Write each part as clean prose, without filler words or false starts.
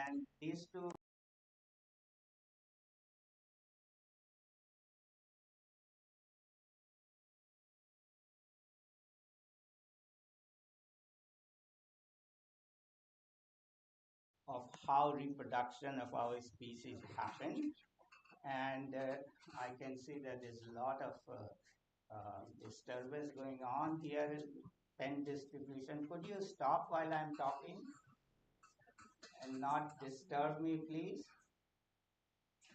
And these two of how reproduction of our species happen. And I can see that there's a lot of disturbance going on here. Pen distribution. Could you stop while I'm talking and not disturb me, please?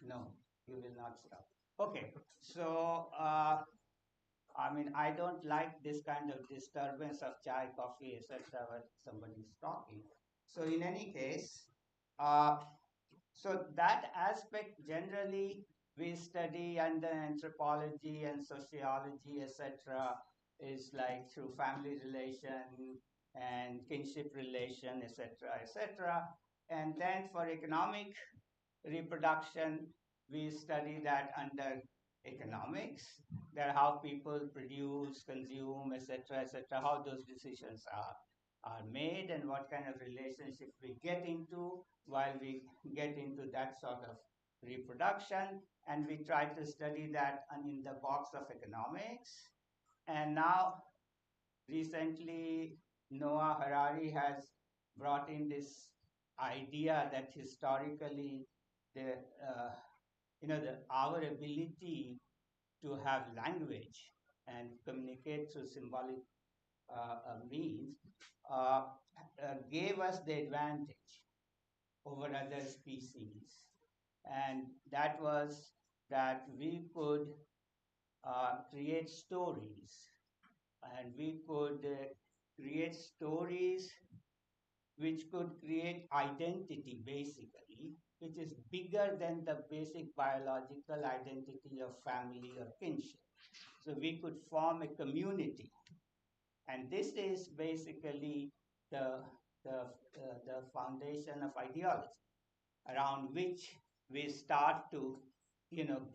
No, you will not stop. Okay, so I mean, I don't like this kind of disturbance of chai, coffee, etc. when somebody is talking. So in any case, uh, so that aspect generally we study under anthropology and sociology, etc., is like through family relation and kinship relation, etc., etc. And then for economic reproduction, we study that under economics, that how people produce, consume, etc., etc., how those decisions are made and what kind of relationship we get into while we get into that sort of reproduction. And we try to study that in the box of economics. And now, recently, Noah Harari has brought in this idea that historically, the our ability to have language and communicate through symbolic means uh, gave us the advantage over other species. And that was that we could create stories, and we could create stories which could create identity basically, which is bigger than the basic biological identity of family or kinship. So we could form a community. And this is basically the, the foundation of ideology around which we start to,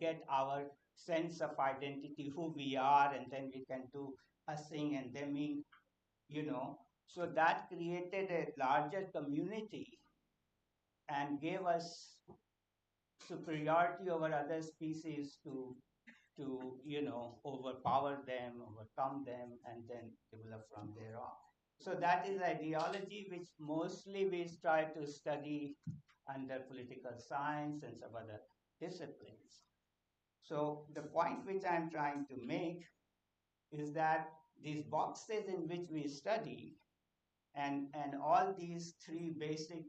get our sense of identity, who we are, and then we can do using and theming, you know. So that created a larger community and gave us superiority over other species to overpower them, overcome them, and then develop from there on. So that is ideology which mostly we try to study under political science and some other disciplines. So the point which I'm trying to make is that these boxes in which we study and all these three basic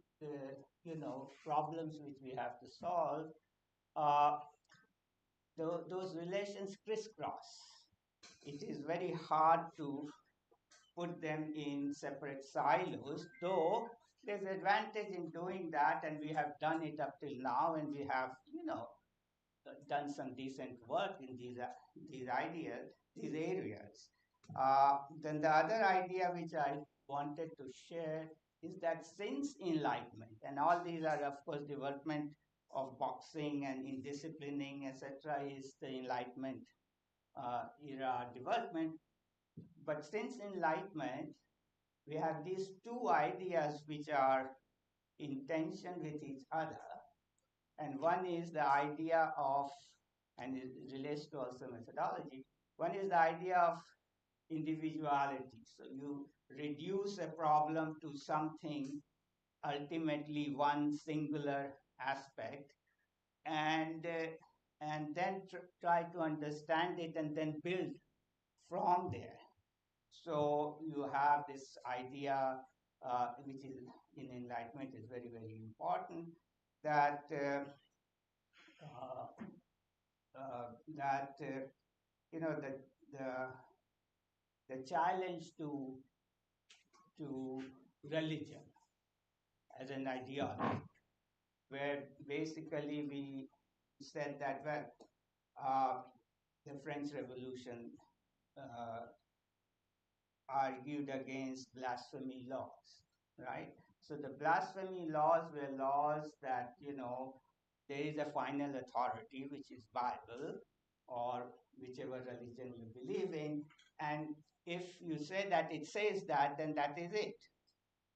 problems which we have to solve, uh, those relations crisscross. It is very hard to put them in separate silos, though there's advantage in doing that, and we have done it up till now, and we have, done some decent work in these ideas, these areas. Then the other idea which I wanted to share is that since Enlightenment, and all these are, of course, development of boxing and in disciplining, etc., is the Enlightenment era development. But since Enlightenment, we have these two ideas which are in tension with each other. And one is the idea of, and it relates to also methodology, one is the idea of individuality. So you reduce a problem to something, ultimately one singular aspect, and then try to understand it and then build from there. So you have this idea, which is in enlightenment is very, very important, that uh, that you know the the challenge to religion as an ideology, where basically we said that, well, uh, the French Revolution uh, argued against blasphemy laws, right? So the blasphemy laws were laws that, there is a final authority, which is Bible or whichever religion you believe in. And if you say that it says that, then that is it.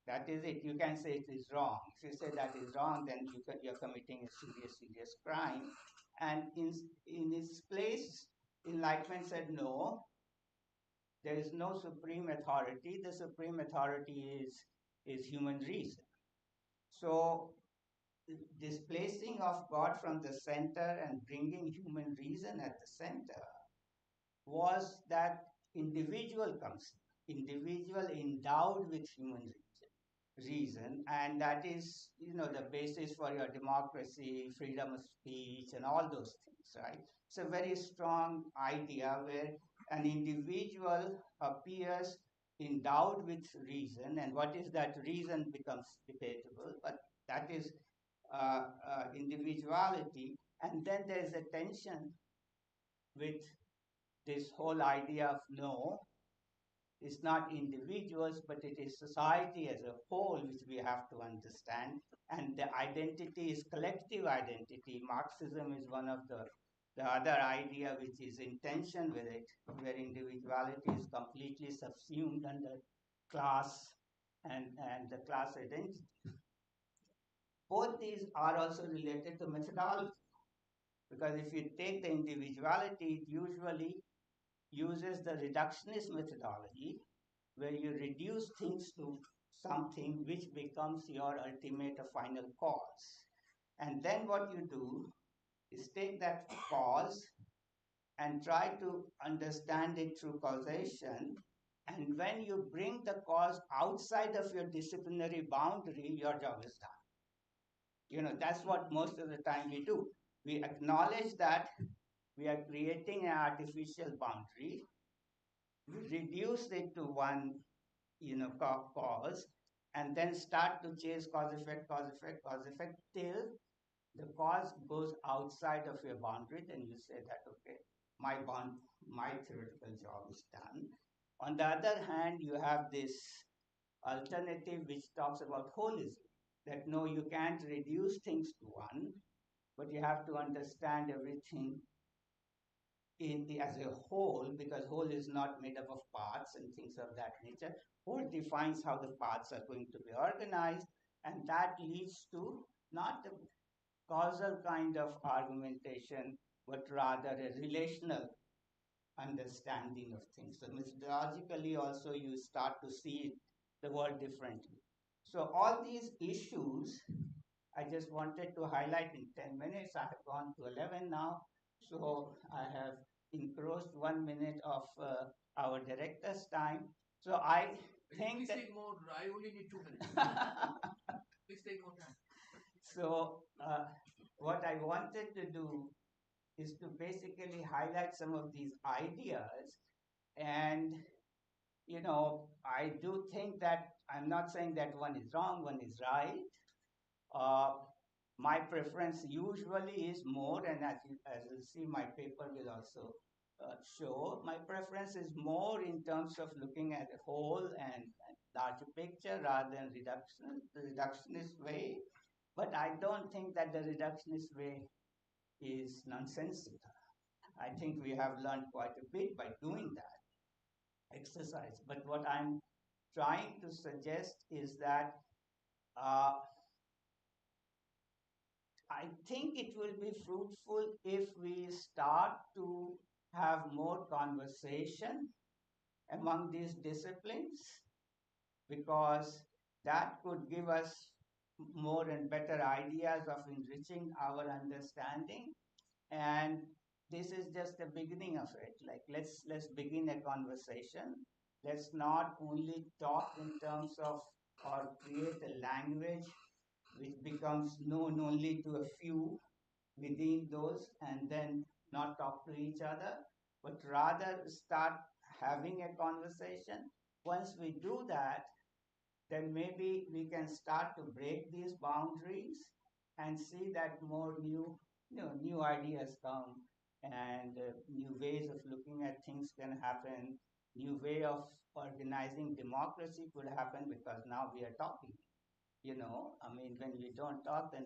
That is it. You can say it is wrong. If you say that is wrong, then you're committing a serious, serious crime. And in its place, enlightenment said, no, there is no supreme authority. The supreme authority is human reason. So displacing of God from the center and bringing human reason at the center was that individual comes, individual endowed with human reason, and that is, the basis for your democracy, freedom of speech, and all those things, right? It's a very strong idea where an individual appears endowed with reason, and what is that reason becomes debatable, but that is individuality. And then there is a tension with this whole idea of no, it's not individuals, but it is society as a whole, which we have to understand. And the identity is collective identity. Marxism is one of the other idea which is in tension with it, where individuality is completely subsumed under class and the class identity. Both these are also related to methodology, because if you take the individuality, it usually uses the reductionist methodology, where you reduce things to something which becomes your ultimate or final cause. And then what you do is take that cause and try to understand it through causation. And when you bring the cause outside of your disciplinary boundary, your job is done. That's what most of the time we do. We acknowledge that we are creating an artificial boundary. We reduce it to one, cause, and then start to chase cause effect, cause effect, cause effect, till the cause goes outside of your boundary. Then you say that, okay, my theoretical job is done. On the other hand, you have this alternative which talks about holism, that no, you can't reduce things to one, but you have to understand everything as a whole, because whole is not made up of parts and things of that nature. Whole defines how the parts are going to be organized, and that leads to not a causal kind of argumentation, but rather a relational understanding of things. So methodologically also you start to see the world differently. So all these issues I just wanted to highlight in 10 minutes. I have gone to 11 now. So I have encroached 1 minute of our director's time. So I think please that take more. I only need 2 minutes. Please take more time. So what I wanted to do is to basically highlight some of these ideas. And I do think that I'm not saying that one is wrong, one is right. Uh, my preference usually is more, and as you'll see, my paper will also show, my preference is more in terms of looking at the whole and larger picture rather than the reductionist way. But I don't think that the reductionist way is nonsensical. I think we have learned quite a bit by doing that exercise. But what I'm trying to suggest is that uh, I think it will be fruitful if we start to have more conversation among these disciplines, because that could give us more and better ideas of enriching our understanding. And this is just the beginning of it. Like, let's begin a conversation. Let's not only talk in terms of, or create a language which becomes known only to a few within those, and then not talk to each other, but rather start having a conversation. Once we do that, then maybe we can start to break these boundaries and see that more new ideas come, and new ways of looking at things can happen. New way of organizing democracy could happen, because now we are talking. I mean, when we don't talk, then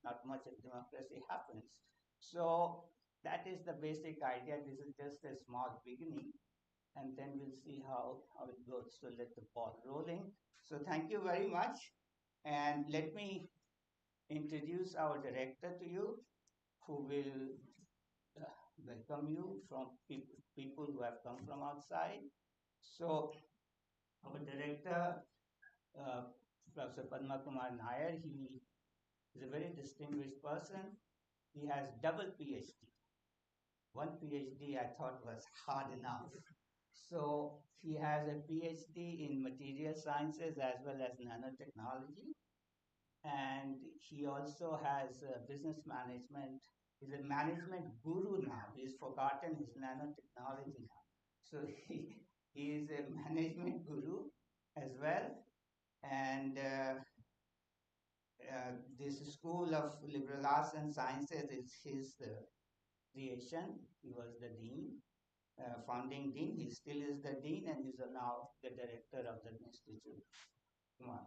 not much of democracy happens. So that is the basic idea. This is just a small beginning. and then we'll see how it goes. So let the ball rolling. So thank you very much. And let me introduce our director to you, who will welcome you from people who have come from outside. So our director, Professor Padma Kumar Nair, he is a very distinguished person. He has double PhD. One PhD I thought was hard enough. So he has a PhD in material sciences as well as nanotechnology. And he also has business management. He's a management guru now. He's forgotten his nanotechnology now. So he is a management guru as well. And this School of Liberal Arts and Sciences is his creation. He was the dean, founding dean. He still is the dean, and he's now the director of the institute. Come on.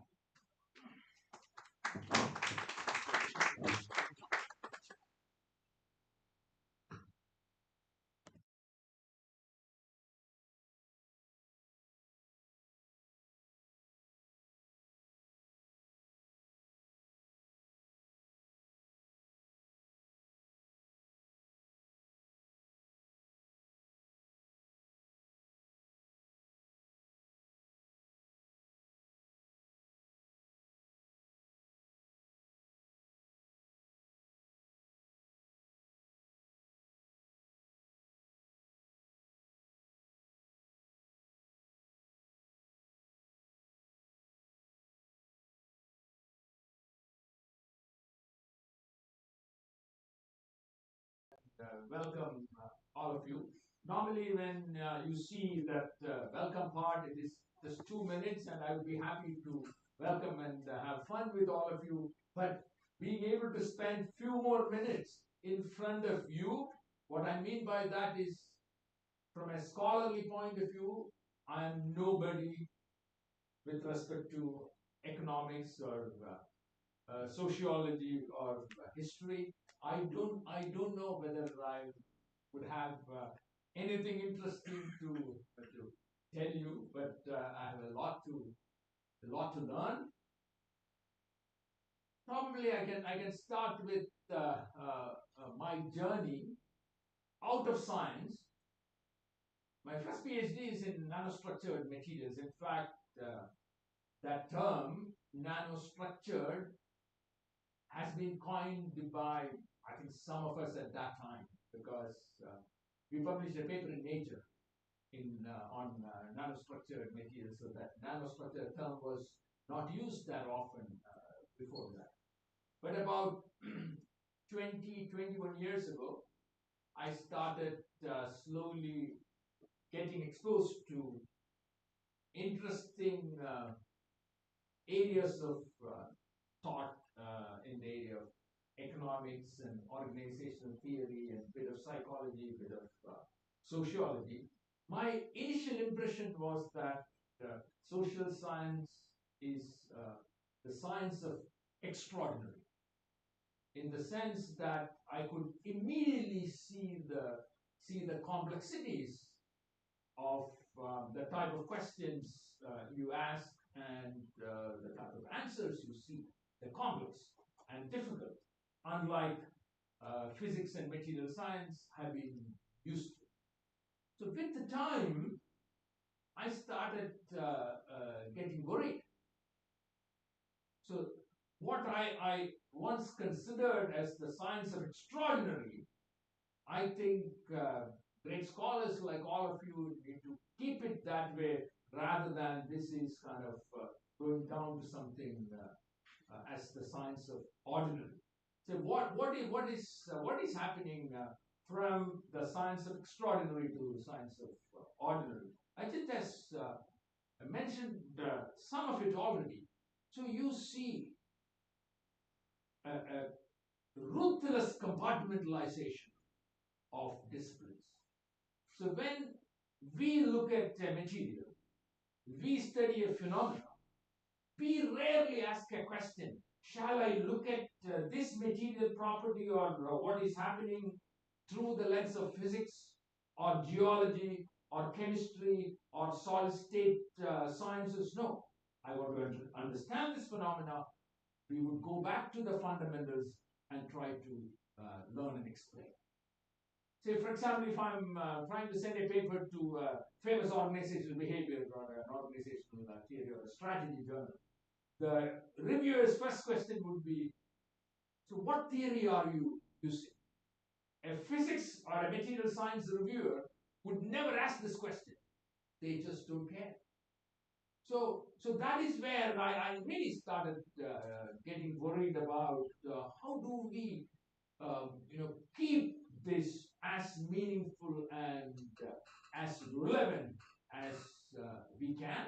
Welcome all of you. Normally, when you see that welcome part, it is just 2 minutes, and I would be happy to welcome and have fun with all of you. But being able to spend few more minutes in front of you, what I mean by that is, from a scholarly point of view, I am nobody with respect to economics or sociology or history. I don't know whether I would have anything interesting to tell you, but I have a lot to learn. Probably I can start with my journey out of science. My first PhD is in nanostructured materials. In fact, that term nanostructured has been coined by, I think, some of us at that time, because we published a paper in Nature on nanostructured materials, so that nanostructured term was not used that often before that. But about 20, 21 years ago, I started slowly getting exposed to interesting areas of thought in the area of economics and organizational theory and bit of psychology, bit of sociology. My initial impression was that social science is the science of extraordinary, in the sense that I could immediately see the complexities of the type of questions you ask and the type of answers you see. They're complex and difficult, unlike physics and material science have been used to. So with the time, I started getting worried. So what I once considered as the science of extraordinary, I think great scholars like all of you need to keep it that way, rather than this is kind of going down to something as the science of ordinary. So what is happening from the science of extraordinary to the science of ordinary? I think as I mentioned some of it already. So you see a ruthless compartmentalization of disciplines. So when we look at a material, we study a phenomenon, we rarely ask a question: shall I look at this material property or what is happening through the lens of physics or geology or chemistry or solid state sciences. No, I want to understand this phenomena. We would go back to the fundamentals and try to learn and explain. Say, for example, if I'm trying to send a paper to famous organizational behavior or an organizational theory or a strategy journal, the reviewer's first question would be, so what theory are you using? A physics or a material science reviewer would never ask this question. They just don't care. So that is where I really started getting worried about how do we, keep this as meaningful and as relevant as we can.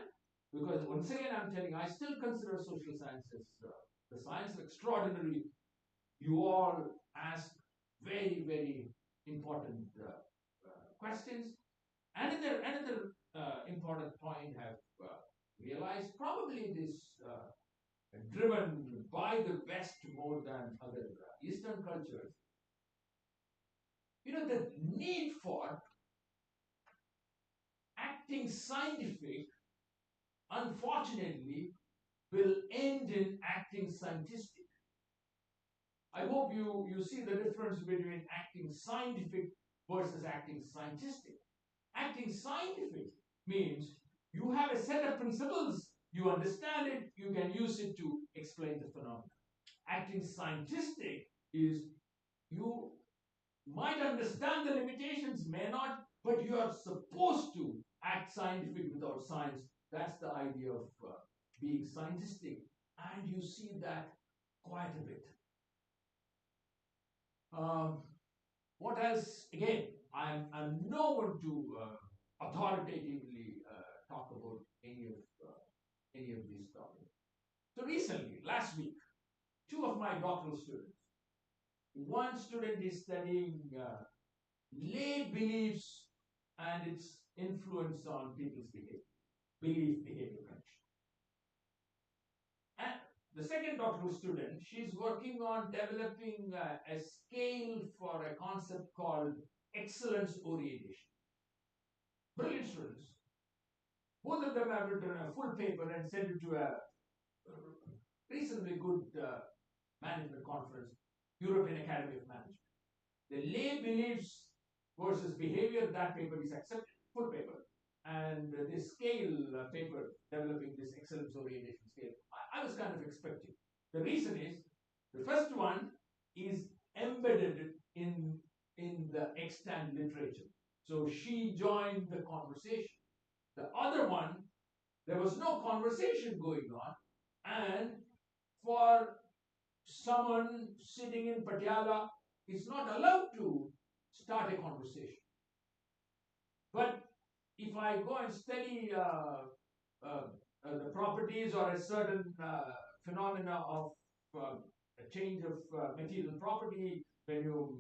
Because once again, I'm telling you, I still consider social sciences the science of extraordinary. You all ask very, very important questions. Another important point I have realized, probably this driven by the West more than other Eastern cultures, the need for acting scientific, unfortunately, will end in acting scientistic. I hope you see the difference between acting scientific versus acting scientistic. Acting scientific means you have a set of principles, you understand it, you can use it to explain the phenomena. Acting scientistic is you might understand the limitations, may not, but you are supposed to act scientific without science. That's the idea of being scientistic, and you see that quite a bit. What else? Again, I'm no one to authoritatively talk about any of these topics. So recently, last week, two of my doctoral students. One student is studying lay beliefs and its influence on people's behavior, belief-behavior connection. And the second doctoral student, she's working on developing a scale for a concept called excellence orientation. Brilliant students. Both of them have written a full paper and sent it to a reasonably good management conference, European Academy of Management. The lay beliefs versus behavior, that paper is accepted, full paper. And this scale paper, developing this excellence orientation scale, I was kind of expecting. The reason is, the first one is embedded in the extant literature. So she joined the conversation. The other one, there was no conversation going on, and for someone sitting in Patiala is not allowed to start a conversation. But if I go and study the properties or a certain phenomena of a change of material property, when you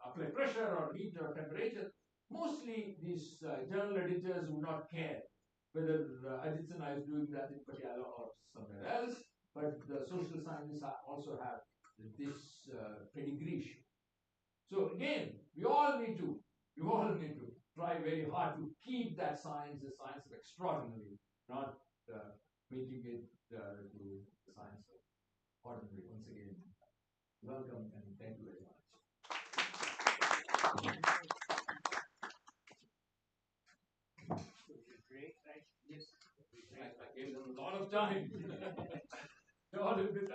apply pressure or heat or temperature, mostly these journal editors would not care whether Ajit Sinha is doing that in Patiala or somewhere else. But the social scientists also have this pedigree. So again, we all need to try very hard to keep that science the science of extraordinary, not making it to the science of ordinary. Once again, welcome and thank you very much. Great, right? Yes. I gave them a lot of time. They're all a bit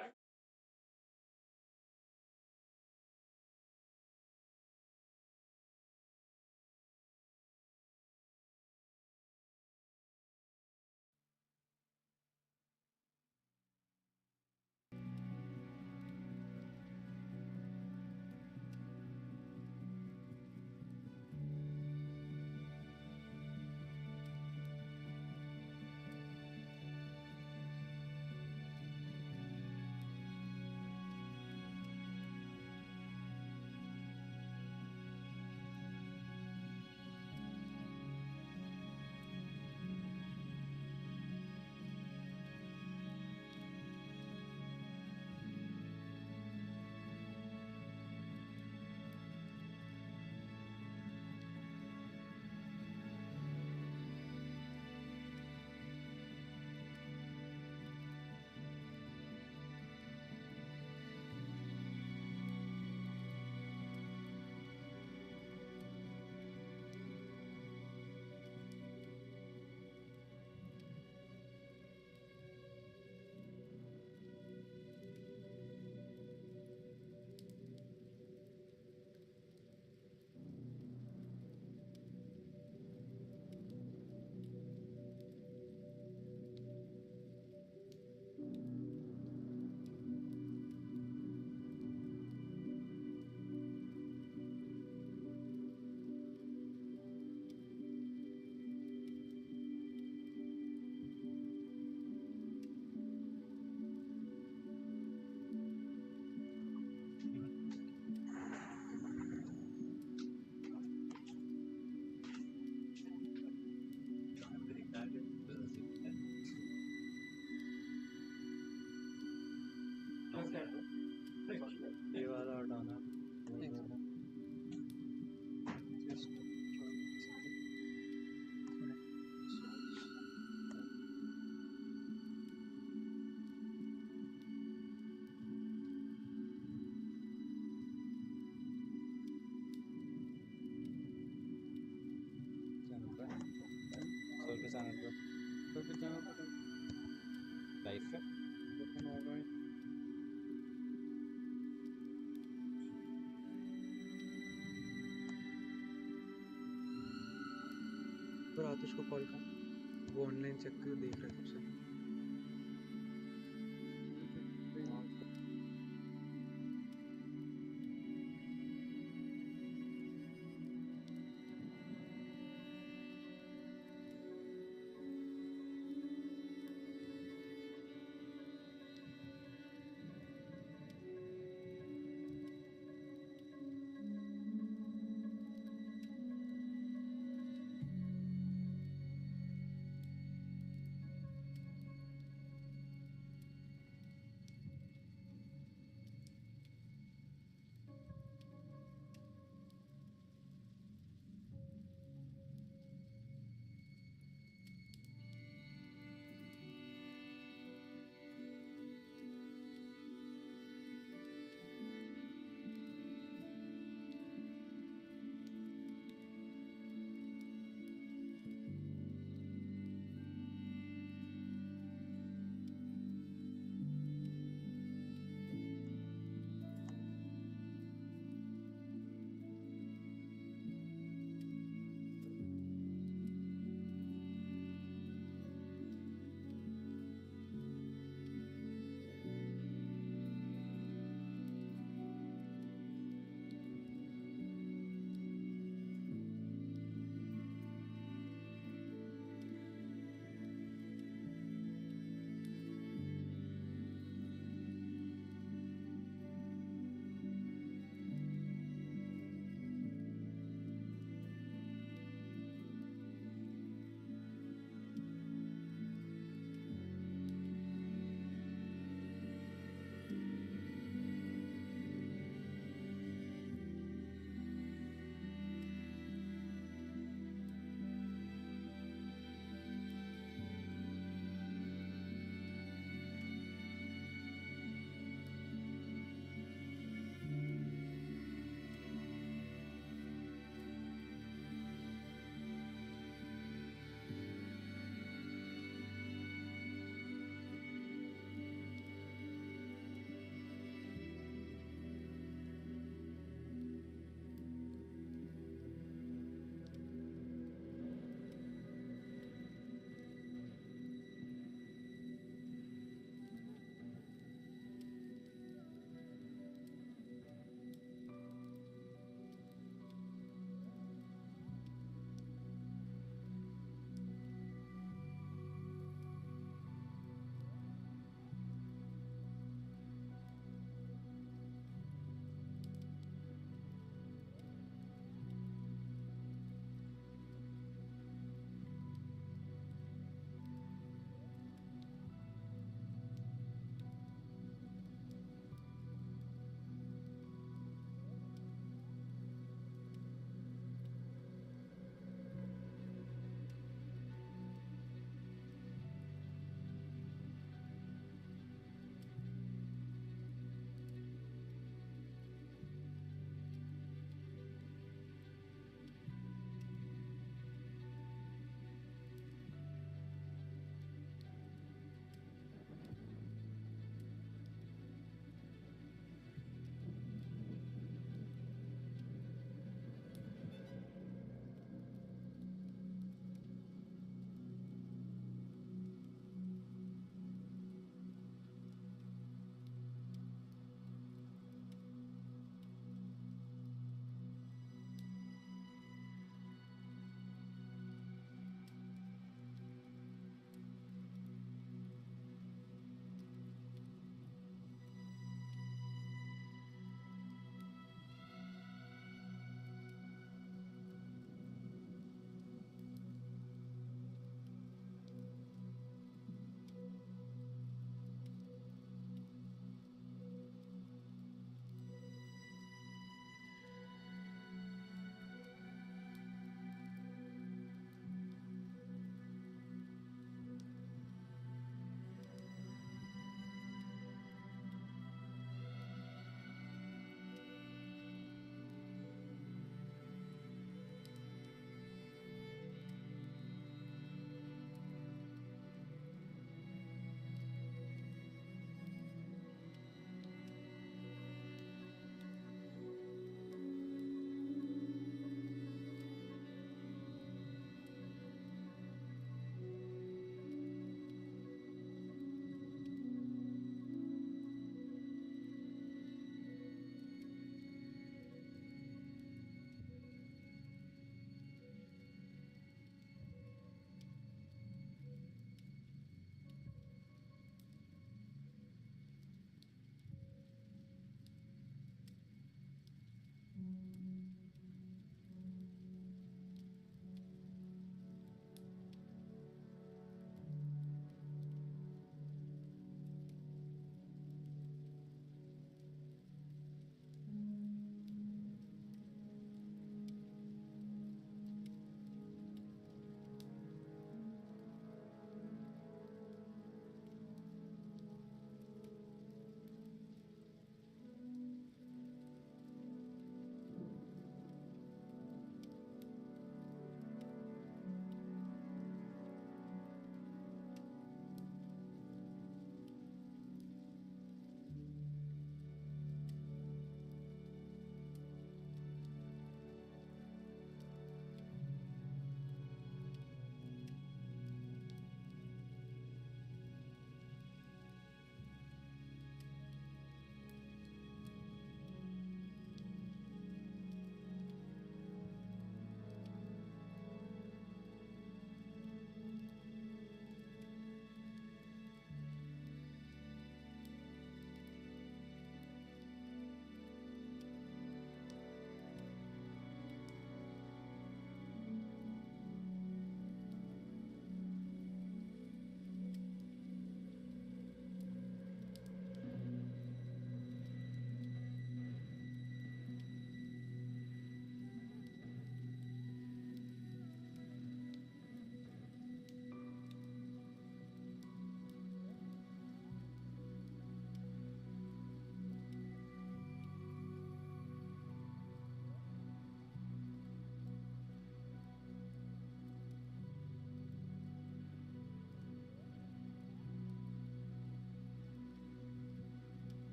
life है। और आतिश को call कर, वो online check कर देख रहा है कब से।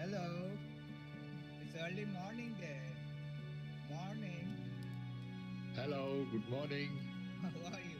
Hello. It's early morning there. Morning. Hello, good morning. How are you?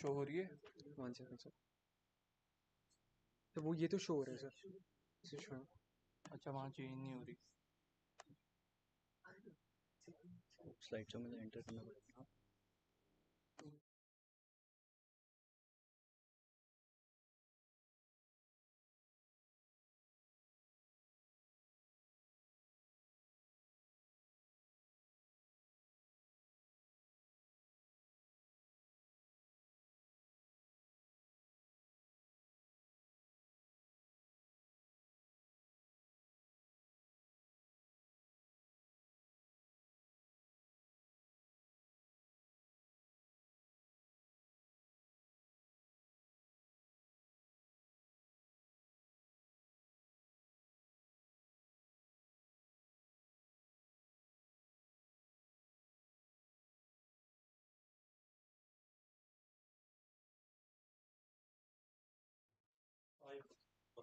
Show हो रही है 1 सेकंड सर तो वो ये तो शो हो रहा है सर इसे शो अच्छा वहाँ चेंज नहीं हो रही स्लाइड शो में एंटर करना पड़ेगा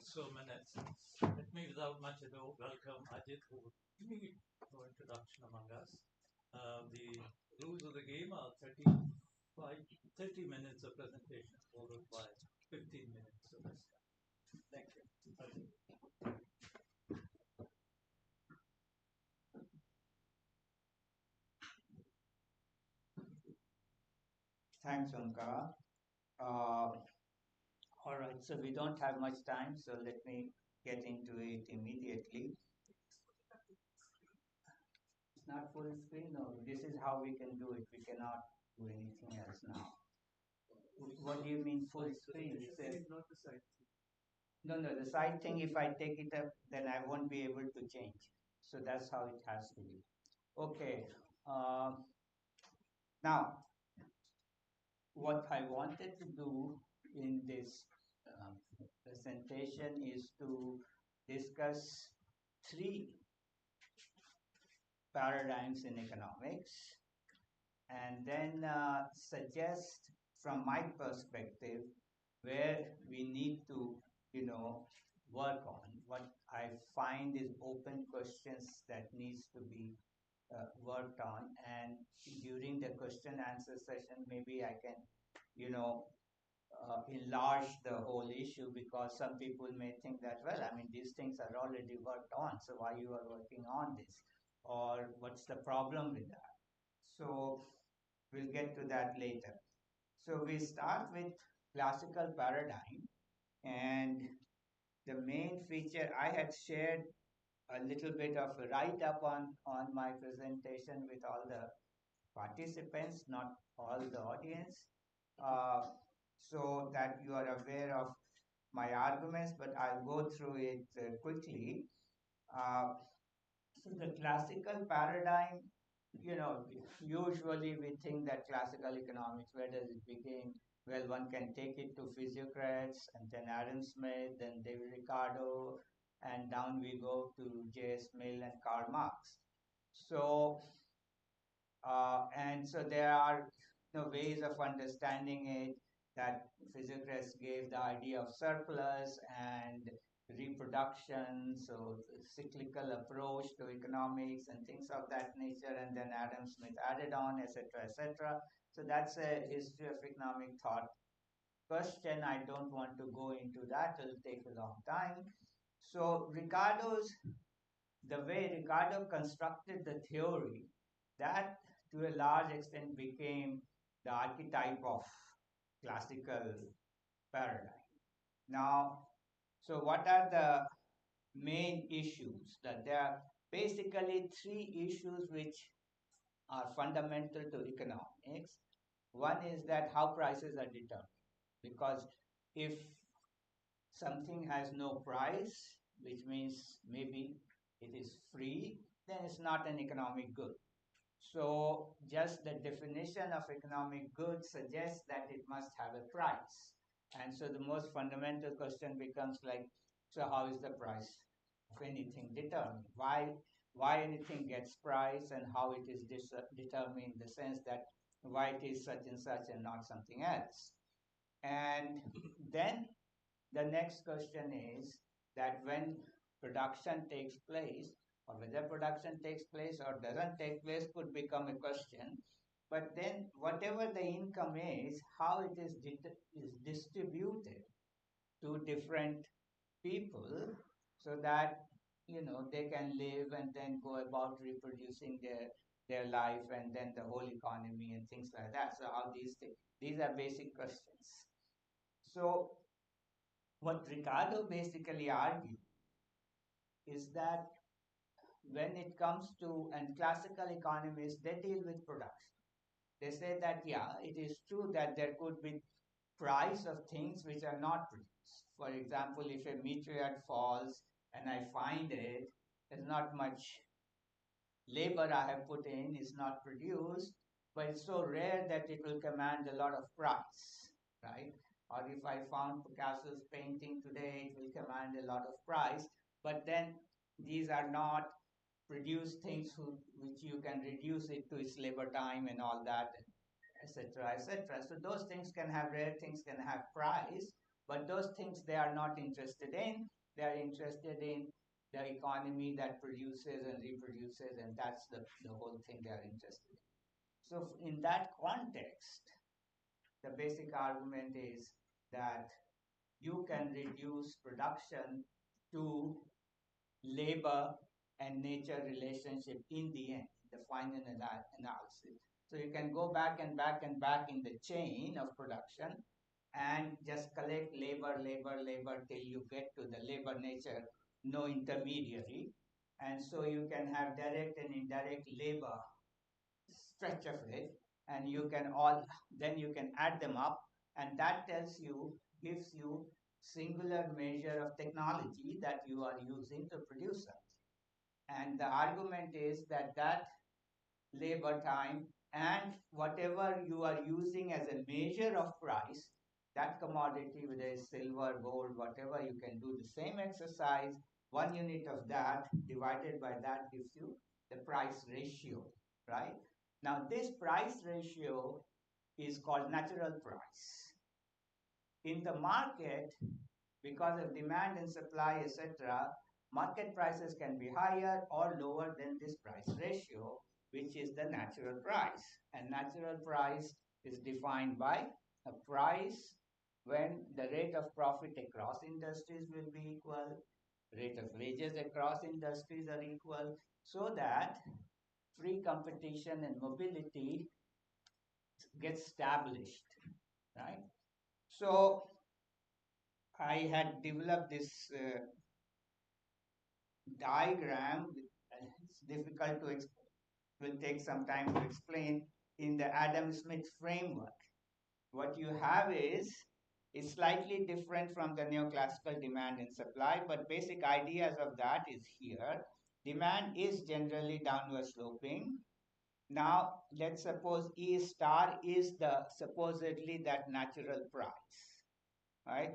So minutes. Let me, without much ado, welcome Ajit, who will give me no introduction among us. The rules of the game are 30 minutes of presentation, followed by 15 minutes of discussion. Thank you. Thanks, Omkar. All right, so we don't have much time, so let me get into it immediately. It's not full screen, no. This is how we can do it. We cannot do anything else now. What do you mean full screen? It says, no, the side thing, if I take it up, then I won't be able to change. So that's how it has to be. Okay. Now, what I wanted to do in this presentation is to discuss 3 paradigms in economics and then suggest from my perspective where we need to, work on. What I find is open questions that needs to be worked on, and during the question answer session maybe I can enlarge the whole issue, because some people may think that, well, I mean, these things are already worked on, so why you are working on this, or what's the problem with that. So we'll get to that later. So we start with classical paradigm, and the main feature I had shared a little bit of a write-up on my presentation with all the participants, not all the audience, so that you are aware of my arguments, but I'll go through it quickly. So the classical paradigm, usually we think that classical economics, where does it begin? Well, one can take it to physiocrats, and then Adam Smith, then David Ricardo, and down we go to J.S. Mill and Karl Marx. So, and so there are ways of understanding it, that physiocrats gave the idea of surplus and reproduction, so cyclical approach to economics and things of that nature, and then Adam Smith added on, etc., etc. So that's a history of economic thought question. I don't want to go into that, it'll take a long time. So the way Ricardo constructed the theory, that to a large extent became the archetype of classical paradigm. Now, so what are the main issues? That there are basically 3 issues which are fundamental to economics. One is that how prices are determined, because if something has no price, which means maybe it is free, then it's not an economic good. So just the definition of economic good suggests that it must have a price. And so the most fundamental question becomes like, so how is the price of anything determined? Why anything gets price, and how it is determined in the sense that why it is such and such and not something else. And then the next question is that when production takes place, or whether production takes place or doesn't take place could become a question. But then whatever the income is, how it is distributed to different people so that they can live and then go about reproducing their life and then the whole economy and things like that. So how these are basic questions. So what Ricardo basically argued is that when it comes to, and classical economists, they deal with production. They say that, yeah, it is true that there could be price of things which are not produced. For example, if a meteorite falls and I find it, there's not much labor I have put in, is not produced, but it's so rare that it will command a lot of price, right? Or if I found Picasso's painting today, it will command a lot of price, but then these are not produced things which you can reduce it to its labor time and all that, etc., etc. So those things can have, rare things can have price, but those things they are not interested in. They are interested in the economy that produces and reproduces, and that's the whole thing they are interested in. So in that context, the basic argument is that you can reduce production to labor and nature relationship in the end, the final analysis. So you can go back and back and back in the chain of production and just collect labor, labor, labor till you get to the labor nature, no intermediary. And so you can have direct and indirect labor stretch of it, and then you can add them up, and that gives you singular measure of technology that you are using to produce something. And the argument is that labor time and whatever you are using as a measure of price, that commodity, whether it's silver, gold, whatever, you can do the same exercise. 1 unit of that divided by that gives you the price ratio, right? Now, this price ratio is called natural price. In the market, because of demand and supply, etc., market prices can be higher or lower than this price ratio, which is the natural price. And natural price is defined by a price when the rate of profit across industries will be equal, rate of wages across industries are equal, so that free competition and mobility gets established, right? So I had developed this diagram. It's difficult to explain. Will take some time to explain in the Adam Smith framework. What you have is slightly different from the neoclassical demand and supply, but basic ideas of that is here. Demand is generally downward sloping. Now, let's suppose E star is the supposedly that natural price, right?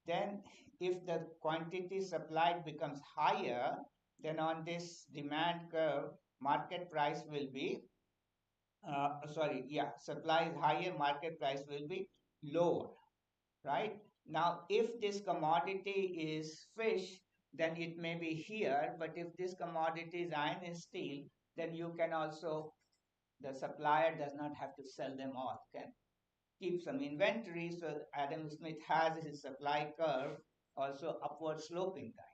Then if the quantity supplied becomes higher, then on this demand curve, market price will be, supply is higher, market price will be lower, right? Now, if this commodity is fish, then it may be here, but if this commodity is iron and steel, then you can also, the supplier does not have to sell them all, can keep some inventory. So Adam Smith has his supply curve also upward sloping that.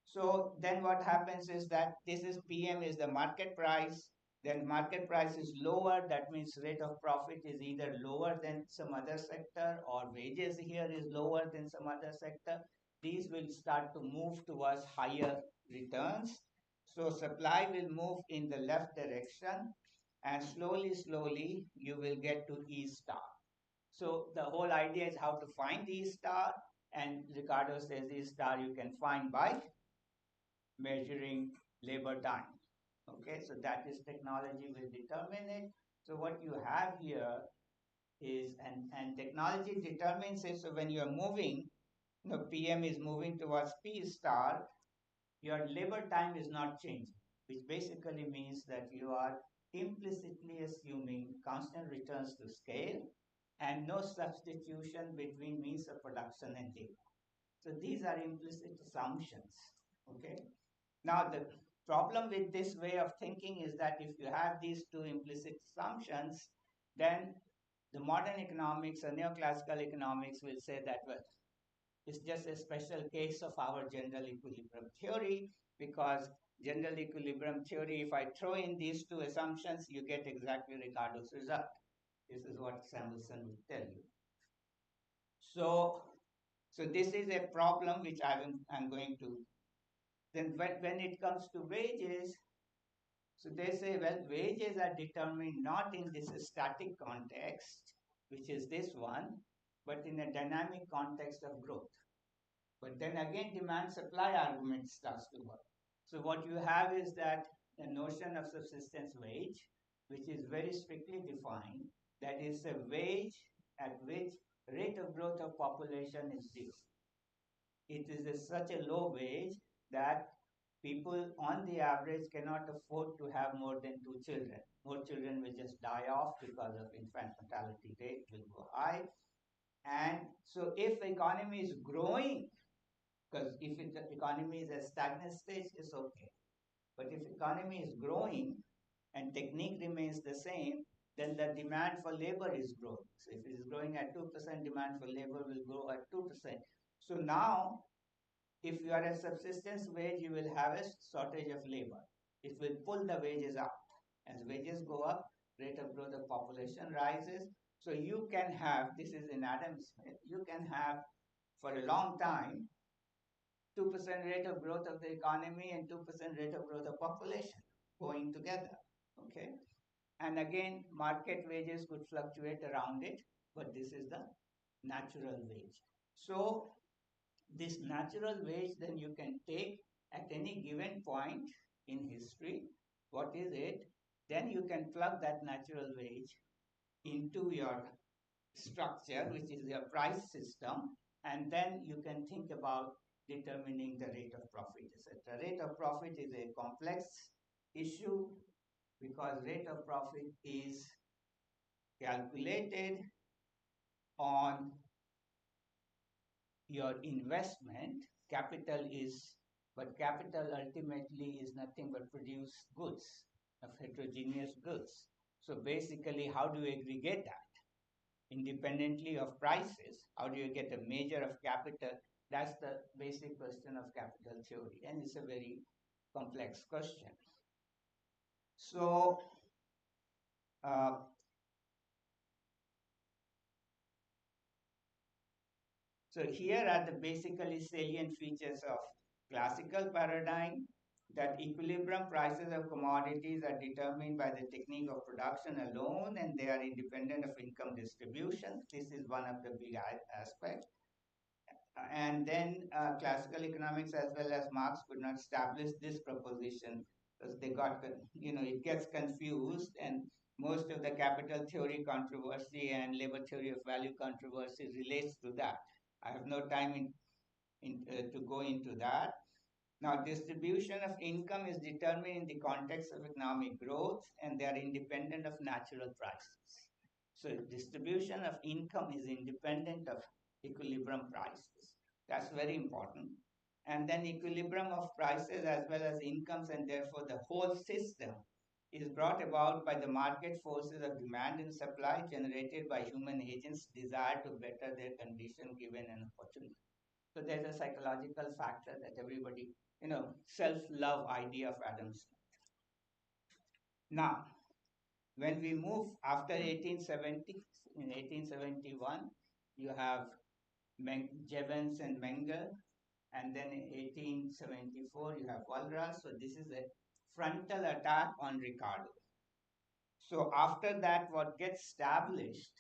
So then what happens is that this is PM is the market price, then market price is lower, that means rate of profit is either lower than some other sector or wages here is lower than some other sector. These will start to move towards higher returns. So supply will move in the left direction and slowly you will get to E star. So the whole idea is how to find E star, and Ricardo says E star you can find by measuring labor time. Okay, so that is technology will determine it. So what you have here is, and technology determines it. So when you are moving, PM is moving towards P star, your labor time is not changing, which basically means that you are implicitly assuming constant returns to scale and no substitution between means of production and labor. So these are implicit assumptions. Okay. Now problem with this way of thinking is that if you have these two implicit assumptions, then the modern economics or neoclassical economics will say that, well, it's just a special case of our general equilibrium theory, because general equilibrium theory, if I throw in these two assumptions, you get exactly Ricardo's result. This is what Samuelson will tell you. So this is a problem which I'm going to. Then when it comes to wages, so they say, well, wages are determined not in this static context, which is this one, but in a dynamic context of growth. But then again, demand-supply argument starts to work. So what you have is that the notion of subsistence wage, which is very strictly defined, that is a wage at which rate of growth of population is zero. It is such a low wage that people on the average cannot afford to have more than 2 children. More children will just die off because of infant mortality rate will go high. And so if the economy is growing, because if the economy is at stagnant stage, it's okay. But if economy is growing and technique remains the same, then the demand for labor is growing. So if it is growing at 2%, demand for labor will grow at 2%. So now, if you are at subsistence wage, you will have a shortage of labor. It will pull the wages up. As wages go up, rate of growth of population rises. So you can have, this is in Adam Smith, you can have for a long time 2% rate of growth of the economy and 2% rate of growth of population going together. Okay. And again, market wages could fluctuate around it, but this is the natural wage. So this natural wage, then you can take at any given point in history, what is it? Then you can plug that natural wage into your structure, which is your price system, and then you can think about determining the rate of profit, etc. Rate of profit is a complex issue because rate of profit is calculated on your investment. Capital ultimately is nothing but produce goods, of heterogeneous goods. So basically, how do you aggregate that? Independently of prices, how do you get a measure of capital? That's the basic question of capital theory, and it's a very complex question. So, so here are the basically salient features of classical paradigm, that equilibrium prices of commodities are determined by the technique of production alone, and they are independent of income distribution. This is one of the big aspects. And then classical economics as well as Marx could not establish this proposition because they got, it gets confused, and most of the capital theory controversy and labor theory of value controversy relates to that. I have no time to go into that. Now, distribution of income is determined in the context of economic growth, and they are independent of natural prices. So distribution of income is independent of equilibrium prices. That's very important. And then equilibrium of prices as well as incomes, and therefore the whole system is brought about by the market forces of demand and supply generated by human agents' desire to better their condition given an opportunity. So there's a psychological factor that everybody, self-love idea of Adam Smith. Now, when we move after 1870, in 1871, you have Jevons and Mengel, and then in 1874, you have Walras. So this is a frontal attack on Ricardo. So after that, what gets established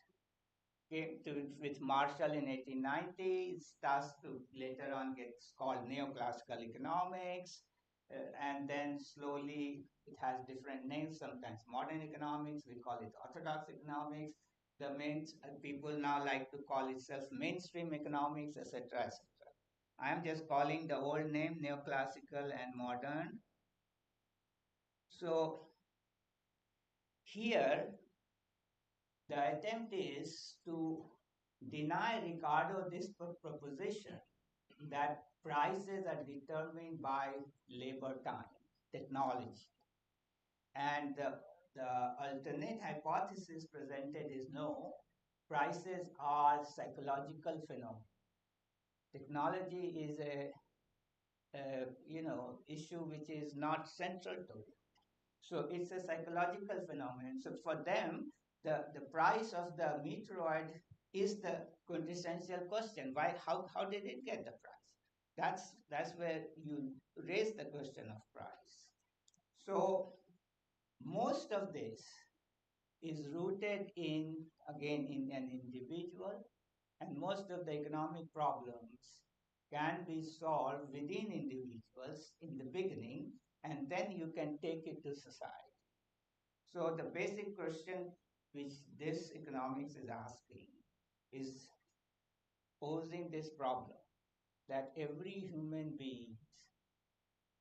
with Marshall in 1890, it starts to later on gets called neoclassical economics, and then slowly it has different names, sometimes modern economics, we call it orthodox economics. The people now like to call itself mainstream economics, etc., etc. I am just calling the old name neoclassical and modern. So here, the attempt is to deny Ricardo this proposition that prices are determined by labor time. technology. And the alternate hypothesis presented is no, prices are psychological phenomena. Technology is a issue which is not central to it. So it's a psychological phenomenon. So for them, the price of the meteoroid is the quintessential question. Why? How did it get the price? That's where you raise the question of price. So most of this is rooted in, again, in an individual, and most of the economic problems can be solved within individuals in the beginning, and then you can take it to society. So the basic question which this economics is asking is posing this problem that every human being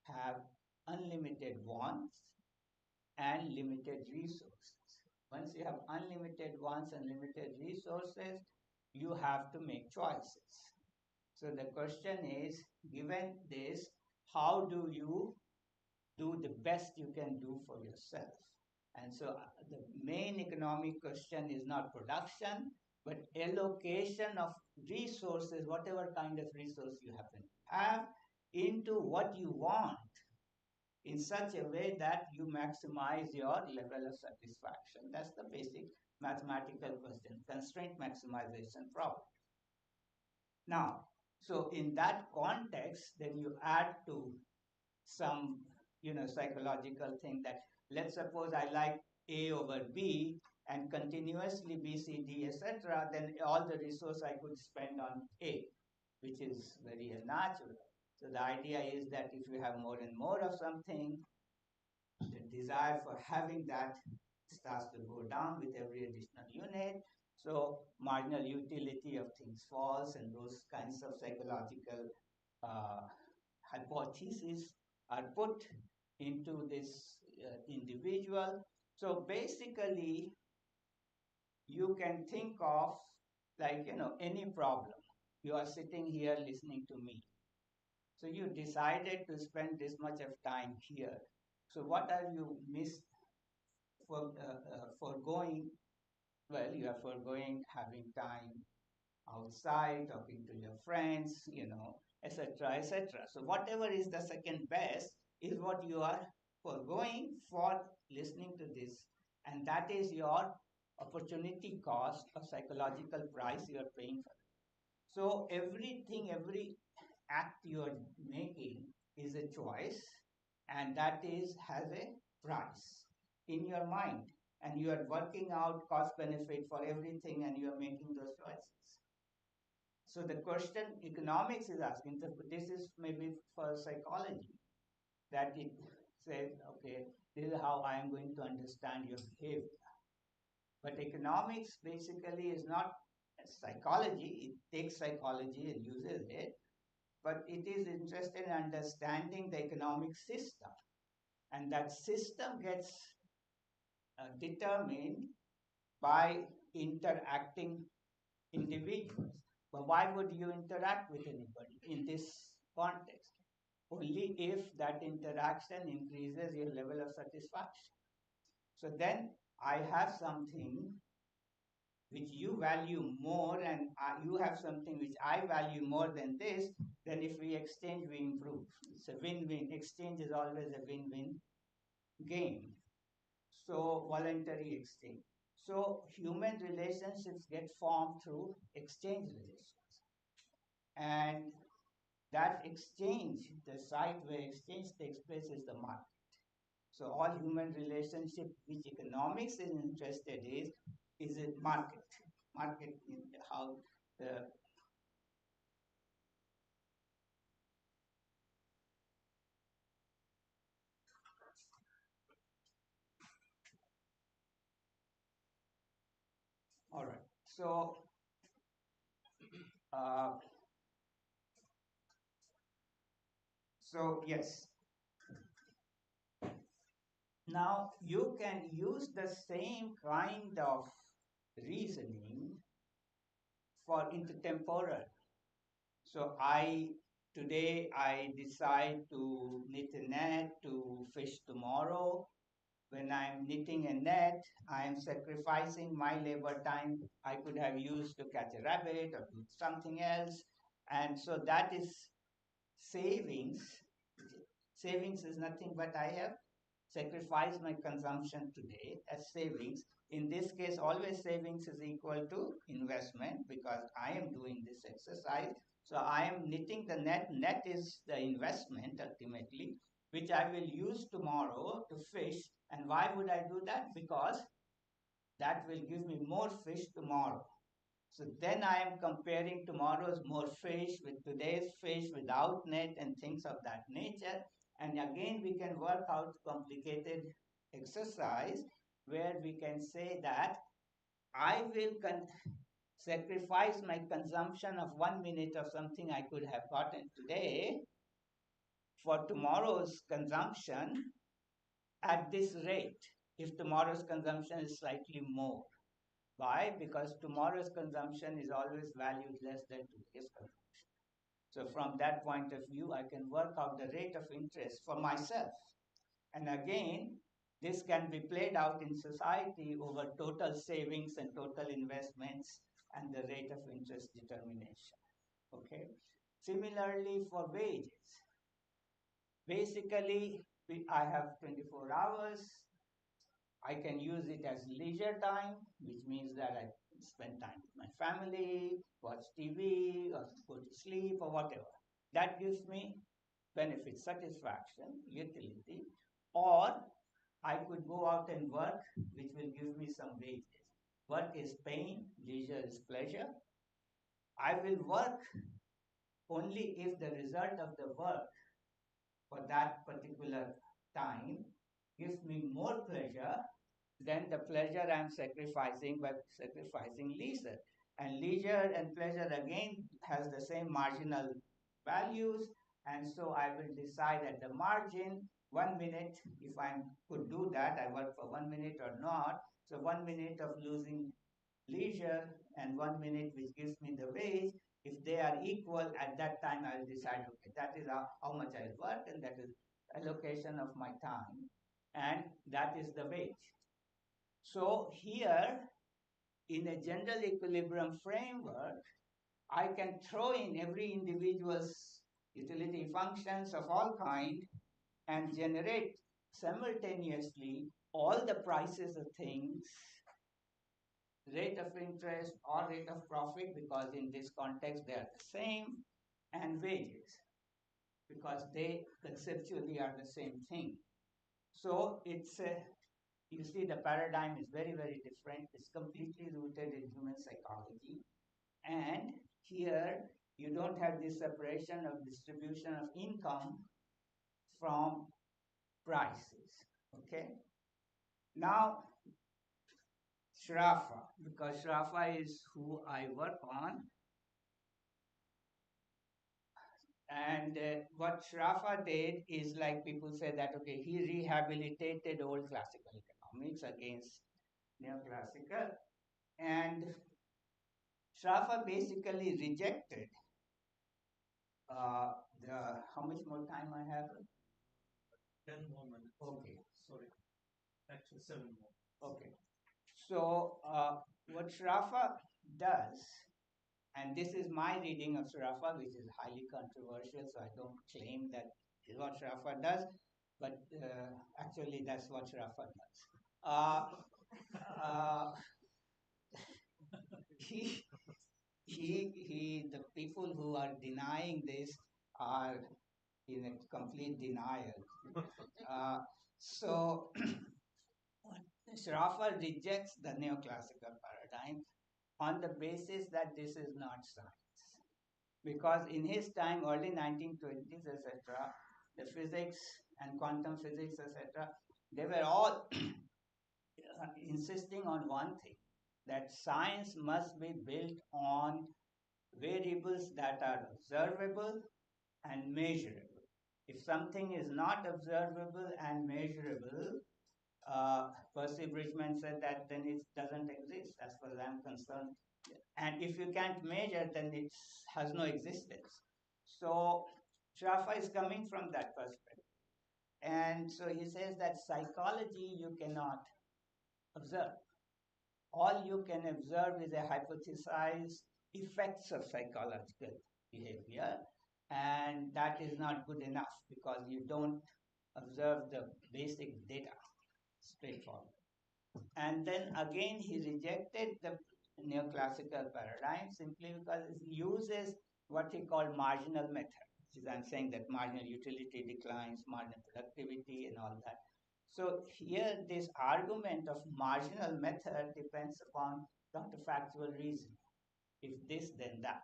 have unlimited wants and limited resources. Once you have unlimited wants and limited resources, you have to make choices. So the question is, given this, how do you do the best you can do for yourself? And so the main economic question is not production, but allocation of resources, whatever kind of resource you happen to have, into what you want in such a way that you maximize your level of satisfaction. That's the basic mathematical question, constraint maximization problem. Now, so in that context, then you add to some, psychological thing that, let's suppose I like A over B and continuously B, C, D, etc., then all the resource I could spend on A, which is very unnatural. So the idea is that if you have more and more of something, the desire for having that starts to go down with every additional unit. So marginal utility of things falls, and those kinds of psychological hypotheses are put into this individual. So basically, you can think of like, any problem. You are sitting here listening to me. So you decided to spend this much of time here. So what are you foregoing? Well, you are foregoing having time outside, talking to your friends, etc., etc. So whatever is the second best is what you are foregoing for listening to this. And that is your opportunity cost or psychological price you are paying for it. So every act you are making is a choice, and that has a price in your mind. And you are working out cost benefit for everything, and you are making those choices. So the question economics is asking, this is maybe for psychology, that it says, okay, this is how I am going to understand your behavior. But economics basically is not psychology. It takes psychology and uses it, but it is interested in understanding the economic system. And that system gets determined by interacting individuals. But why would you interact with anybody in this context? Only if that interaction increases your level of satisfaction. So then I have something which you value more, and you have something which I value more than this, then if we exchange, we improve. It's a win-win. Exchange is always a win-win game. So voluntary exchange. So human relationships get formed through exchange relations. And that exchange, the site where exchange takes place, is the market. So all human relationship which economics is interested is a market. Market in how the all right. So yes. Now you can use the same kind of reasoning for intertemporal. So I today I decide to knit a net to fish tomorrow. When I'm knitting a net, I am sacrificing my labor time I could have used to catch a rabbit or do something else. And so that is savings. Savings is nothing but I have sacrificed my consumption today as savings. In this case, always savings is equal to investment because I am doing this exercise. So I am knitting the net. Net is the investment ultimately, which I will use tomorrow to fish. And why would I do that? Because that will give me more fish tomorrow. So then I am comparing tomorrow's more fish with today's fish without net and things of that nature. And again, we can work out complicated exercise where we can say that I will sacrifice my consumption of 1 minute of something I could have gotten today for tomorrow's consumption at this rate if tomorrow's consumption is slightly more. Why? Because tomorrow's consumption is always valued less than today's consumption. So from that point of view, I can work out the rate of interest for myself. And again, this can be played out in society over total savings and total investments and the rate of interest determination. Okay. Similarly for wages. Basically, I have 24 hours. I can use it as leisure time, which means that I spend time with my family, watch TV, or go to sleep, or whatever. That gives me benefit, satisfaction, utility. Or I could go out and work, which will give me some wages. Work is pain, leisure is pleasure. I will work only if the result of the work for that particular time gives me more pleasure than the pleasure I'm sacrificing by sacrificing leisure. And leisure and pleasure again has the same marginal values, and so I will decide at the margin 1 minute if I could do that. I work for 1 minute or not. So 1 minute of losing leisure and 1 minute which gives me the wage. If they are equal at that time, I will decide, okay, that is how much I work, and that is allocation of my time, and that is the wage. So here, in a general equilibrium framework, I can throw in every individual's utility functions of all kind and generate simultaneously all the prices of things, rate of interest or rate of profit, because in this context they are the same, and wages, because they conceptually are the same thing. So it's you see the paradigm is very, very different. It's completely rooted in human psychology. And here you don't have this separation of distribution of income from prices. Okay? Now, Shrafa, because Shrafa is who I work on. And what Shrafa did is, like people say that, okay, he rehabilitated old classical economics against neoclassical. And Shrafa basically rejected how much more time I have? 10 more minutes. Okay. Sorry. Actually, 7 more. Okay. So what Shrafa does, and this is my reading of Shrafa, which is highly controversial, so I don't claim that is what Shrafa does, but actually that's what Shrafa does. The people who are denying this are in a complete denial. So Shrafa rejects the neoclassical paradigm on the basis that this is not science. Because in his time, early 1920s, etc., the physics and quantum physics, etc., they were all insisting on one thing, that science must be built on variables that are observable and measurable. If something is not observable and measurable, Percy Bridgman said that then it doesn't exist as far as I'm concerned. And if you can't measure, then it has no existence. So Shrafa is coming from that perspective. And so he says that psychology you cannot observe. All you can observe is a hypothesized effects of psychological behavior, and that is not good enough because you don't observe the basic data straightforward. And then again, he rejected the neoclassical paradigm simply because it uses what he called marginal method, which is I'm saying that marginal utility declines, marginal productivity, and all that. So here, this argument of marginal method depends upon counterfactual reasoning. If this, then that.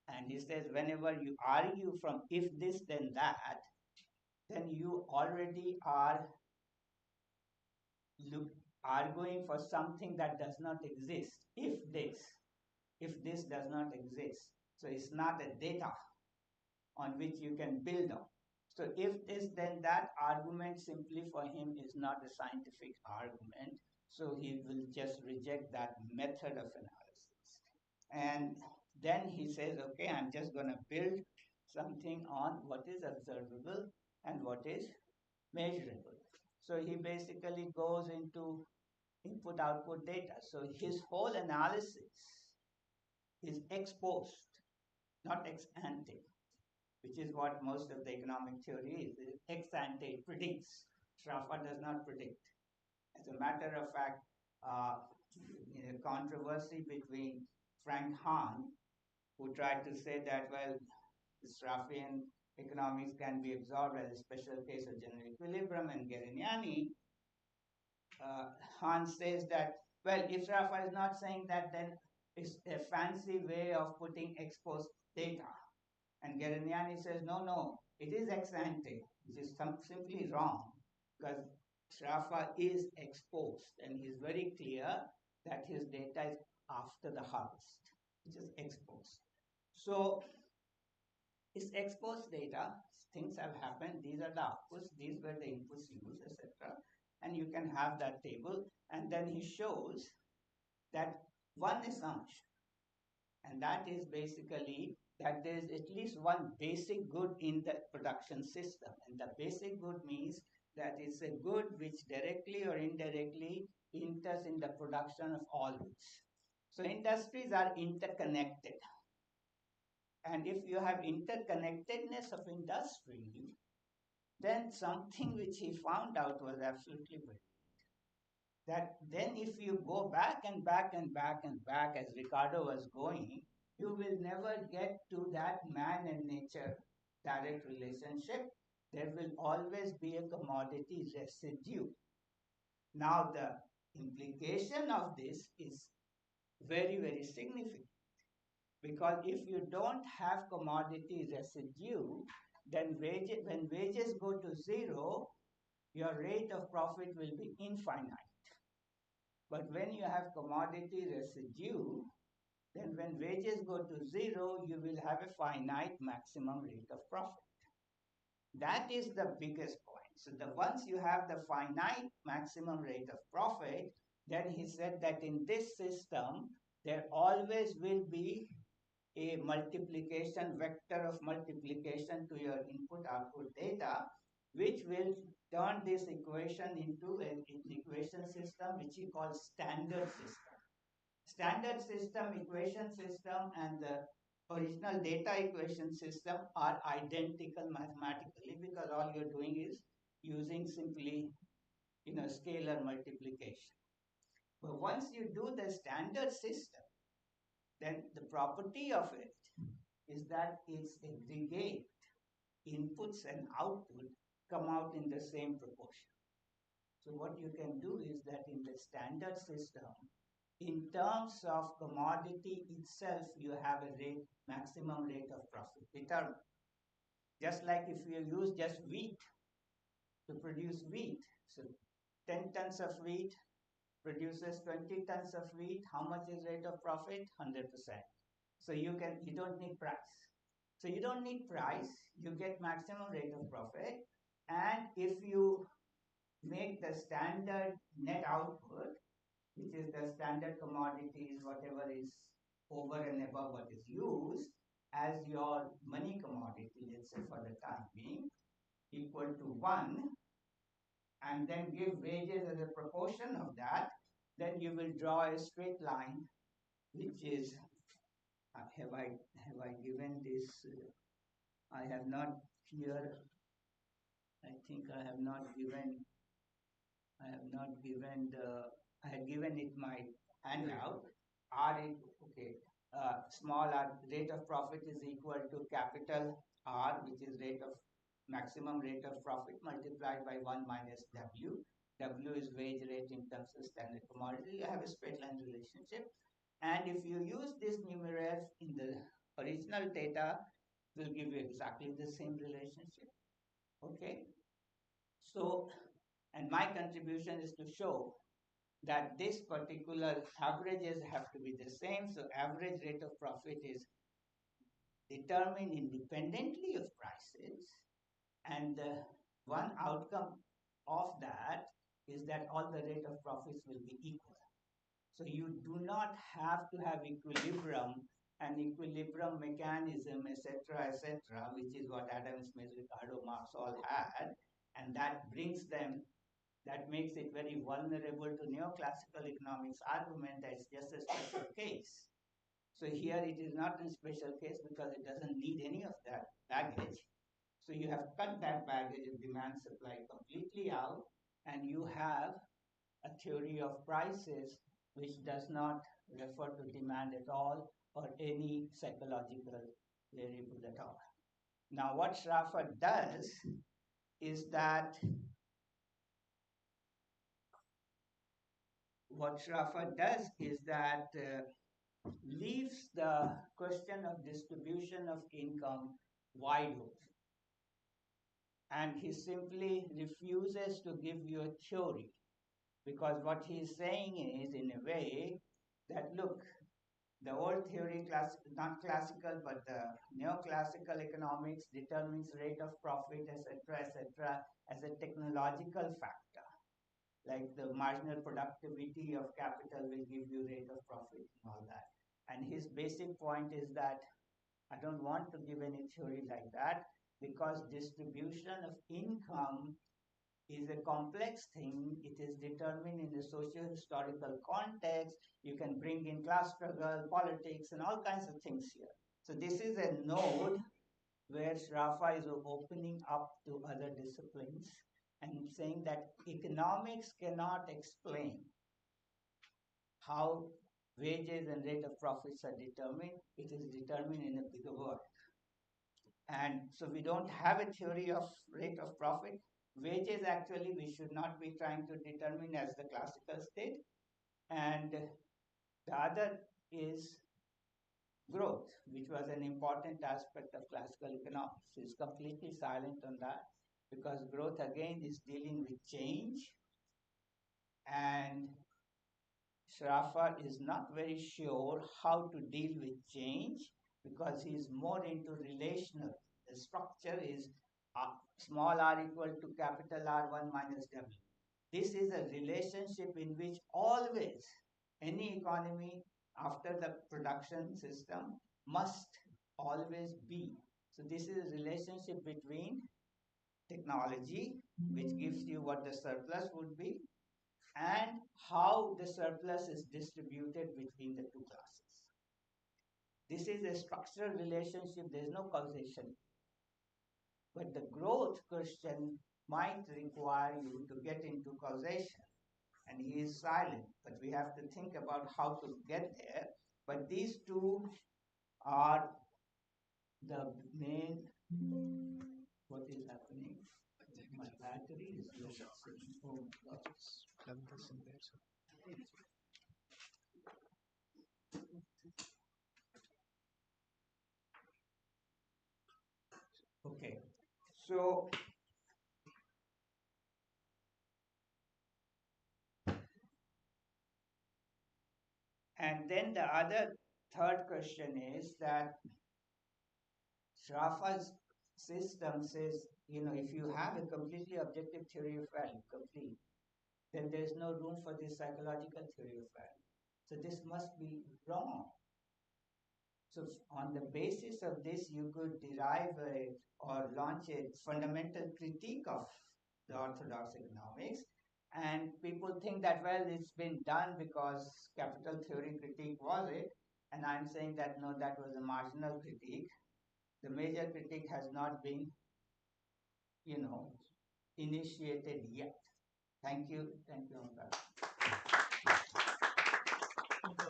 And he says whenever you argue from if this, then that, then you already are arguing for something that does not exist. If this does not exist. So it's not a data on which you can build on. So if this, then that argument simply for him is not a scientific argument. So he will just reject that method of analysis. And then he says, okay, I'm just going to build something on what is observable and what is measurable. So he basically goes into input-output data. So his whole analysis is ex post, not ex ante, which is what most of the economic theory is. Ex ante predicts. Shrafa does not predict. As a matter of fact, in a controversy between Frank Hahn, who tried to say that, well, Shrafian economics can be absorbed as a special case of general equilibrium, and Garignani, Hahn says that, well, if Shrafa is not saying that, then it's a fancy way of putting ex post data. And Garignani says, no, it is ex ante, which is simply wrong, because Shrafa is exposed, and he's very clear that his data is after the harvest, which is exposed. So it's exposed data, things have happened, these are the outputs, these were the inputs used, etc. And you can have that table, and then he shows that one assumption, and that is basically that there is at least one basic good in the production system. And the basic good means that it's a good which directly or indirectly enters in the production of all goods. So industries are interconnected. And if you have interconnectedness of industry, then something which he found out was absolutely brilliant. That then if you go back and back and back and back as Ricardo was going, you will never get to that man and nature direct relationship. There will always be a commodity residue. Now the implication of this is very, very significant, because if you don't have commodity residue, then when wages go to zero, your rate of profit will be infinite. But when you have commodity residue, then when wages go to zero, you will have a finite maximum rate of profit. That is the biggest point. So once you have the finite maximum rate of profit, then he said that in this system, there always will be a multiplication vector of multiplication to your input-output data, which will turn this equation into an equation system which he calls standard system. Standard system, equation system, and the original data equation system are identical mathematically, because all you're doing is using simply scalar multiplication. But once you do the standard system, then the property of it is that its aggregate inputs and output come out in the same proportion. So what you can do is that in the standard system, in terms of commodity itself, you have a maximum rate of profit determined. Just like if you use just wheat to produce wheat, so 10 tons of wheat produces 20 tons of wheat, how much is rate of profit? 100%. So you don't need price. So you don't need price, you get maximum rate of profit, and if you make the standard net output, which is the standard commodities, whatever is over and above what is used, as your money commodity, let's say for the time being, equal to 1, and then give wages as a proportion of that, then you will draw a straight line, which is, have I given this, I have not here, I think I have not given I had given it my handout. Okay, small r, rate of profit is equal to capital R, which is maximum rate of profit multiplied by 1 minus W. W is wage rate in terms of standard commodity. You have a straight line relationship. And if you use this numerators in the original data, it will give you exactly the same relationship. Okay? So, and my contribution is to show that this particular averages have to be the same. So average rate of profit is determined independently of prices. And one outcome of that is that all the rate of profits will be equal. So you do not have to have equilibrium and equilibrium mechanism, etc., which is what Adam Smith, Ricardo Marx all had, and that makes it very vulnerable to neoclassical economics argument that it's just a special case. So here it is not a special case because it doesn't need any of that baggage. So you have cut that baggage of demand supply completely out, and you have a theory of prices which does not refer to demand at all or any psychological variable at all. Now what Schaffer does is that leaves the question of distribution of income wide open. And he simply refuses to give you a theory, because what he's saying is, in a way, that look, the old theory, not classical, but the neoclassical economics determines rate of profit, etc., as a technological factor. Like the marginal productivity of capital will give you rate of profit and all that. And his basic point is that I don't want to give any theory like that, because distribution of income is a complex thing. It is determined in the socio-historical context. You can bring in class struggle, politics, and all kinds of things here. So this is a node where Schaffer is opening up to other disciplines and saying that economics cannot explain how wages and rate of profits are determined. It is determined in a bigger world. And so we don't have a theory of rate of profit. Wages, actually, we should not be trying to determine as the classical state. And the other is growth, which was an important aspect of classical economics. It's completely silent on that, because growth, again, is dealing with change. And Schaffer is not very sure how to deal with change, because he is more into relational. The structure is small r equal to capital R1 minus W. This is a relationship in which always any economy after the production system must always be. So this is a relationship between technology, which gives you what the surplus would be, and how the surplus is distributed between the two classes. This is a structural relationship. There is no causation. But the growth question might require you to get into causation. And he is silent, but we have to think about how to get there. But these two are the main. What is happening? My battery is low. Oh, Plug this in there, sir. Okay, so and then the third question is that Schaffer's system says, if you have a completely objective theory of value, then there's no room for this psychological theory of value. So this must be wrong. So on the basis of this, you could derive or launch a fundamental critique of the orthodox economics. And people think that, well, it's been done because capital theory critique was it. And I'm saying that no, that was a marginal critique. The major critique has not been, initiated yet. Thank you. Thank you, Omkar.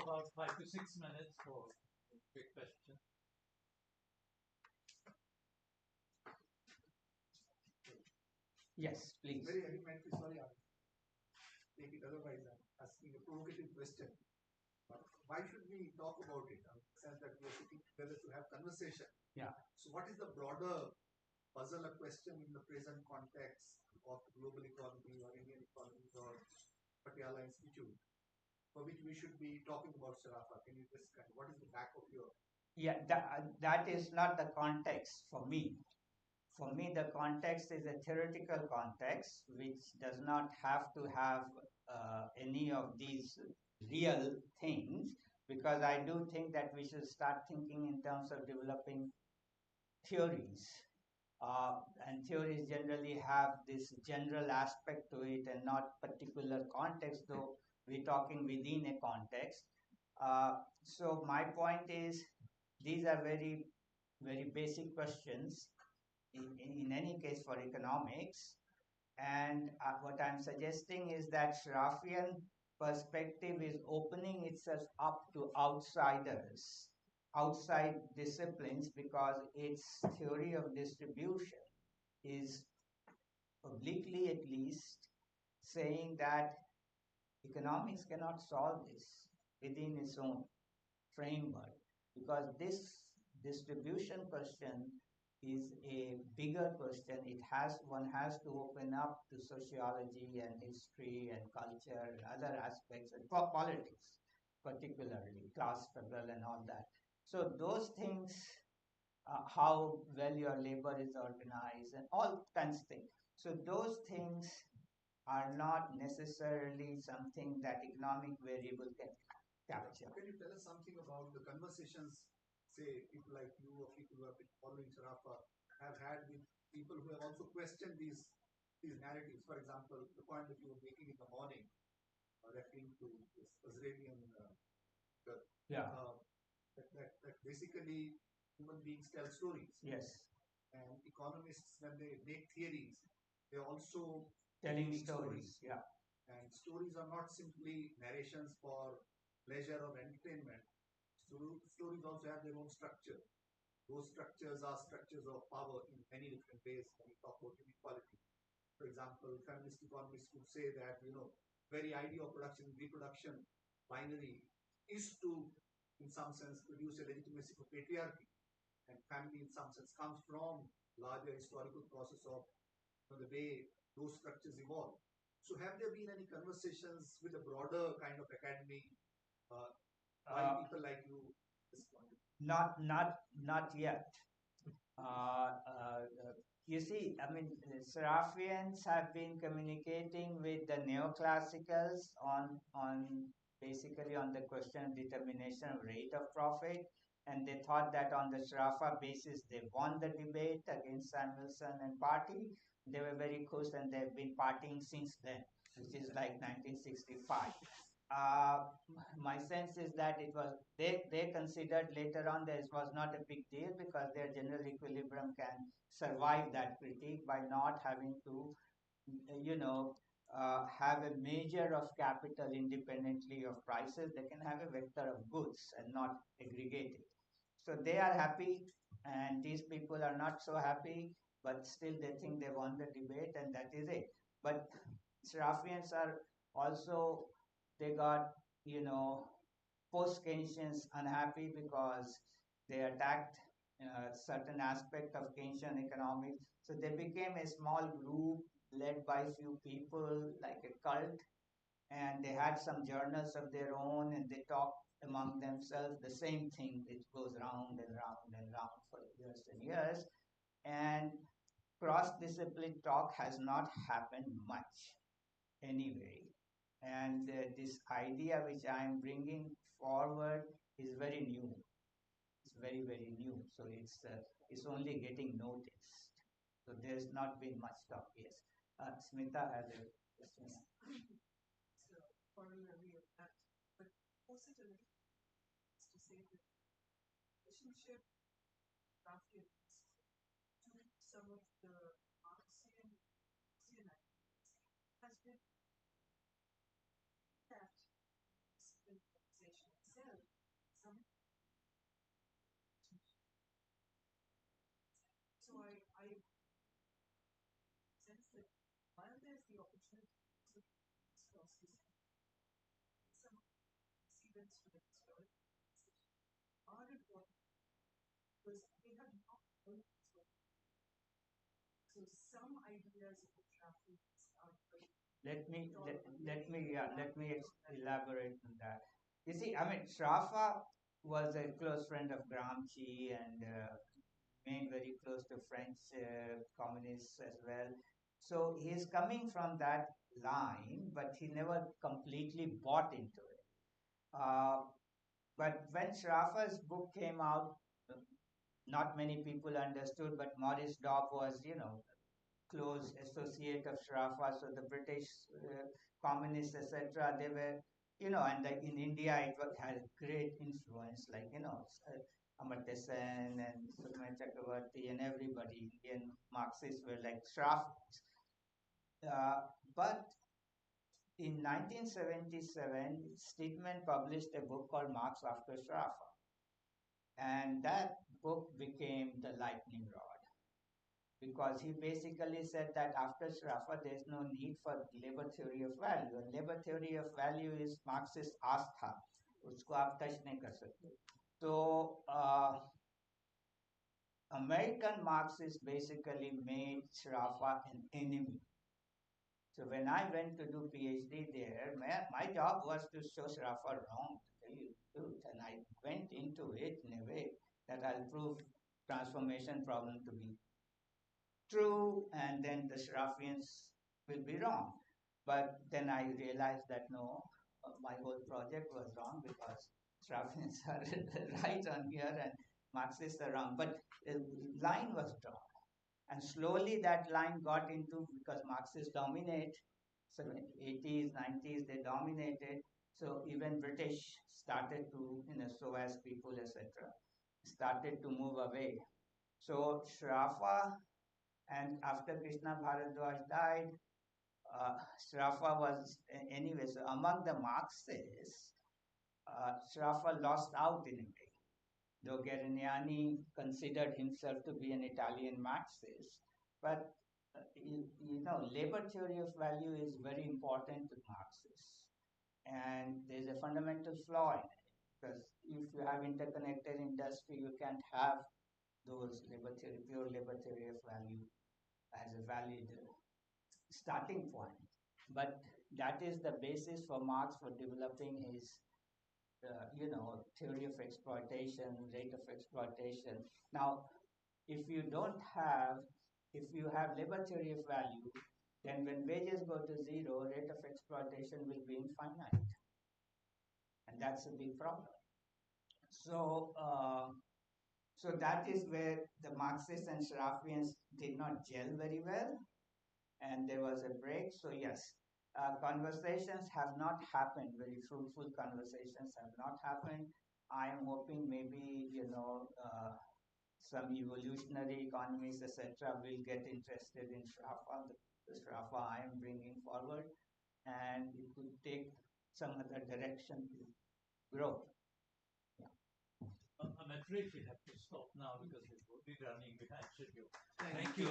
About 5 to 6 minutes for a quick question. Yes, please. Very elementary, sorry, I'll take it otherwise. I'm asking a provocative question. Why should we talk about it? In the sense that we are sitting together to have conversation. Yeah. So what is the broader puzzle or question in the present context of global economy or Indian economy or Patiala Institute for which we should be talking about Sarafa? Can you just what is the back of your... Yeah, that is not the context for me. For me, the context is a theoretical context which does not have to have any of these real things, because I do think that we should start thinking in terms of developing theories. And theories generally have this general aspect to it and not particular context, though we're talking within a context. So my point is, these are very, very basic questions in any case for economics. And what I'm suggesting is that Sharafian perspective is opening itself up to outsiders, outside disciplines, because its theory of distribution is obliquely at least saying that economics cannot solve this within its own framework, because this distribution question is a bigger question. One has to open up to sociology and history and culture and other aspects, and politics, particularly class struggle and all that. So those things, how well your labor is organized and all kinds of things. So those things are not necessarily something that economic variable can capture. Can you tell us something about the conversations, say, people like you or people who have been following Sarafa have had with people who have also questioned these narratives? For example, the point that you were making in the morning, referring to this Israeli that basically human beings tell stories. Yes. And economists, when they make theories, they're also Telling stories. Yeah. And stories are not simply narrations for pleasure or entertainment. Stories also have their own structure. Those structures are structures of power in many different ways when we talk about inequality. For example, feminist economists would say that, very idea of production and reproduction binary is to, in some sense, produce a legitimacy for patriarchy. And family, in some sense, comes from larger historical process of the way those structures evolve. So have there been any conversations with a broader kind of academy by people like you? Not yet. You see, I mean, Serafians have been communicating with the neoclassicals on basically on the question of determination of rate of profit, and they thought that on the Sarafa basis they won the debate against Samuelson and party. They were very close, and they've been partying since then, which is like 1965. My sense is that it was they considered later on that it was not a big deal because their general equilibrium can survive that critique by not having to have a measure of capital independently of prices. They can have a vector of goods and not aggregate it. So they are happy, and these people are not so happy, but still they think they won the debate, and that is it. But Serafians are also, they got, post-Keynesians unhappy because they attacked certain aspect of Keynesian economics. So they became a small group led by few people, like a cult, and they had some journals of their own, and they talked among themselves the same thing. It goes round and round and round for years and years. And cross-discipline talk has not happened much anyway. And this idea which I am bringing forward is very new. very, very new, so it's only getting noticed. So there's not been much talk. Yes, Smita has a question. So, corollary of that, but pose it a little to say that relationship roughly to some of the Marxian ideas has been that civilization itself, some so I sense that while there's the opportunity to discuss this, some events to the historical are important because they have not always worked. So some ideas of the traffic are very Let me elaborate on that. You see, I mean, Sraffa was a close friend of Gramsci and remained very close to French communists as well. So he's coming from that line, but he never completely bought into it. But when Sraffa's book came out, not many people understood, but Maurice Dobb was, close associate of Sraffa, so the British communists, etc., they were, and in India it had great influence, like, Amartya Sen and Sukma Chakravarti and everybody, Indian Marxists were like Sraffas. But in 1977, Stedman published a book called Marx After Sraffa. And that book became the lightning rod, because he basically said that after Sraffa, there's no need for labor theory of value. And labor theory of value is Marxist आस्था, उसको आप touch नहीं कर सकते. So American Marxists basically made Sraffa an enemy. So when I went to do PhD there, my job was to show Sraffa wrong, to tell you the truth. And I went into it in a way that I'll prove transformation problem to be true, and then the Sraffians will be wrong. But then I realized that no, my whole project was wrong, because Sraffians are right on here and Marxists are wrong. But the line was drawn. And slowly that line got into, because Marxists dominate, so 80s, 90s, they dominated. So even British started to, SOAS people, etc., started to move away. So Sraffa, and after Krishna Bharadwaj died, Sraffa was, anyway, so among the Marxists, Sraffa lost out in a way. Though Guerignani considered himself to be an Italian Marxist, but labor theory of value is very important to Marxists, and there's a fundamental flaw in it, because if you have interconnected industry, you can't have those pure labor theory of value as a valid starting point. But that is the basis for Marx for developing his theory of exploitation, rate of exploitation. Now, if you have labor theory of value, then when wages go to zero, rate of exploitation will be infinite. And that's a big problem. So, so that is where the Marxists and Sraffians did not gel very well, and there was a break. So yes, conversations have not happened, very fruitful conversations have not happened. I am hoping maybe, some evolutionary economists, etc., will get interested in Sraffa, the Sraffa I am bringing forward, and it could take some other direction to grow. I'm afraid we have to stop now because we will be running behind schedule. Thank you.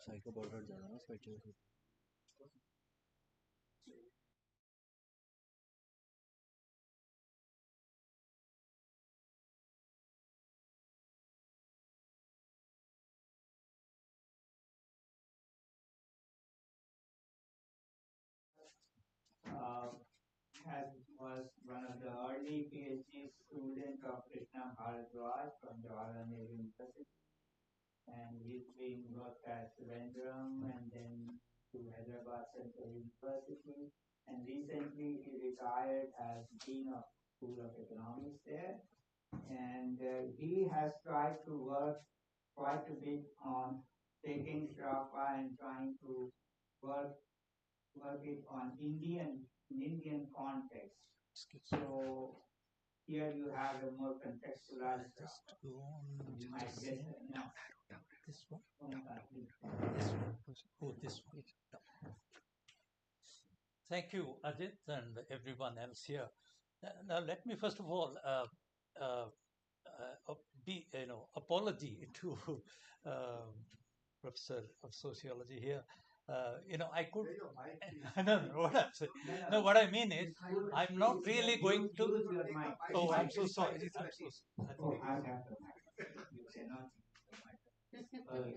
Psycho border जाना ना psycho was one of the early PhD students of Krishna Bharadwaj from Thapar University, and he's been worked at Surendram and then to Hyderabad Central University, and recently he retired as Dean of School of Economics there, and he has tried to work quite a bit on taking Shrafa and trying to work it on Indian context. So here you have a more contextualized Just Shrafa. go on. You might Just get say, no. this one. Please. This one. Oh, this one. Thank you, Ajit, and everyone else here. Now, let me first of all be, apology to Professor of Sociology here. I could. Where your mic is. No, what I'm saying. No, what I mean is, I'm not really going to. Use your mic. Oh, I'm so Mic is sorry. fine, I'm it's so sorry. Oh, I have the mic. You cannot use the mic. Okay.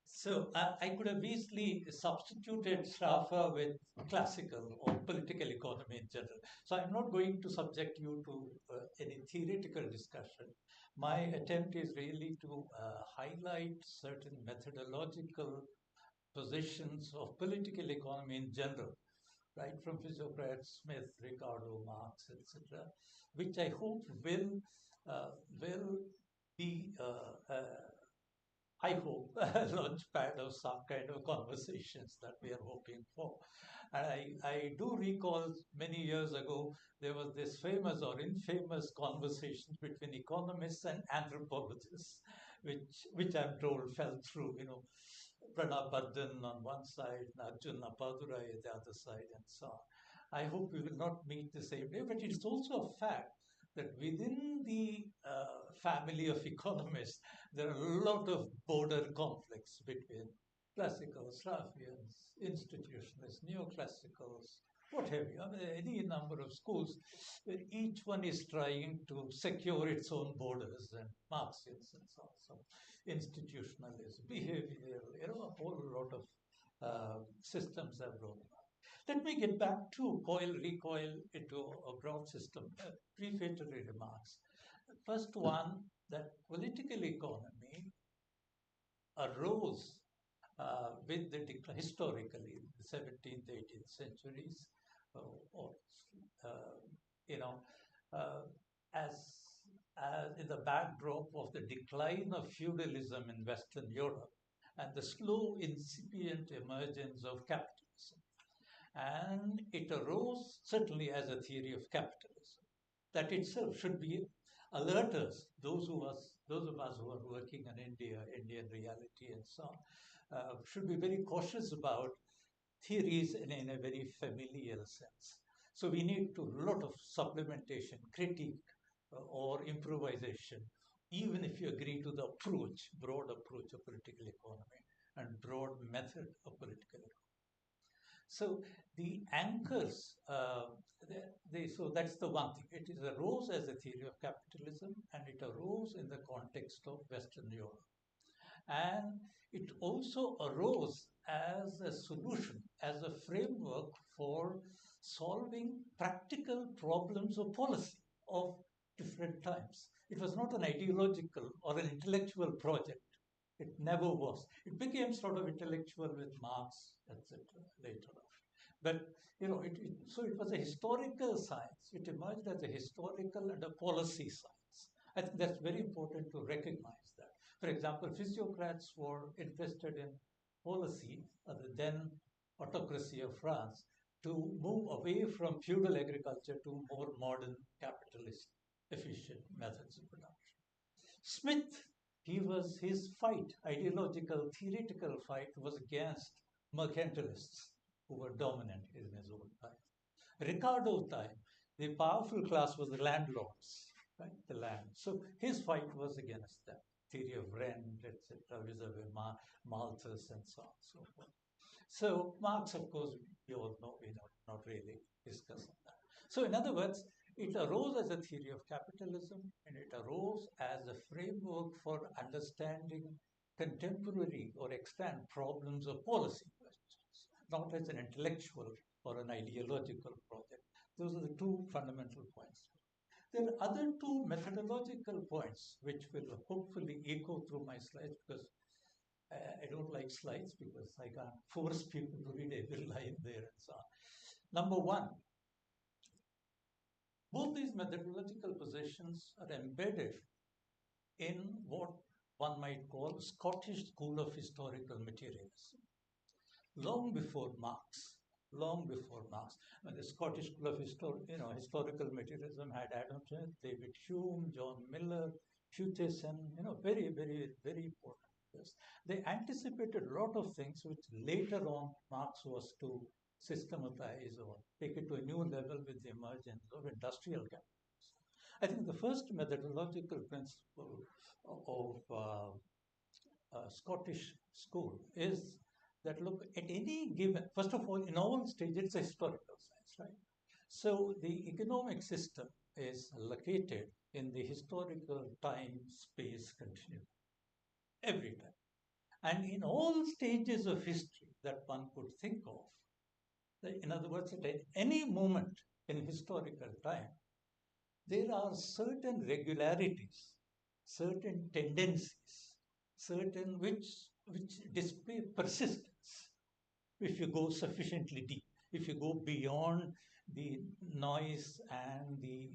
So I could have easily substituted Shrafa with classical or political economy in general. So I'm not going to subject you to any theoretical discussion. My attempt is really to highlight certain methodological positions of political economy in general, right from Physiocrats, Smith, Ricardo, Marx, etc., which I hope will be I hope, a launch pad of some kind of conversations that we are hoping for. And I do recall many years ago, there was this famous or infamous conversation between economists and anthropologists, which I'm told fell through, Pranab Bardhan on one side, Arjun Appadurai on the other side, and so on. I hope we will not meet the same day, but it's also a fact that within the family of economists, there are a lot of border conflicts between classicals, Raffians, institutionalists, neoclassicals, what have you. I mean, any number of schools where each one is trying to secure its own borders, and Marxians and so on. So institutionalism, behavioral, a whole lot of systems have grown up. Let me get back to recoil into a broad system, prefatory remarks. First one, that political economy arose with the decline, historically, the 17th, 18th centuries, or, uh, you know, uh, as, as in the backdrop of the decline of feudalism in Western Europe and the slow incipient emergence of capitalism. And it arose certainly as a theory of capitalism. That itself should be alert us, those of us who are working in India, Indian reality and so on, should be very cautious about theories in a very familial sense. So we need to lot of supplementation, critique, or improvisation, even if you agree to the broad approach of political economy and broad method of political economy. So the anchors, so that's the one thing. It is arose as a theory of capitalism, and it arose in the context of Western Europe. And it also arose as a solution, as a framework for solving practical problems of policy of different times. It was not an ideological or an intellectual project. It never was. It became sort of intellectual with Marx, etc. later on. But so it was a historical science. It emerged as a historical and a policy science. I think that's very important to recognize that. For example, physiocrats were interested in policy, the then autocracy of France, to move away from feudal agriculture to more modern capitalist efficient methods of production. Smith, his fight, ideological, theoretical fight, was against mercantilists who were dominant in his own time. Ricardo's time, the powerful class was the landlords, right? The land. So his fight was against that theory of rent, etc., vis-a-vis Malthus and so on and so forth. So Marx, of course, we all know, not really discuss on that. So in other words, it arose as a theory of capitalism, and it arose as a framework for understanding contemporary or extant problems of policy questions, not as an intellectual or an ideological project. Those are the two fundamental points. There are other two methodological points which will hopefully echo through my slides, because I don't like slides because I can't force people to read every line there and so on. Number one, both these methodological positions are embedded in what one might call Scottish school of historical materialism. Long before Marx, when the Scottish school of historical materialism had Adam Smith, David Hume, John Miller, Hutcheson, very, very, very important. Yes. They anticipated a lot of things which later on Marx was to systematize or take it to a new level with the emergence of industrial capitalism. I think the first methodological principle of Scottish school is that, look, at any given, first of all, in all stages, it's a historical science, right? So the economic system is located in the historical time-space continuum, every time. And in all stages of history that one could think of, in other words, at any moment in historical time, there are certain regularities, certain tendencies, certain which display persistence if you go sufficiently deep, if you go beyond the noise and the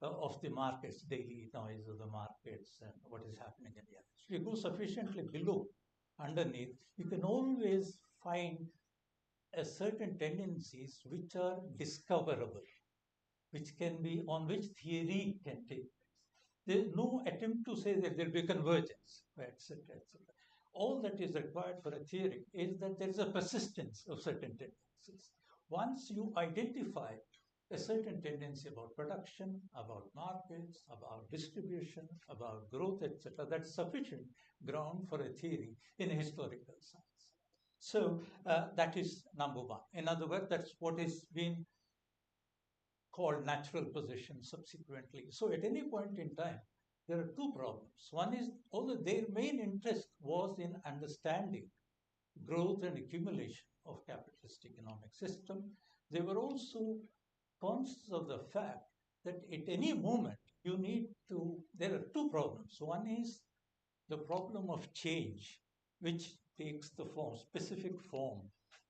of the markets, daily noise of the markets and what is happening in the others. If you go sufficiently below, underneath, you can always find a certain tendencies which are discoverable, which can be, on which theory can take place. There is no attempt to say that there will be convergence, etc., etc. All that is required for a theory is that there is a persistence of certain tendencies. Once you identify a certain tendency about production, about markets, about distribution, about growth, etc., that's sufficient ground for a theory in a historical science. So that is number one. In other words, that's what is being called natural position subsequently. So at any point in time, there are two problems. One is, although their main interest was in understanding growth and accumulation of capitalist economic system, they were also conscious of the fact that at any moment you need to, there are two problems. One is the problem of change, which takes the specific form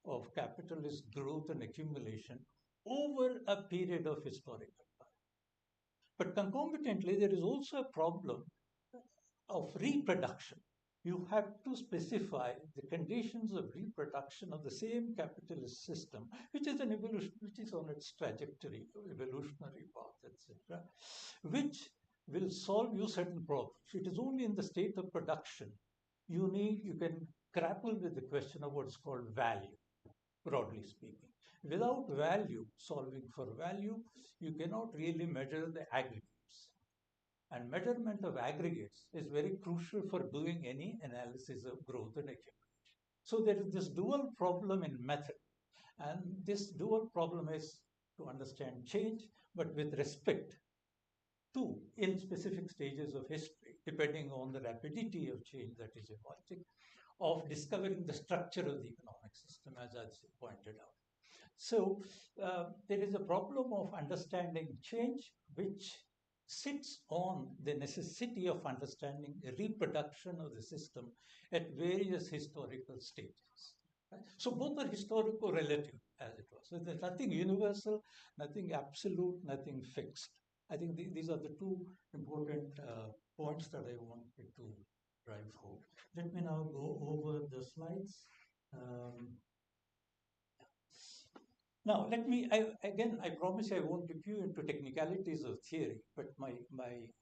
of capitalist growth and accumulation over a period of historical time. But concomitantly, there is also a problem of reproduction. You have to specify the conditions of reproduction of the same capitalist system, which is an evolution, which is on its trajectory, evolutionary path, etc., which will solve you certain problems. It is only in the state of production you can grapple with the question of what's called value, broadly speaking. Without value, solving for value, you cannot really measure the aggregates. And measurement of aggregates is very crucial for doing any analysis of growth and accumulation. So there is this dual problem in method. And this dual problem is to understand change, but with respect to, in specific stages of history, depending on the rapidity of change that is evolving, of discovering the structure of the economic system, as I pointed out. So there is a problem of understanding change, which sits on the necessity of understanding a reproduction of the system at various historical stages. Right? So both are historical relative, as it was. So there's nothing universal, nothing absolute, nothing fixed. I think these are the two important points that I wanted to drive home. Let me now go over the slides. Now, I promise I won't dip you into technicalities of theory, but my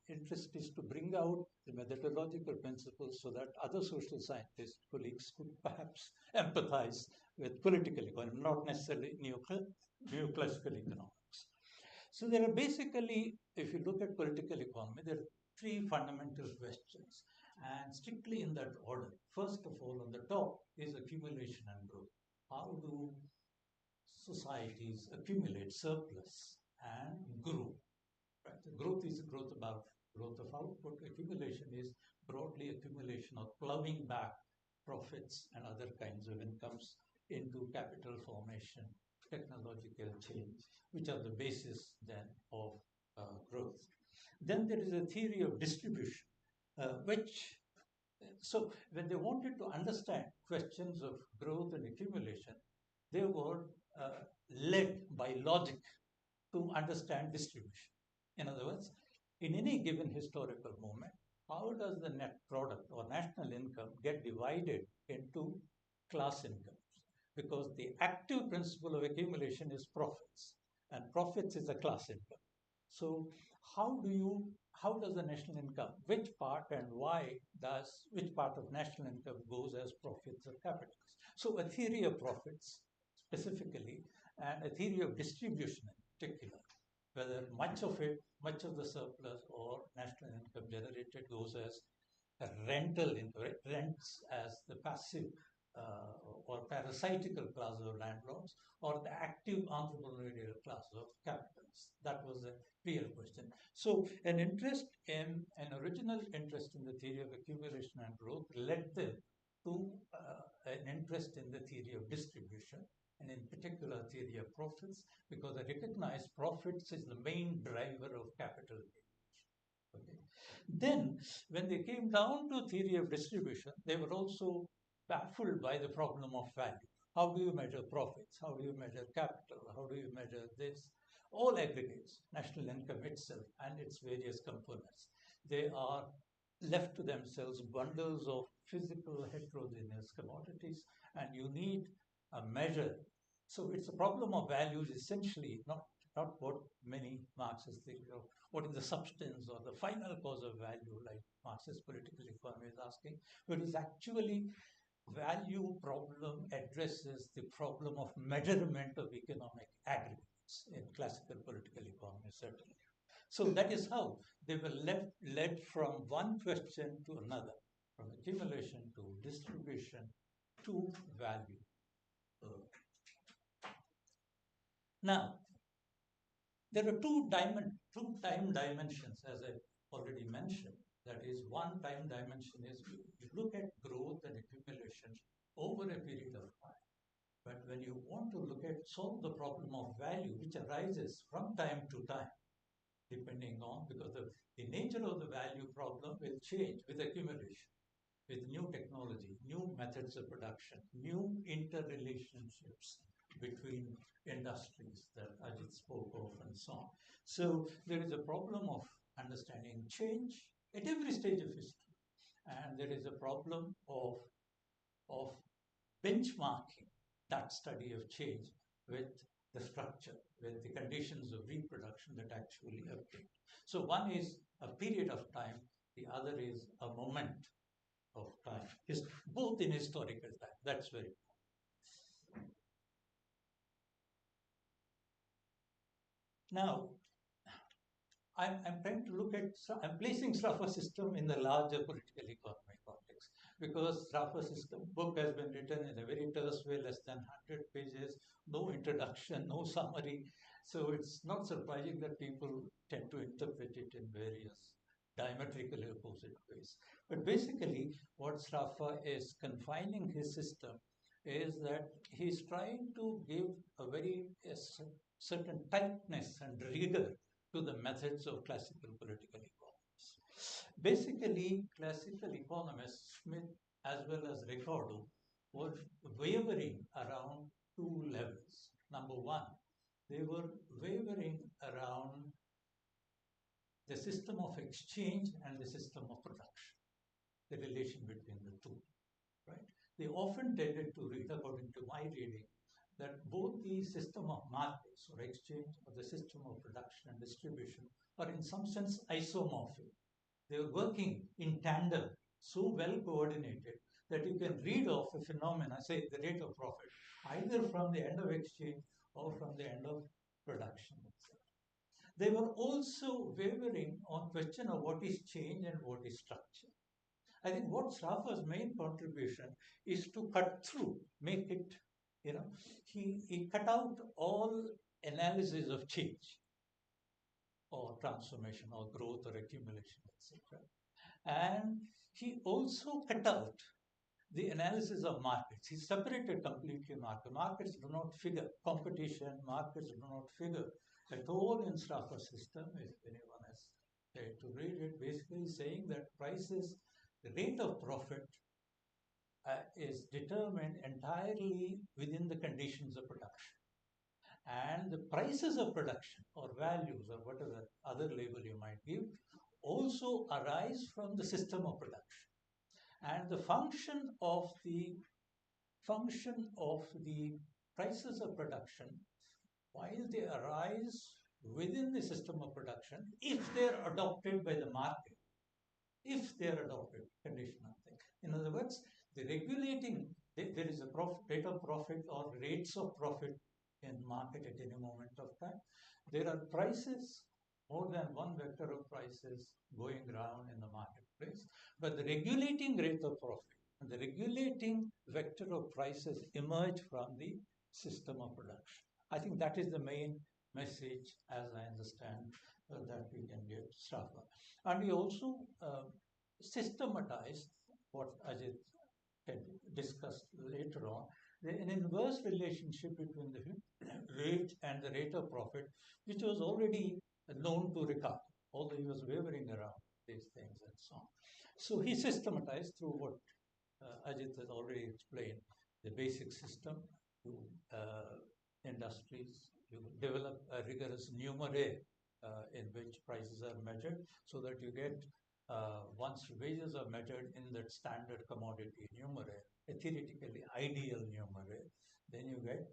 interest is to bring out the methodological principles so that other social scientists, colleagues, could perhaps empathize with political economy, not necessarily neoclassical economics. So there are basically, if you look at political economy, there are three fundamental questions, and strictly in that order. First of all, on the top is accumulation and growth. How do societies accumulate surplus and grow? Right? The growth is growth about growth of output. Accumulation is broadly accumulation of plowing back profits and other kinds of incomes into capital formation technological change, which are the basis then of growth. Then there is a theory of distribution, which, so when they wanted to understand questions of growth and accumulation, they were led by logic to understand distribution. In other words, in any given historical moment, how does the net product or national income get divided into class incomes? Because the active principle of accumulation is profits, and profits is a class income. So how does the national income, which part and why does which part of national income goes as profits or capitals? So a theory of profits specifically, and a theory of distribution in particular, whether much of the surplus or national income generated goes as a rental income, rents as the passive or parasitical class of landlords, or the active entrepreneurial class of capitalists. That was the real question. So an original interest in the theory of accumulation and growth led them to an interest in the theory of distribution, and in particular theory of profits, because they recognize profits is the main driver of capital gain. Okay. Then, when they came down to theory of distribution, they were also baffled by the problem of value. How do you measure profits? How do you measure capital? How do you measure this? All aggregates, national income itself and its various components. They are left to themselves bundles of physical heterogeneous commodities, and you need a measure. So it's a problem of values, essentially, not what many Marxists think of, what is the substance or the final cause of value, like Marxist political economy is asking, but it's actually value problem addresses the problem of measurement of economic aggregates in classical political economy, certainly. So that is how they were led from one question to another, from accumulation to distribution to value. Now, there are two time dimensions, as I already mentioned. That is, one time dimension is you look at growth and accumulation over a period of time. But when you want to solve the problem of value, which arises from time to time, depending on, because the nature of the value problem will change with accumulation, with new technology, new methods of production, new interrelationships between industries that Ajit spoke of and so on. So there is a problem of understanding change at every stage of history. And there is a problem of benchmarking that study of change with the structure, with the conditions of reproduction that actually obtain. So one is a period of time, the other is a moment of time. It's both in historical time. That's very important. Now, I'm trying to look at, I'm placing Thapar system in the larger political economy context, because Thapar system book has been written in a very terse way, less than 100 pages, no introduction, no summary. So it's not surprising that people tend to interpret it in various diametrically opposite ways. But basically, what Thapar is confining his system is that he's trying to give a certain tightness and rigor to the methods of classical political economists. Basically, classical economists, Smith as well as Ricardo, were wavering around two levels. Number one, they were wavering around the system of exchange and the system of production, the relation between the two, right? They often tended to read, according to my reading, that both the system of markets or exchange or the system of production and distribution are in some sense isomorphic. They are working in tandem, so well coordinated that you can read off a phenomena, say the rate of profit, either from the end of exchange or from the end of production itself. They were also wavering on question of what is change and what is structure. I think what Thappar's main contribution is to cut through, make it, he cut out all analysis of change or transformation or growth or accumulation, etc. And he also cut out the analysis of markets. He separated completely market. Markets do not figure. Competition, markets do not figure at all in Straffer system, if anyone has tried to read it, basically saying that prices, the rate of profit is determined entirely within the conditions of production. And the prices of production or values or whatever other label you might give also arise from the system of production. And the function of the prices of production, while they arise within the system of production, if they're adopted by the market, if they're adopted, conditional thing. In other words, the regulating, there is a rate of profit or rates of profit in market at any moment of time. There are prices, more than one vector of prices going around in the marketplace, but the regulating rate of profit and the regulating vector of prices emerge from the system of production. I think that is the main message, as I understand, that we can get Straffer. And we also systematized what Ajit can discuss later on, an inverse relationship between the rate and the rate of profit, which was already known to Ricardo, although he was wavering around these things and so on. So he systematized through what Ajit has already explained, the basic system to industries. You develop a rigorous numeraire in which prices are measured so that you get, once wages are measured in that standard commodity numeraire, a theoretically ideal numeraire, then you get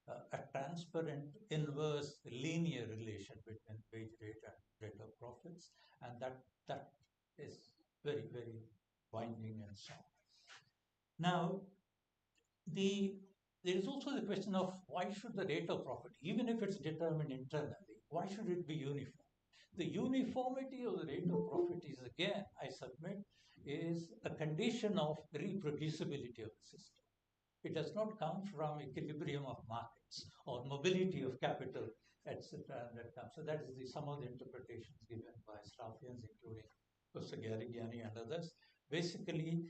a transparent inverse linear relation between wage rate and rate of profits, and that is very, very binding and so on. Now, there is also the question of why should the rate of profit, even if it's determined internally, why should it be uniform? The uniformity of the rate of profit is, again, I submit, is a condition of reproducibility of the system. It does not come from equilibrium of markets or mobility of capital, etc. So that is some of the interpretations given by Straffians, including Professor Garigiani and others. Basically,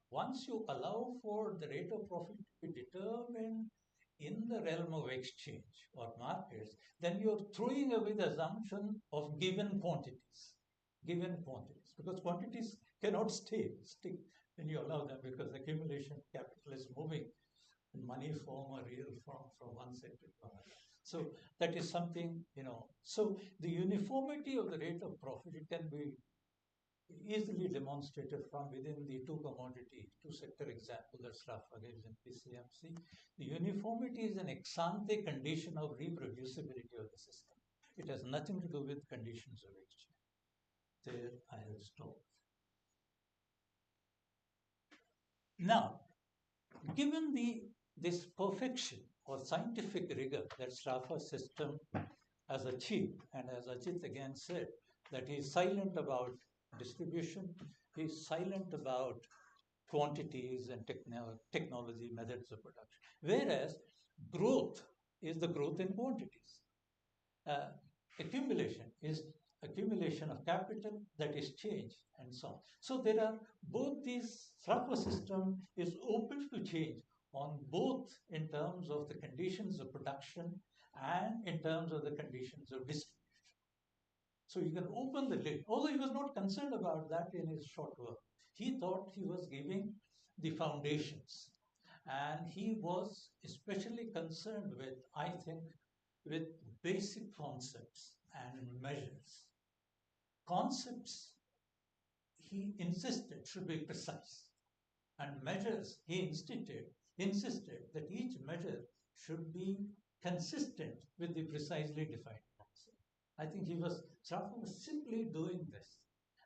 once you allow for the rate of profit to be determined in the realm of exchange or markets, then you're throwing away the assumption of given quantities, because quantities cannot stick when you allow them, because accumulation capital is moving in money form or real form from one sector to another. So that is something, so the uniformity of the rate of profit, it can be easily demonstrated from within the two-sector example that Straffer gives in PCMC. The uniformity is an ex ante condition of reproducibility of the system. It has nothing to do with conditions of exchange. There I will stop. Now, given this perfection or scientific rigor that Straffer's system has achieved, and as Ajit again said, that he is silent about distribution, he is silent about quantities and technology methods of production, whereas growth is the growth in quantities. Accumulation is accumulation of capital, that is change, and so on. So there are both these, Straffer system is open to change on both in terms of the conditions of production and in terms of the conditions of distribution. So you can open the lid, although he was not concerned about that in his short work. He thought he was giving the foundations, and he was especially concerned with, I think, with basic concepts and measures. Concepts, he insisted, should be precise, and measures, he insisted that each measure should be consistent with the precisely defined concept. I think Straffer was simply doing this.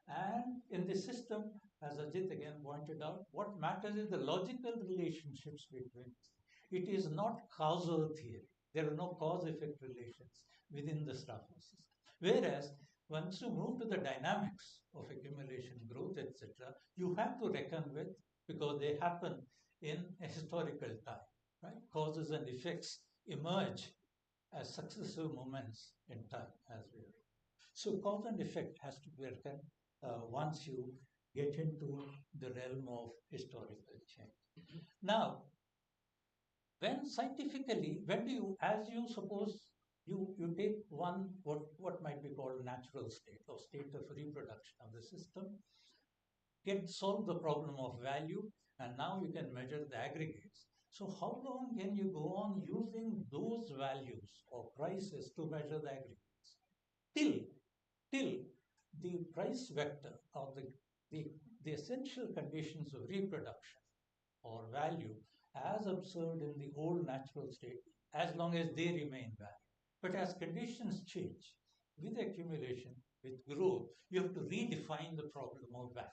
And in the system, as Ajit again pointed out, what matters is the logical relationships between. It is not causal theory. There are no cause-effect relations within the Straffer system. Whereas, once you move to the dynamics of accumulation, growth, etc., you have to reckon with, because they happen in a historical time, right? Causes and effects emerge as successive moments in time, as we are. So cause and effect has to be reckoned once you get into the realm of historical change. Now, when scientifically, when do you, as you suppose you take one what might be called natural state or state of reproduction of the system, get solve the problem of value, and now you can measure the aggregates. So how long can you go on using those values or prices to measure the aggregates? Till the price vector or the essential conditions of reproduction or value as observed in the old natural state, as long as they remain valid. But as conditions change, with accumulation, with growth, you have to redefine the problem of value.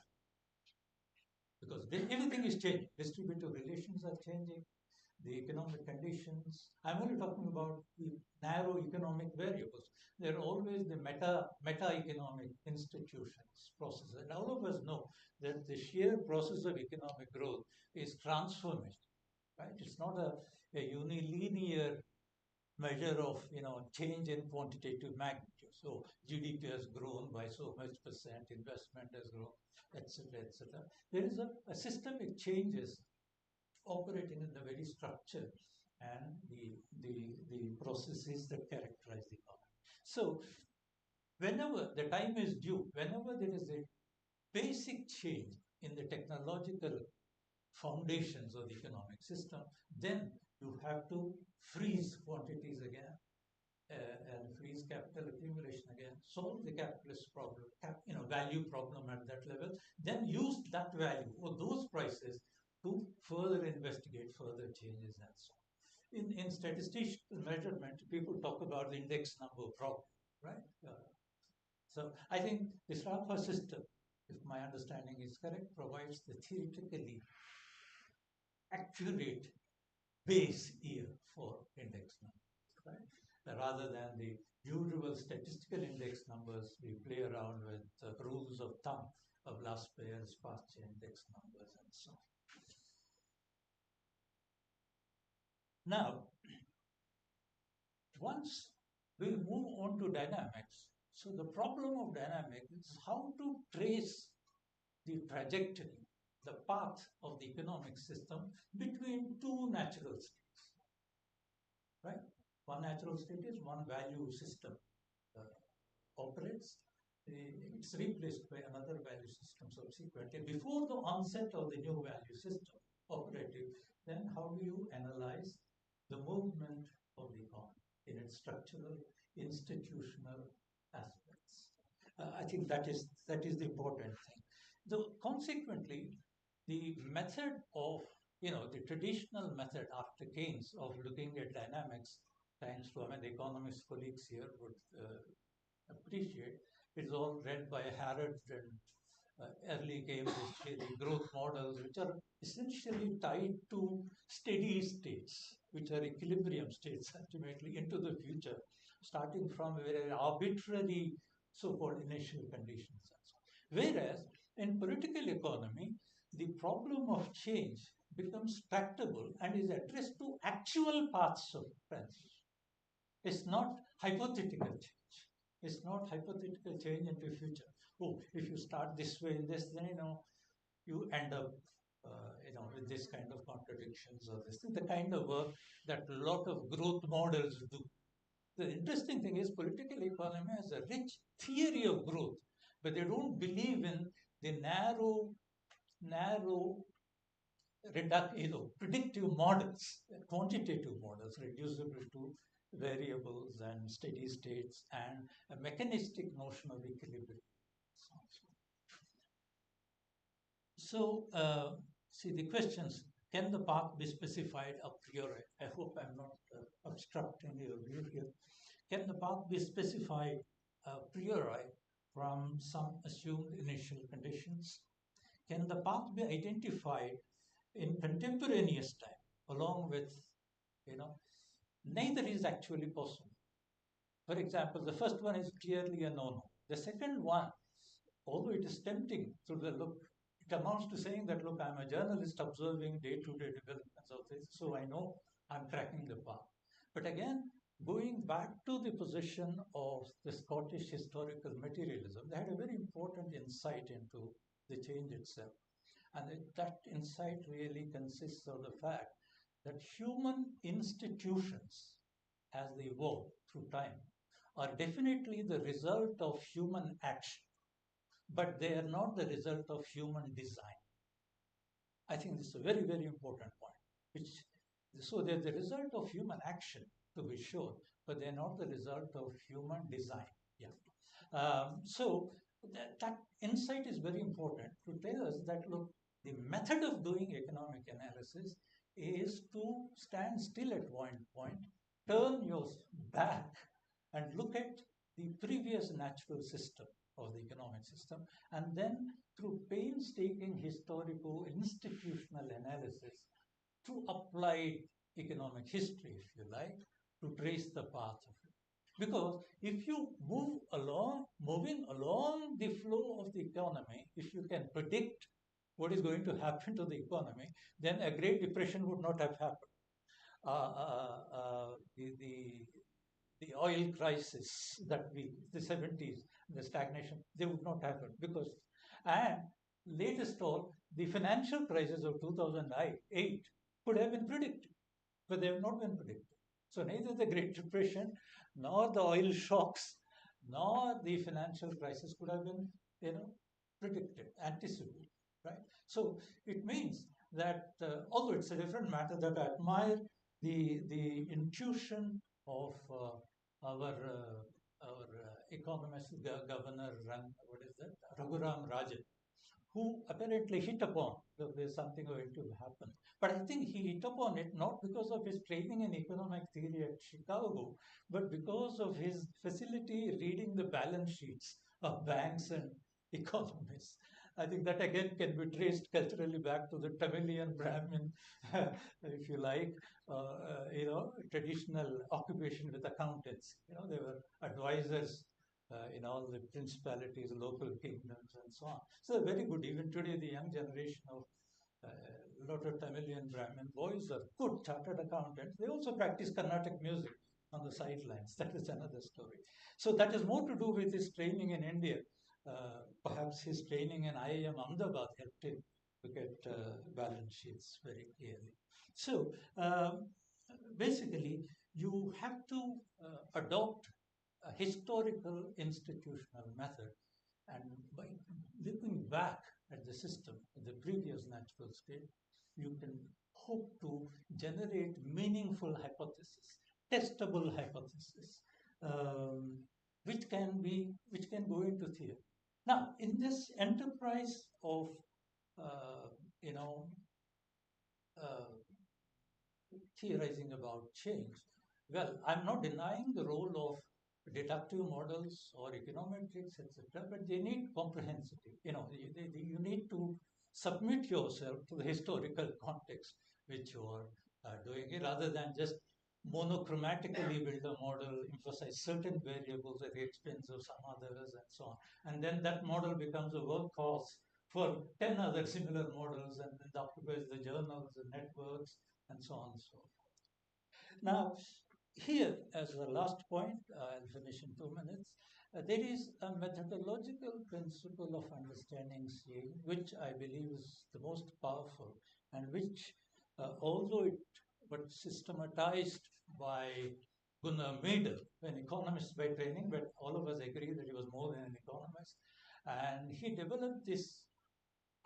Because everything is changing. Distributive relations are changing, the economic conditions. I'm only talking about the narrow economic variables. There are always the meta-economic institutions, processes. And all of us know that the sheer process of economic growth is transformation, right? It's not a unilinear measure of change in quantitative magnitude. So GDP has grown by so much percent, investment has grown, etc., etc. There is a systemic changes operating in the very structure and the processes that characterize the economy. So whenever the time is due, whenever there is a basic change in the technological foundations of the economic system, then you have to freeze quantities again and freeze capital accumulation again, solve the capitalist problem, value problem at that level, then use that value or those prices to further investigate further changes and so on. In statistical measurement, people talk about the index number problem, right? So I think the Thapar system, if my understanding is correct, provides the theoretically accurate base year for index numbers, right? Rather than the usual statistical index numbers, we play around with rules of thumb of last year's past year index numbers and so on. Now, once we move on to dynamics, so the problem of dynamics is how to trace the trajectory, the path of the economic system between two natural states, right? One natural state is one value system operates, it's replaced by another value system subsequently. Before the onset of the new value system operative, then how do you analyze the movement of the economy in its structural, institutional aspects? I think that is the important thing. Consequently, the method of, the traditional method after Keynes of looking at dynamics, thanks to, the economist colleagues here would appreciate, it's all read by Harrod and early Cambridge theory growth models, which are essentially tied to steady states, which are equilibrium states ultimately into the future, starting from very arbitrary so-called initial conditions. Whereas in political economy, the problem of change becomes tractable and is addressed to actual paths of transition. It's not hypothetical change. It's not hypothetical change into future. Oh, if you start this way in this, then you end up with this kind of contradictions or this. The kind of work that a lot of growth models do. The interesting thing is political economy has a rich theory of growth, but they don't believe in the narrow predictive models, quantitative models reducible to variables and steady states and a mechanistic notion of equilibrium. So, see the questions. Can the path be specified a priori? I hope I'm not obstructing your view here. Can the path be specified a priori from some assumed initial conditions? Can the path be identified in contemporaneous time along with, neither is actually possible. For example, the first one is clearly a no-no. The second one, although it is tempting through the look, it amounts to saying that, look, I'm a journalist observing day-to-day developments of this, so I know I'm tracking the path. But again, going back to the position of the Scottish historical materialism, they had a very important insight into the change itself. And that insight really consists of the fact that human institutions, as they evolve through time, are definitely the result of human action, but they are not the result of human design. I think this is a very, very important point. So they're the result of human action, to be sure, but they're not the result of human design. Yeah. So that insight is very important to tell us that, look, the method of doing economic analysis is to stand still at one point, turn your back and look at the previous natural system of the economic system, and then through painstaking historical institutional analysis to applied economic history, if you like, to trace the path of it. Because if you moving along the flow of the economy, if you can predict what is going to happen to the economy, then a Great Depression would not have happened. The oil crisis the 70s, the stagnation, they would not happen because, and latest all, the financial crisis of 2008 could have been predicted, but they have not been predicted. So neither the Great Depression, nor the oil shocks, nor the financial crisis could have been, predicted, anticipated, right? So it means that although it's a different matter, that I admire the intuition of our economist, governor, what is that, Raghuram Rajan, who apparently hit upon that there's something going to happen. But I think he hit upon it not because of his training in economic theory at Chicago, but because of his facility reading the balance sheets of banks and economists. I think that again can be traced culturally back to the Tamilian Brahmin, if you like, traditional occupation with accountants. They were advisors in all the principalities, local kingdoms, and so on. So very good. Even today, the young generation of a lot of Tamilian Brahmin boys are good chartered accountants. They also practice Carnatic music on the sidelines. That is another story. So that is more to do with his training in India. Perhaps his training in IIM Ahmedabad helped him to get balance sheets very clearly. So basically, you have to adopt a historical institutional method, and by looking back at the system, the previous natural state, you can hope to generate meaningful hypothesis, testable hypothesis, which can go into theory. Now, in this enterprise of theorizing about change, well, I'm not denying the role of deductive models or econometrics, etc., but they need comprehensivity. You need to submit yourself to the historical context which you are doing it, rather than just monochromatically build a model, emphasize certain variables at the expense of some others, and so on. And then that model becomes a workhorse for 10 other similar models, and then occupies the journals, the networks, and so on and so forth. Now, here, as a last point, I'll finish in 2 minutes. There is a methodological principle of understanding change, which I believe is the most powerful, and which, although it was systematized by Gunnar Mader, an economist by training, but all of us agree that he was more than an economist, and he developed this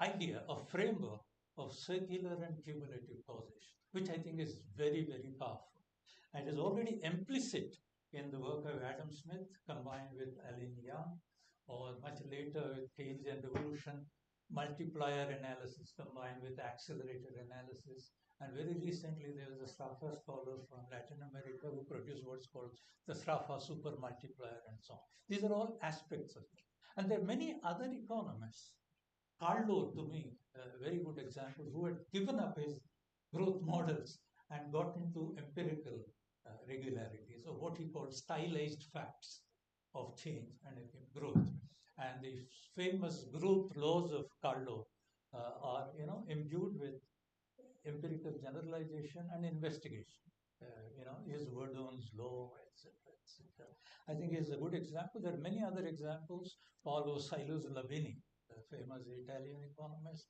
idea, a framework of circular and cumulative causation, which I think is very, very powerful. And is already implicit in the work of Adam Smith combined with Alan Young, or much later with Keynesian evolution, multiplier analysis combined with accelerator analysis. And very recently, there was a Sraffa scholar from Latin America who produced what's called the Sraffa super multiplier and so on. These are all aspects of it. And there are many other economists. Carlo, to me, a very good example, who had given up his growth models and got into empirical regularities, or what he called stylized facts of change and growth. And the famous growth laws of Carlo are, imbued with empirical generalization and investigation. His Verdun's law, etc., etc. I think is a good example. There are many other examples. Paulo Silos Labini, a famous Italian economist,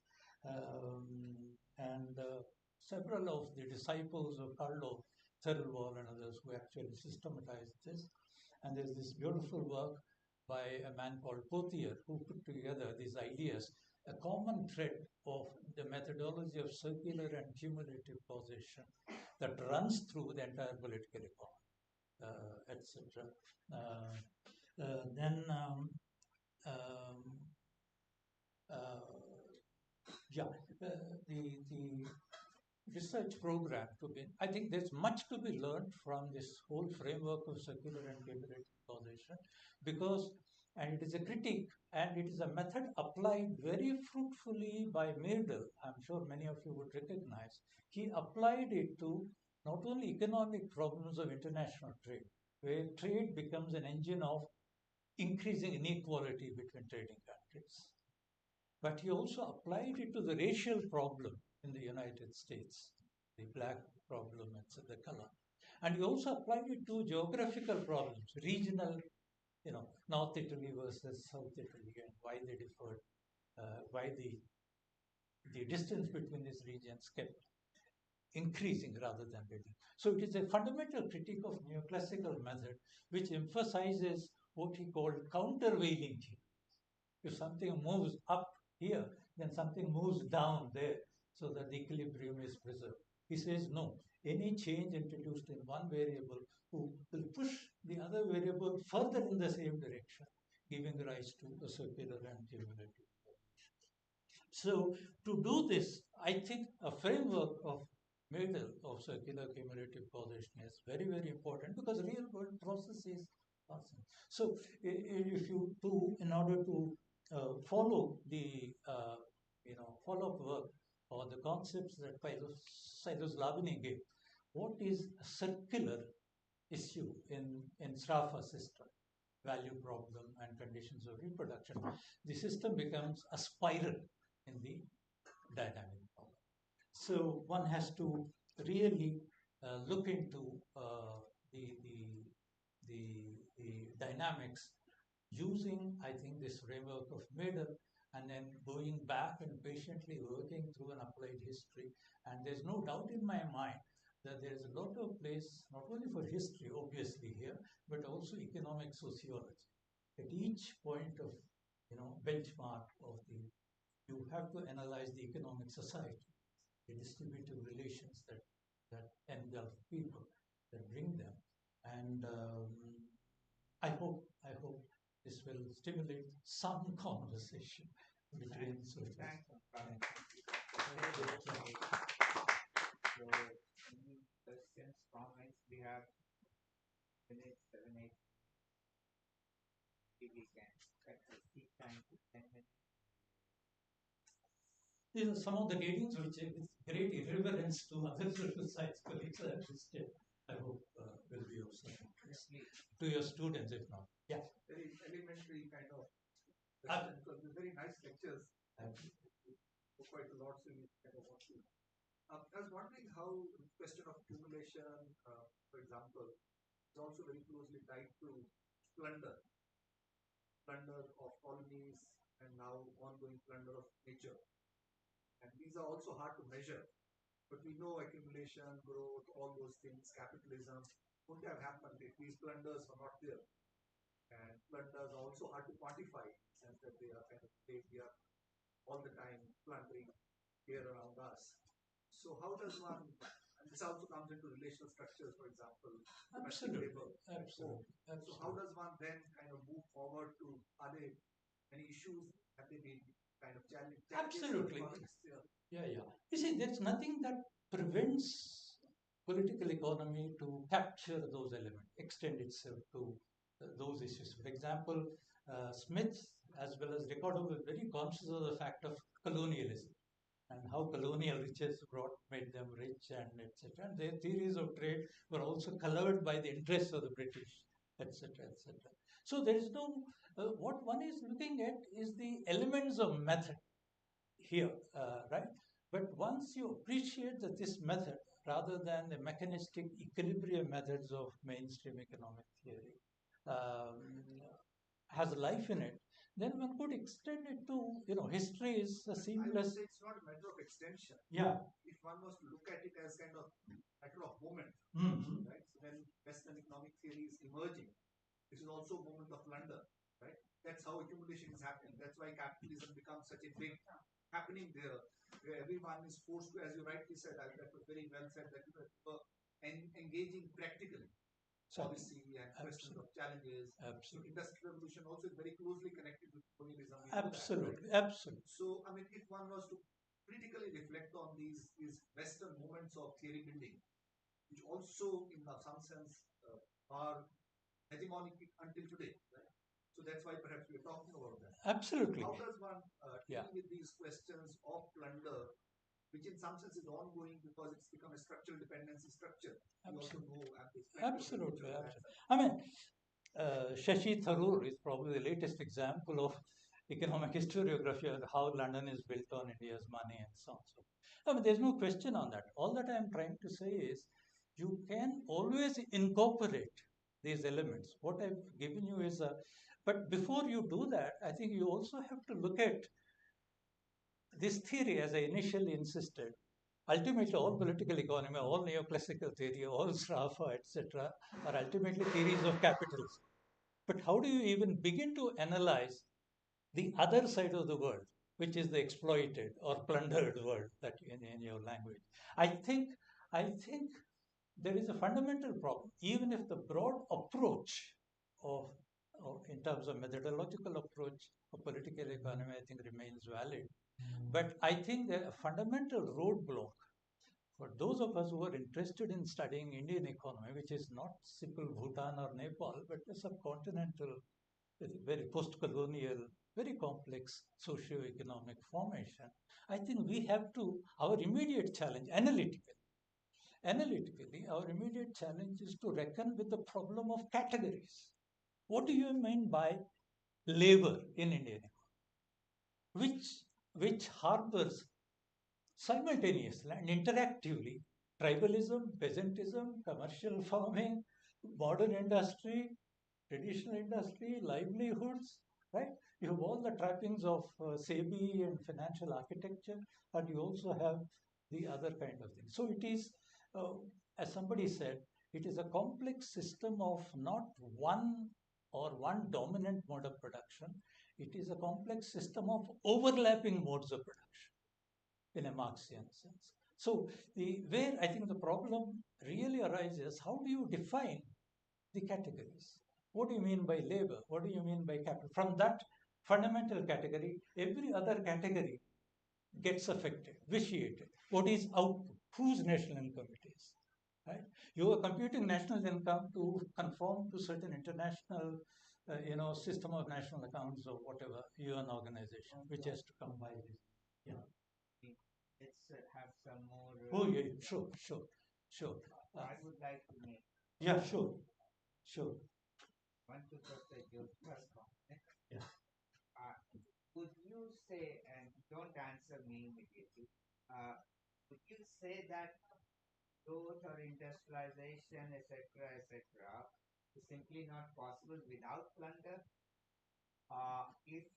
and several of the disciples of Carlo Thirlwall and others who actually systematized this. And there's this beautiful work by a man called Pothier who put together these ideas, a common thread of the methodology of circular and cumulative causation that runs through the entire political economy, etc. Then yeah, the research program to be, I think there's much to be learned from this whole framework of circular and cumulative causation, because, and it is a critique and it is a method applied very fruitfully by Meredel. I'm sure many of you would recognize. He applied it to not only economic problems of international trade, where trade becomes an engine of increasing inequality between trading countries, but he also applied it to the racial problem in the United States, the black problem, etc., the color. And he also applied it to geographical problems, regional, North Italy versus South Italy, and why they differed, why the distance between these regions kept increasing rather than reducing. So it is a fundamental critique of neoclassical method, which emphasizes what he called countervailing theory. If something moves up here, then something moves down there so that the equilibrium is preserved. He says no, any change introduced in one variable will push the other variable further in the same direction, giving rise to a circular and cumulative. So to do this, I think a framework of Meredel of circular cumulative causation is very, very important, because real world processes are. So if you do, in order to follow the follow-up work or the concepts that Silas Labini gave, what is a circular issue in Sraffa system, value problem and conditions of reproduction? The system becomes a spiral in the dynamic problem. So one has to really look into the dynamics using, I think, this framework of Meredel, and then going back and patiently working through an applied history. And there's no doubt in my mind that there's a lot of place, not only for history, obviously here, but also economic sociology. At each point of, benchmark of you have to analyze the economic society, the distributive relations that engulf people, that bring them. And I hope this will stimulate some conversation between social. Thanks. So, any questions, comments? We have minutes, 7, 8. We can keep time to 10 minutes. These are some of the readings which, with great irreverence to other social science colleagues, I hope will be of some interest to your students, if not. Yeah. Very elementary kind of question, because they're very nice lectures. Quite a lot, so you kind of want to. I was wondering how the question of accumulation, for example, is also very closely tied to plunder of colonies, and now ongoing plunder of nature. And these are also hard to measure. But we know accumulation, growth, all those things, capitalism, wouldn't have happened if these plunders were not there. And plunders are also hard to quantify, in the sense that they are kind of we are all the time plundering here around us. So how does one, and this also comes into relational structures, for example, Absolutely. labor. Absolutely. So how does one then kind of move forward to, are there any issues, have they been kind of challenges? Absolutely. Yeah. You see, there's nothing that prevents political economy to capture those elements, extend itself to those issues. For example, Smith as well as Ricardo were very conscious of the fact of colonialism and how colonial riches made them rich, and etc. And their theories of trade were also colored by the interests of the British, etc., etc. So there is no, what one is looking at is the elements of method here, right? But once you appreciate that this method, rather than the mechanistic equilibrium methods of mainstream economic theory, has life in it, then one could extend it to, history is a I would seamless. say it's not a matter of extension. Yeah. If one was to look at it as kind of matter of moment, Mhm. right? So when Western economic theory is emerging, this is also a moment of plunder, right? That's how accumulation is happening. That's why capitalism becomes such a big happening there, where everyone is forced to, as you rightly said, that was very well said, that you were engaging practically policy and questions of challenges. So Absolutely. industrial revolution also is very closely connected with colonialism. We know that, Absolutely. right? Absolutely. So, I mean, if one was to critically reflect on these Western moments of theory building, which also, in some sense, are hegemonic until today, right? So that's why perhaps we're talking about that. Absolutely. How does one deal Yeah. with these questions of plunder, which in some sense is ongoing because it's become a structural dependency structure? You also know Absolutely. I mean, Shashi Tharoor is probably the latest example of economic historiography of how London is built on India's money and so on. So, I mean, there's no question on that. All that I'm trying to say is you can always incorporate these elements. What I've given you is a, but before you do that, I think you also have to look at this theory, as I initially insisted. Ultimately, all political economy, all neoclassical theory, all Srafa, etc., are ultimately theories of capitalism. But how do you even begin to analyze the other side of the world, which is the exploited or plundered world that in your language? I think there is a fundamental problem, even if the broad approach of, in terms of methodological approach of political economy, I think remains valid. But I think that a fundamental roadblock for those of us who are interested in studying Indian economy, which is not simple Bhutan or Nepal, but a subcontinental, very post-colonial, very complex socio-economic formation, I think we have to, our immediate challenge, analytically, our immediate challenge is to reckon with the problem of categories. What do you mean by labor in Indian economy? Which harbors simultaneously and interactively tribalism, peasantism, commercial farming, modern industry, traditional industry, livelihoods, right? You have all the trappings of SEBI and financial architecture, but you also have the other kind of things. So it is, uh, as somebody said, it is a complex system of not one or one dominant mode of production. It is a complex system of overlapping modes of production in a Marxian sense. So where I think the problem really arises, how do you define the categories? What do you mean by labor? What do you mean by capital? From that fundamental category, every other category gets affected, vitiated. What is output? Whose national income it is? Right? You are computing national income to conform to certain international, system of national accounts or whatever UN organization, which has to come by this. Yeah. Let's have some more. Oh yeah, sure. I would like to make. Yeah, sure. Want to protect your first comment. Yeah. Would you say, and don't answer me immediately, would you say that growth or industrialization, etc., is simply not possible without plunder? If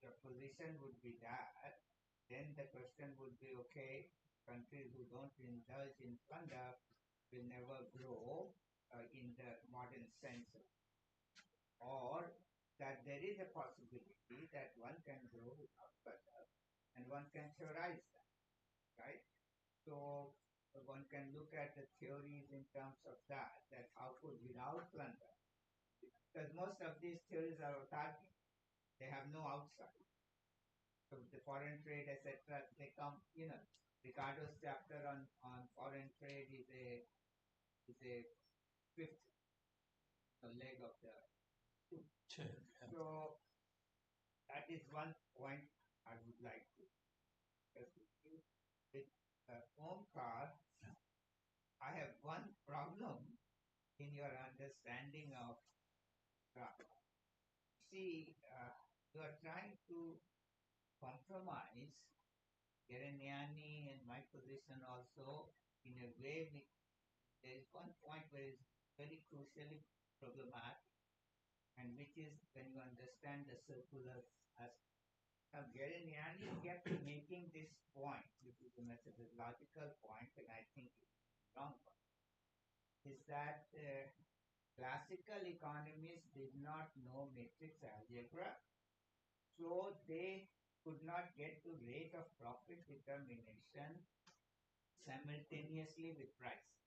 your position would be that, then the question would be, okay, countries who don't indulge in plunder will never grow in the modern sense, or that there is a possibility that one can grow without plunder and one can theorize that, right? So one can look at the theories in terms of that how could without plunder, because most of these theories are autarkic, they have no outside. So the foreign trade, etc., they come, Ricardo's chapter on foreign trade is a fifth leg of the stool. Sure. So that is one point I would like to discuss with you. With Omkar, I have one problem in your understanding of Rafa. See, you are trying to compromise Gereniani and my position also in a way which there is one point where it's very crucially problematic, and which is when you understand the circular aspect. Now, Galliani kept making this point, which is a methodological point, and I think it's wrong one, is that classical economists did not know matrix algebra, so they could not get to rate of profit determination simultaneously with prices.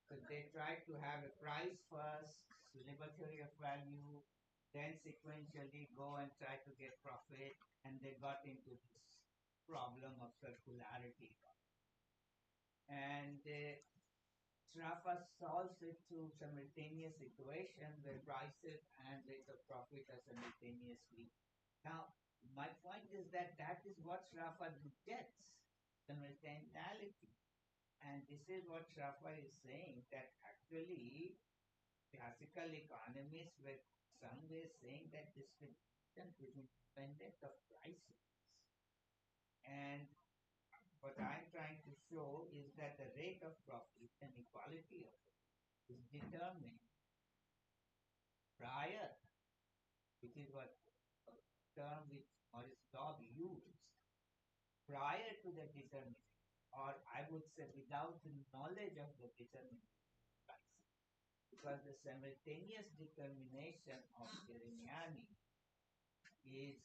So they tried to have a price first, labor theory of value, then sequentially go and try to get profit, and they got into this problem of circularity. And Sraffa solves it through simultaneous equation where prices and rate of profit are simultaneously. Now, my point is that that is what Sraffa rejects, simultaneity. And this is what Sraffa is saying, that actually classical economists were some way saying that this distinction is independent of prices. And what I'm trying to show is that the rate of profit and equality of it is determined prior, which is what a term which Morris Dobb used, prior to the determination, or I would say without the knowledge of the determination prices. Because the simultaneous determination of Girignani is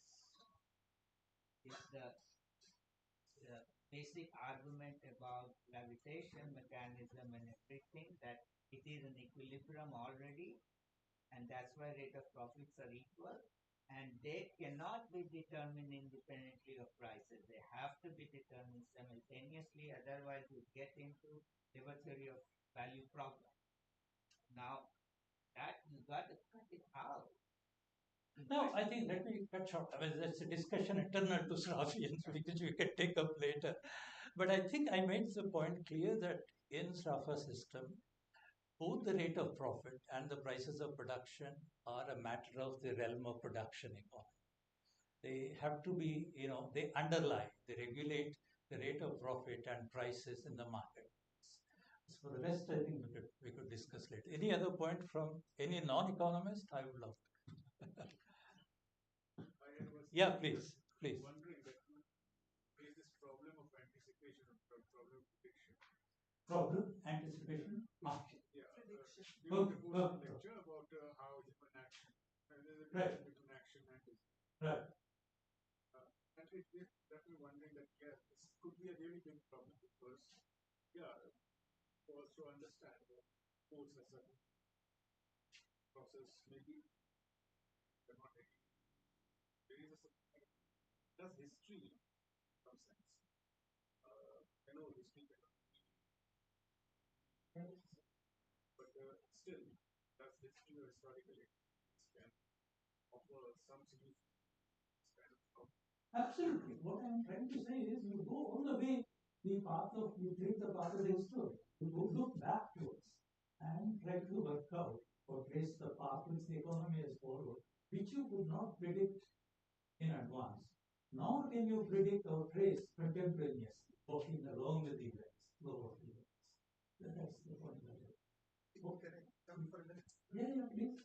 the basic argument about gravitation mechanism and everything, that it is an equilibrium already, and that's why rate of profits are equal, and they cannot be determined independently of prices. They have to be determined simultaneously, otherwise you get into labor theory of value problem. Now, that you got to cut it out. No, I think let me cut short. I mean, that's a discussion eternal to Srafians, which we can take up later. But I think I made the point clear that in Sraffa system, both the rate of profit and the prices of production are a matter of the realm of production economy. They have to be, they underlie, they regulate the rate of profit and prices in the market. So for the rest, I think we could discuss later. Any other point from any non-economist? I would love to. Yeah, please. Wondering that there is this problem of anticipation and problem of prediction. Problem, anticipation, market. Yeah. Prediction. We wrote a lecture about how human action, there's a Right. connection between action and design. Right. And we're definitely wondering that, yeah, this could be a really big problem because, yeah, also understand that codes as a process, maybe they're not really. There is does history in some sense. I know history cannot but still, does history or historical evidence can offer some solution to this kind of problem? Absolutely. What I'm trying to say is you go all the way you take the path of the history. You go look backwards and try to work out or trace the path which the economy has followed, which you could not predict in advance. Nor can you predict or trace contemporaneously, walking along with the events, flow of events. That's the point. Can I come for a minute? Yeah, please.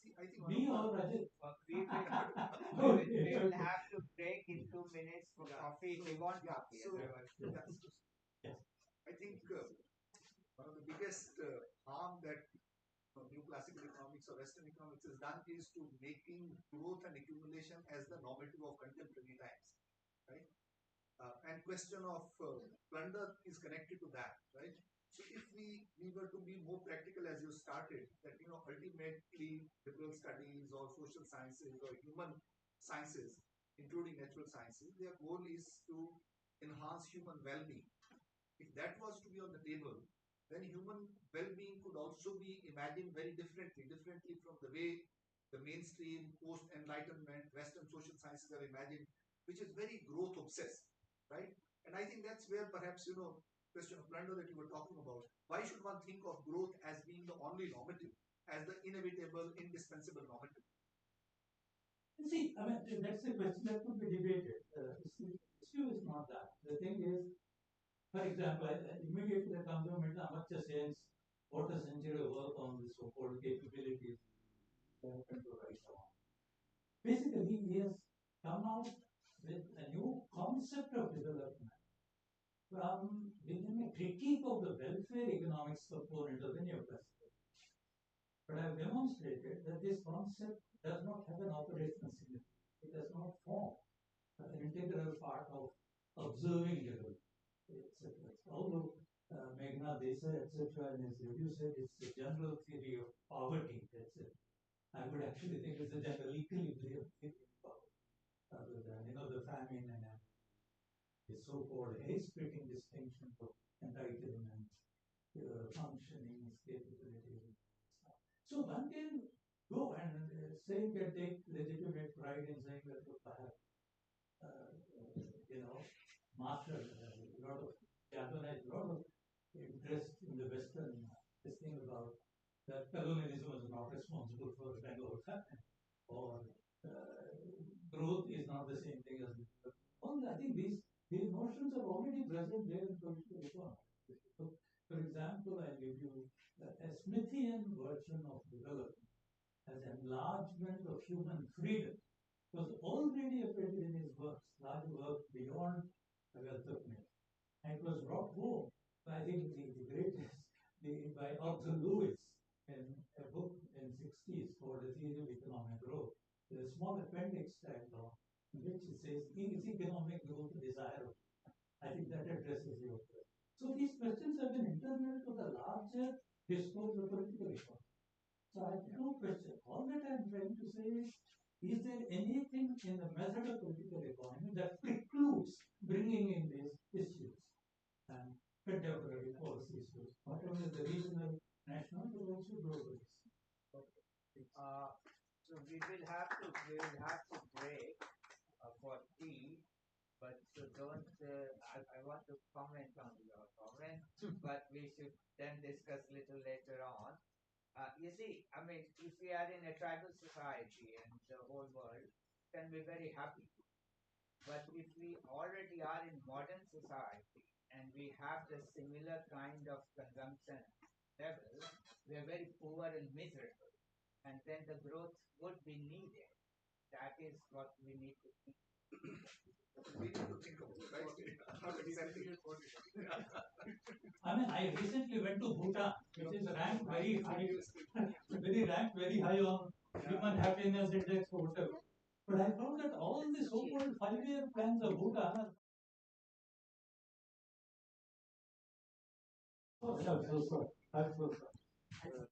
See, I think Me or Rajat? We will have to break in 2 minutes for coffee. We want coffee. So, Otherwise. yes. I think one of the biggest harm that new classical economics or Western economics has done is to making growth and accumulation as the normative of contemporary times, right? And question of plunder is connected to that, right? So if we were to be more practical as you started, that ultimately liberal studies or social sciences or human sciences, including natural sciences, their goal is to enhance human well-being. If that was to be on the table, then human well-being could also be imagined very differently from the way the mainstream post-enlightenment Western social sciences are imagined, which is very growth obsessed, right? And I think that's where perhaps, question of plunder that you were talking about. Why should one think of growth as being the only normative, as the inevitable, indispensable normative? See, I mean, that's a question that could be debated. The issue is not that. The thing is, for example, immediately there comes to amateur science, what a century of work on the so-called capabilities. to write about. Basically, he has come out with a new concept of development from within a critique of the welfare economics component of the neoclassical. But I have demonstrated that this concept does not have an operational significance. It does not form an integral part of observing development, etc. Although Meghna Desai, etc., in his review said it's a general theory of poverty, that's it. I would actually think it's a general equilibrium theory of poverty, rather than, the famine and the so-called hair-splitting distinction of entitlement, functioning, capability. So one can go and take legitimate pride in saying that I have, mastered a lot of galvanized, a lot of interest in the Western this thing about that colonialism is not responsible for Bangalore famine, or growth is not the same thing as. Well, I think these notions are already present there in political economy. So, for example, I give you a Smithian version of development as enlargement of human freedom was already appeared in his works, large work beyond the wealth of men. And it was brought home by, I think, the greatest, by Arthur Lewis in a book in the 60s called The Theory of Economic Growth. There's a small appendix tagged on, in which it says, is economic growth desirable? I think that addresses your question. So these questions have been integral to the larger discourse of political economy. So I have no question. All that I'm trying to say is there anything in the method of political economy that precludes bringing in these issues and contemporary policy issues, not only the regional, national, but also global issues? So we will have to break for tea, but so don't. I want to comment on your comment, but we should then discuss little later on. You see, I mean, if we are in a tribal society and the whole world can be very happy, but if we already are in modern society and we have the similar kind of consumption level, we are very poor and miserable, and then the growth would be needed. That is what we need to think. We need to think of it, right? Not accepting it. I mean, I recently went to Bhutan, which is ranked very high, very high on human happiness index or whatever. But I found that all the so-called 5-year plans of Bhutan are. Oh, yeah, so sorry. I'm so sorry.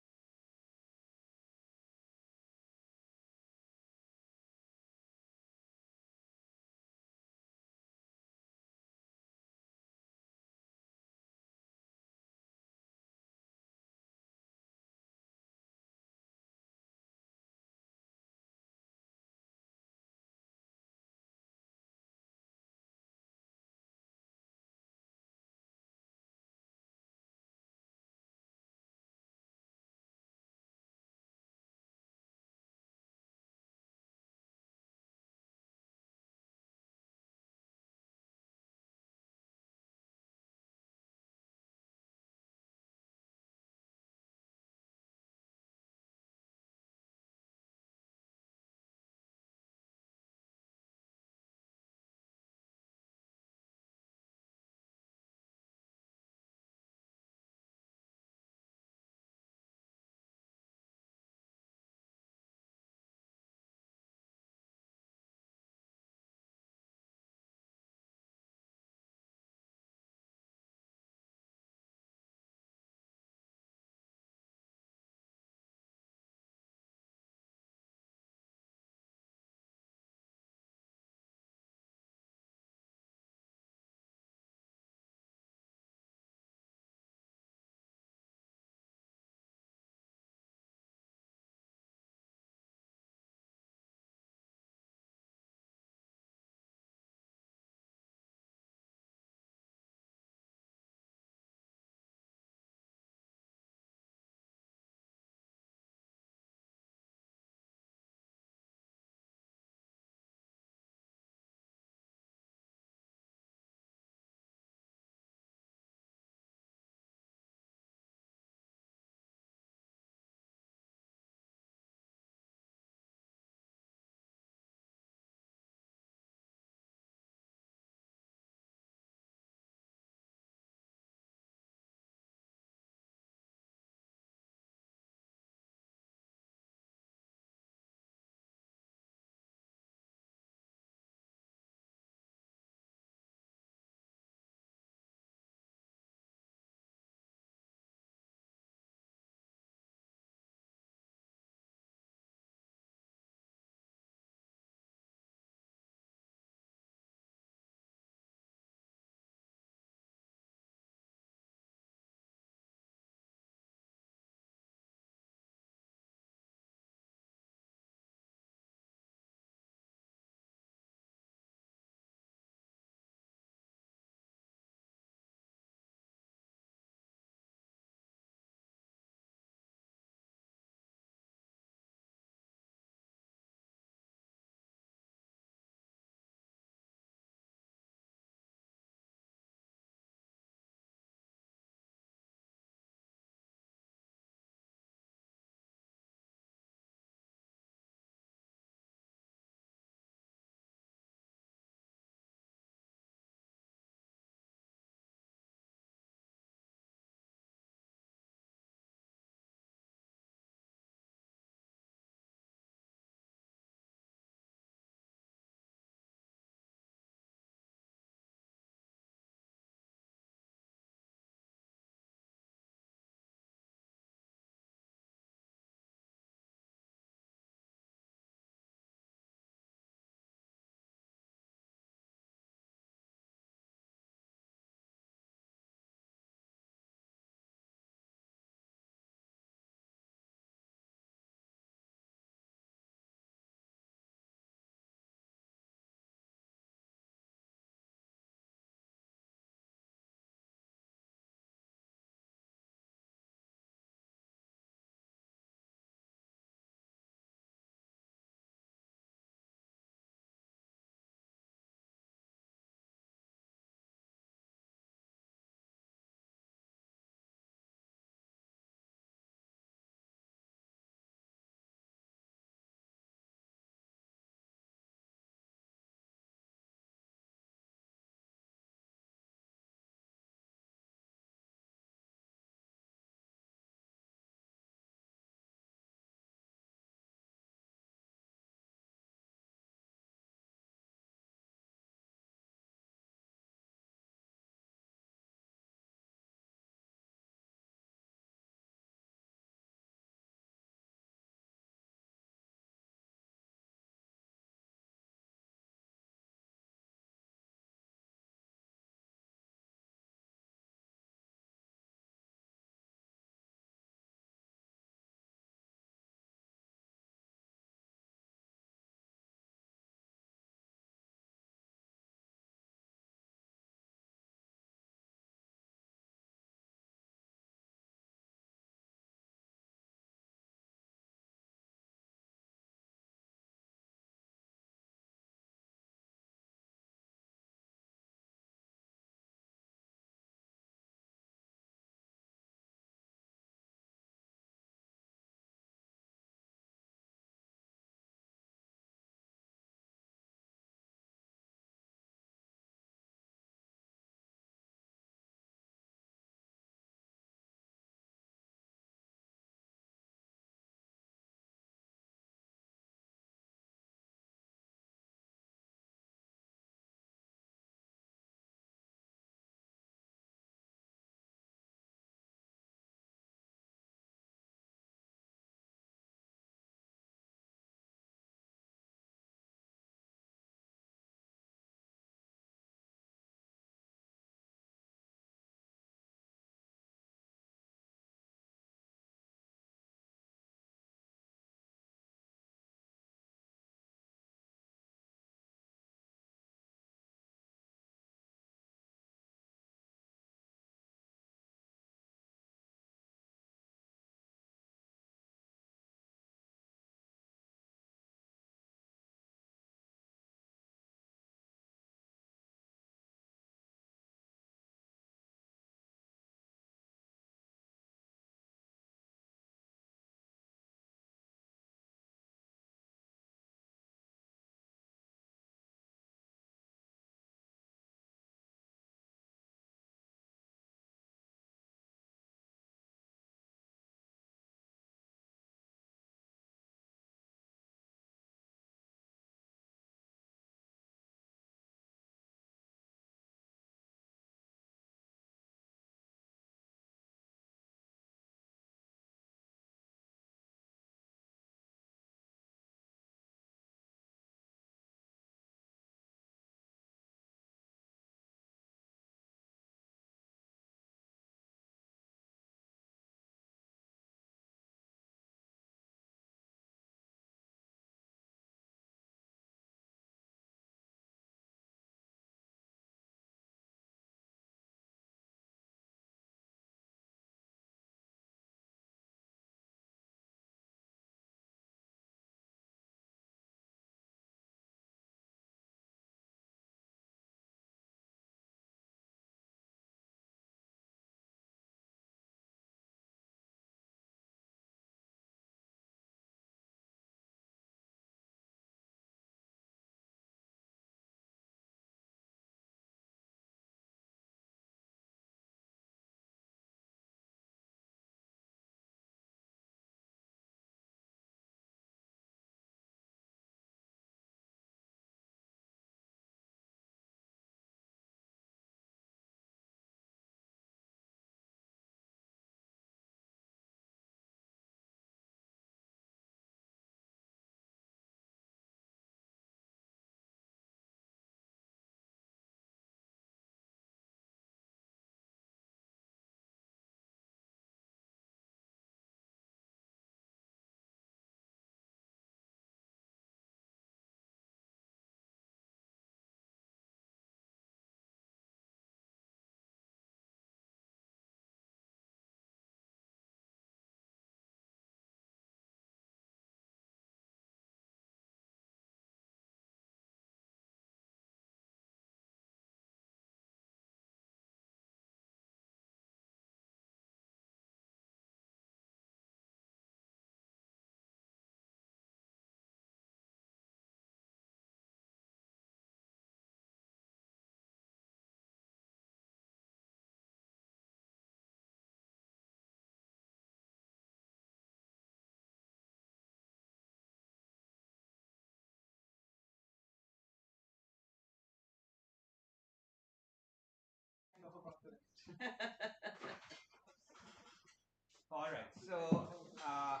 All right. So I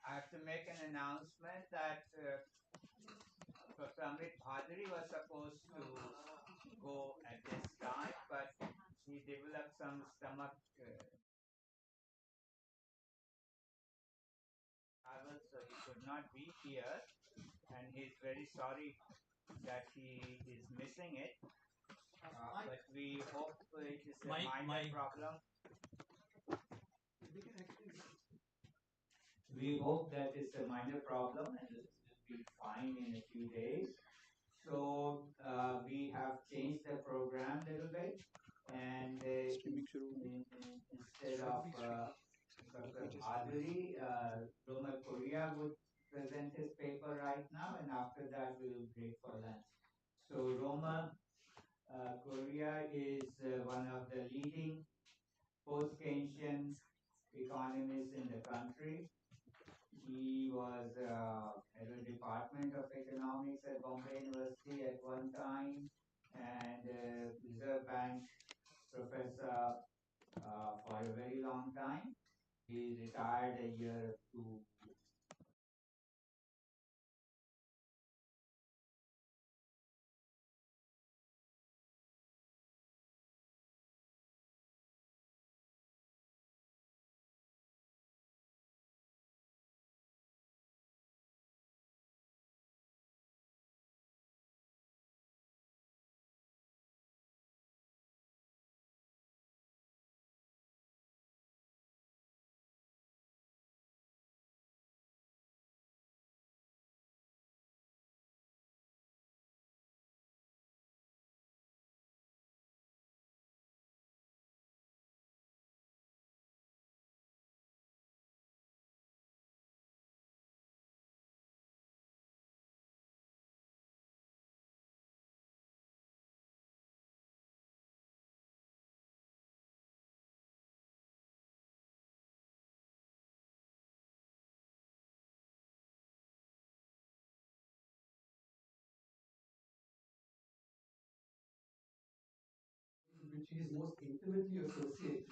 have to make an announcement that Professor Amit Bhadri was supposed to go at this time, but he developed some stomach trouble, so he could not be here, and he's very sorry that he is missing it. But we hope it is a minor problem. We hope that it's a minor problem and it will be fine in a few days. So we have changed the program a little bit, and instead of Dr. Bhaduri, Romal Korea would present his paper right now, and after that we will break for lunch. So Roma Korea is one of the leading post-Keynesian economists in the country. He was at the Department of Economics at Bombay University at one time, and Reserve Bank professor for a very long time. He retired a year to which he is most intimately associated,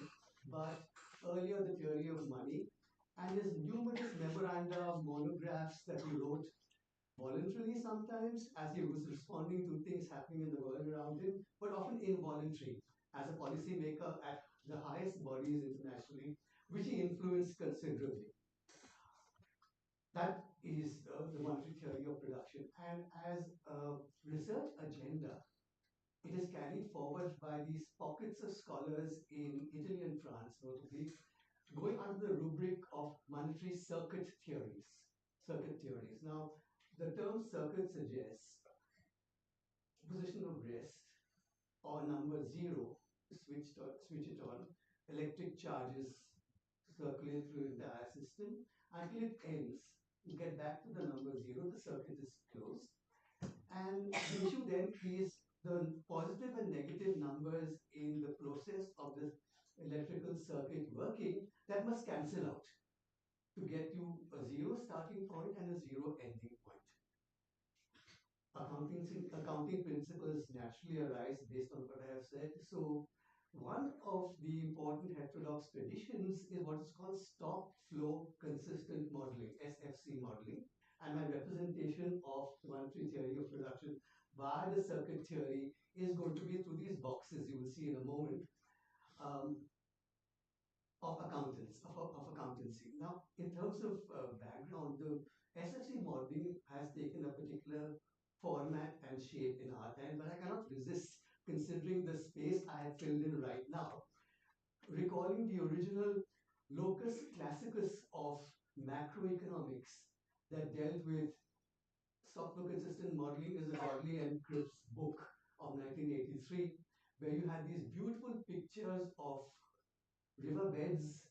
but earlier the theory of money, and his numerous memoranda, monographs that he wrote voluntarily sometimes as he was responding to things happening in the world around him, but often involuntary as a policymaker at the highest bodies internationally, which he influenced considerably. That is the monetary theory of production. And as a research agenda, it is carried forward by these pockets of scholars in Italy and France, notably, going under the rubric of monetary circuit theories. Circuit theories. Now, the term circuit suggests position of rest or number zero, switch it on, electric charges circulate through the entire system until it ends. You get back to the number zero, the circuit is closed. And the issue then is the positive and negative numbers in the process of this electrical circuit working that must cancel out to get you a zero starting point and a zero ending point. Accounting principles naturally arise based on what I have said. So one of the important heterodox traditions is what is called stock flow consistent modeling, SFC modeling. And my representation of monetary theory of production by the circuit theory is going to be through these boxes you will see in a moment of accountancy. Now, in terms of background, the SFC modeling has taken a particular format and shape in our time, but I cannot resist considering the space I have filled in right now, recalling the original locus classicus of macroeconomics that dealt with stock flow consistent modeling is the Godley and Cripps book of 1983, where you had these beautiful pictures of riverbeds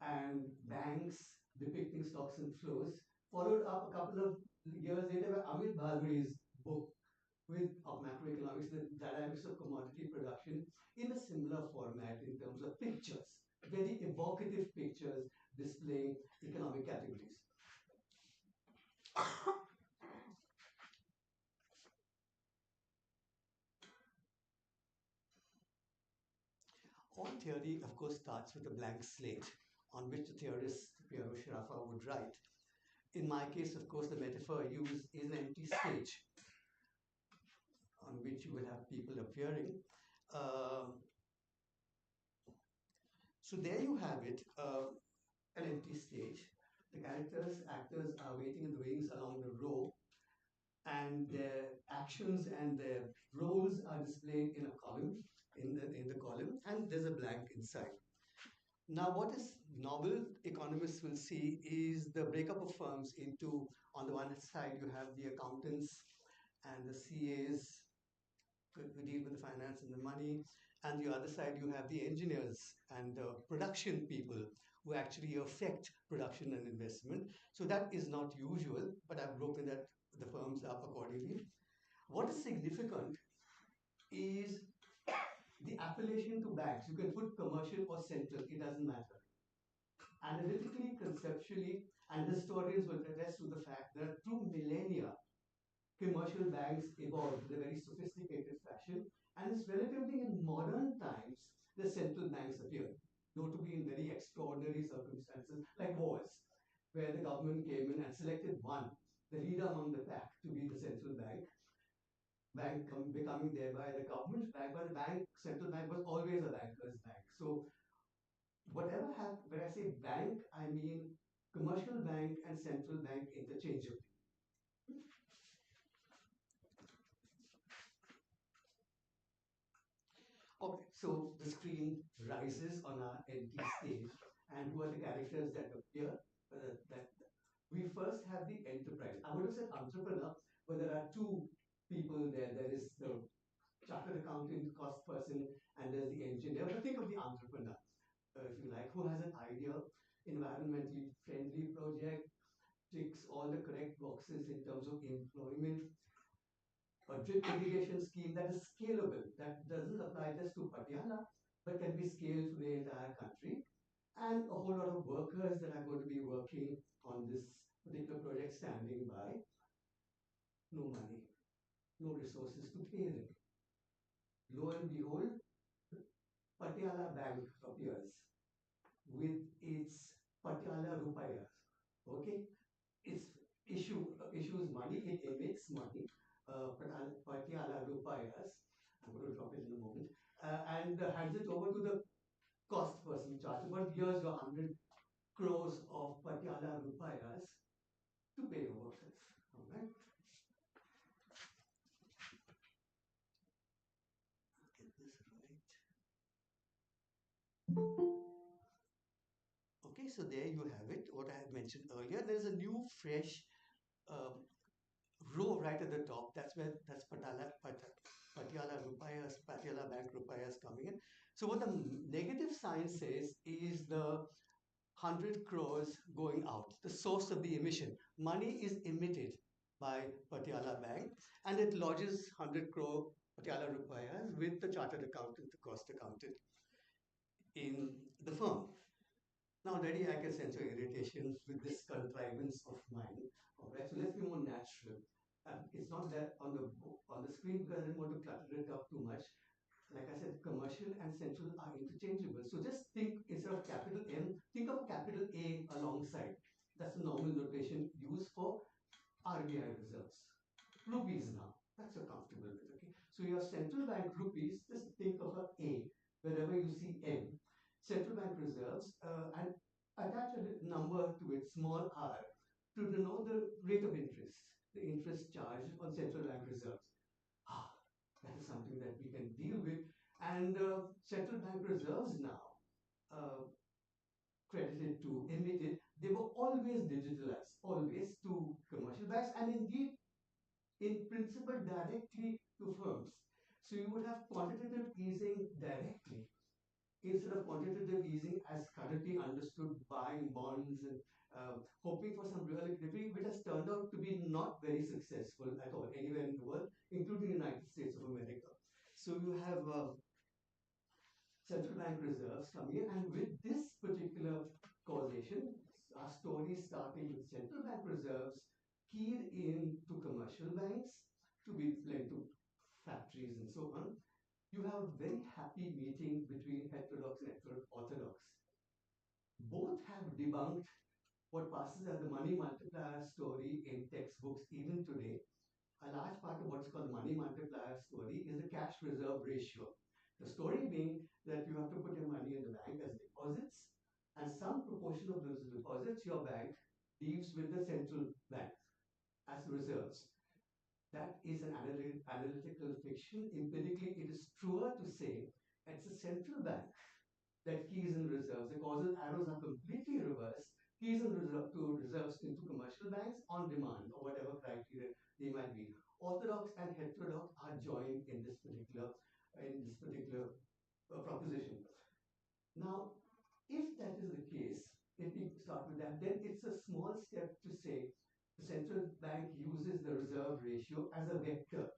and banks depicting stocks and flows, followed up a couple of years later by Amit Bhaduri's book of macroeconomics, the dynamics of commodity production, in a similar format in terms of pictures, very evocative pictures displaying economic categories. All theory, of course, starts with a blank slate on which the theorist Piero Sciarra would write. In my case, of course, the metaphor used is an empty stage on which you will have people appearing. Um so there you have it, an empty stage. The characters, actors are waiting in the wings along the row, and their actions and their roles are displayed in a column, in the column, and there's a blank inside. Now, what is novel, economists will see, is the breakup of firms into, on the one side, you have the accountants and the CAs who deal with the finance and the money, and the other side, you have the engineers and the production people who actually affect production and investment. So that is not usual, but I've broken that the firms up accordingly. What is significant is the appellation to banks. You can put commercial or central, it doesn't matter. Analytically, conceptually, and historians will attest to the fact that through millennia, commercial banks evolved in a very sophisticated fashion, and it's relatively in modern times the central banks appeared, notably in very extraordinary circumstances like wars, where the government came in and selected one, the leader among the pack, to be the central bank. Becoming thereby the government's bank, but the bank, central bank, was always a banker's bank. So whatever happened, when I say bank, I mean commercial bank and central bank interchangeably. Okay, so the screen rises on our empty stage, and who are the characters that appear? That we first have the enterprise. I would have said entrepreneur, but there are two people there. There is the chartered accountant, cost person, and there's the engineer. But think of the entrepreneur, if you like, who has an idea, environmentally friendly project, ticks all the correct boxes in terms of employment, a drip irrigation scheme that is scalable, that doesn't apply just to Patiala, but can be scaled to the entire country, and a whole lot of workers that are going to be working on this particular project standing by. No money, no resources to pay them. Lo and behold, Patiala Bank appears with its Patiala Rupayas. Okay, it's issues money, it emits money, Patiala Rupayas. I'm going to drop it in a moment, and hands it over to the cost person charge. But here's your 100 crores of Patiala Rupayas to pay your workers. All right. Get this right. Okay, so there you have it, what I had mentioned earlier. There's a new, fresh um, row right at the top. That's Patiala Rupayas, Patiala Bank Rupayas coming in. So what the negative sign says is the 100 crores going out, the source of the emission. Money is emitted by Patiala Bank, and it lodges 100 crore Patiala Rupayas with the chartered accountant, the cost accountant in the firm. Now, Daddy, I can sense your irritation with this contrivance of mine. All right, so let's be more natural. It's not that on the screen because I didn't want to clutter it up too much. Like I said, commercial and central are interchangeable. So just think, instead of capital M, think of capital A alongside. That's the normal notation used for RBI reserves. Rupees now. That's you're comfortable with. Okay. So your central bank rupees, just think of a A wherever you see M. Central bank reserves, and attach a number to it, small r, to denote the rate of interest, the interest charged on central bank reserves. That is something that we can deal with. And central bank reserves now, credited to emitted, they were always digitalized, always to commercial banks, and indeed, in principle, directly to firms. So you would have quantitative easing directly, instead of quantitative easing as currently understood, buying bonds and hoping for some real liquidity, which has turned out to be not very successful at all anywhere in the world, including the United States of America. So you have central bank reserves coming in, and with this particular causation, our story starting with central bank reserves keyed into commercial banks to be lent to factories and so on. You have a very happy meeting between Heterodox Heterodox and Orthodox, both have debunked what passes as the money multiplier story in textbooks even today. A large part of what's called the money multiplier story is the cash reserve ratio. The story being that you have to put your money in the bank as deposits, and some proportion of those deposits your bank leaves with the central bank as reserves. That is an analytical fiction. Empirically, it is truer to say it's the central bank that keys in reserves. The causal arrows are completely reversed. Keys in reserves into commercial banks on demand or whatever criteria they might be. Orthodox and heterodox are joined in this particular proposition. Now, if that is the case, if we start with that, then it's a small step to say the central bank uses the reserve ratio as a vector,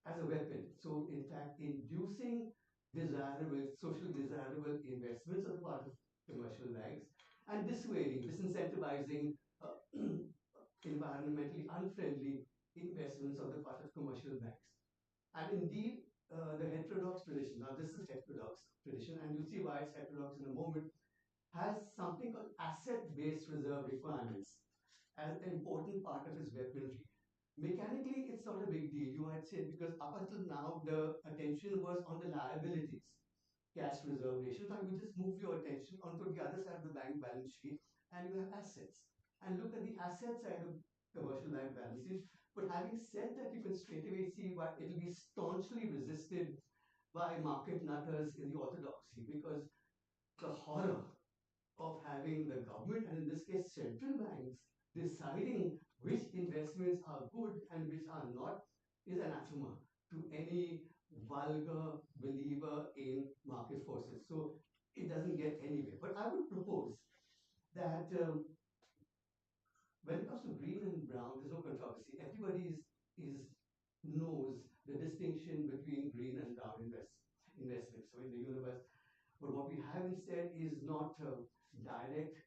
as a weapon. So, in fact, inducing social desirable investments on the part of commercial banks and dissuading, disincentivizing environmentally unfriendly investments on the part of commercial banks. And indeed, the heterodox tradition, now this is heterodox tradition, and you'll see why it's heterodox in a moment, has something called asset-based reserve requirements as an important part of its weaponry. Mechanically, it's not a big deal, you might say, because up until now, the attention was on the liabilities, cash reserve ratio. Now you just move your attention onto the other side of the bank balance sheet and you have assets. And look at the asset side of commercial bank balance sheet. But having said that, you can straight away see why it will be staunchly resisted by market nutters in the orthodoxy, because the horror of having the government, and in this case central banks, deciding which investments are good and which are not is anathema to any vulgar believer in market forces. So it doesn't get anywhere. But I would propose that when it comes to green and brown, there's no controversy. Everybody knows the distinction between green and brown investments. So in the universe, but what we have instead is not direct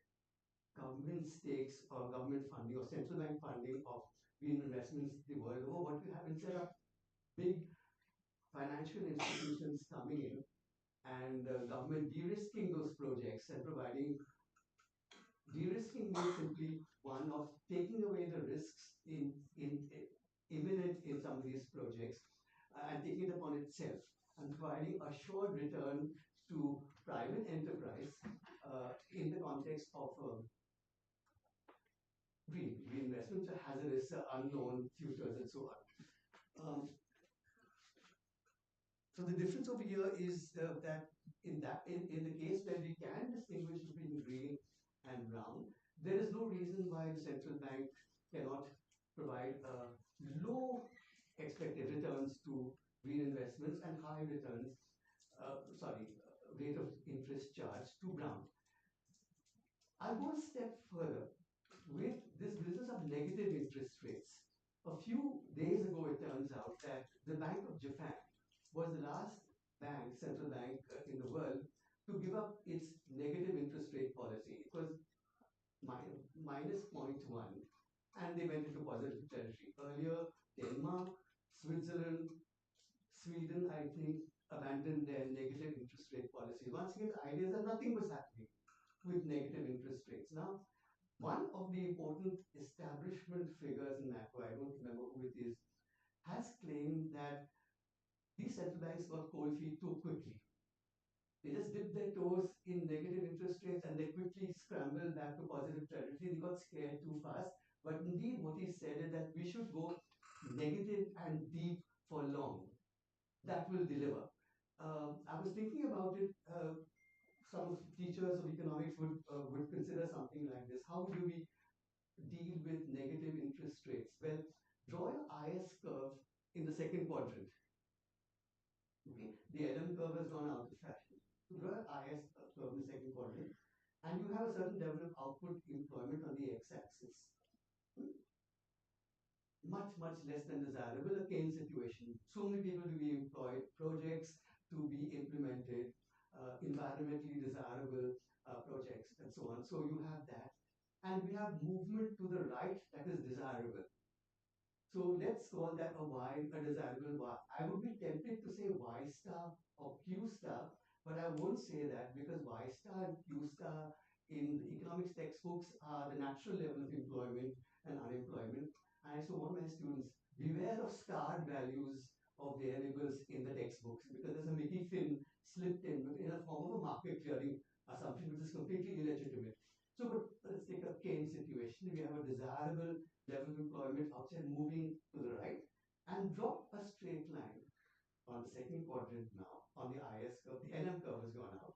government stakes or government funding or central bank funding of green investments the world over. What we have instead are big financial institutions coming in and government de-risking those projects and providing. De-risking means simply one of taking away the risks imminent in some of these projects and taking it upon itself and providing assured return to private enterprise in the context of reinvestment, hazardous, unknown futures, and so on. So the difference over here is that in the case where we can distinguish between green and brown, there is no reason why the central bank cannot provide low expected returns to green investments and high returns, rate of interest charge to brown. I'll go a step further with this business of negative interest rates. A few days ago, it turns out that the Bank of Japan was the last central bank in the world to give up its negative interest rate policy. It was minus 0.1 and they went into positive territory. Earlier, Denmark, Switzerland, Sweden, I think, abandoned their negative interest rate policy. Once again, the idea is that nothing was happening with negative interest rates. Now, one of the important establishment figures in macro, I don't remember who it is, has claimed that these central banks got cold feet too quickly. They just dipped their toes in negative interest rates and they quickly scrambled back to positive territory. They got scared too fast. But indeed, what he said is that we should go negative and deep for long. That will deliver. I was thinking about it. Some teachers of economics would consider something like this. How do we deal with negative interest rates? Well, draw your IS curve in the second quadrant. Okay, the LM curve has gone out of fashion. So draw your IS curve in the second quadrant, and you have a certain level of output employment on the x-axis. Much less than desirable, a Keynes situation. So many people to be employed, projects to be implemented, environmentally desirable projects, and so on. So you have that. And we have movement to the right that is desirable. So let's call that a Y, a desirable Y. I would be tempted to say Y star or Q star, But I won't say that because Y star and Q star in the economics textbooks are the natural level of employment and unemployment. And I used to warn my students, beware of starred values of variables in the textbooks because there's a Mickey fin slipped in a form of a market clearing assumption which is completely illegitimate. So, but let's take a Keynes situation. We have a desirable level of employment outside moving to the right and drop a straight line on the second quadrant now on the IS curve. The NM curve has gone out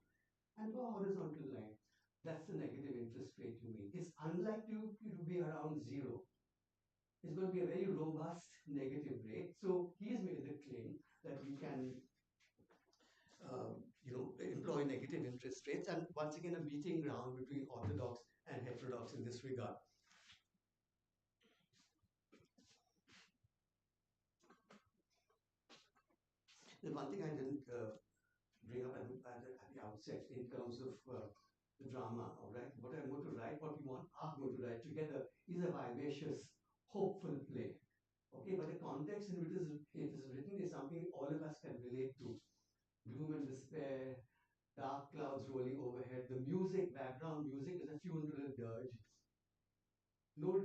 and go horizontal line. That's the negative interest rate you mean. It's unlikely to be around zero. It's going to be a very robust negative rate. So he's made the claim that we can employ negative interest rates, and once again a meeting ground between orthodox and heterodox in this regard. There's one thing I didn't bring up at the outset in terms of the drama, all right? What I'm going to write, what we are going to write together is a vivacious, hopeful play. Okay, but the context in which it is written is something all of us can relate to. Gloom and despair, dark clouds rolling overhead. The music, background music, is a funeral dirge. No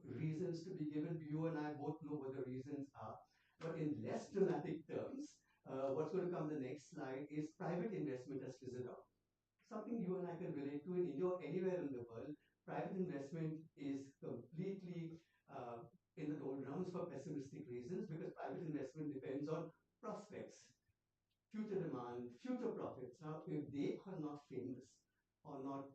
reasons to be given. You and I both know what the reasons are. But in less dramatic terms, what's going to come the next slide is private investment has fizzled out. Something you and I can relate to in India or anywhere in the world. Private investment is completely in the doldrums for pessimistic reasons because private investment depends on prospects, future demand, future profits. Now, if they are not famous or not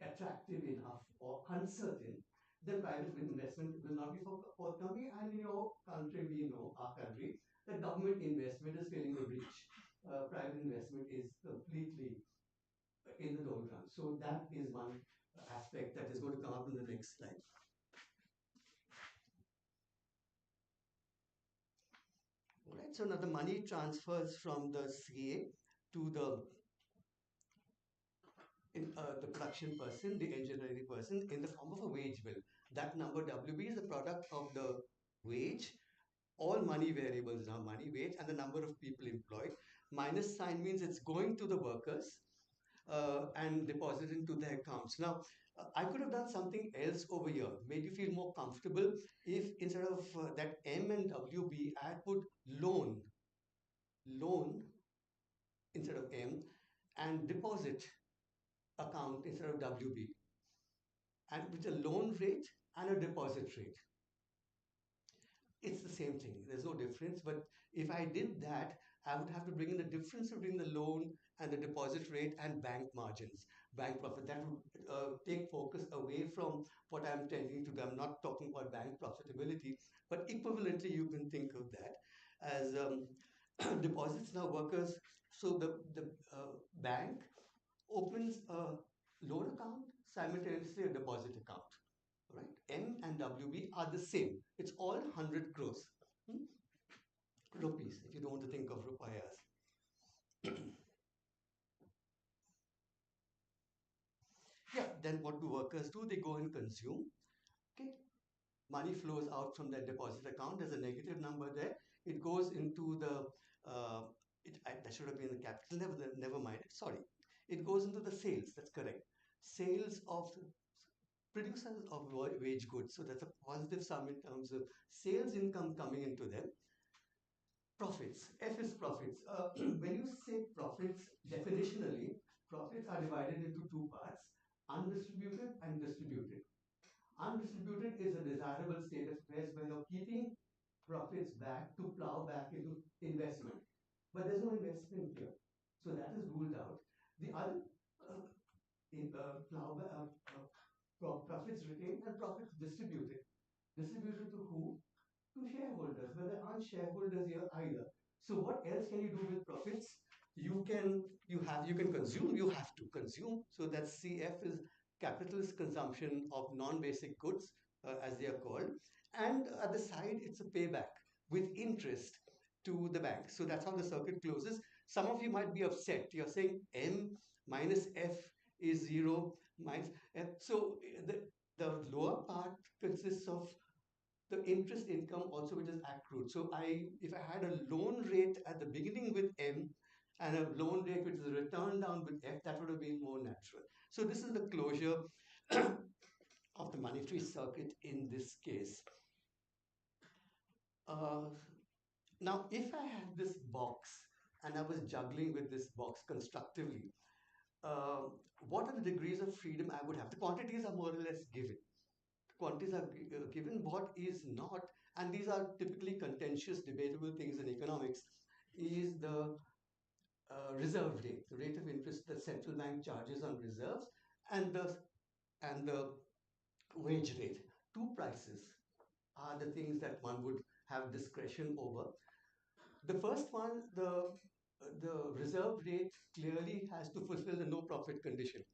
attractive enough or uncertain, then private investment will not be forthcoming. And in your country, we know, our country, the government investment is filling the breach. Private investment is completely in the doldrums. So that is one aspect that is going to come up in the next slide. All right, so now the money transfers from the CA to the production person, the engineering person, in the form of a wage bill. That number WB is the product of the wage, all money variables now, money, wage, and the number of people employed. Minus sign means it's going to the workers and deposited into their accounts. Now, I could have done something else over here, made you feel more comfortable if instead of that M and WB, I had put loan instead of M and deposit account instead of WB, and with a loan rate and a deposit rate. It's the same thing. There's no difference. But if I did that, I would have to bring in the difference between the loan and the deposit rate and bank margins, bank profit. That would take focus away from what I'm tending to do. I'm not talking about bank profitability, but equivalently, you can think of that as deposits. Now, workers, so the bank opens a loan account, simultaneously a deposit account. Right? M and WB are the same. It's all 100 crores. Rupees, if you don't want to think of rupiahs. Yeah, then what do workers do? They go and consume. Okay, money flows out from that deposit account. There's a negative number there. It goes into the, that should have been the capital, never mind. Sorry. It goes into the sales, that's correct. Sales of producers of wage goods. So that's a positive sum in terms of sales income coming into them. Profits. F is profits. When you say profits, definitionally, profits are divided into two parts, undistributed and distributed. Undistributed is a desirable state of affairs where you're keeping profits back to plow back into investment. But there's no investment here. So that is ruled out. The other profits retained and profits distributed. Distributed to who? To shareholders, but there aren't shareholders here either. So what else can you do with profits? You can consume, you have to consume. So that CF is capitalist consumption of non-basic goods, as they are called. And at the side, it's a payback with interest to the bank. So that's how the circuit closes. Some of you might be upset. You're saying M minus F is 0 minus F. So the lower part consists of the interest income also which is accrued. So if I had a loan rate at the beginning with M, and a loan rate which is returned down with F, that would have been more natural. So this is the closure of the monetary circuit in this case. Uh, Now, if I had this box and I was juggling with this box constructively, uh, what are the degrees of freedom I would have? The quantities are more or less given. Quantities are given. What is not, and these are typically contentious, debatable things in economics, is the reserve rate, the rate of interest that central bank charges on reserves, and the wage rate. Two prices are the things that one would have discretion over. The first one, the reserve rate clearly has to fulfill the no profit condition.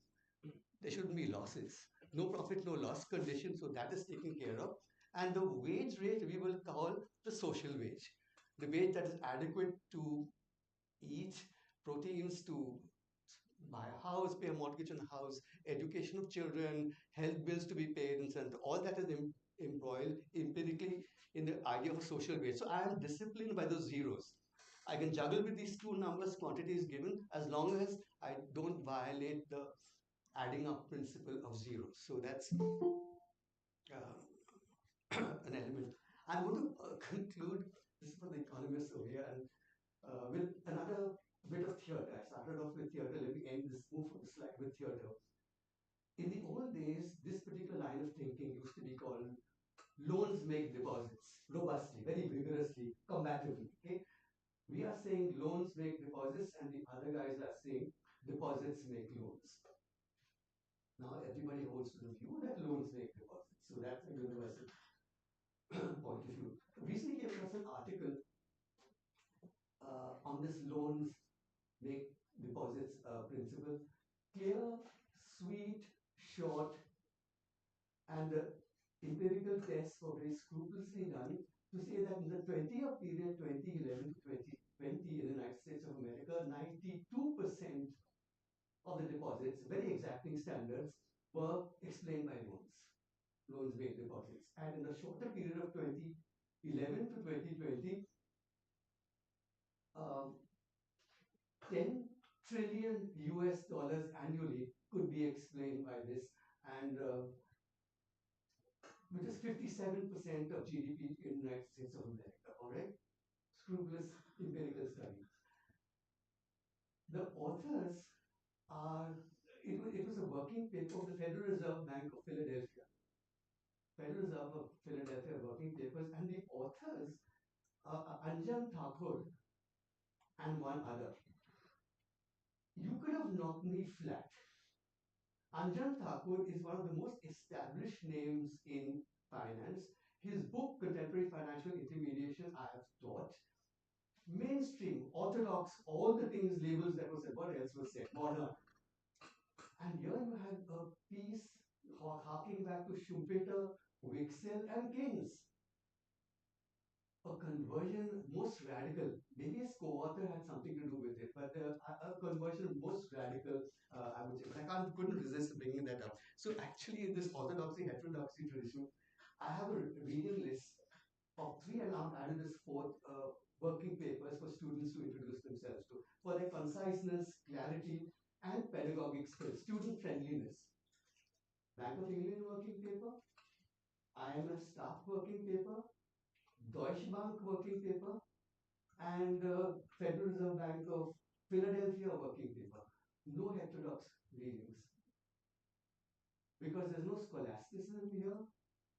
There shouldn't be losses. No profit, no loss condition, so that is taken care of. And the wage rate we will call the social wage, the wage that is adequate to eat, proteins to buy a house, pay a mortgage on a house, education of children, health bills to be paid, and so on. All that is embroiled empirically in the idea of a social wage. So I am disciplined by those zeros. I can juggle with these two numbers, quantity is given, as long as I don't violate the adding up principle of zeros. So that's an element. I'm going to conclude, this is for the economists over here, and with another bit of theatre. I started off with theatre, let me end this, move from the slide with theatre. In the old days, this particular line of thinking used to be called loans make deposits, robustly, very vigorously, combatively. Okay? We are saying loans make deposits, and the other guys are saying deposits make loans. Now everybody holds to the view that loans make deposits. So that's a universal point of view. Recently came across an article on this loans make deposits principle. Clear, sweet, short, and the empirical tests were very scrupulously done to say that in the 20-year period, 2011 to 2020 in the United States of America, 92% of the deposits, very exacting standards, were explained by loans-based deposits. And in the shorter period of 2011 to 2020, 10 trillion US dollars annually could be explained by this, and which is 57% of GDP in the United States of America. All right, scrupulous empirical study. The authors are, it was a working paper of the Federal Reserve Bank of Philadelphia. Federal Reserve of Philadelphia working papers, and the authors are Anjan Thakur and one other. You could have knocked me flat. Anjan Thakur is one of the most established names in finance. His book, Contemporary Financial Intermediation, I have taught. Mainstream, orthodox, all the things, labels that was said, what else was said, modern. And here you had a piece harking back to Schumpeter, Wicksell, and Keynes. A conversion most radical. Maybe his co-author had something to do with it, but a conversion most radical, I would say. But I couldn't resist bringing that up. So actually, in this orthodoxy, heterodoxy tradition, I have a reading list of three, and I've added this fourth working papers for students to introduce themselves to, for their conciseness, clarity, and pedagogic skills, student friendliness. Bank of England working paper, IMF staff working paper, Deutsche Bank working paper, and Federal Reserve Bank of Philadelphia working paper. No heterodox readings. Because there's no scholasticism here,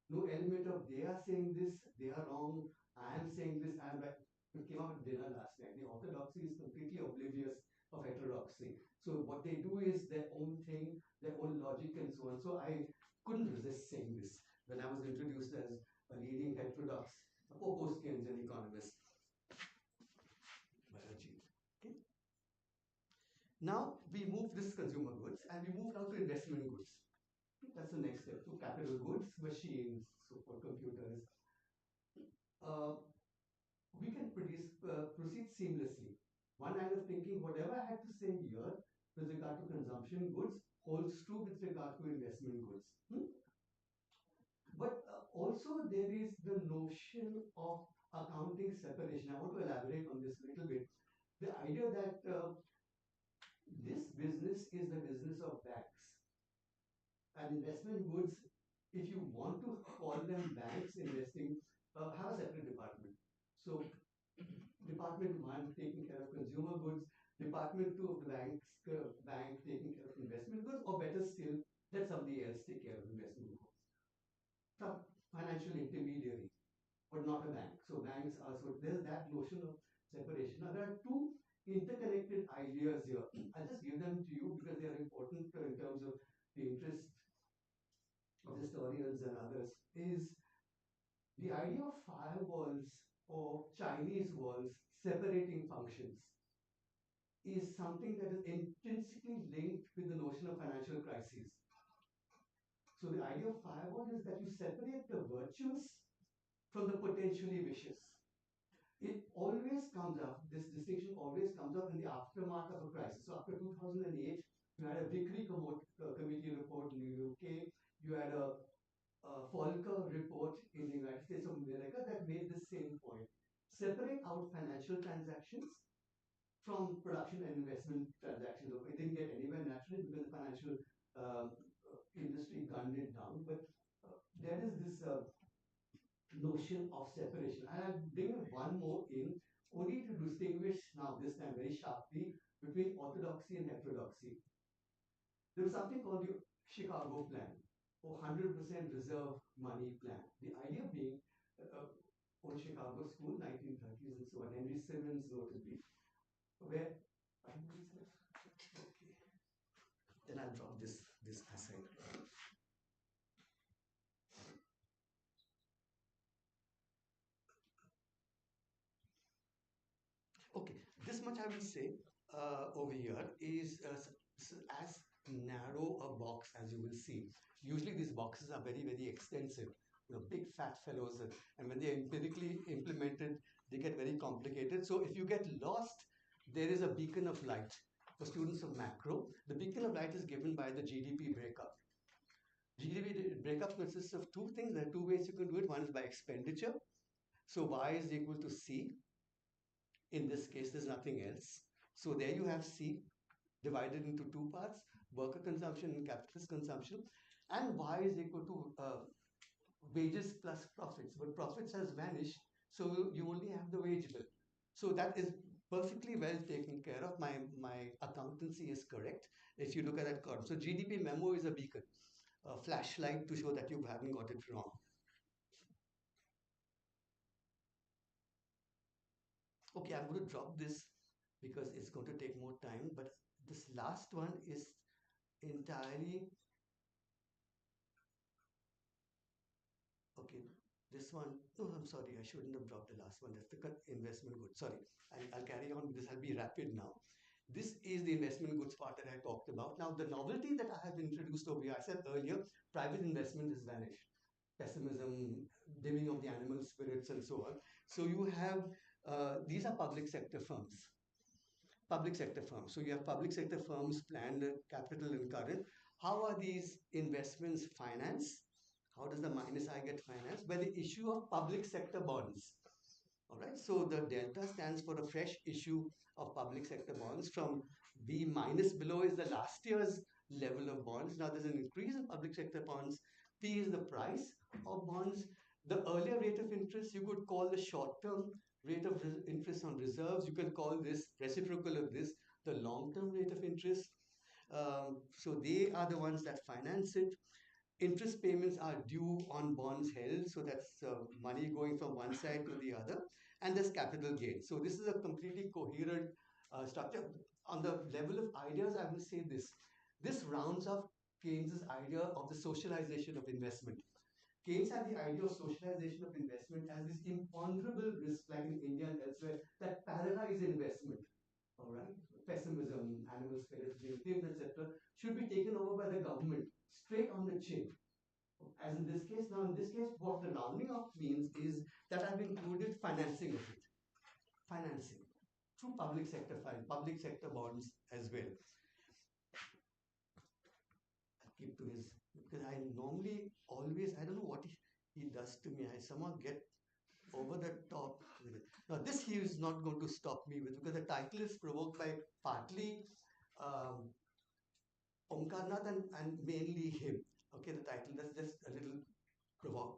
no element of they are saying this, they are wrong, I am saying this, I am right. We came out at dinner last night. The orthodoxy is completely oblivious of heterodoxy. So what they do is their own thing, their own logic, and so on. So I couldn't resist saying this when I was introduced as a leading heterodox or post-Keynesian economist. Okay. Now we move this consumer goods and we move now to investment goods. That's the next step. So capital goods, machines, so for computers. We can proceed seamlessly. One line of thinking, whatever I had to say here with regard to consumption goods holds true with regard to investment goods. But also there is the notion of accounting separation. I want to elaborate on this a little bit. The idea that this business is the business of banks, and investment goods, if you want to call them banks investing, have a separate department. So Department 1 taking care of consumer goods, Department 2 of the bank taking care of investment goods, or better still, let somebody else take care of investment goods. Some financial intermediary, but not a bank. So banks are, so there's that notion of separation. Now there are two interconnected ideas here. I'll just give them to you because they are important in terms of the interest of historians and others, is the idea of firewalls or Chinese walls separating functions is something that is intrinsically linked with the notion of financial crises. So the idea of firewall is that you separate the virtuous from the potentially vicious. It always comes up, this distinction always comes up in the aftermath of a crisis. So after 2008, you had a Vickery committee report in the UK, you had a Volcker report in the United States of America that made the same point. Separate out financial transactions from production and investment transactions. It didn't get anywhere naturally because the financial industry gunned it down. But there is this notion of separation. And I'll bring one more in, only to distinguish now this time very sharply between orthodoxy and heterodoxy. There was something called the Chicago Plan, or 100% reserve money plan. The idea being, on Chicago School, 1930s and so on, Henry Simmons notably, where, okay, then I'll drop this aside. Okay, this much I will say over here is as narrow a box as you will see. Usually these boxes are very, very extensive, big fat fellows, and when they are empirically implemented, they get very complicated. So if you get lost, there is a beacon of light. For students of macro, the beacon of light is given by the GDP breakup. GDP breakup consists of two things. There are two ways you can do it. One is by expenditure. So Y is equal to C. In this case, there's nothing else. So there you have C divided into two parts, worker consumption and capitalist consumption. And Y is equal to wages plus profits. But profits has vanished, so you only have the wage bill. So that is perfectly well taken care of. My accountancy is correct if you look at that column. So GDP memo is a beacon, a flashlight to show that you haven't got it wrong. Okay, I'm going to drop this because it's going to take more time, but this last one is entirely, okay, this one, no, I'm sorry, I shouldn't have dropped the last one. That's the investment goods. Sorry, I'll carry on with this. I'll be rapid now. This is the investment goods part that I talked about. Now, the novelty that I have introduced over here, I said earlier, private investment has vanished. Pessimism, dimming of the animal spirits, and so on. So you have, these are public sector firms. Public sector firms. So you have public sector firms, planned capital and current. How are these investments financed? How does the minus I get financed? By the issue of public sector bonds. All right. So the delta stands for a fresh issue of public sector bonds. From B minus below is the last year's level of bonds. Now there's an increase in public sector bonds. P is the price of bonds. The earlier rate of interest you could call the short-term rate of interest on reserves. You can call this reciprocal of this the long-term rate of interest. So they are the ones that finance it. Interest payments are due on bonds held, so that's money going from one side to the other, and there's capital gain. So this is a completely coherent structure. On the level of ideas, I will say this. This rounds up Keynes's idea of the socialization of investment. Keynes had the idea of socialization of investment as this imponderable risk, like in India and elsewhere, that paralyze investment. All right, pessimism, animal spirits, etc., should be taken over by the government straight on the chin. As in this case, now in this case, what the rounding up means is that I've included financing of it. Financing through public sector bonds as well. I'll keep to his, because I normally always, I don't know what he does to me. I somehow get over the top with it. Now, this he is not going to stop me with because the title is provoked by partly Omkarnath and mainly him. Okay, the title, that's just a little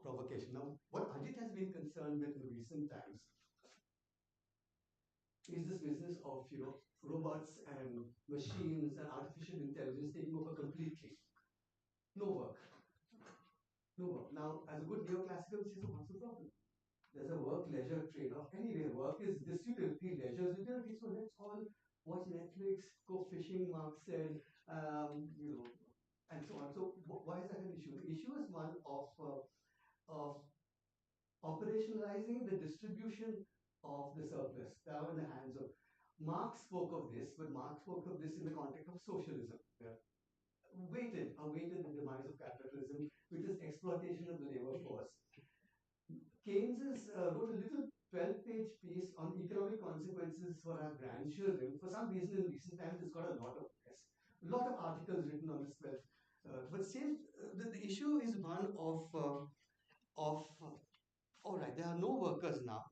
provocation. Now, what Ajit has been concerned with in recent times is this business of, robots and machines and artificial intelligence taking over completely. No work. No work. Now, as a good neoclassical, this is what's the problem? There's a work-leisure trade-off. Anyway, work is this utility, leisure is utility. So let's all watch Netflix, go fishing, Mark said, and so on. So why is that an issue? The issue is one of operationalizing the distribution of the surplus now in the hands of. Marx spoke of this, but Marx spoke of this in the context of socialism. Yeah. Awaited the demise of capitalism, which is exploitation of the labor force. Keynes wrote a little 12-page piece on economic consequences for our grandchildren. For some reason, in recent times, it's got a lot of press, a lot of articles written on this 12. But still, the issue is one of all right, there are no workers now.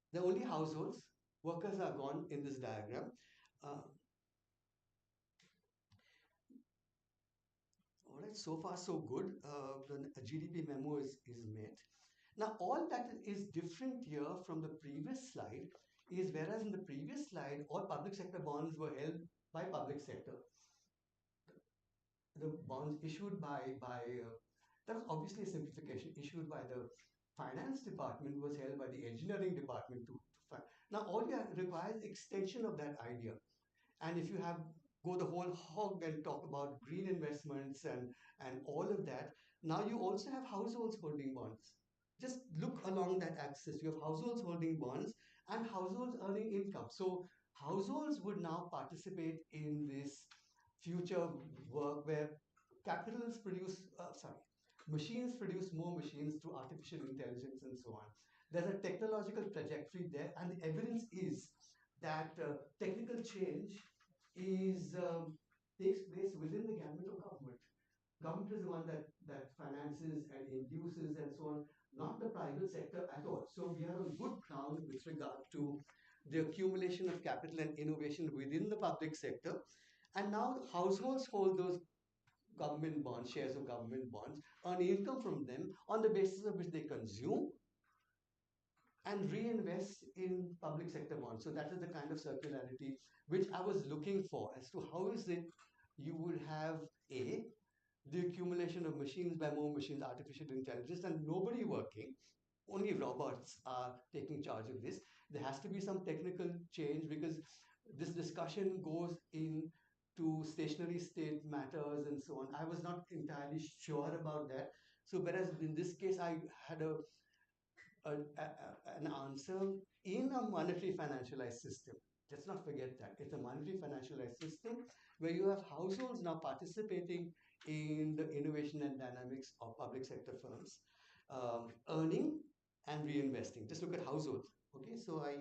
There are only households. Workers are gone in this diagram. All right, so far so good. The GDP memo is met. Now, all that is different here from the previous slide is whereas in the previous slide, all public sector bonds were held by public sector. The bonds issued that was obviously a simplification, issued by the finance department was held by the engineering department to now all you requires extension of that idea. And if you go the whole hog and talk about green investments and all of that, now you also have households holding bonds. Just look along that axis. You have households holding bonds and households earning income. So households would now participate in this future work where machines produce more machines through artificial intelligence and so on. There's a technological trajectory there, and the evidence is that technical change takes place within the gamut of government. Government is the one that finances and induces and so on, not the private sector at all. So we are on good ground with regard to the accumulation of capital and innovation within the public sector. And now households hold those government bonds, shares of government bonds, earn income from them on the basis of which they consume and reinvest in public sector bonds. So that is the kind of circularity which I was looking for as to how is it you would have the accumulation of machines by more machines, artificial intelligence, and nobody working. Only robots are taking charge of this. There has to be some technical change because this discussion goes into stationary state matters and so on. I was not entirely sure about that. So whereas in this case, I had an answer in a monetary financialized system. Let's not forget that. It's a monetary financialized system where you have households now participating in the innovation and dynamics of public sector firms, earning and reinvesting. Just look at households. Okay, so I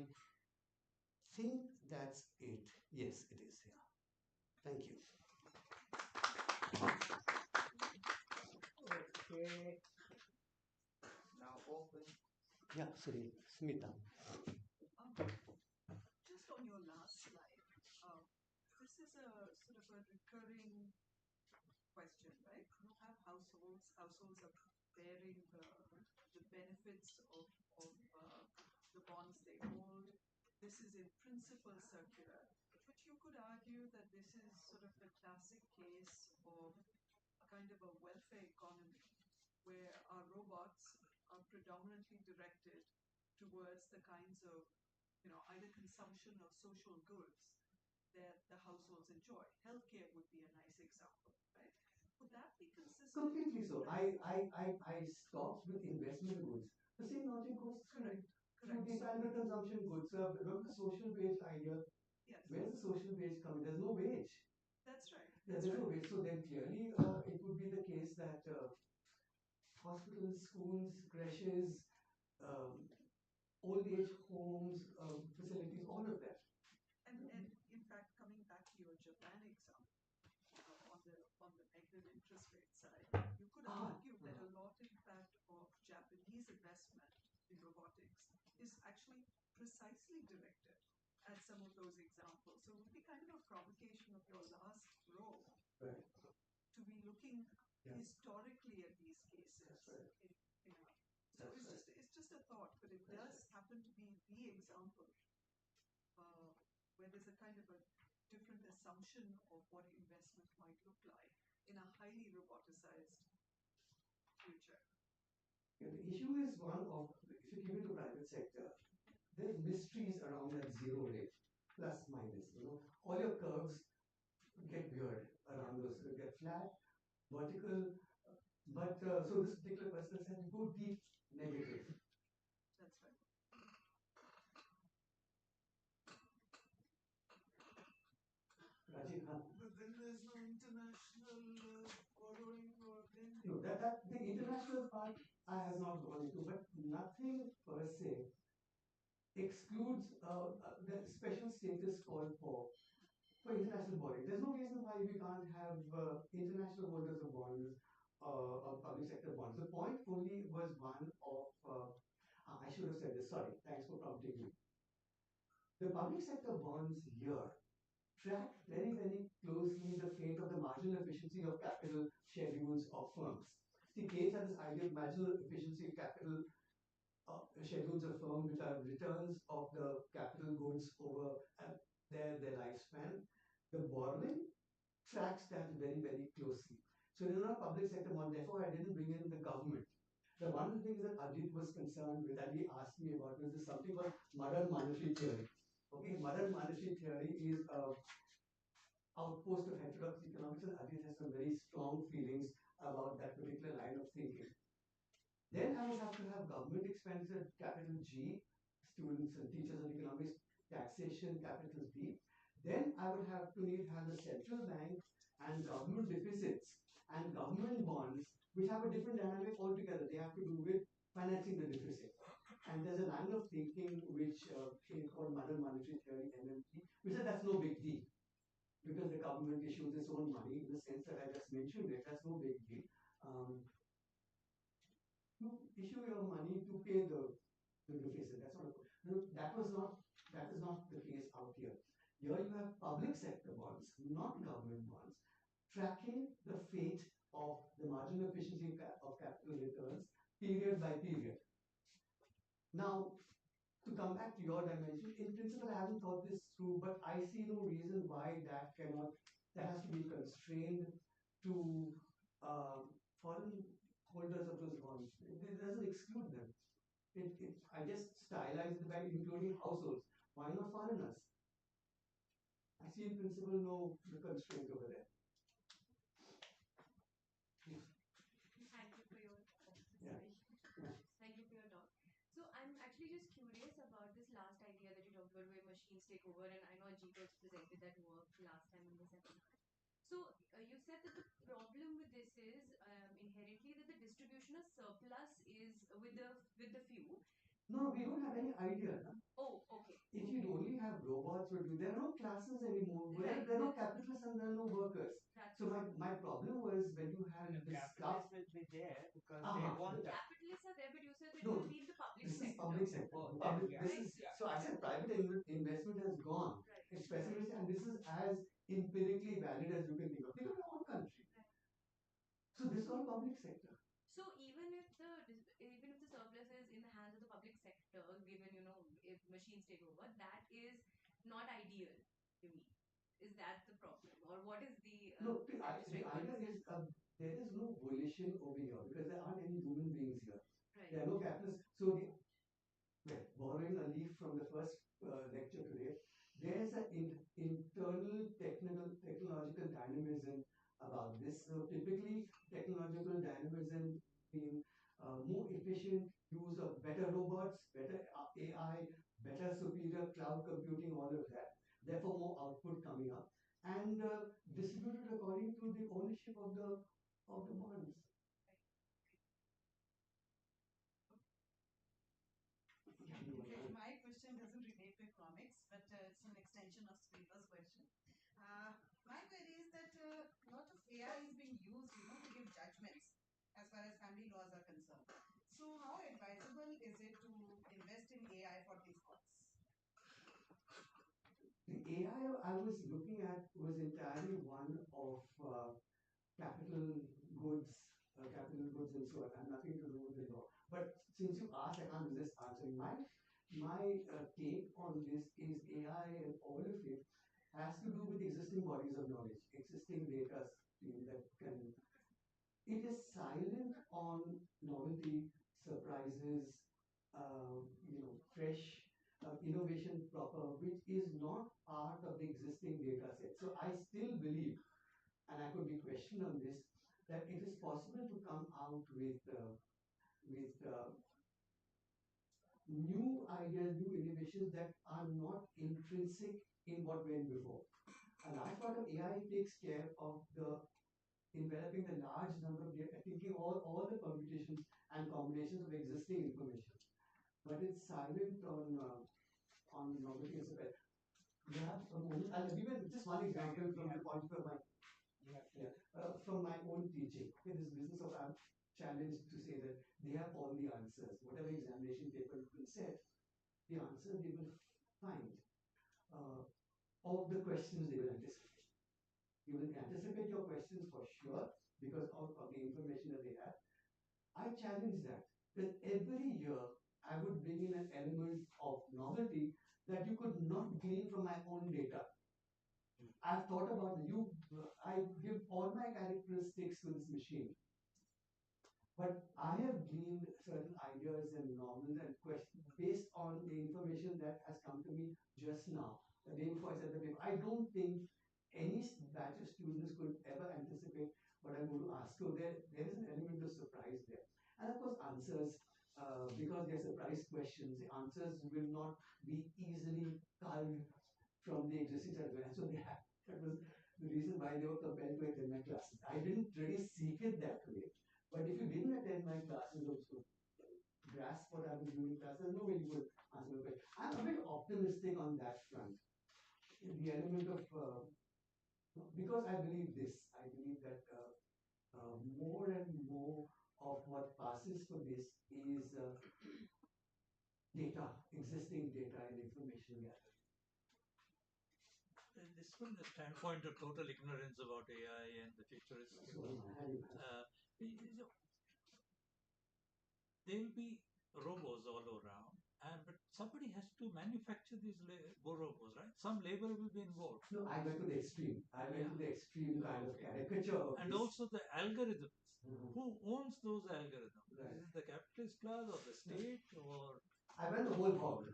think that's it. Yes, it is. Yeah. Thank you. Okay. Now open. Yeah, sorry, Smita. Just on your last slide, this is a sort of a recurring question, right? You have households. Households are bearing the benefits of the bonds they hold. This is in principle circular, but you could argue that this is sort of the classic case of a kind of a welfare economy where our robots are predominantly directed towards the kinds of, either consumption of social goods that the households enjoy. Healthcare would be a nice example, right? Would that be consistent? Completely so. I stopped with investment goods. The same logic goes Correct. through the standard consumption goods. Remember the social wage idea? Yes. Where's the social wage coming? There's no wage. That's right. There's no wage. So then clearly it would be the case that hospitals, schools, creches, old age homes, facilities, all of that. And in fact, coming back to your Japan example, on the negative interest rate side, you could argue that a lot, in fact, of Japanese investment in robotics is actually precisely directed at some of those examples. So it would be kind of a provocation of your last row Right. to be looking Yeah. historically at these cases. That's right. So it's just a thought, but it does happen to be the example where there's a kind of a different assumption of what investment might look like in a highly roboticized future. Yeah, the issue is one of, if you give it to private sector, there's mysteries around that zero rate, plus minus. All your curves get weird around those, get flat, vertical. But so this particular person said, go deep negative. That's right. Rajiv, huh? But then there's no international borrowing or lending. No, that the international part I have not gone into, but nothing per se excludes the special status called for international borrowing. There's no reason why we can't have international holders of bonds, of public sector bonds. The point only was one of, I should have said this, sorry, thanks for prompting me. The public sector bonds here track very, very closely the fate of the marginal efficiency of capital schedules of firms. See, Keynes had this idea of marginal efficiency capital schedules of firms, which are returns of the capital goods over their lifespan. The borrowing tracks that very, very closely. So they're not public sector one, therefore I didn't bring in the government. The one of the things that Ajit was concerned with, and he asked me about, was this something called modern monetary theory. Okay, modern monetary theory is a outpost of heterodox economics, and Ajit has some very strong feelings about that particular line of thinking. Then I would have to have government expenditure, capital G, students and teachers of economics, taxation, capital B. Then I would have to have the central bank and government deficits and government bonds, which have a different dynamic altogether. They have to do with financing the deficit. And there's a line of thinking which is called modern monetary theory, MMT, which says that's no big deal because the government issues its own money in the sense that I just mentioned it. That's no big deal. You issue your money to pay the deficit. That is not the case out here. Here you have public sector bonds, not government bonds, tracking the fate of the marginal efficiency of capital returns period by period. Now, to come back to your dimension, in principle, I haven't thought this through, but I see no reason why that has to be constrained to foreign holders of those bonds. It doesn't exclude them. I just stylized it by including households. Why not foreigners? I see in principle no constraint over there. Thank you for your Yeah. Thank you for your talk. So I'm actually just curious about this last idea that you talked about where machines take over, and I know Ajit also presented that work last time in the seminar. So you said that the problem with this is inherently that the distribution of surplus is with the few. No, we don't have any idea. Huh? Oh, okay. If you only have robots, there are no classes anymore. There are no capitalists and there are no workers. So my problem was when you have the this capitalists will be there because they want the that. capitalists are there, but you said that No, it will be in the public this sector. is public sector. Oh, Public, yeah, this right, is, yeah. so I said private investment has gone. Right. It's specifically, and this is as empirically valid as you can think of. Think of your own country. Right. So this is all public sector. So even if the surplus is in the hands of the public sector, given if machines take over, that is not ideal. You mean? Is that the problem, or what is the? No, the idea is there is no volition over here because there aren't any human beings here. Right. There are no capitalists. So borrowing a leaf from the first lecture today, there is an internal technological dynamism about this. So typically, technological dynamism being more efficient use of better robots, better AI, better superior cloud computing, all of that. Therefore, more output coming up and distributed according to the ownership of the bonds. Okay, my question doesn't relate to economics, but it's an extension of Sriva's question. My query is that a lot of AI is being used, to give judgments as far as family laws are concerned. So, how advisable is it to in AI for these thoughts? The AI I was looking at was entirely one of capital goods and so on, and nothing to do with the law. But since you asked, I can't resist answering. My take on this is AI and all of it has to do with existing bodies of knowledge, existing data stream that can. It is silent on novelty, surprises, fresh innovation proper, which is not part of the existing data set. So I still believe, and I could be questioned on this, that it is possible to come out with new ideas, new innovations that are not intrinsic in what went before. A large part of AI takes care of the enveloping the large number of data, taking all the permutations and combinations of existing information. But it's silent on novelty and so. Yeah, I'll give you just one example from the point of my from my own teaching. Okay, this business of I'm challenged to say that they have all the answers. Whatever examination paper you will set, the answer they will find of the questions they will anticipate. You will anticipate your questions for sure because of the information that they have. I challenge that. That every year I would bring in an element of novelty that you could not glean from my own data. I've thought about you. I give all my characteristics to this machine, but I have gleaned certain ideas and novels and questions based on the information that has come to me just now. The day before I said the paper, I don't think any batch of students could ever anticipate what I'm going to ask. So there is an element of surprise there. And of course, answers, because they're surprise questions, the answers will not be easily culled from the existing set of events. So that was the reason why they were compelled to attend my classes. I didn't really seek it that way. But if you didn't attend my classes also, grasp what I was doing in class, there's no way you would answer the question. I'm a bit optimistic on that front. The element of, because I believe this, I believe that more and more of what passes for this is data, existing data and information gathering. This from the standpoint of total ignorance about AI and the futuristic, there'll be robots all around, but somebody has to manufacture these robots, right? Some labor will be involved. No, I went to the extreme. I went to the extreme kind of caricature of and this. also the algorithms. Who owns those algorithms? Right. Is it the capitalist class or the state or? I went the whole hog.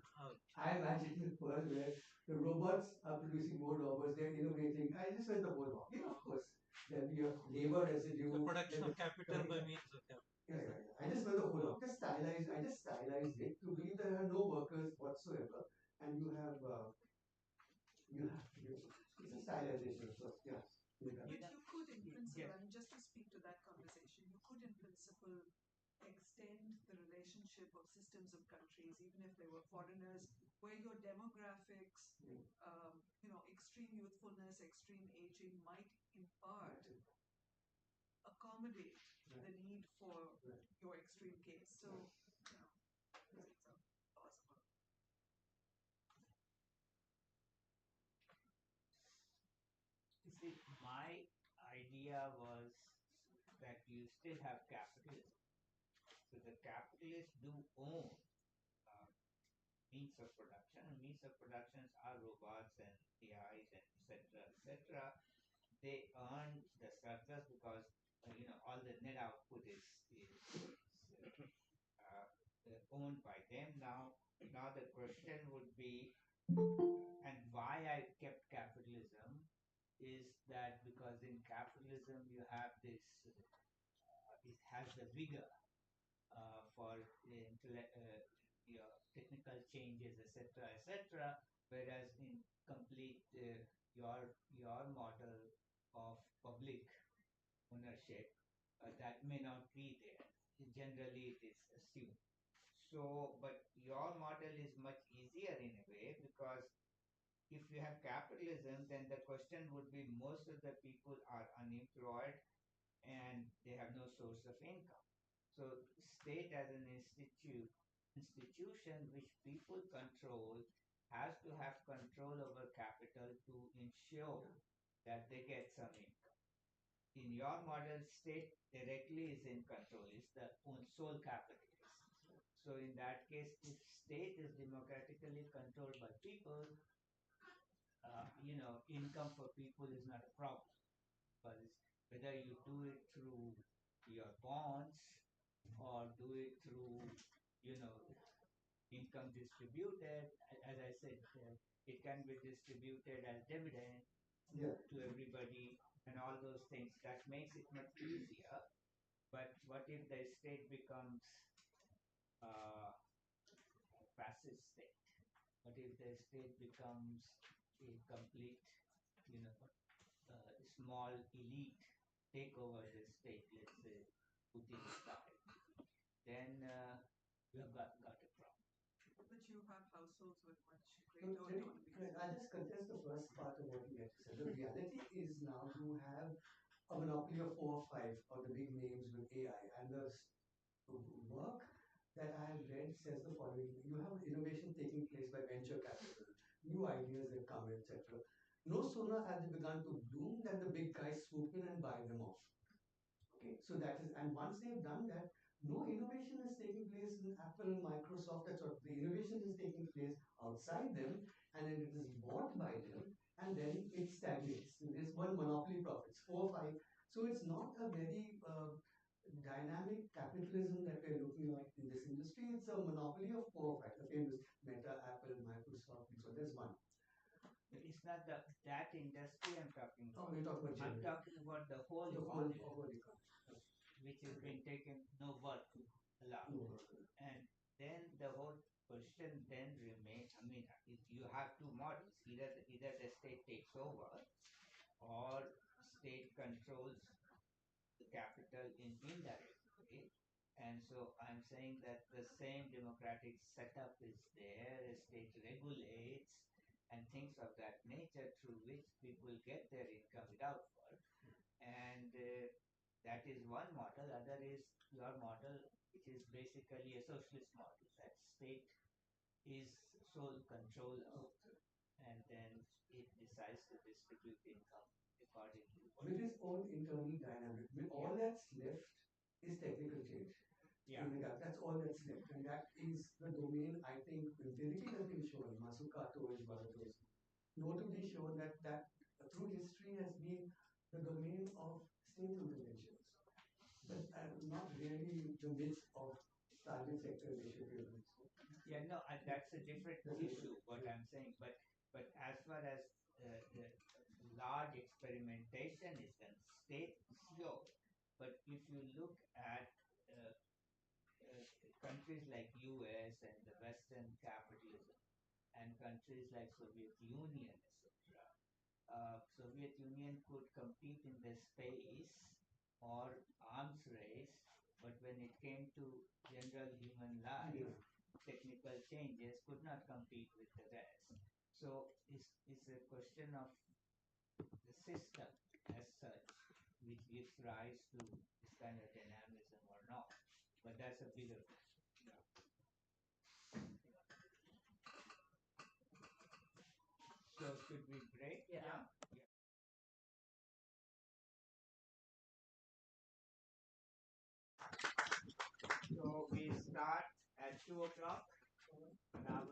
I imagine a world where the robots are producing more robots, they're innovating. I just went the whole hog. Of course, there'll be a labor residue. The production of capital by means of capital. Yeah. I just went the whole hog. I just stylized it to believe there are no workers whatsoever, and you have it's a stylization of sorts. Yeah. But you could, in principle, I mean, just to speak to that conversation, you could, in principle, extend the relationship of systems of countries, even if they were foreigners, where your demographics, extreme youthfulness, extreme aging might in part accommodate the need for your extreme case. So, it's possible. You see, my idea was that you still have capitalism. So the capitalists do own means of production, and means of productions are robots and AIs and etc. They earn the surplus because all the net output is owned by them now. Now the question would be, and why I kept capitalism is that because in capitalism you have this, it has the vigor for your technical changes, etc. Whereas in complete your model of public ownership, that may not be there. Generally, it is assumed. So, but your model is much easier in a way because if you have capitalism, then the question would be most of the people are unemployed and they have no source of income. So state as an institute institution which people control has to have control over capital to ensure that they get some income. In your model, state directly is in control, is the sole capitalist. So in that case, if state is democratically controlled by people, income for people is not a problem. But whether you do it through your bonds or do it through, income distributed, as I said, it can be distributed as dividend to everybody and all those things. That makes it much easier. But what if the state becomes a passive state? What if the state becomes a complete, you know, small elite take over the state, let's say Putin style? Then you have got a problem. But you have households with much No, greater let me, autonomy. I just contest the first part of what you had said. The reality is now you have a monopoly of 4 or 5 of the big names with AI, and the work that I have read says the following: you have innovation taking place by venture capital, new ideas that come, etc. No sooner have they begun to bloom than the big guys swoop in and buy them off. Okay, so that is, and once they've done that, no innovation is taking place in Apple, Microsoft, etc. The innovation is taking place outside them, and then it is bought by them, and then it stagnates. There's one monopoly profits, 4 or 5. So it's not a very dynamic capitalism that we're looking at in this industry. It's a monopoly of 4 or 5. The famous Meta, Apple, Microsoft. So there's one. It's not that industry I'm talking Oh, about. we're talking about I'm generally. talking about the whole The economy, whole economy. which has been taken, no work allowed. No work. And then the whole question then remains. I mean, if you have two models, either the state takes over or state controls the capital in indirect way. And so I'm saying that the same democratic setup is there, a state regulates and things of that nature through which people get their income without work. And that is one model. Other is your model, which is basically a socialist model, that state is sole controller, and then it decides to distribute income accordingly. With its own internal dynamic. With all that's left is technical change. Yeah. That's all that's left. And that is the domain, I think, empirically has been shown. Masukato is one of those. Notably shown that through history has been the domain of state interventions. But not really the midst of private sector initiatives. Yeah, no, that's a different issue. What I'm saying, but as far as the large experimentation is concerned, state slow. But if you look at countries like U.S. and the Western capitalism, and countries like Soviet Union, etc. Soviet Union could compete in the space or arms race, but when it came to general human life, technical changes could not compete with the rest. So it's a question of the system as such which gives rise to this kind of dynamism or not. But that's a bigger question. So should we break? Yeah. So we start at 2 o'clock. Now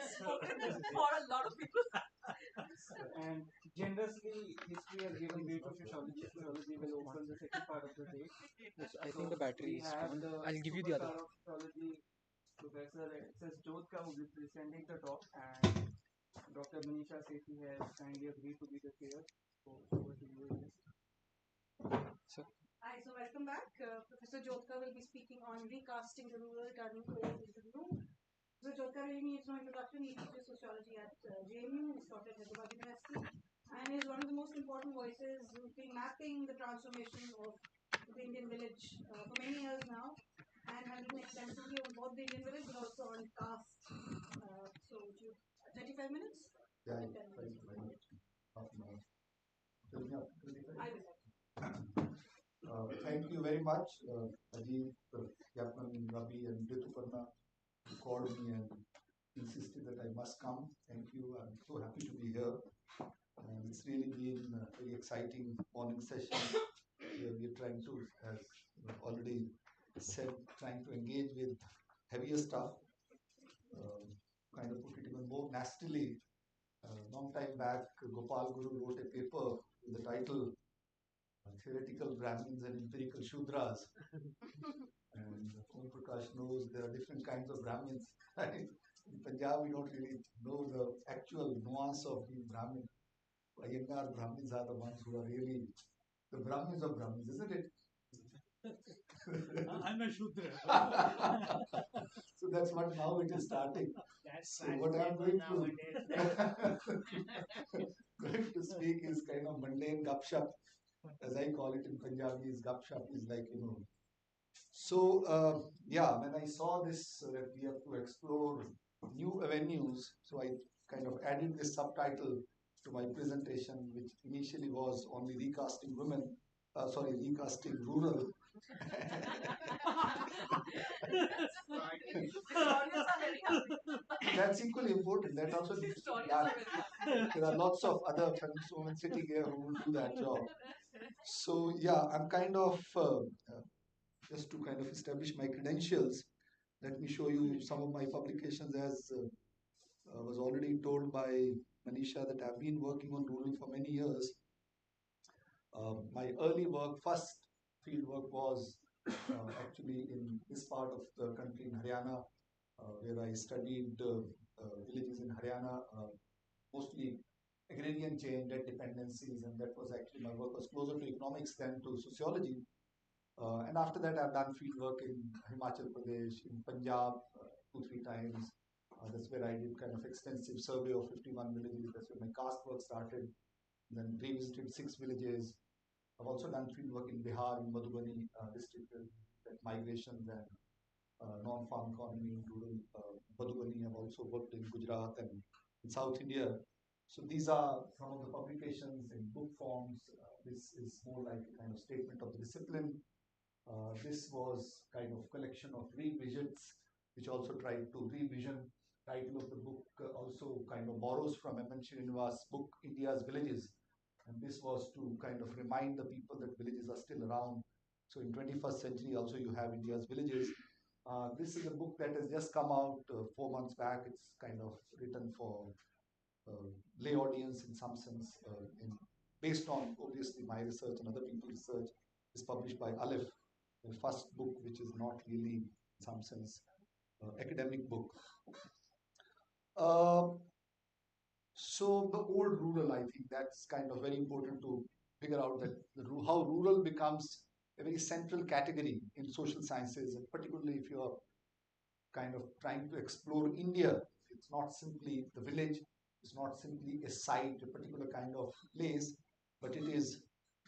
spoken for a lot of people. And generously, history has given way to sociology. Sociology will open the second part of the day. Yes, I think the battery We is have gone. the I'll give you the other. superstar of sociology, Professor SS Jyotka, who will be presenting the talk, and Dr. Manisha Sethi has kindly agreed to be the chair. So over to you. So, Hi, so welcome back. Professor Jyotka will be speaking on recasting the rural, turning old into new. So Jyotka really needs no introduction. He teaches sociology at JMU. He's taught at Heterodox University, and is one of the most important voices who's been mapping the transformation of the Indian village for many years now, and has written extensively on both the Indian village but also on caste. So, would you 35 minutes? Yeah, 10 minutes. half an hour. Fill me up, 25. I will. Thank you very much, Ajit, Yapman, Ravi, and Rituparna called me and insisted that I must come. Thank you. I'm so happy to be here. And it's really been a very exciting morning session where we're trying to, as already said, trying to engage with heavier stuff, kind of put it even more nastily. Long time back, Gopal Guru wrote a paper with the title Theoretical Brahmins and Empirical Shudras. And Om Prakash knows there are different kinds of Brahmins. Right? In Punjab, we don't really know the actual nuance of being Brahmin. Iyengar Brahmins are the ones who are really the Brahmins of Brahmins, isn't it? I'm a Shudra. So that's what now it is starting. That's So what I'm going to nowadays. going to speak is kind of mundane gupshup, as I call it in Punjabi. Is gupshup is like So yeah, when I saw this that we have to explore new avenues, so I kind of added this subtitle to my presentation, which initially was only recasting women. Recasting rural. That's equally important. That also needs to be done. There are lots of other feminist women sitting here who will do that job. So yeah, I'm kind of just to kind of establish my credentials. Let me show you some of my publications. As was already told by Manisha, that I've been working on rural for many years. My early work, first field work, was actually in this part of the country, in Haryana, where I studied villages in Haryana, mostly agrarian chain, debt dependencies, and that was actually my work was closer to economics than to sociology. And after that, I've done field work in Himachal Pradesh, in Punjab, 2-3 times. That's where I did kind of extensive survey of 51 villages. That's where my caste work started. Then revisited 6 villages. I've also done field work in Bihar, in Madhubani district, that migrations and non-farm economy in rural Madhubani. I've also worked in Gujarat and in South India. So these are some of the publications in book forms. This is more like a kind of statement of the discipline. This was kind of collection of revisions, which also tried to revision. Title of the book also kind of borrows from M.N. Srinivas' book, India's Villages. And this was to kind of remind the people that villages are still around. So in 21st century also you have India's Villages. This is a book that has just come out 4 months back. It's kind of written for lay audience in some sense, based on obviously my research and other people's research. Is published by Aleph, the first book which is not really in some sense academic book. So the old rural, I think that's kind of very important to figure out that how rural becomes a very central category in social sciences, and particularly if you are kind of trying to explore India. It's not simply the village, it's not simply a site, a particular kind of place, but it is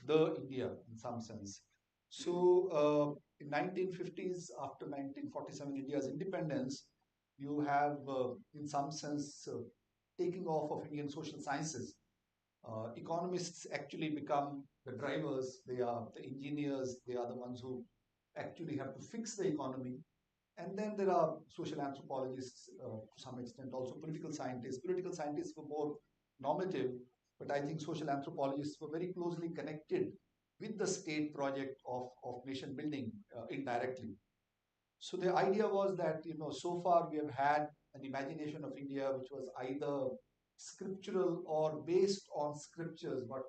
the India in some sense. So in 1950s, after 1947 India's independence, you have in some sense taking off of Indian social sciences. Economists actually become the drivers, they are the engineers, they are the ones who actually have to fix the economy. And then there are social anthropologists, to some extent, also political scientists. Political scientists were more normative, but I think social anthropologists were very closely connected with the state project of nation building indirectly. So the idea was that, so far we have had a an imagination of India which was either scriptural or based on scriptures, what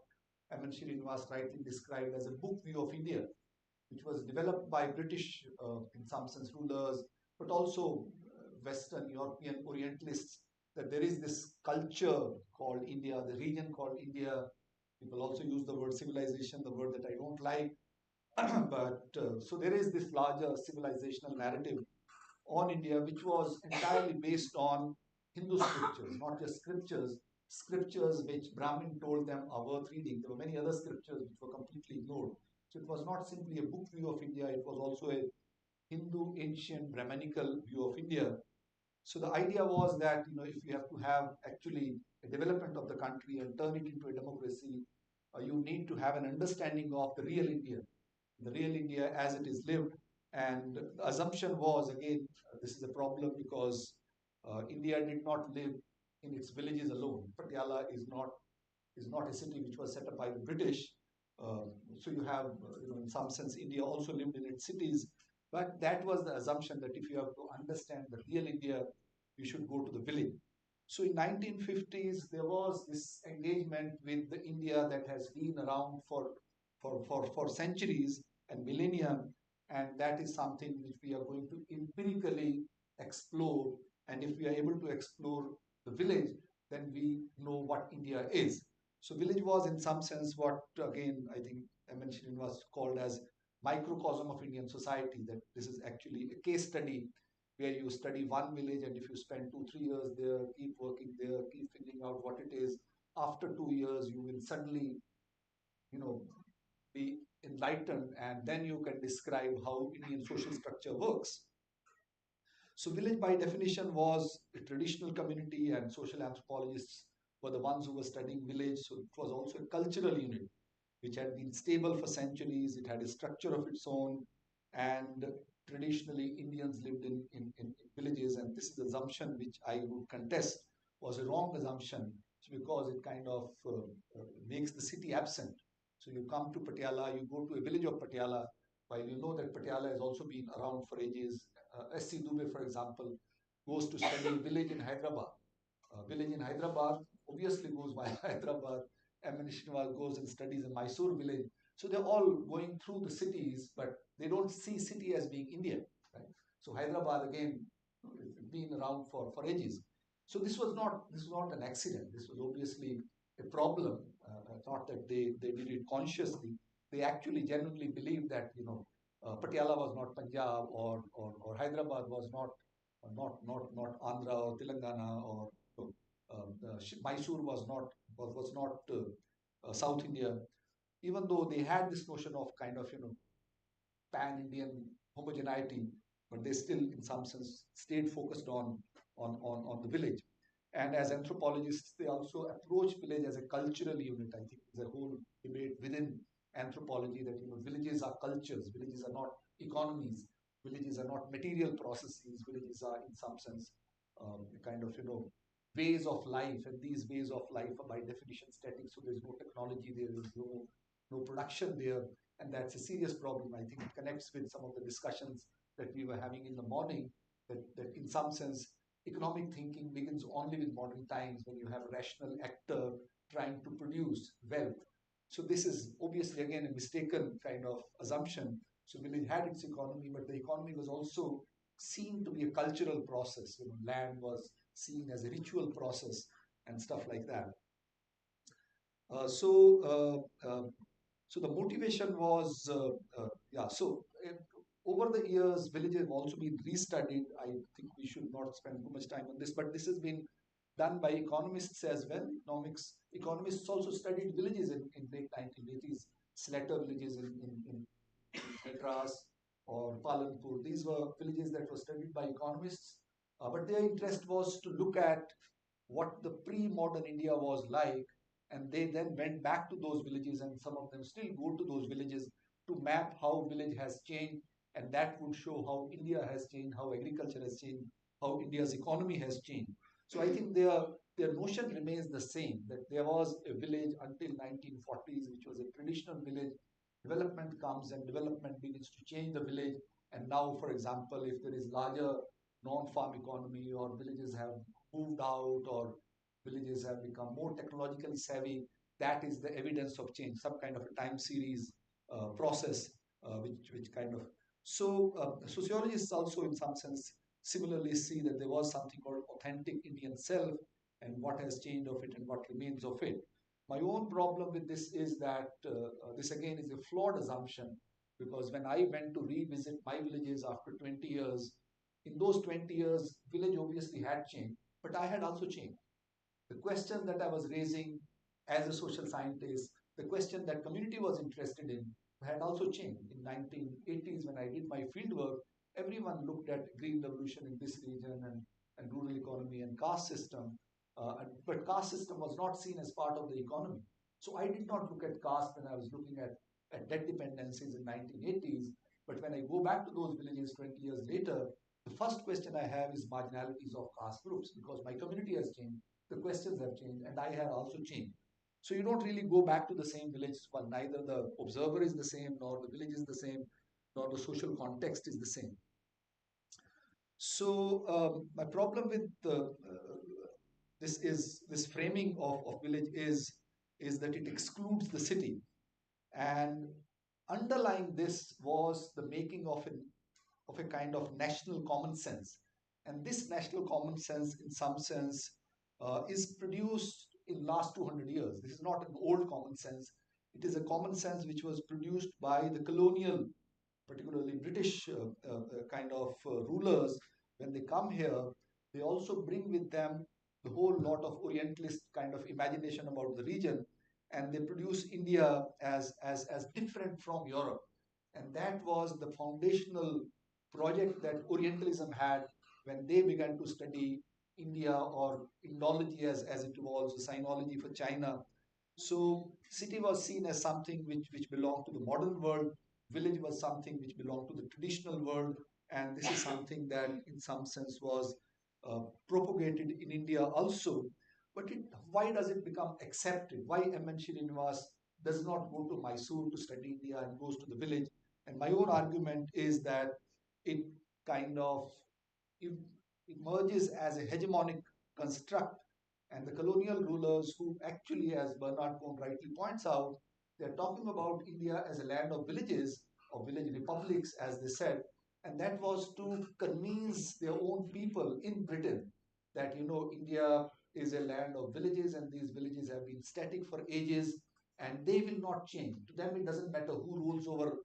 M.N. Srinivas rightly described as a book view of India, which was developed by British, in some sense, rulers, but also Western European Orientalists, that there is this culture called India, the region called India. People also use the word civilization, the word that I don't like. But so there is this larger civilizational narrative on India, which was entirely based on Hindu scriptures, not just scriptures which Brahmin told them are worth reading. There were many other scriptures which were completely ignored. So it was not simply a book view of India, it was also a Hindu ancient Brahmanical view of India. So the idea was that, if you have to have actually a development of the country and turn it into a democracy, you need to have an understanding of the real India as it is lived. And the assumption was, again, this is a problem because India did not live in its villages alone. Patiala is not a city which was set up by the British. So you have, in some sense, India also lived in its cities. But that was the assumption that if you have to understand the real India, you should go to the village. So in 1950s, there was this engagement with the India that has been around for centuries and millennia, and that is something which we are going to empirically explore. And if we are able to explore the village, then we know what India is. So village was in some sense what, again, I think M.N. Srinivas called as microcosm of Indian society, that this is actually a case study where you study one village, and if you spend 2-3 years there, keep working there, keep figuring out what it is, after 2 years you will suddenly, be enlightened, and then you can describe how Indian social structure works. So village by definition was a traditional community, and social anthropologists were the ones who were studying village. So it was also a cultural unit which had been stable for centuries. It had a structure of its own, and traditionally Indians lived in villages. And this is the assumption which I would contest was a wrong assumption, because it kind of makes the city absent. So you come to Patiala, you go to a village of Patiala, while you know that Patiala has also been around for ages. S.C. Dubey, for example, goes to study a village in Hyderabad. Village in Hyderabad obviously goes via Hyderabad. M.N. Srinivas goes and studies in Mysore village. So they're all going through the cities, but they don't see city as being India. Right? So Hyderabad, again, it's been around for ages. So this was not an accident. This was obviously a problem. Not that they did it consciously. They actually genuinely believed that Patiala was not Punjab, or Hyderabad was not Andhra or Telangana, or Mysore was not South India. Even though they had this notion of kind of pan-Indian homogeneity, but they still, in some sense, stayed focused on the village. And as anthropologists, they also approach village as a cultural unit. I think there's a whole debate within anthropology that villages are cultures, villages are not economies, villages are not material processes, villages are, in some sense, kind of ways of life, and these ways of life are by definition static. So there's no technology there, there's no production there, and that's a serious problem. I think it connects with some of the discussions that we were having in the morning, that in some sense economic thinking begins only with modern times, when you have a rational actor trying to produce wealth. So this is obviously again a mistaken kind of assumption. So village had its economy, but the economy was also seen to be a cultural process. Land was seen as a ritual process and stuff like that. So the motivation was, over the years, villages have also been restudied. I think we should not spend too much time on this, but this has been done by economists as well. Economists also studied villages in late 1980s, Slater villages in Madras or Palanpur. These were villages that were studied by economists, but their interest was to look at what the pre-modern India was like, and they then went back to those villages, and some of them still go to those villages to map how village has changed, and that would show how India has changed, how agriculture has changed, how India's economy has changed. So I think their notion remains the same, that there was a village until 1940s, which was a traditional village. Development comes and development begins to change the village. And now, for example, if there is larger non-farm economy, or villages have moved out, or villages have become more technologically savvy. That is the evidence of change, some kind of a time series process, which kind of. So sociologists also, in some sense, similarly see that there was something called authentic Indian self, and what has changed of it and what remains of it. My own problem with this is that this again is a flawed assumption, because when I went to revisit my villages after 20 years, in those 20 years, village obviously had changed, but I had also changed. The question that I was raising as a social scientist, the question that community was interested in, had also changed. In 1980s, when I did my fieldwork, everyone looked at green revolution in this region, and rural economy and caste system, but caste system was not seen as part of the economy. So I did not look at caste when I was looking at debt dependencies in 1980s. But when I go back to those villages 20 years later, the first question I have is marginalities of caste groups, because my community has changed, the questions have changed, and I have also changed. So you don't really go back to the same village. Well, neither the observer is the same, nor the village is the same, nor the social context is the same. So my problem with this framing of village is that it excludes the city, and underlying this was the making of a kind of national common sense. And this national common sense, in some sense, is produced in last 200 years. This is not an old common sense. It is a common sense which was produced by the colonial, particularly British kind of rulers. When they come here, they also bring with them the whole lot of Orientalist kind of imagination about the region, and they produce India as different from Europe. And that was the foundational project that Orientalism had when they began to study India, or Indology as it evolves, the Sinology for China. So city was seen as something which belonged to the modern world, village was something which belonged to the traditional world, and this is something that in some sense was propagated in India also. But why does it become accepted? Why M.N. Srinivas does not go to Mysore to study India and goes to the village? And my own argument is that it kind of emerges as a hegemonic construct, and the colonial rulers, who actually, as Bernard Cohn rightly points out, they're talking about India as a land of villages, or village republics, as they said, and that was to convince their own people in Britain that, India is a land of villages, and these villages have been static for ages, and they will not change. To them, it doesn't matter who rules over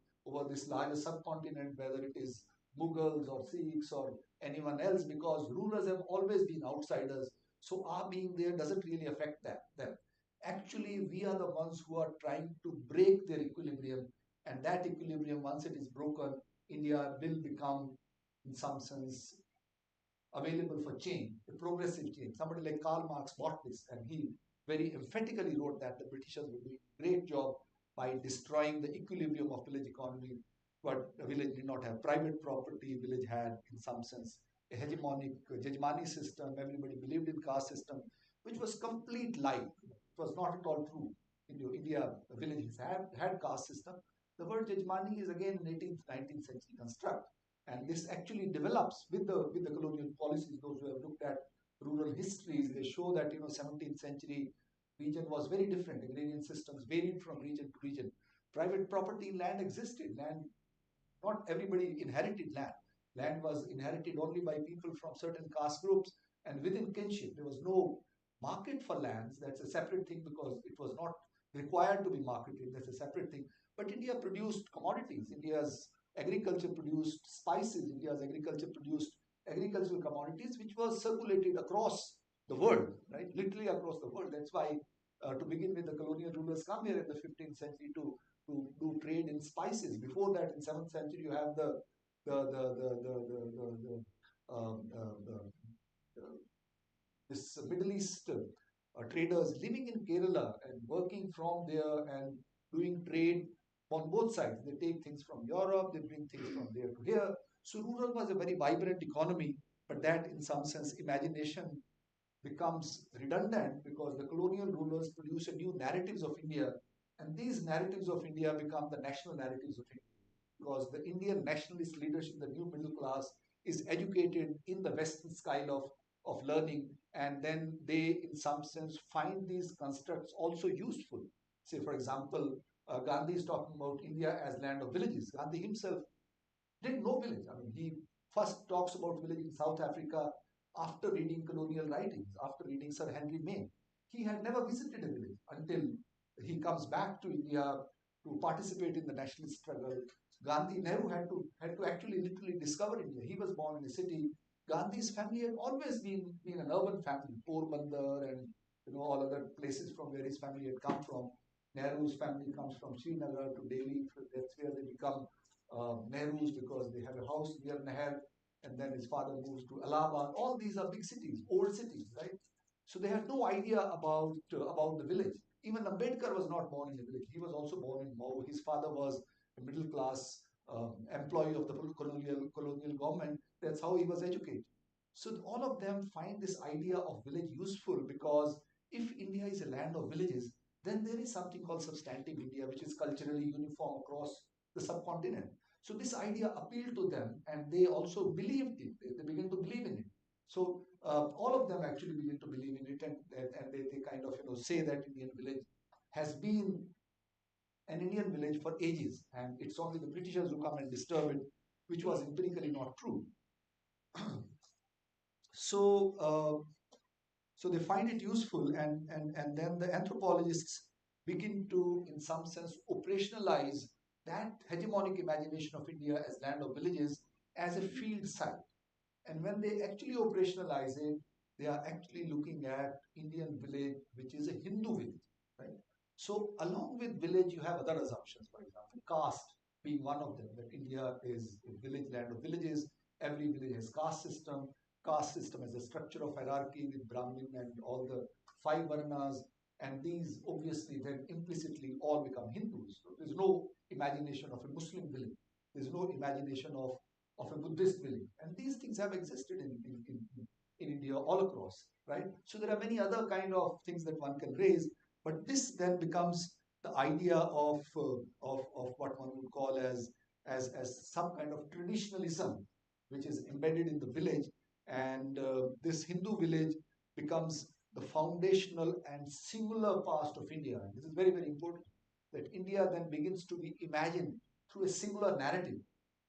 this larger subcontinent, whether it is Mughals or Sikhs or anyone else, because rulers have always been outsiders. So our being there doesn't really affect them. Actually, we are the ones who are trying to break their equilibrium, and that equilibrium, once it is broken, India will become, in some sense, available for change, a progressive change. Somebody like Karl Marx bought this, and he very emphatically wrote that the Britishers were doing a great job by destroying the equilibrium of village economy. But the village did not have private property. Village had, in some sense, a hegemony system. Everybody believed in caste system, which was complete lie. It was not at all true. India villages had caste system. The word hegemony is again an 18th, 19th century construct. And this actually develops with the colonial policies. Those who have looked at rural histories, they show that 17th century region was very different. Agrarian systems varied from region to region. Private property in land existed. Not everybody inherited land. Land was inherited only by people from certain caste groups, and within kinship. There was no market for lands. That's a separate thing, because it was not required to be marketed. That's a separate thing. But India produced commodities. India's agriculture produced spices. India's agriculture produced agricultural commodities, which was circulated across the world, right? Literally across the world. That's why, to begin with, the colonial rulers come here in the 15th century to do trade in spices. Before that, in 7th century, you have this Middle East traders living in Kerala and working from there and doing trade on both sides. They take things from Europe, they bring things from there to here. So rural was a very vibrant economy, but that, in some sense, imagination becomes redundant, because the colonial rulers produce a new narratives of India, and these narratives of India become the national narratives of India, because the Indian nationalist leadership, the new middle class, is educated in the Western style of learning, and then they, in some sense, find these constructs also useful. Say, for example, Gandhi is talking about India as land of villages. Gandhi himself didn't know village. I mean, he first talks about village in South Africa after reading colonial writings, after reading Sir Henry Maine. He had never visited a village until he comes back to India to participate in the nationalist struggle. Gandhi, Nehru had to actually literally discover India. He was born in a city. Gandhi's family had always been an urban family, Porbandar and all other places from where his family had come from. Nehru's family comes from Srinagar to Delhi. That's where they become Nehru's, because they have a house near Nehru, and then his father moves to Allahabad. All these are big cities, old cities, right? So they had no idea about the village. Even Ambedkar was not born in a village. He was also born in Mau. His father was a middle class employee of the colonial government. That's how he was educated. So all of them find this idea of village useful, because if India is a land of villages, then there is something called substantive India, which is culturally uniform across the subcontinent. So this idea appealed to them, and they also believed it. They began to believe in it. So all of them actually begin to believe in it, and they kind of say that Indian village has been an Indian village for ages, and it's only the Britishers who come and disturb it, which was empirically not true. So so they find it useful, and then the anthropologists begin to, in some sense, operationalize that hegemonic imagination of India as land of villages as a field site. And when they actually operationalize it, they are actually looking at Indian village, which is a Hindu village, right? So along with village, you have other assumptions. For example, caste being one of them. That India is a village, land of villages. Every village has caste system. Caste system as a structure of hierarchy with Brahmin and all the five varnas. And these obviously then implicitly all become Hindus. So there's no imagination of a Muslim village. There's no imagination of a Buddhist village. And these things have existed in India all across, right? So there are many other kind of things that one can raise, but this then becomes the idea of what one would call as some kind of traditionalism, which is embedded in the village, and this Hindu village becomes the foundational and singular past of India. And this is very, very important, that India then begins to be imagined through a singular narrative.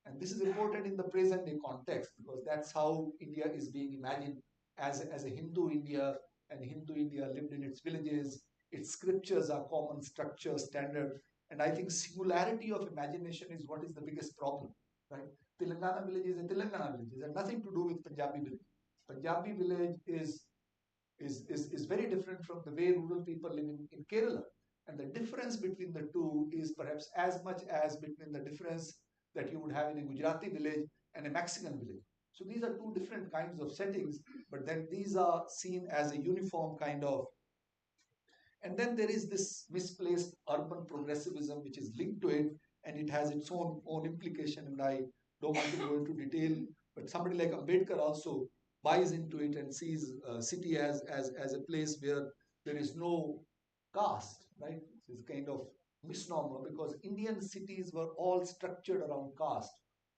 And this is important in the present day context, because that's how India is being imagined as a Hindu India, and Hindu India lived in its villages. Its scriptures are common, structure, standard. And I think singularity of imagination is what is the biggest problem, right? Telangana village is a Telangana village. It has nothing to do with Punjabi village. Punjabi village is very different from the way rural people live in Kerala. And the difference between the two is perhaps as much as between the difference that you would have in a Gujarati village and a Mexican village. So these are two different kinds of settings, but then these are seen as a uniform kind of. And then there is this misplaced urban progressivism which is linked to it, and it has its own implication, and I don't want to go into detail, but somebody like Ambedkar also buys into it and sees city as a place where there is no caste, right? It's kind of misnomer, because Indian cities were all structured around caste,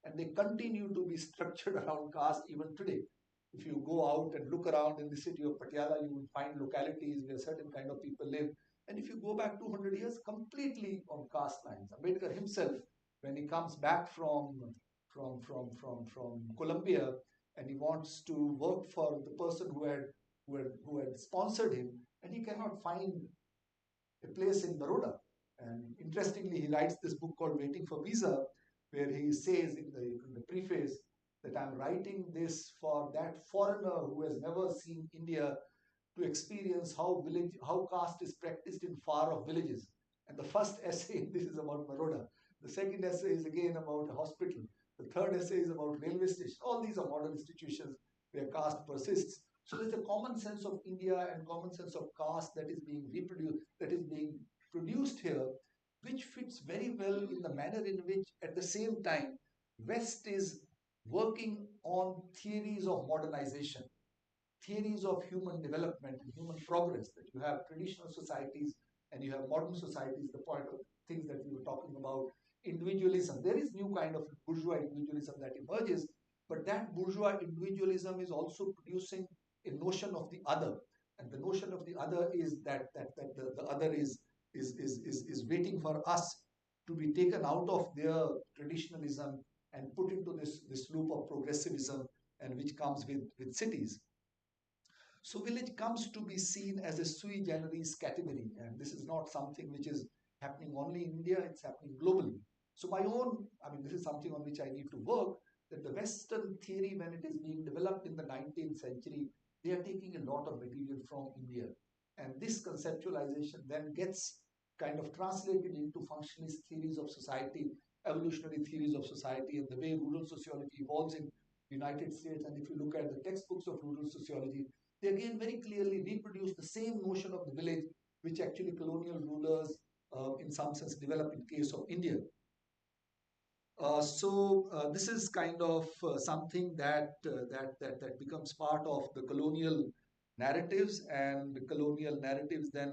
and they continue to be structured around caste even today. If you go out and look around in the city of Patiala, you will find localities where certain kind of people live. And if you go back 200 years, completely on caste lines. Ambedkar himself, when he comes back from Colombia, and he wants to work for the person who had sponsored him, and he cannot find a place in Baroda. And interestingly, he writes this book called Waiting for Visa, where he says in the preface that I'm writing this for that foreigner who has never seen India, to experience how caste is practiced in far off villages. And the first essay in this is about Baroda. The second essay is again about a hospital. The third essay is about railway station. All these are modern institutions where caste persists. So there's a common sense of India and common sense of caste that is being reproduced, that is being produced here, which fits very well in the manner in which, at the same time, West is working on theories of modernization, theories of human development and human progress, that you have traditional societies and you have modern societies, the point of things that we were talking about, individualism. There is new kind of bourgeois individualism that emerges, But that bourgeois individualism is also producing a notion of the other. And the notion of the other is that the other is waiting for us to be taken out of their traditionalism and put into this loop of progressivism, and which comes with cities. So village comes to be seen as a sui generis category, and this is not something which is happening only in India, it's happening globally. So my own, I mean, this is something on which I need to work, that the Western theory, when it is being developed in the 19th century, they are taking a lot of material from India. And this conceptualization then gets kind of translated into functionalist theories of society, evolutionary theories of society, and the way rural sociology evolves in United States. And if you look at the textbooks of rural sociology, they again very clearly reproduce the same notion of the village, which actually colonial rulers, in some sense, developed in case of India. So this is kind of something that becomes part of the colonial narratives, and the colonial narratives then,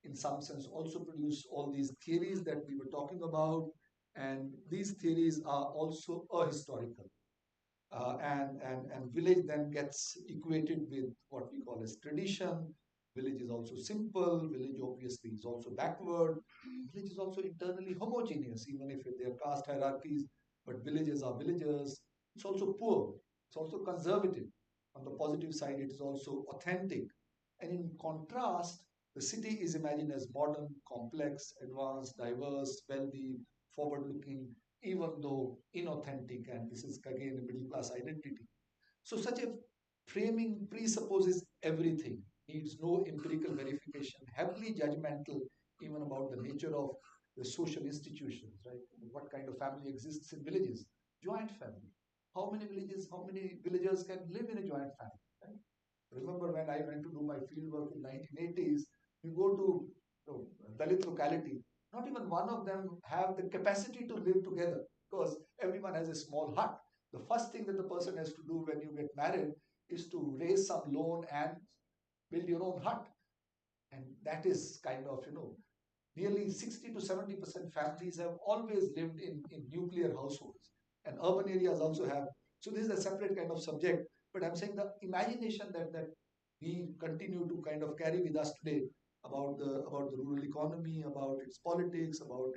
in some sense, also produce all these theories that we were talking about, and these theories are also ahistorical. And village then gets equated with what we call as tradition. Village is also simple. Village obviously is also backward. Village is also internally homogeneous, even if there are caste hierarchies. But villages are villagers. It's also poor. It's also conservative. On the positive side, it is also authentic. And in contrast, the city is imagined as modern, complex, advanced, diverse, wealthy, forward-looking, even though inauthentic, and this is again a middle class identity. So, such a framing presupposes everything, needs no empirical verification, heavily judgmental, even about the nature of the social institutions, right? What kind of family exists in villages? Joint family. How many villagers can live in a joint family? Right? Remember when I went to do my field work in 1980s, you go to Dalit locality, not even one of them have the capacity to live together because everyone has a small hut. The first thing that the person has to do when you get married is to raise some loan and build your own hut. And that is kind of, nearly 60 to 70% families have always lived in nuclear households. And urban areas also have. So this is a separate kind of subject. But I'm saying the imagination that we continue to kind of carry with us today about the rural economy, about its politics, about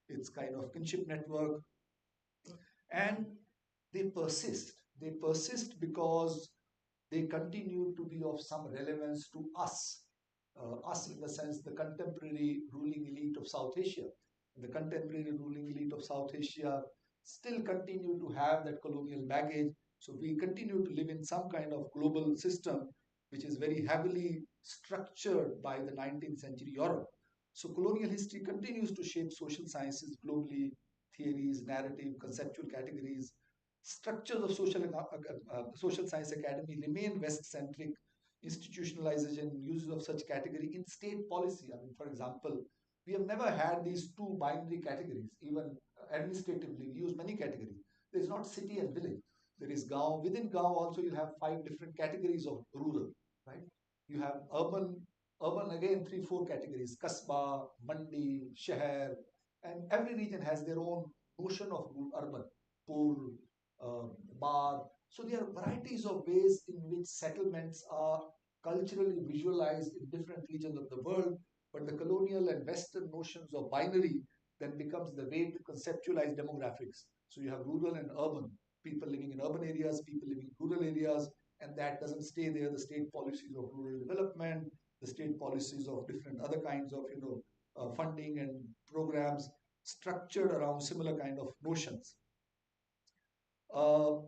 its kind of kinship network, and they persist. They persist because they continue to be of some relevance to us. Us in the sense the contemporary ruling elite of South Asia. The contemporary ruling elite of South Asia still continue to have that colonial baggage. So we continue to live in some kind of global system which is very heavily structured by the 19th century Europe. So colonial history continues to shape social sciences globally, theories, narrative, conceptual categories. Structures of social science academy remain West-centric. Institutionalization, uses of such category in state policy. I mean, for example, we have never had these two binary categories. Even administratively, we use many categories. There is not city and village. There is Gaon. Within Gaon also you have 5 different categories of rural, right? You have urban again 3, 4 categories: Kasba, Mandi, Sheher, and every region has their own notion of urban, Pur, Bar. So there are varieties of ways in which settlements are culturally visualized in different regions of the world, but the colonial and Western notions of binary then becomes the way to conceptualize demographics. So you have rural and urban, people living in urban areas, people living in rural areas, and that doesn't stay there. The state policies of rural development, the state policies of different other kinds of funding and programs structured around similar kind of notions. Uh,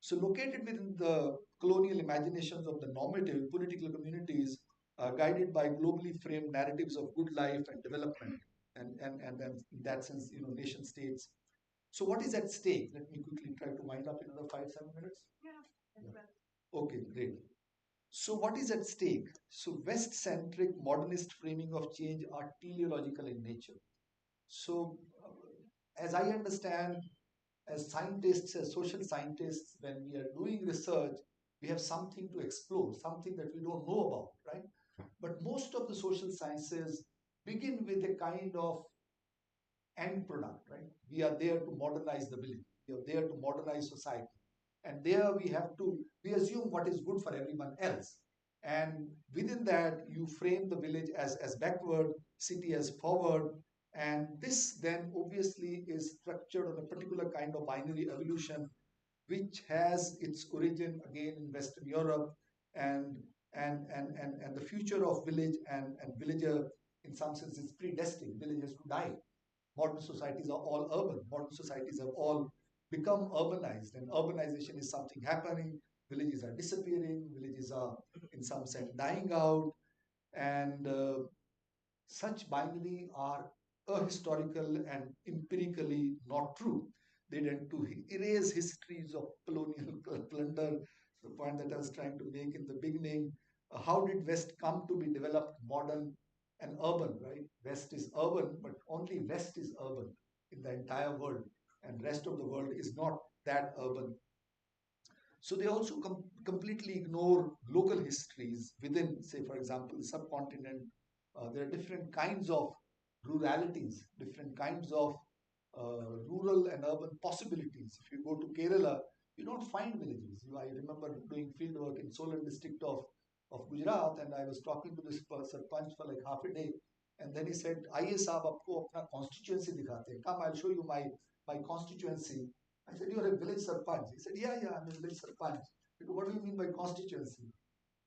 So located within the colonial imaginations of the normative political communities, guided by globally framed narratives of good life and development, and then in that sense, nation states. So what is at stake? Let me quickly try to wind up in another 5-7 minutes. Yeah. Okay, great. So what is at stake? So West-centric modernist framing of change are teleological in nature. So as I understand, as scientists, as social scientists, when we are doing research, we have something to explore, something that we don't know about, right? But most of the social sciences begin with a kind of end product, right? We are there to modernize the village. We are there to modernize society. And there we assume what is good for everyone else. And within that, you frame the village as backward, city as forward. And this then obviously is structured on a particular kind of binary evolution, which has its origin again in Western Europe, and and the future of village and villager in some sense is predestined. Village has to die. Modern societies are all urban. Modern societies have all become urbanized, and urbanization is something happening. Villages are disappearing. Villages are, in some sense, dying out, and such binary are ahistorical and empirically not true. They tend to erase histories of colonial plunder. The point that I was trying to make in the beginning. How did West come to be developed, modern, and urban, right? West is urban, but only West is urban in the entire world, and rest of the world is not that urban. So they also completely ignore local histories within, say, for example, the subcontinent. There are different kinds of ruralities, different kinds of rural and urban possibilities. If you go to Kerala, you don't find villages. I remember doing field work in Solan district of Gujarat, and I was talking to this sarpanch for like half a day, and then he said, "Aiye saab, aapko apna constituency dikhate hain. Come, I'll show you my constituency." I said, "You're a village sarpanch." He said, "Yeah, I'm a village sarpanch." I said, "What do you mean by constituency?"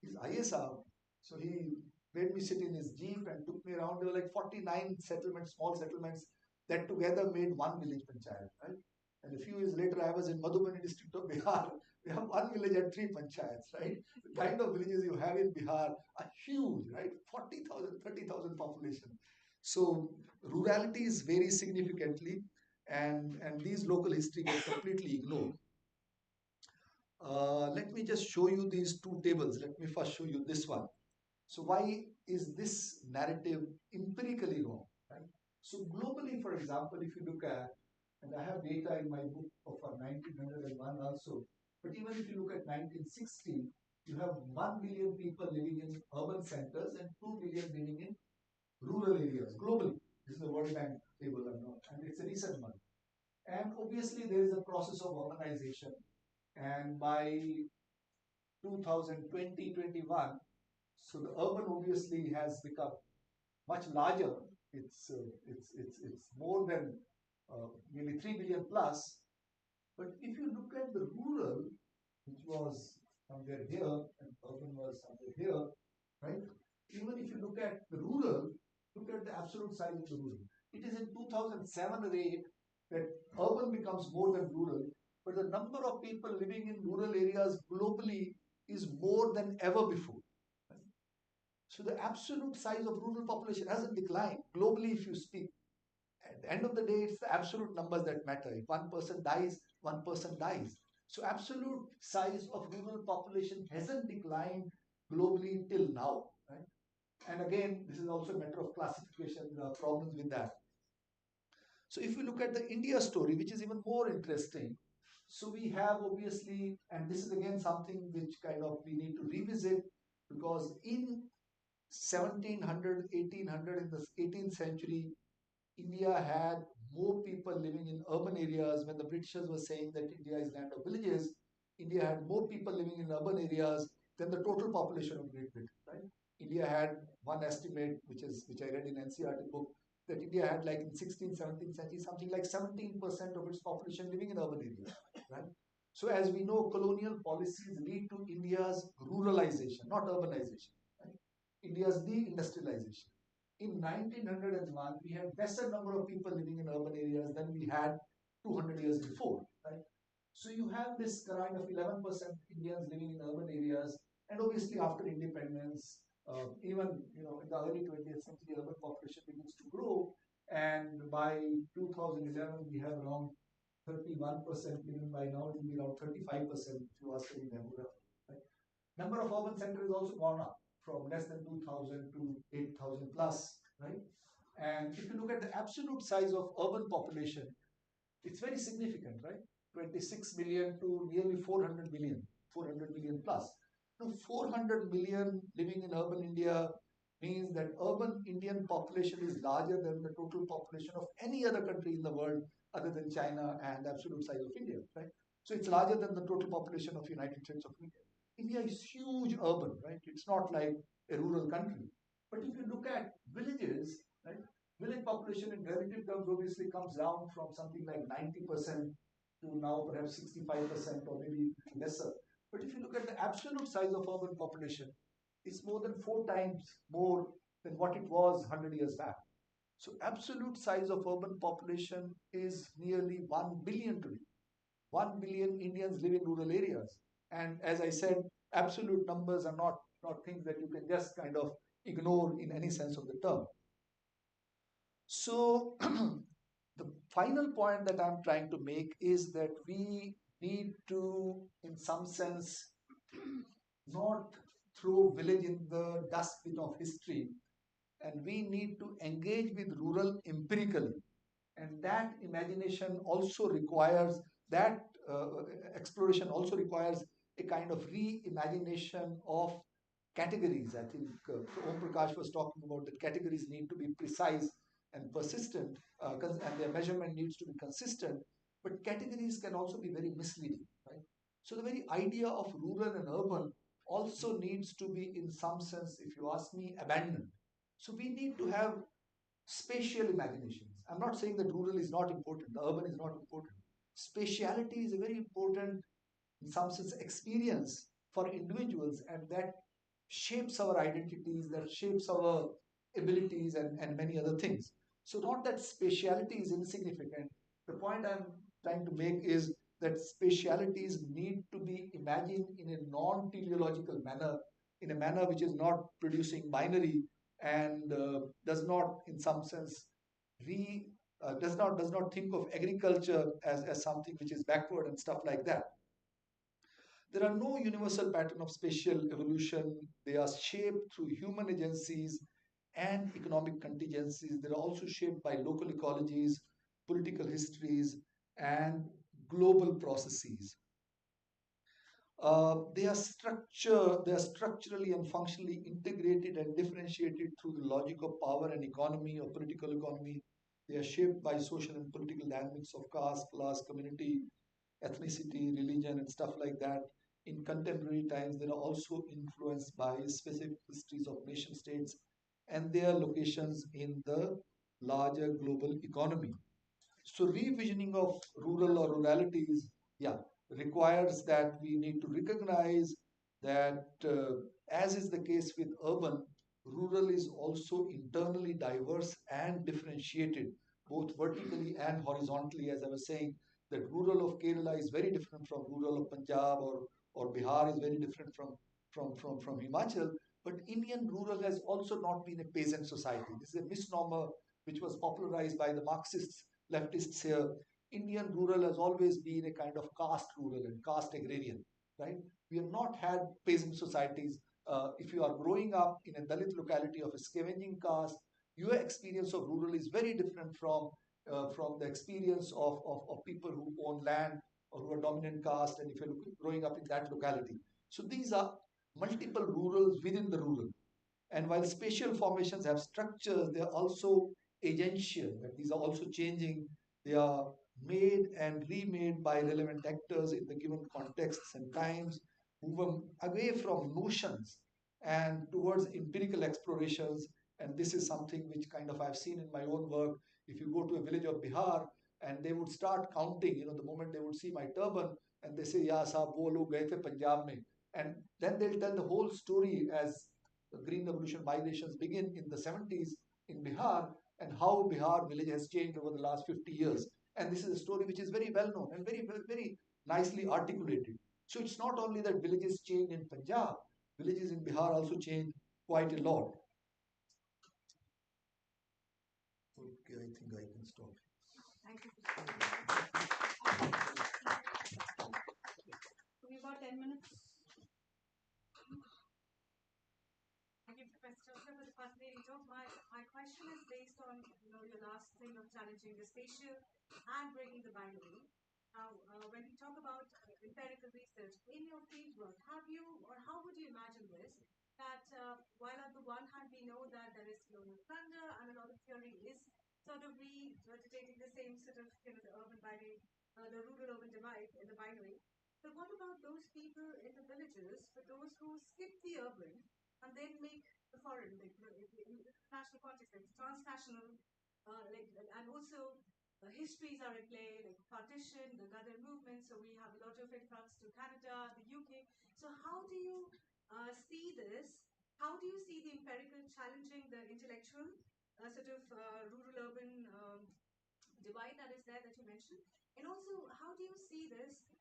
He's Aiye saab. So he made me sit in his jeep and took me around. There were like 49 settlements, small settlements, that together made one village panchayat, right? And a few years later, I was in Madhubani district of Bihar. We have one village and three panchayats, right? The kind of villages you have in Bihar are huge, right? 40,000, 30,000 population. So rurality is very significantly, and these local history get completely ignored. Let me just show you these two tables. Let me first show you this one. So why is this narrative empirically wrong, right? So globally, for example, if you look at, and I have data in my book of 1901 also, but even if you look at 1960, you have 1 million people living in urban centers and 2 million living in rural areas globally. This is the World Bank table, and it's a recent one. And obviously, there is a process of urbanization, and by 2020-21, so the urban obviously has become much larger. It's more than nearly 3 billion plus. But if you look at the rural, which was somewhere here, and urban was somewhere here, right? Even if you look at the rural, look at the absolute size of the rural. It is in 2007 or 8 that urban becomes more than rural, but the number of people living in rural areas globally is more than ever before. So the absolute size of rural population hasn't declined globally, if you speak. At the end of the day, it's the absolute numbers that matter. If one person dies, one person dies. So absolute size of rural population hasn't declined globally till now. Right? And again, this is also a matter of classification. There are problems with that. So if we look at the India story, which is even more interesting, so we have obviously, and this is again something which kind of we need to revisit, because in 1700, 1800, in the 18th century, India had more people living in urban areas. When the Britishers were saying that India is land of villages, India had more people living in urban areas than the total population of Great Britain. Right? India had one estimate, which I read in NCERT book, that India had like in 16th, 17th century, something like 17% of its population living in urban areas. Right? So as we know, colonial policies lead to India's ruralization, not urbanization. Right? India's deindustrialization. In 1901, we had lesser number of people living in urban areas than we had 200 years before. Right? So you have this kind of 11% Indians living in urban areas, and obviously after independence, even in the early 20th century, urban population begins to grow, and by 2011 we have around 31%. Even by now it will be around 35% if you ask any demographer. Right? Number of urban centers also gone up from less than 2,000 to 8,000 plus, right? And if you look at the absolute size of urban population, it's very significant, right? 26 million to nearly 400 million, 400 million plus. Now, 400 million living in urban India means that urban Indian population is larger than the total population of any other country in the world other than China and the absolute size of India, right? So it's larger than the total population of United States of India. India is huge urban, right? It's not like a rural country. But if you look at villages, right, village population in relative terms obviously comes down from something like 90% to now perhaps 65% or maybe lesser. But if you look at the absolute size of urban population, it's more than 4 times more than what it was 100 years back. So absolute size of urban population is nearly 1 billion today. 1 billion Indians live in rural areas. And as I said, absolute numbers are not things that you can just kind of ignore in any sense of the term. So the final point that I'm trying to make is that we need to, in some sense, not throw village in the dustbin of history, and we need to engage with rural empirically. And that imagination also requires, that exploration also requires a kind of reimagination of categories. I think Om Prakash was talking about that categories need to be precise and persistent, and their measurement needs to be consistent. But categories can also be very misleading, right? So the very idea of rural and urban also needs to be, in some sense, if you ask me, abandoned. So we need to have spatial imaginations. I'm not saying that rural is not important, the urban is not important. Spatiality is a very important, in some sense, experience for individuals, and that shapes our identities, that shapes our abilities, and many other things. So, not that spatiality is insignificant. The point I'm trying to make is that spatialities need to be imagined in a non teleological manner, in a manner which is not producing binary and does not, in some sense, does not think of agriculture as something which is backward and stuff like that. There are no universal pattern of spatial evolution. They are shaped through human agencies and economic contingencies. They are also shaped by local ecologies, political histories, and global processes. They are structurally and functionally integrated and differentiated through the logic of power and economy or political economy. They are shaped by social and political dynamics of caste, class, community, ethnicity, religion, and stuff like that. In contemporary times, they are also influenced by specific histories of nation states and their locations in the larger global economy. So revisioning of rural or ruralities, yeah, requires that we need to recognize that, as is the case with urban, rural is also internally diverse and differentiated, both vertically and horizontally. As I was saying, that rural of Kerala is very different from rural of Punjab, or Bihar is very different from Himachal. But Indian rural has also not been a peasant society. This is a misnomer which was popularized by the Marxists, leftists here. Indian rural has always been a kind of caste rural and caste agrarian, right? We have not had peasant societies. If you are growing up in a Dalit locality of a scavenging caste, your experience of rural is very different from the experience of people who own land or who are dominant caste, and if you're growing up in that locality. So these are multiple rurals within the rural. And while spatial formations have structures, they are also agential. That these are also changing. They are made and remade by relevant actors in the given contexts and times, move away from notions and towards empirical explorations. And this is something which kind of I've seen in my own work. If you go to a village of Bihar and they would start counting, the moment they would see my turban and they say, "Ya sahab, wo log gaye the Punjab mein." And then they'll tell the whole story as the Green Revolution migrations begin in the 70s in Bihar, and how Bihar village has changed over the last 50 years. And this is a story which is very well known and very, very, very nicely articulated. So it's not only that villages change in Punjab, villages in Bihar also change quite a lot. Okay, I think I can stop. Thank you. We about 10 minutes. Thank you, Professor Joseph, for the fascinating talk. My question is based on your last thing of challenging the spatial and breaking the binary. Now, when we talk about empirical research in your fieldwork, have you or how would you imagine this? that while on the one hand we know that there is colonial plunder and a lot of theory is sort of regurgitating the same sort of, the urban binary, the rural-urban divide in the binary. But what about those people in the villages, for those who skip the urban and then make the foreign, like in international context, like transnational, and also histories are in play, like partition, the Ghadar movement. So we have a lot of it comes to Canada, the UK. So how do you see this? How do you see the empirical challenging the intellectual sort of rural-urban divide that is there that you mentioned? And also, how do you see this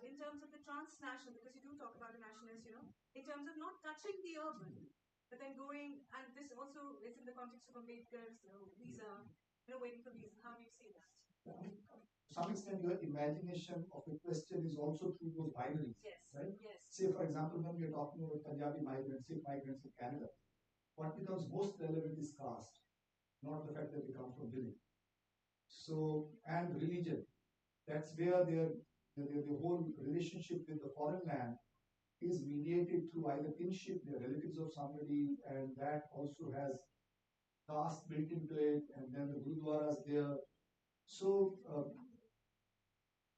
in terms of the transnational? Because you do talk about the nationalists, in terms of not touching the urban, but then going, and this also is in the context of Ambedkar's visa, waiting for visa. How do you see that? To some extent, your imagination of the question is also through those binaries, yes, right? Yes. Say, for example, when we are talking about Punjabi migrants, Sikh migrants in Canada, what becomes most relevant is caste, not the fact that they come from village. So, and religion. That's where the whole relationship with the foreign land is mediated through either kinship, they're relatives of somebody, and that also has caste built into it, and then the gurudwaras there. So,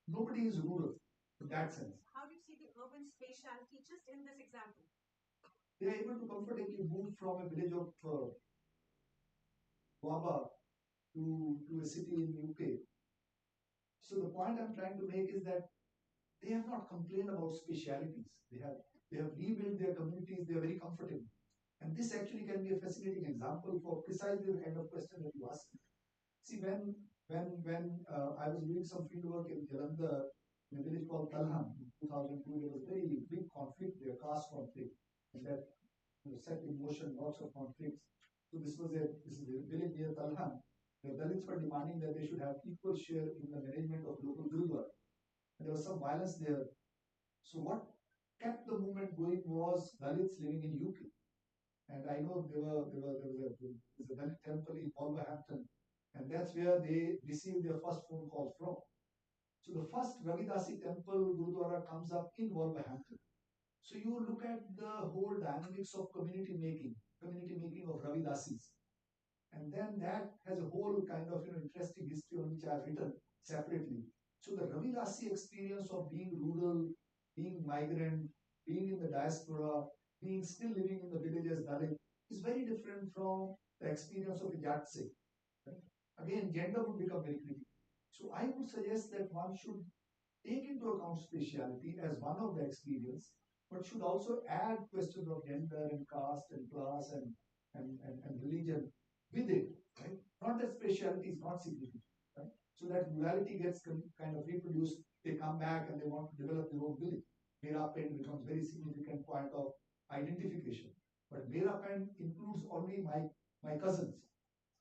nobody is rural in that sense. How do you see the urban spatiality just in this example? They are able to comfortably move from a village of Guaba to a city in UK. So the point I'm trying to make is that they have not complained about specialities. They have rebuilt their communities. They are very comfortable. And this actually can be a fascinating example for precisely the kind of question that you asked. See, when I was doing some field work in Jalandhar, in a village called Talham in 2002, there was a very big conflict there, caste conflict, and that set in motion lots of conflicts. So this is a village near Talham. The Dalits were demanding that they should have equal share in the management of local Gurudwara. And there was some violence there. So what kept the movement going was Dalits living in UK. And I know there was a Dalit temple in Wolverhampton, and that's where they received their first phone calls from. So the first Ravidasi temple Gurudwara comes up in Wolverhampton. So you look at the whole dynamics of community making of Ravidasis. And then that has a whole kind of interesting history on which I've written separately. So the Ravidasi experience of being rural, being migrant, being in the diaspora, being still living in the village as Dalit is very different from the experience of a Jatse. Right? Again, gender would become very critical. So I would suggest that one should take into account speciality as one of the experience, but should also add questions of gender and caste and class and religion with it. Right? Not that speciality is not significant. Right? So that duality gets kind of reproduced. They come back and they want to develop their own village. Mera Pind becomes very significant point of identification. But Mera Pind includes only my cousins.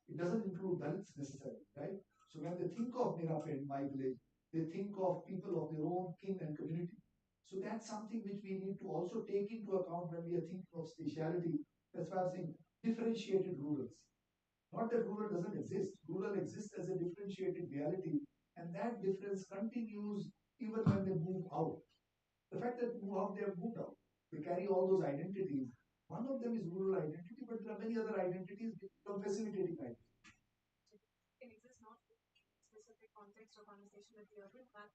It doesn't include Dalits necessarily, right? So when they think of Mera Pind, my village, they think of people of their own kin and community. So that's something which we need to also take into account when we are thinking of speciality. That's why I'm saying differentiated rurals. Not that rural doesn't exist. Rural exists as a differentiated reality, and that difference continues even when they move out. The fact that move out, they have moved out. They carry all those identities. One of them is rural identity, but there are many other identities which become facilitating identities. It exists not in specific context or conversation with the urban, but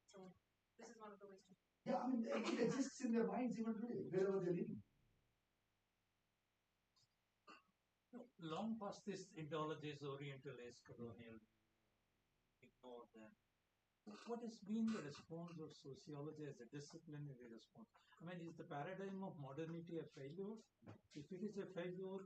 so this is one of the ways to. Yeah, I mean, it exists in their minds even today, wherever they're living. Long past this ideologies, Orientalist, colonial, ignore them. What has been the response of sociology as a disciplinary response? I mean, is the paradigm of modernity a failure? If it is a failure,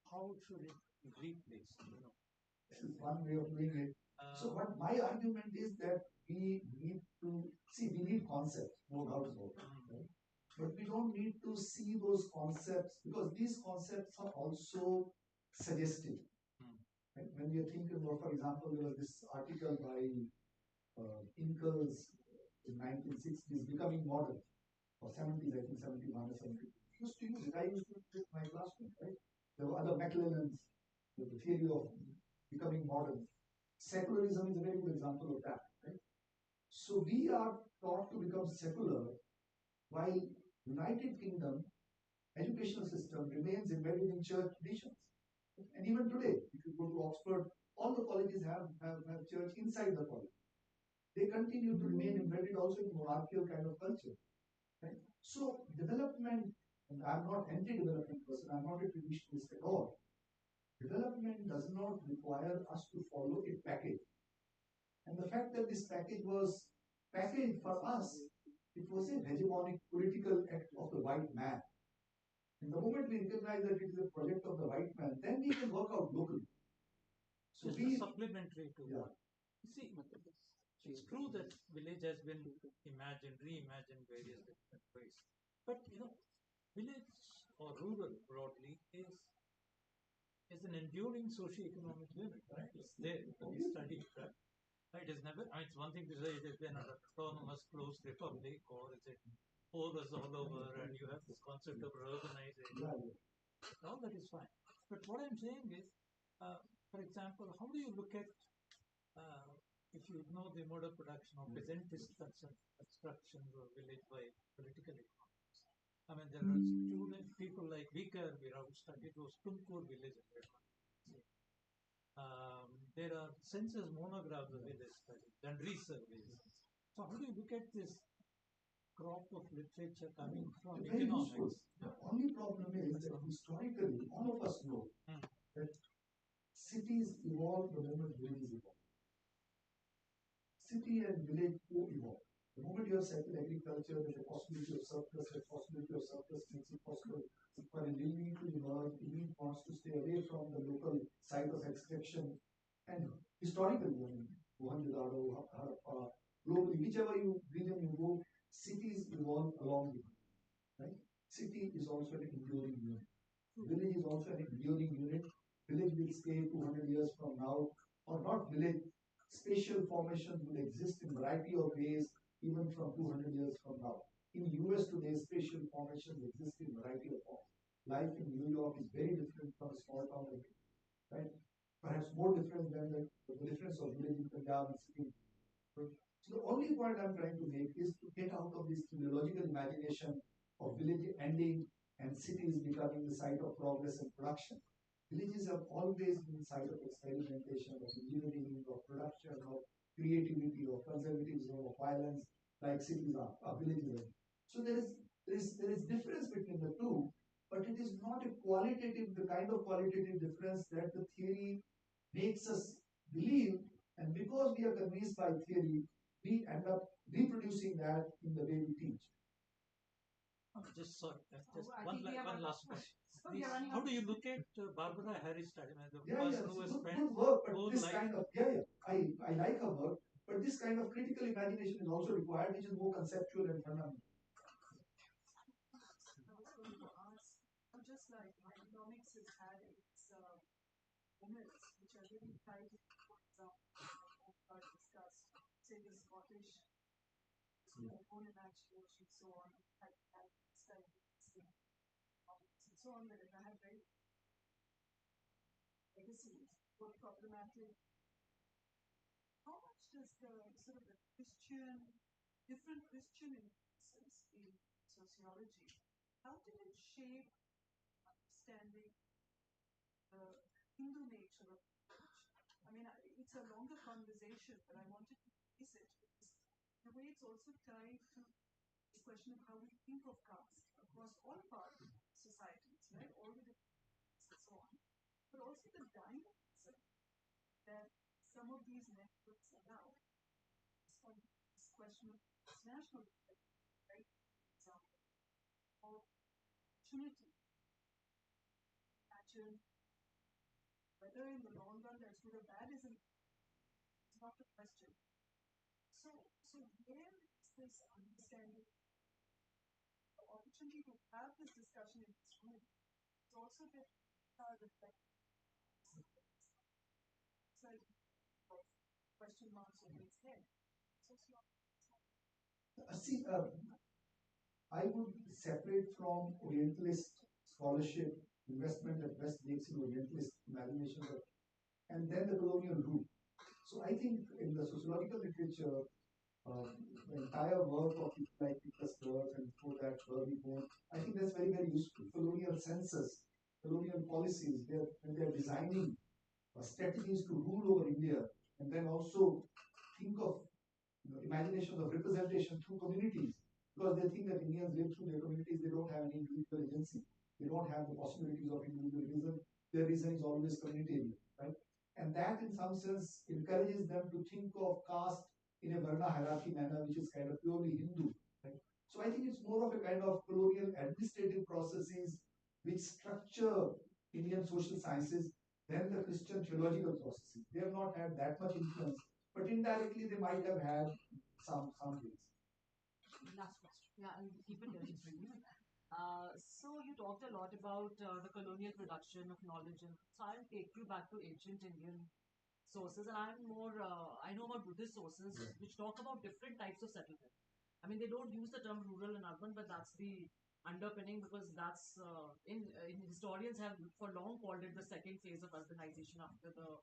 how should it be replaced? This is one way of doing it. So what my argument is that we need to see, we need concepts, no doubt about it. Right? But we don't need to see those concepts because these concepts are also suggestive. Right? When we are thinking about, for example, there was this article by Ingalls in 1960s, Becoming Modern, or 70s, I think 71 or 72. Used to use it. I used to use it in my classroom, right? There were other Maclellan's, the theory of becoming modern. Secularism is a very good example of that, right? So we are taught to become secular, while United Kingdom educational system remains embedded in church traditions. And even today, if you go to Oxford, all the colleges have church inside the college. They continue to remain embedded also in monarchical kind of culture. Right? So development, and I'm not anti-development person, I'm not a traditionalist at all. Development does not require us to follow a package. And the fact that this package was packaged for us, it was a hegemonic political act of the white man. And the moment we recognize that it is a project of the white man, then we can work out locally. So just we, a supplementary to yeah. You see, it's true that village has been imagined, reimagined various different ways. But village or rural broadly is an enduring socio-economic unit, right? It's there to be studied, right? It is never. I mean, it's one thing to say it has been an autonomous, closed republic, or is it borders all over, and you have this concept of urbanization. All that is fine. But what I'm saying is, for example, how do you look at if you know the mode of production of peasantist constructions of village by political economics? I mean, there are people like Vikar Virao studied those Tumkur villages. There are census monographs of village studies and surveys. So how do you look at this crop of literature coming from economics? The only problem is that historically, all of us know that cities evolve the moment villages evolve. City and village co-evolve. The moment you have settled agriculture, there's a possibility of surplus. That possibility of surplus makes it possible for a living to emerge. Elite wants to stay away from the local site of extraction. And historically, I mean, Mohenjo-daro, Harappa, globally, whichever region you go, cities evolve along with it. Right? City is also an enduring unit. Village is also an enduring unit. Village will stay 200 years from now, or not village. Spatial formations will exist in a variety of ways, even from 200 years from now. In US today, spatial formations exist in a variety of forms. Life in New York is very different from a small town, right? Perhaps more different than the difference of village in Punjab and city. So the only point I'm trying to make is to get out of this teleological imagination of village ending and cities becoming the site of progress and production. Villages have always been the site of experimentation, of engineering, of production, of creativity, of conservatism, of violence, like cities are villages. So there is difference between the two, but it is not a qualitative, the kind of qualitative difference that the theory makes us believe, and because we are convinced by theory, we end up reproducing that in the way we teach. Just one last question. How do you look at Barbara Harris' study? The person who has spent good work, but whole this life. kind of I like her work, but this kind of critical imagination is also required, which is more conceptual and fundamental. Just like economics has had its moments which are really tied to, for example, discussed, say the Scottish, own imagination, so on, and so on, that I have very legacies, both problematic. How much does the sort of the different Christian influences in sociology, how did it shape understanding the Hindu nature of language? I mean, it's a longer conversation, but I wanted to raise it because the way it's also tied to this question of how we think of caste across all of our societies, right? All the different and so on, but also the dynamism that some of these networks allow. On this question of national, right? For example, or opportunity. Imagine whether in the long run that's good or bad is not the question. So where is this understanding, the opportunity to have this discussion in this room? It's also that reflected. Question marks over its head. See, I would separate from Orientalist scholarship, investment that West makes in Orientalist imagination, and then the colonial route. So I think in the sociological literature, the entire work of people like Peter Sturz and before that Burby Moore, I think that's very, very useful. Colonial census, colonial policies, when they're designing strategies to rule over India, and then also think of imaginations of representation through communities, because they think that Indians live through their communities, they don't have any individual agency, they don't have the possibilities of individualism, their reason is always communitarian, right? And that in some sense encourages them to think of caste in a Varna hierarchy manner, which is kind of purely Hindu, right? So I think it's more of a kind of colonial administrative processes which structure Indian social sciences than the Christian theological processes. They have not had that much influence, but indirectly they might have had some things. Last question. Yeah, I'll keep it very brief. So you talked a lot about the colonial production of knowledge, and so I'll take you back to ancient Indian sources, and I know about Buddhist sources which talk about different types of settlement. I mean, they don't use the term rural and urban, but that's the underpinning, because that's in historians have for long called it the second phase of urbanization after the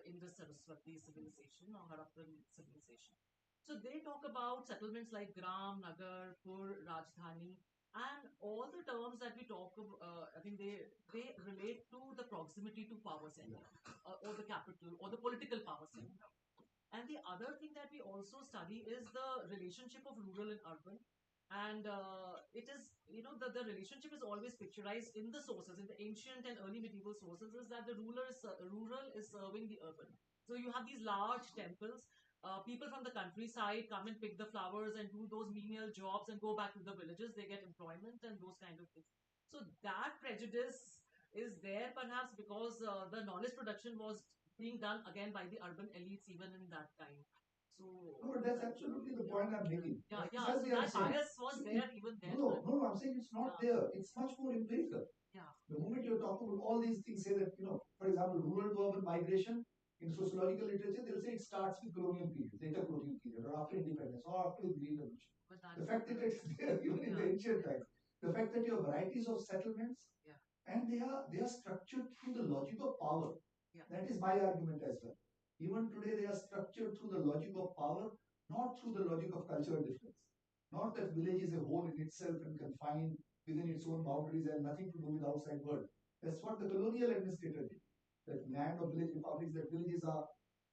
Indus Saraswati civilization or Harappan civilization. So they talk about settlements like Gram, Nagar, Pur, Rajdhani, and all the terms that we talk about. I think they relate to the proximity to power center, or the capital, or the political power center. And the other thing that we also study is the relationship of rural and urban. And it is, the relationship is always picturized in the sources, in the ancient and early medieval sources, is that the rural is serving the urban. So you have these large temples. People from the countryside come and pick the flowers and do those menial jobs and go back to the villages. They get employment and those kind of things. So that prejudice is there perhaps because the knowledge production was being done again by the urban elites even in that time. So no, but that's absolutely the point I'm making. yeah, Precisely so I'm that saying. bias was there even then. No, I'm saying it's not there. It's much more empirical. Yeah. The moment you're talking about all these things, say that, for example, rural to urban migration in sociological literature, they'll say it starts with colonial period, later colonial period, or after independence, or after the Green Revolution. The fact that it's there even in the ancient times, the fact that you have varieties of settlements, and they are structured through the logic of power. That is my argument as well. Even today, they are structured through the logic of power, not through the logic of cultural difference. Not that village is a whole in itself and confined within its own boundaries and nothing to do with outside world. That's what the colonial administrator did. That land or village republics, that villages are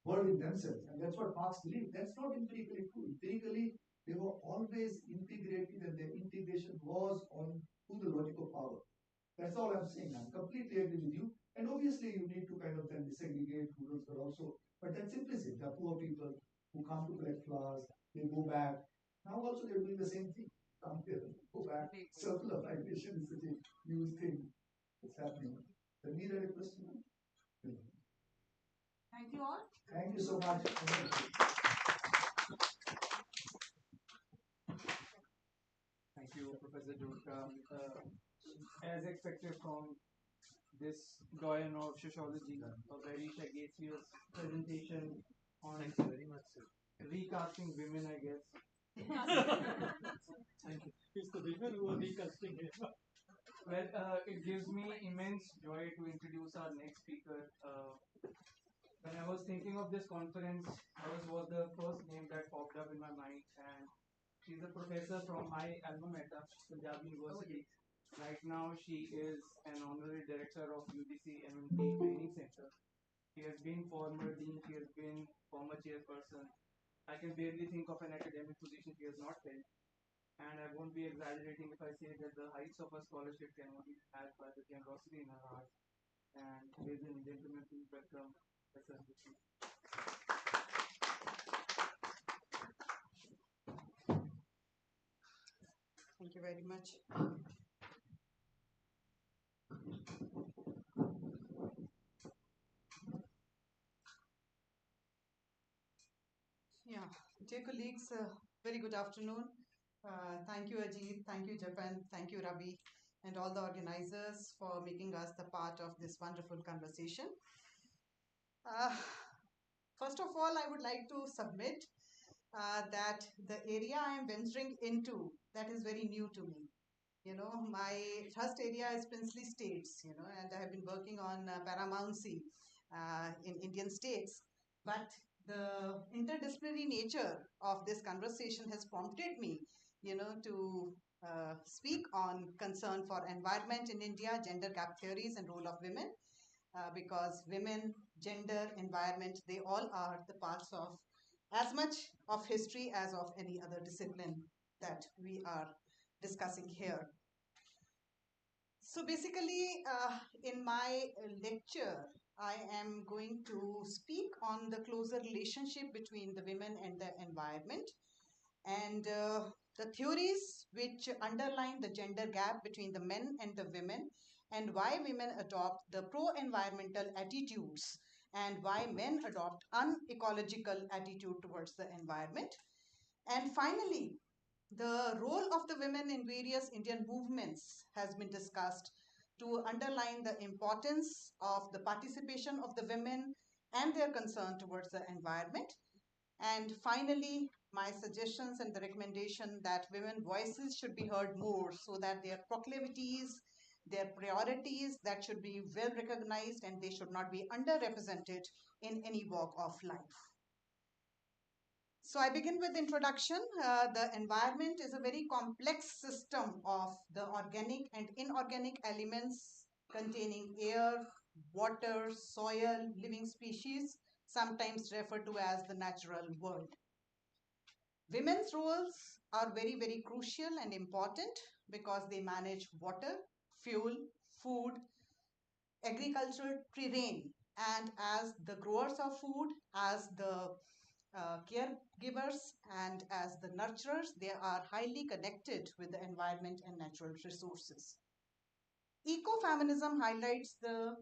world in themselves. And that's what Marx believed. That's not empirically true. Empirically, they were always integrated, and their integration was on through the logic of power. That's all I'm saying. I'm completely agree with you. And obviously, you need to kind of then disaggregate rurals, but that's implicit. There are poor people who come to collect flowers, they go back. Now also they're doing the same thing. Come here, go back. Circular migration is such a huge thing. It's happening. The need a question. Thank you all. Thank you so much. Thank you, Professor Jodhka. As expected from this doyen of sociology, a very sagacious presentation on Thank you very much, sir. recasting women, I guess. Thank you. It's the women who are recasting it. Well, it gives me immense joy to introduce our next speaker. When I was thinking of this conference, hers was the first name that popped up in my mind, and she's a professor from my alma mater, Punjab University. Right now, she is an honorary director of UGC MMT Training Center. She has been former dean, she has been former chairperson. I can barely think of an academic position she has not held. And I won't be exaggerating if I say that the heights of her scholarship can only be had by the generosity in her heart. And ladies and gentlemen, please welcome Professor Jyoti. Thank you very much. Yeah, dear colleagues, very good afternoon. Thank you, Ajit. Thank you, Japan. Thank you, Ravi, and all the organizers for making us the part of this wonderful conversation. Uh, First of all, I would like to submit that the area I am venturing into, that is very new to me. My first area is princely states, and I have been working on paramountcy in Indian states. But the interdisciplinary nature of this conversation has prompted me, to speak on concern for environment in India, gender gap theories, and role of women, because women, gender, environment, they all are the parts of as much of history as of any other discipline that we are discussing here. So basically, in my lecture, I am going to speak on the closer relationship between the women and the environment, and the theories which underline the gender gap between the men and the women, and why women adopt the pro-environmental attitudes and why men adopt unecological attitude towards the environment. And finally, the role of the women in various Indian movements has been discussed to underline the importance of the participation of the women and their concern towards the environment. And finally, my suggestions and the recommendation that women voices should be heard more so that their proclivities, their priorities, that should be well recognized and they should not be underrepresented in any walk of life. So I begin with introduction. The environment is a very complex system of the organic and inorganic elements containing air, water, soil, living species, sometimes referred to as the natural world. Women's roles are very, very crucial and important because they manage water, fuel, food, agricultural terrain, and as the growers of food, as the caregivers, and as the nurturers, they are highly connected with the environment and natural resources. Ecofeminism highlights the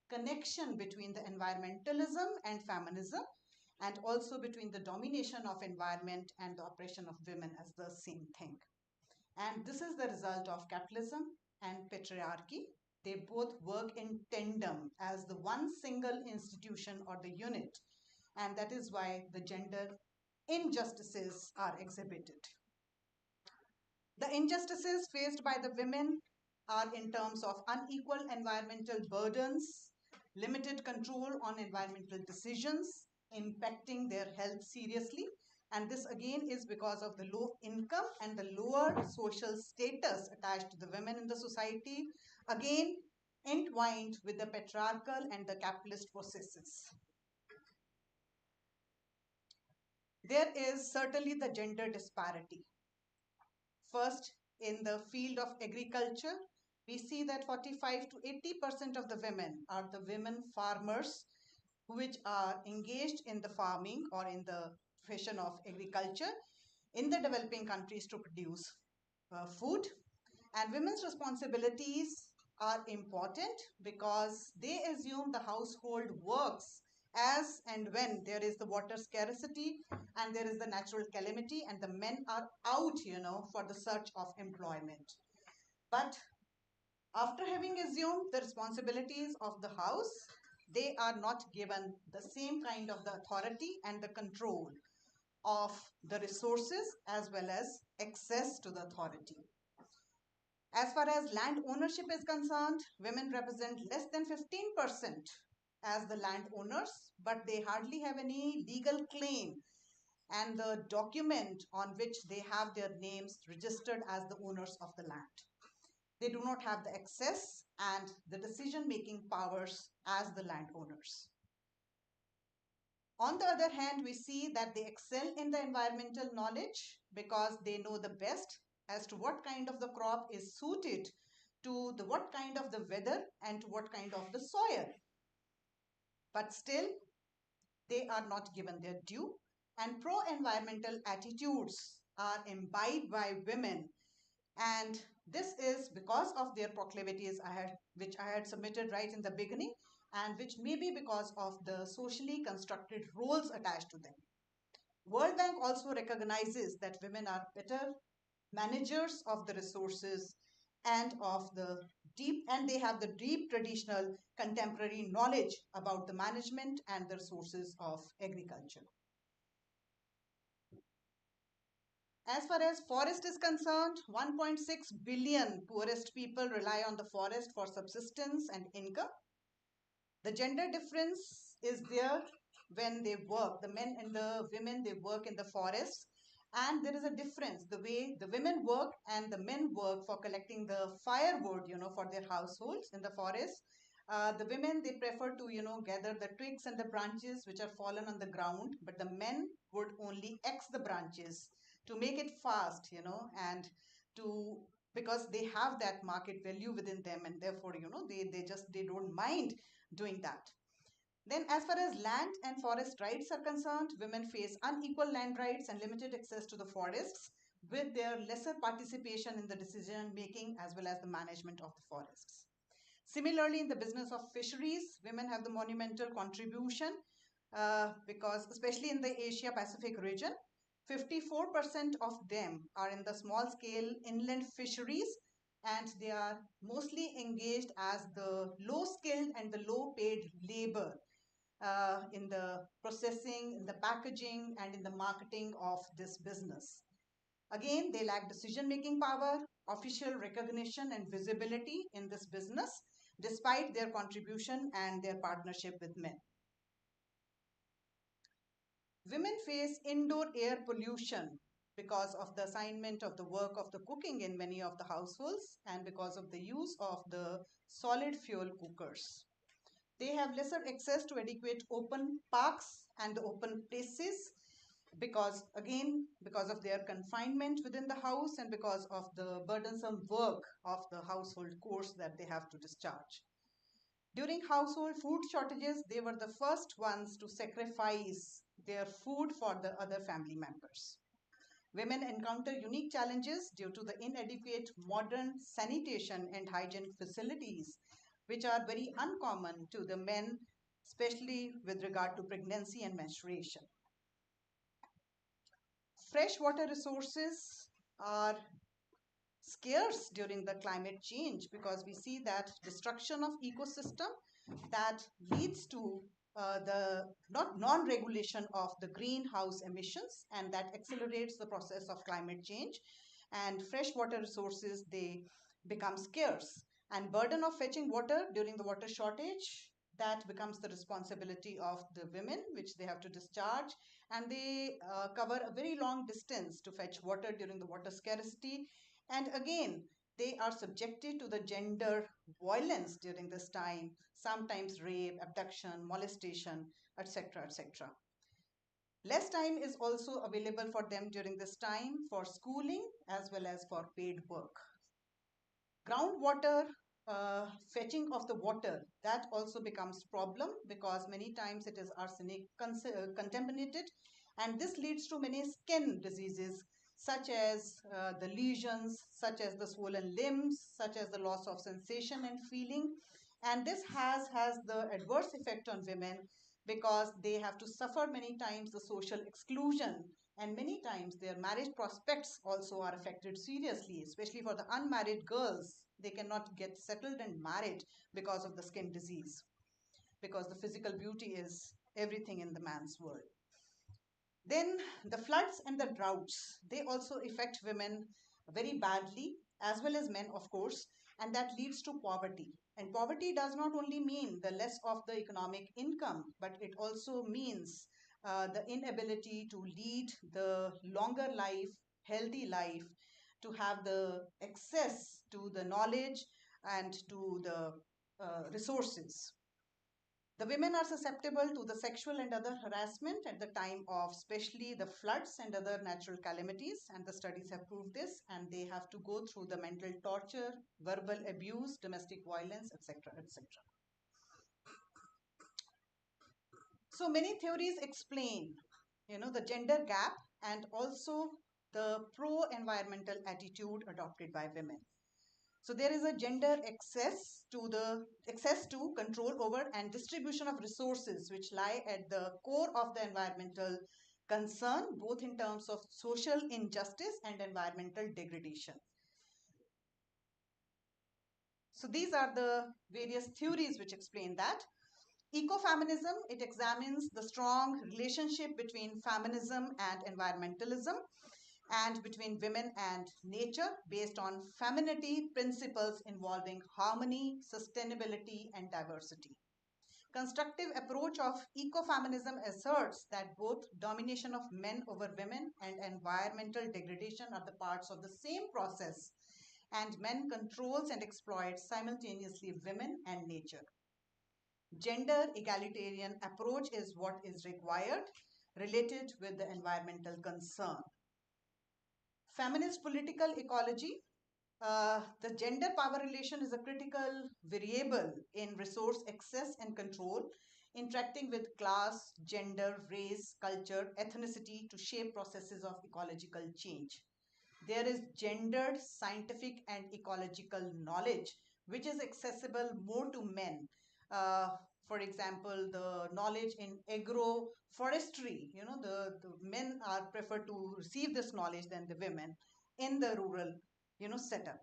connection between the environmentalism and feminism, and also between the domination of environment and the oppression of women as the same thing. And this is the result of capitalism and patriarchy. They both work in tandem as the one single institution or the unit, and that is why the gender injustices are exhibited. The injustices faced by the women are in terms of unequal environmental burdens, limited control on environmental decisions, impacting their health seriously. And this again is because of the low income and the lower social status attached to the women in the society, again entwined with the patriarchal and the capitalist processes. There is certainly the gender disparity. First, in the field of agriculture, we see that 45 to 80% of the women are the women farmers which are engaged in the farming or in the profession of agriculture in the developing countries to produce food. And women's responsibilities are important because they assume the household works as and when there is the water scarcity and there is the natural calamity and the men are out, for the search of employment. But after having assumed the responsibilities of the house, they are not given the same kind of the authority and the control of the resources as well as access to the authority. As far as land ownership is concerned, women represent less than 15% as the land owners, but they hardly have any legal claim and the document on which they have their names registered as the owners of the land. They do not have the access and the decision-making powers as the landowners. On the other hand, we see that they excel in the environmental knowledge because they know the best as to what kind of the crop is suited to the what kind of the weather and to what kind of the soil. But still, they are not given their due, and pro-environmental attitudes are imbibed by women, and this is because of their proclivities which I had submitted right in the beginning, and which may be because of the socially constructed roles attached to them. World Bank also recognizes that women are better managers of the resources and they have the deep traditional contemporary knowledge about the management and the resources of agriculture. As far as forest is concerned, 1.6 billion poorest people rely on the forest for subsistence and income. The gender difference is there when they work, the men and the women, they work in the forests, and there is a difference the way the women work and the men work for collecting the firewood, for their households in the forest. The women, they prefer to gather the twigs and the branches which are fallen on the ground, but the men would only axe the branches to make it fast, and to because they have that market value within them, and therefore they don't mind doing that. Then, as far as land and forest rights are concerned, women face unequal land rights and limited access to the forests, with their lesser participation in the decision making as well as the management of the forests. Similarly, in the business of fisheries, women have the monumental contribution, because, especially in the Asia Pacific region, 54% of them are in the small scale inland fisheries, and they are mostly engaged as the low skilled and the low paid labor in the processing, in the packaging, and in the marketing of this business. Again, they lack decision making power, official recognition, and visibility in this business, despite their contribution and their partnership with men. Women face indoor air pollution because of the assignment of the work of the cooking in many of the households and because of the use of the solid fuel cookers. They have lesser access to adequate open parks and the open places because, again, because of their confinement within the house and because of the burdensome work of the household chores that they have to discharge. During household food shortages, they were the first ones to sacrifice their food for the other family members. Women encounter unique challenges due to the inadequate modern sanitation and hygiene facilities, which are very uncommon to the men, especially with regard to pregnancy and menstruation. Freshwater resources are scarce during the climate change because we see that destruction of ecosystem that leads to the not non-regulation of the greenhouse emissions, and that accelerates the process of climate change, and freshwater resources, they become scarce, and burden of fetching water during the water shortage, that becomes the responsibility of the women, which they have to discharge, and they cover a very long distance to fetch water during the water scarcity. And again, they are subjected to the gender violence during this time, sometimes rape, abduction, molestation, etc., etc. Less time is also available for them during this time for schooling as well as for paid work. Groundwater fetching of the water, that also becomes problem because many times it is arsenic contaminated, and this leads to many skin diseases such as the lesions, such as the swollen limbs, such as the loss of sensation and feeling. And this has the adverse effect on women because they have to suffer many times the social exclusion, and many times their marriage prospects also are affected seriously, especially for the unmarried girls. They cannot get settled and married because of the skin disease, because the physical beauty is everything in the man's world. Then the floods and the droughts, they also affect women very badly, as well as men, of course, and that leads to poverty. And poverty does not only mean the less of the economic income, but it also means the inability to lead the longer life, healthy life, to have the access to the knowledge and to the resources. The women are susceptible to the sexual and other harassment at the time of especially the floods and other natural calamities, and the studies have proved this, and they have to go through the mental torture, verbal abuse, domestic violence, etc., etc. So many theories explain, the gender gap and also the pro-environmental attitude adopted by women. So there is a gender access to control over and distribution of resources which lie at the core of the environmental concern, both in terms of social injustice and environmental degradation. So these are the various theories which explain that. Ecofeminism, it examines the strong relationship between feminism and environmentalism, and between women and nature based on femininity principles involving harmony, sustainability, and diversity. constructive approach of ecofeminism asserts that both domination of men over women and environmental degradation are the parts of the same process, and men controls and exploits simultaneously women and nature. Gender egalitarian approach is what is required related with the environmental concern. Feminist political ecology. The gender power relation is a critical variable in resource access and control, interacting with class, gender, race, culture, ethnicity to shape processes of ecological change. There is gendered scientific and ecological knowledge, which is accessible more to men. Uh, for example, the knowledge in agroforestry, the men are preferred to receive this knowledge than the women in the rural, setup.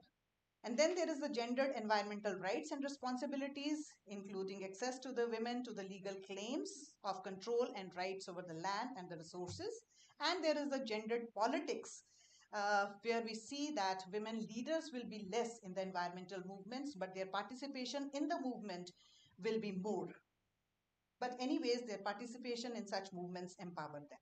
And then there is the gendered environmental rights and responsibilities, including access to the women to the legal claims of control and rights over the land and the resources. And there is the gendered politics, where we see that women leaders will be less in the environmental movements, but their participation in the movement will be more. But anyways, their participation in such movements empower them.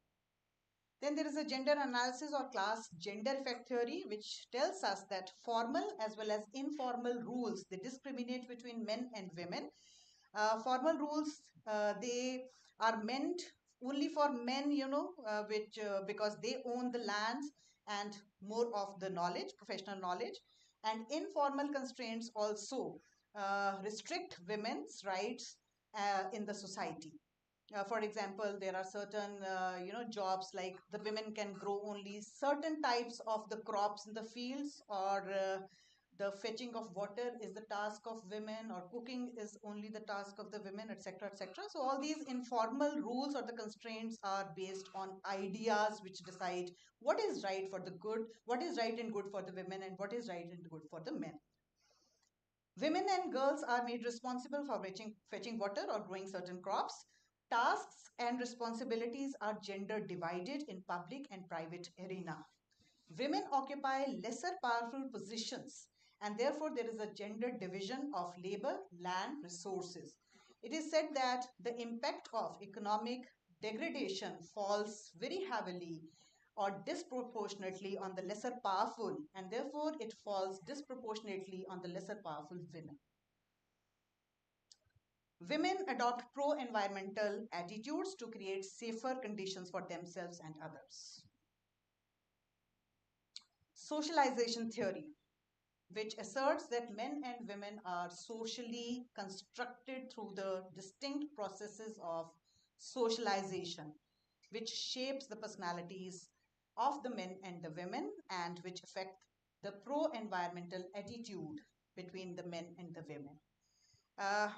Then there is a gender analysis or class gender effect theory, which tells us that formal as well as informal rules, they discriminate between men and women. Formal rules, they are meant only for men, which because they own the lands and more of the knowledge, professional knowledge. And informal constraints also restrict women's rights in the society. For example, there are certain jobs like the women can grow only certain types of the crops in the fields, or the fetching of water is the task of women, or cooking is only the task of the women, etc., etc. So all these informal rules or the constraints are based on ideas which decide what is right for the good, what is right and good for the women, and what is right and good for the men. Women and girls are made responsible for fetching water or growing certain crops. Tasks and responsibilities are gender divided in public and private arena. Women occupy lesser powerful positions, and therefore there is a gender division of labor, land, resources. It is said that the impact of economic degradation falls very heavily or disproportionately on the lesser powerful, and therefore it falls disproportionately on the lesser powerful women. Women adopt pro-environmental attitudes to create safer conditions for themselves and others. Socialization theory, which asserts that men and women are socially constructed through the distinct processes of socialization, which shapes the personalities of the men and the women, and which affect the pro-environmental attitude between the men and the women. Uh,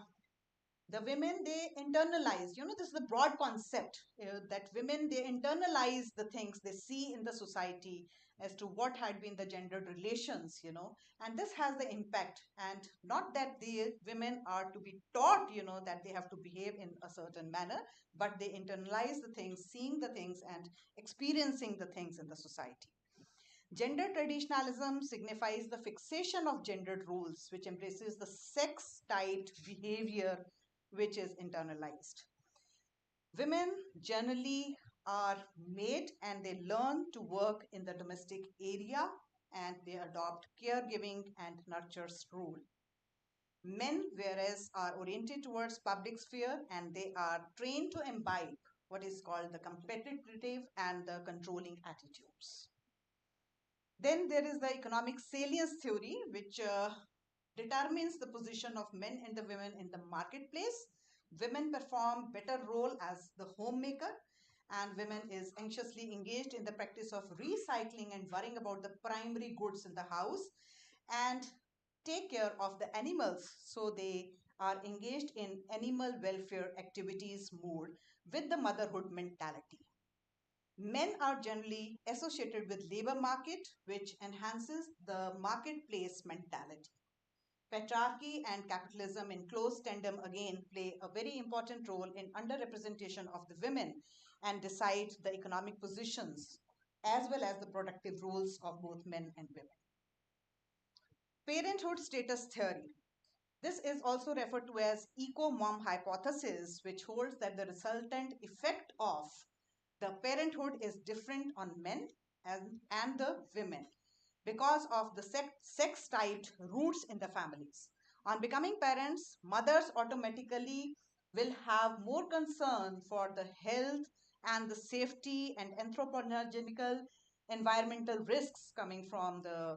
the women, they internalize, this is the broad concept, that women, they internalize the things they see in the society as to what had been the gendered relations, and this has the impact. And not that the women are to be taught, that they have to behave in a certain manner, but they internalize the things, seeing the things and experiencing the things in the society. Gender traditionalism signifies the fixation of gendered roles, which embraces the sex-typed behavior which is internalized. Women generally are made and they learn to work in the domestic area, and they adopt caregiving and nurtures role. Men, whereas, are oriented towards public sphere and they are trained to imbibe what is called the competitive and the controlling attitudes. Then there is the economic salience theory, which determines the position of men and the women in the marketplace. Women perform better role as the homemaker, and women is anxiously engaged in the practice of recycling and worrying about the primary goods in the house, and take care of the animals. So they are engaged in animal welfare activities more with the motherhood mentality. Men are generally associated with labor market, which enhances the marketplace mentality. Patriarchy and capitalism in close tandem again play a very important role in underrepresentation of the women and decide the economic positions as well as the productive roles of both men and women. Parenthood status theory. This is also referred to as eco-mom hypothesis, which holds that the resultant effect of the parenthood is different on men and the women because of the sex-typed roots in the families. On becoming parents, mothers automatically will have more concern for the health and the safety and anthropogenical environmental risks coming from the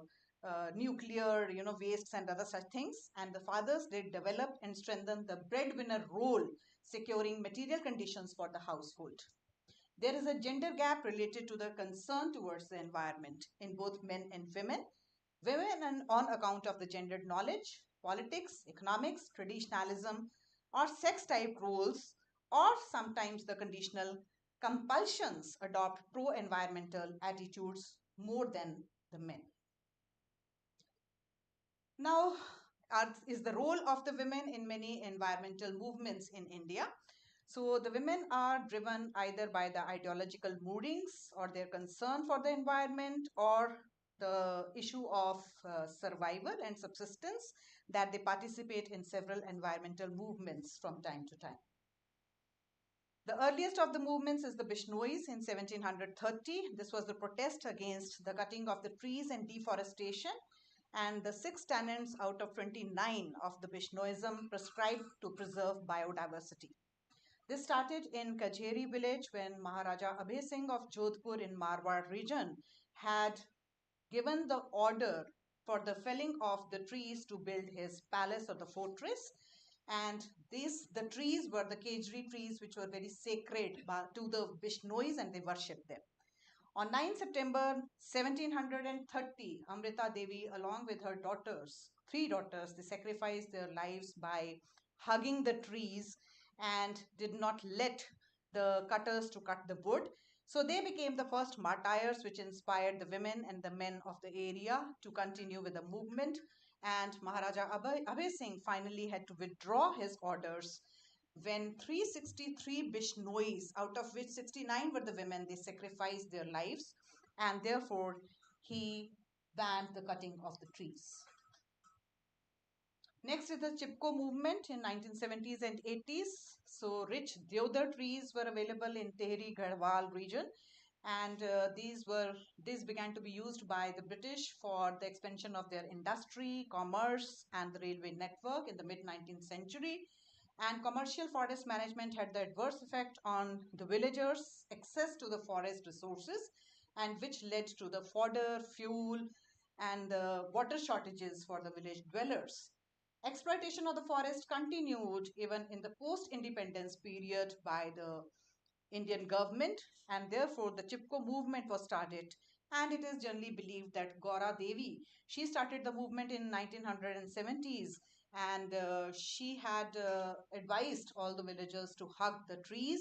nuclear, wastes and other such things. And the fathers did develop and strengthen the breadwinner role, securing material conditions for the household. There is a gender gap related to the concern towards the environment in both men and women. Women, and on account of the gendered knowledge, politics, economics, traditionalism, or sex type roles, or sometimes the conditional compulsions, adopt pro environmental attitudes more than the men. Now, is the role of the women in many environmental movements in India. So the women are driven either by the ideological moodings or their concern for the environment or the issue of survival and subsistence that they participate in several environmental movements from time to time. The earliest of the movements is the Bishnois in 1730. This was the protest against the cutting of the trees and deforestation, and the 6 tenets out of 29 of the Bishnoism prescribed to preserve biodiversity. This started in Kajeri village when Maharaja Abhay Singh of Jodhpur in Marwar region had given the order for the felling of the trees to build his palace or the fortress. And the trees were the Kajri trees, which were very sacred to the Bishnois, and they worshipped them. On 9 September 1730, Amrita Devi, along with her daughters, 3 daughters, they sacrificed their lives by hugging the trees and did not let the cutters to cut the wood. So they became the first martyrs, which inspired the women and the men of the area to continue with the movement. And Maharaja Abhay Singh finally had to withdraw his orders when 363 Bishnois, out of which 69 were the women, they sacrificed their lives, and therefore he banned the cutting of the trees. Next is the Chipko movement in 1970s and 80s. So rich deodar trees were available in Tehri Garhwal region, and these began to be used by the British for the expansion of their industry, commerce, and the railway network in the mid-19th century. And commercial forest management had the adverse effect on the villagers' access to the forest resources, and which led to the fodder, fuel, and the water shortages for the village dwellers. Exploitation of the forest continued even in the post-independence period by the Indian government, and therefore the Chipko movement was started. And it is generally believed that Gaura Devi, she started the movement in 1970s, and she had advised all the villagers to hug the trees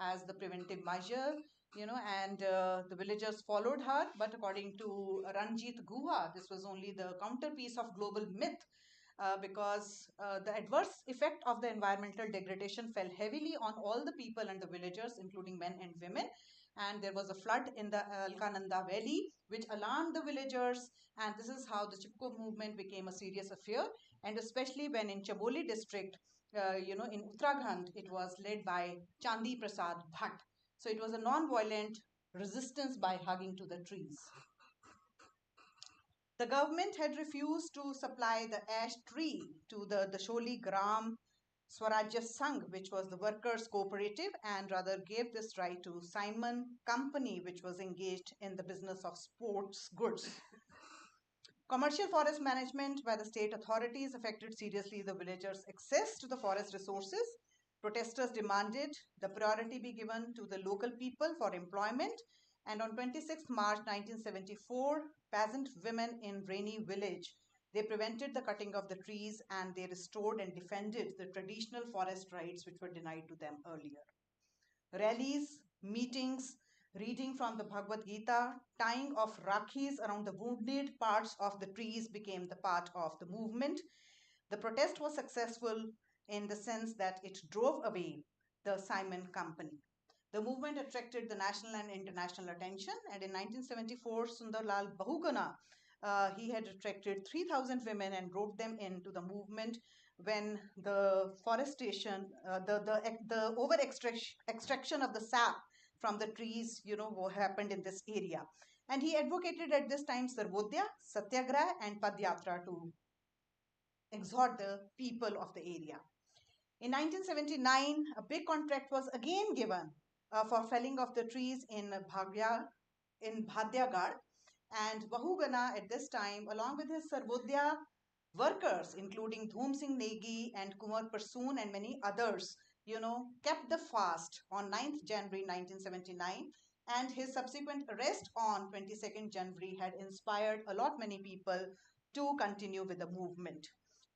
as the preventive measure, and the villagers followed her. But according to Ranjit Guha, this was only the counterpiece of global myth, because the adverse effect of the environmental degradation fell heavily on all the people and the villagers, including men and women. And there was a flood in the Alkananda Valley, which alarmed the villagers. And this is how the Chipko movement became a serious affair. And especially when in Chaboli district, in Uttarakhand, it was led by Chandi Prasad Bhatt. So it was a non-violent resistance by hugging to the trees. The government had refused to supply the ash tree to the Dasholi Gram Swarajya Sangh, which was the workers' cooperative, and rather gave this right to Simon Company, which was engaged in the business of sports goods. Commercial forest management by the state authorities affected seriously the villagers' access to the forest resources. Protesters demanded the priority be given to the local people for employment. And on 26 March 1974, peasant women in Rainy village, they prevented the cutting of the trees, and they restored and defended the traditional forest rights which were denied to them earlier. Rallies, meetings, reading from the Bhagavad Gita, tying of rakhis around the wounded parts of the trees became the part of the movement. The protest was successful in the sense that it drove away the Simon Company. The movement attracted the national and international attention, and in 1974, Sundarlal Bahuguna, he had attracted 3,000 women and brought them into the movement when the forestation, the over extraction of the sap from the trees, what happened in this area. And he advocated at this time Sarvodaya, Satyagraha, and Padyatra to exhort the people of the area. In 1979, a big contract was again given for felling of the trees in Bhadyagar, and Bahugana at this time, along with his Sarvodaya workers, including Dhoom Singh Negi and Kumar Parsoon and many others, kept the fast on 9th January 1979, and his subsequent arrest on 22nd January had inspired a lot many people to continue with the movement.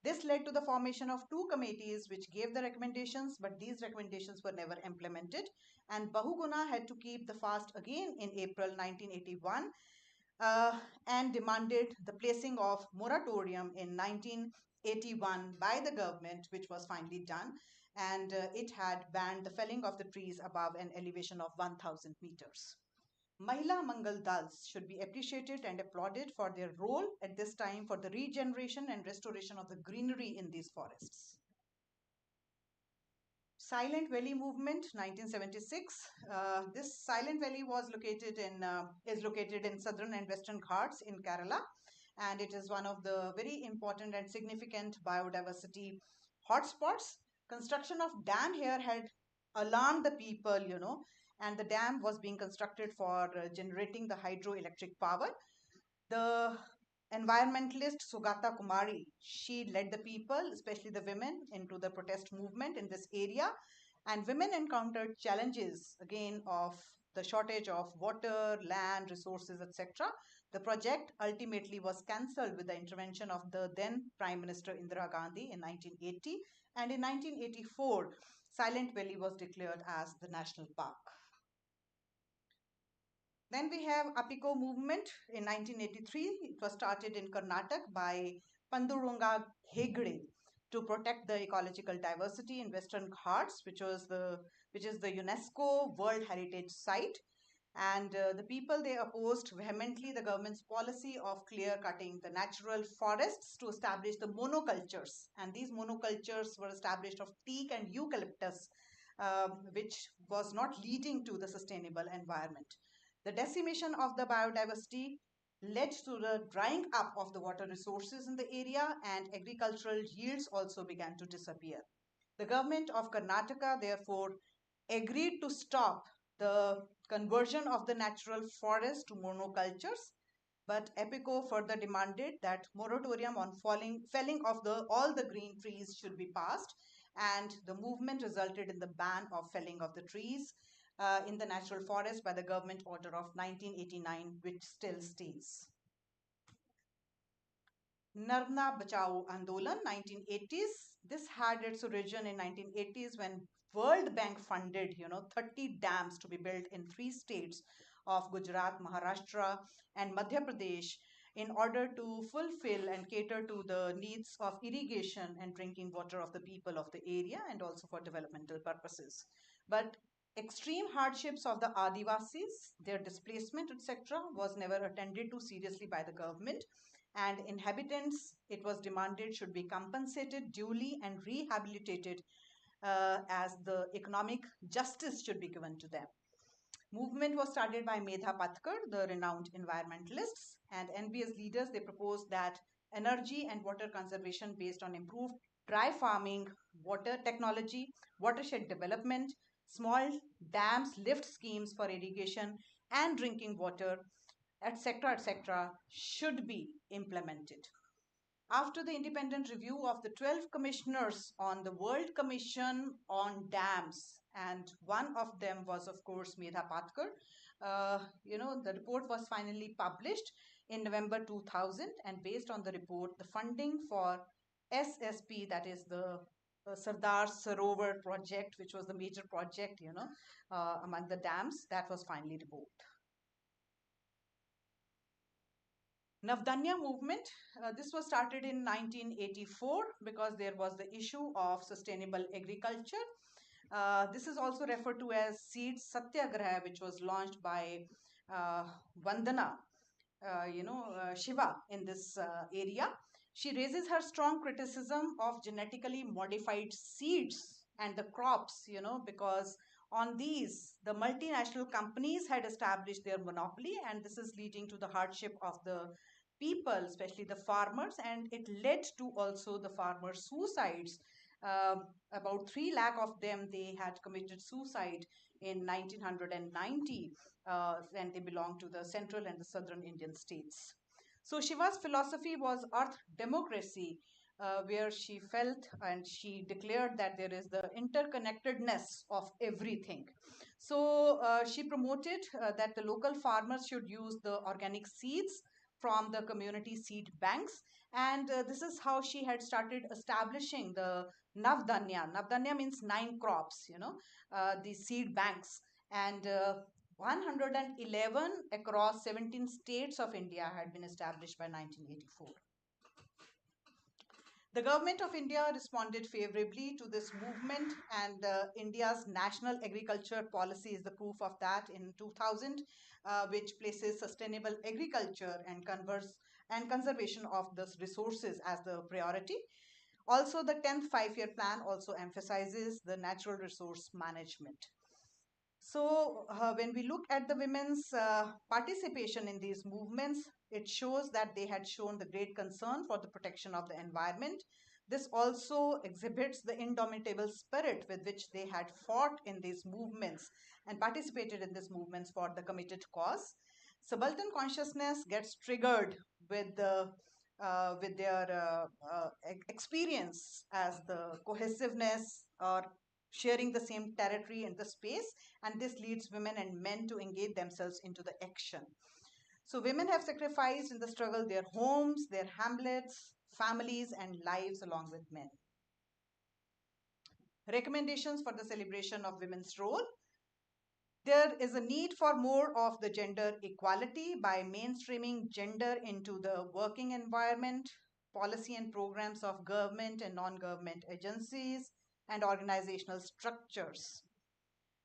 This led to the formation of two committees which gave the recommendations, but these recommendations were never implemented. And Bahuguna had to keep the fast again in April 1981 and demanded the placing of moratorium in 1981 by the government, which was finally done. And it had banned the felling of the trees above an elevation of 1,000 meters. Mahila Mangal Dals should be appreciated and applauded for their role at this time for the regeneration and restoration of the greenery in these forests. Silent Valley Movement, 1976. This Silent Valley is located in southern and western Ghats in Kerala, and it is one of the very important and significant biodiversity hotspots. Construction of dam here had alarmed the people, and the dam was being constructed for generating the hydroelectric power. The environmentalist Sugata Kumari, she led the people, especially the women, into the protest movement in this area. And women encountered challenges again of the shortage of water, land, resources, etc. The project ultimately was cancelled with the intervention of the then Prime Minister Indira Gandhi in 1980. And in 1984, Silent Valley was declared as the national park. Then we have Apiko movement in 1983. It was started in Karnataka by Panduranga Hegde to protect the ecological diversity in Western Ghats, which is the UNESCO World Heritage Site. And the people, they opposed vehemently the government's policy of clear cutting the natural forests to establish the monocultures. And these monocultures were established of teak and eucalyptus, which was not leading to the sustainable environment. The decimation of the biodiversity led to the drying up of the water resources in the area, and agricultural yields also began to disappear. The government of Karnataka therefore agreed to stop the conversion of the natural forest to monocultures, but EPICO further demanded that moratorium on felling of all the green trees should be passed, and the movement resulted in the ban of felling of the trees in the natural forest by the government order of 1989, which still stays. Narmada Bachao Andolan, 1980s. This had its origin in 1980s when World Bank funded, 30 dams to be built in 3 states of Gujarat, Maharashtra, and Madhya Pradesh in order to fulfill and cater to the needs of irrigation and drinking water of the people of the area, and also for developmental purposes. But extreme hardships of the Adivasis, their displacement, etc., was never attended to seriously by the government, and inhabitants, it was demanded, should be compensated duly and rehabilitated as the economic justice should be given to them. Movement was started by Medha Patkar, the renowned environmentalists, and NBS leaders. They proposed that energy and water conservation based on improved dry farming, water technology, watershed development, small dams, lift schemes for irrigation and drinking water, etc., should be implemented. After the independent review of the 12 commissioners on the World Commission on Dams, and one of them was, of course, Medha Patkar, the report was finally published in November 2000, and based on the report, the funding for SSP, that is the Sardar Sarovar project, which was the major project, among the dams, that was finally revoked. Navdanya movement, this was started in 1984 because there was the issue of sustainable agriculture. This is also referred to as Seed Satyagraha, which was launched by Vandana, Shiva in this area. She raises her strong criticism of genetically modified seeds and the crops, because on these, the multinational companies had established their monopoly, and this is leading to the hardship of the people, especially the farmers, and it led to also the farmer suicides. About 3 lakh of them, they had committed suicide in 1990, and they belonged to the central and the southern Indian states. So Shiva's philosophy was earth democracy, where she felt and she declared that there is the interconnectedness of everything. So she promoted that the local farmers should use the organic seeds from the community seed banks, and this is how she had started establishing the Navdanya. Navdanya means 9 crops, the seed banks, and 111 across 17 states of India had been established by 1984. The government of India responded favorably to this movement, and India's national agriculture policy is the proof of that in 2000, which places sustainable agriculture and conservation of the resources as the priority. Also, the 10th five-year plan also emphasizes the natural resource management. So, when we look at the women's participation in these movements, it shows that they had shown the great concern for the protection of the environment. This also exhibits the indomitable spirit with which they had fought in these movements and participated in these movements for the committed cause. Subaltern consciousness gets triggered with their experience as the cohesiveness or sharing the same territory and the space, and this leads women and men to engage themselves into the action. So women have sacrificed in the struggle their homes, their hamlets, families, and lives along with men. Recommendations for the celebration of women's role. There is a need for more of the gender equality by mainstreaming gender into the working environment, policy and programs of government and non-government agencies, and organizational structures.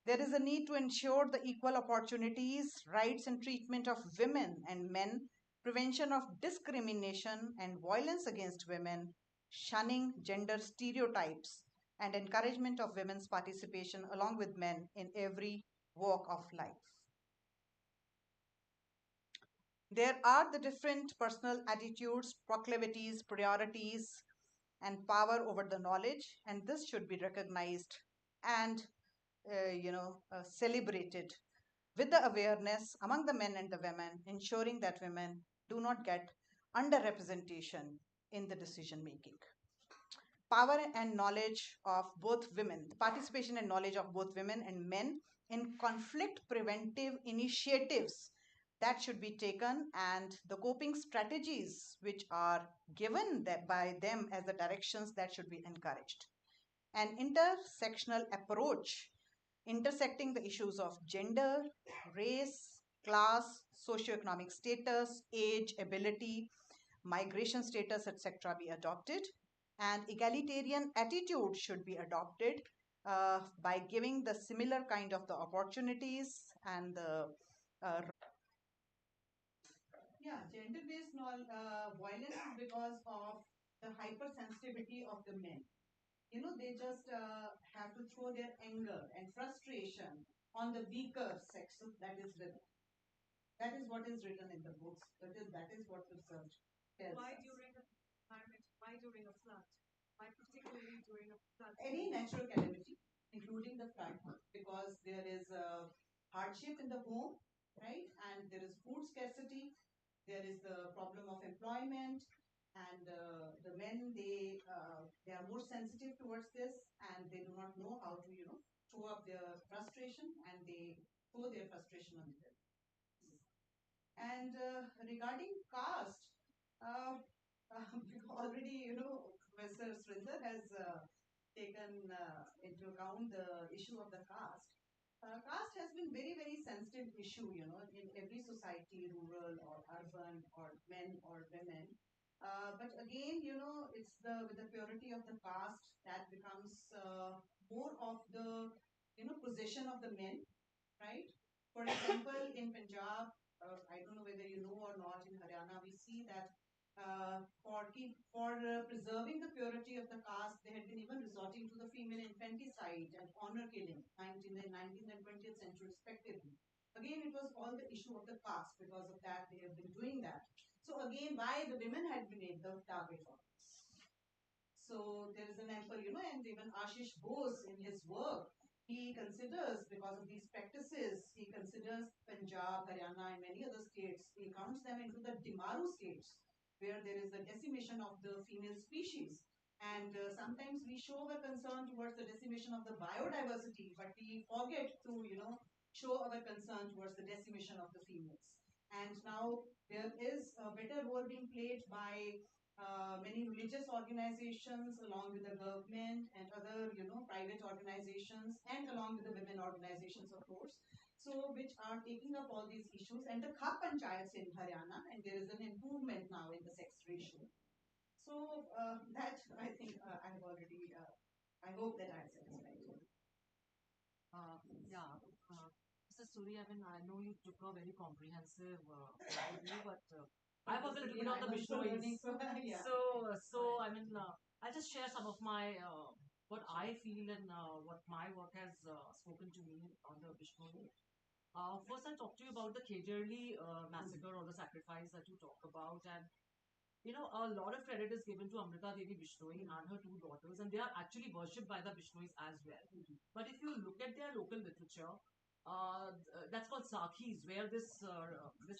There is a need to ensure the equal opportunities, rights, and treatment of women and men, prevention of discrimination and violence against women, shunning gender stereotypes, and encouragement of women's participation along with men in every walk of life. There are the different personal attitudes, proclivities, priorities, and power over the knowledge, and this should be recognized and celebrated with the awareness among the men and the women, ensuring that women do not get underrepresentation in the decision making. Power and knowledge of both women, the participation and knowledge of both women and men in conflict preventive initiatives that should be taken, and the coping strategies which are given by them as the directions that should be encouraged. An intersectional approach intersecting the issues of gender, race, class, socioeconomic status, age, ability, migration status, etc. be adopted, and egalitarian attitude should be adopted by giving the similar kind of the opportunities and the gender-based violence is because of the hypersensitivity of the men. They just have to throw their anger and frustration on the weaker sex. That is written. That is what is written in the books. That is what research tells Why us. during a climate? Why during a flood? Why particularly during a flood? Any natural calamity, including the flood, because there is a hardship in the home, right? And there is food scarcity. There is the problem of employment, and the men they are more sensitive towards this, and they do not know how to throw up their frustration, and they throw their frustration on them. And regarding caste, uh, already Professor Srinder has taken into account the issue of the caste. Caste has been very, very sensitive issue, in every society, rural or urban or men or women. But again, it's with the purity of the caste that becomes more of the, possession of the men, right? For example, in Punjab, I don't know whether you know or not, in Haryana, we see that for preserving the purity of the caste, they had been even resorting to the female infanticide and honor killing, 19th and 20th century respectively. Again, it was all the issue of the caste. Because of that, they have been doing that. So again, why the women had been made the target of this. So there is an emperor, and even Ashish Bose in his work, he considers, because of these practices, he considers Punjab, Haryana, and many other states, he counts them into the Dimaru states, where there is a decimation of the female species. And sometimes we show our concern towards the decimation of the biodiversity, but we forget to, show our concern towards the decimation of the females. And now there is a better role being played by many religious organizations along with the government and other private organizations and along with the women organizations, of course, so which are taking up all these issues, and the Khap panchayats in Haryana, and there is an improvement now in the sex ratio. So that I think I have already I hope that I have satisfied you. Yeah, Mr. Suri, I mean, I know you took a very comprehensive overview, but I was a little bit on the Bishnois. Yeah. So I mean, I'll just share some of my what I feel and what my work has spoken to me on the Bishnoi. First, I'll talk to you about the Kejerli massacre or the sacrifice that you talk about, and a lot of credit is given to Amrita Devi Bishnoi and her two daughters, and they are actually worshipped by the Bishnois as well. But if you look at their local literature, that's called Sakhis, where this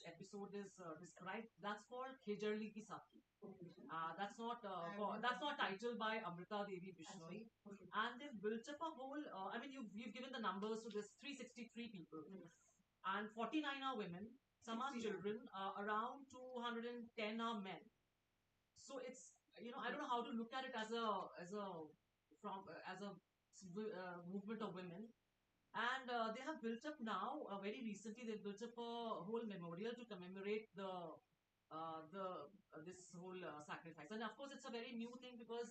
episode is described. That's called Kejerli ki Sakhi. That's not titled by Amrita Devi Bishnoi, and they've built up a whole. I mean, you've given the numbers to this 363 people, and 49 are women. Some are children. Around 210 are men. So it's I don't know how to look at it as a movement of women, and they have built up now very recently they've built up a whole memorial to commemorate this whole sacrifice. And of course it's a very new thing because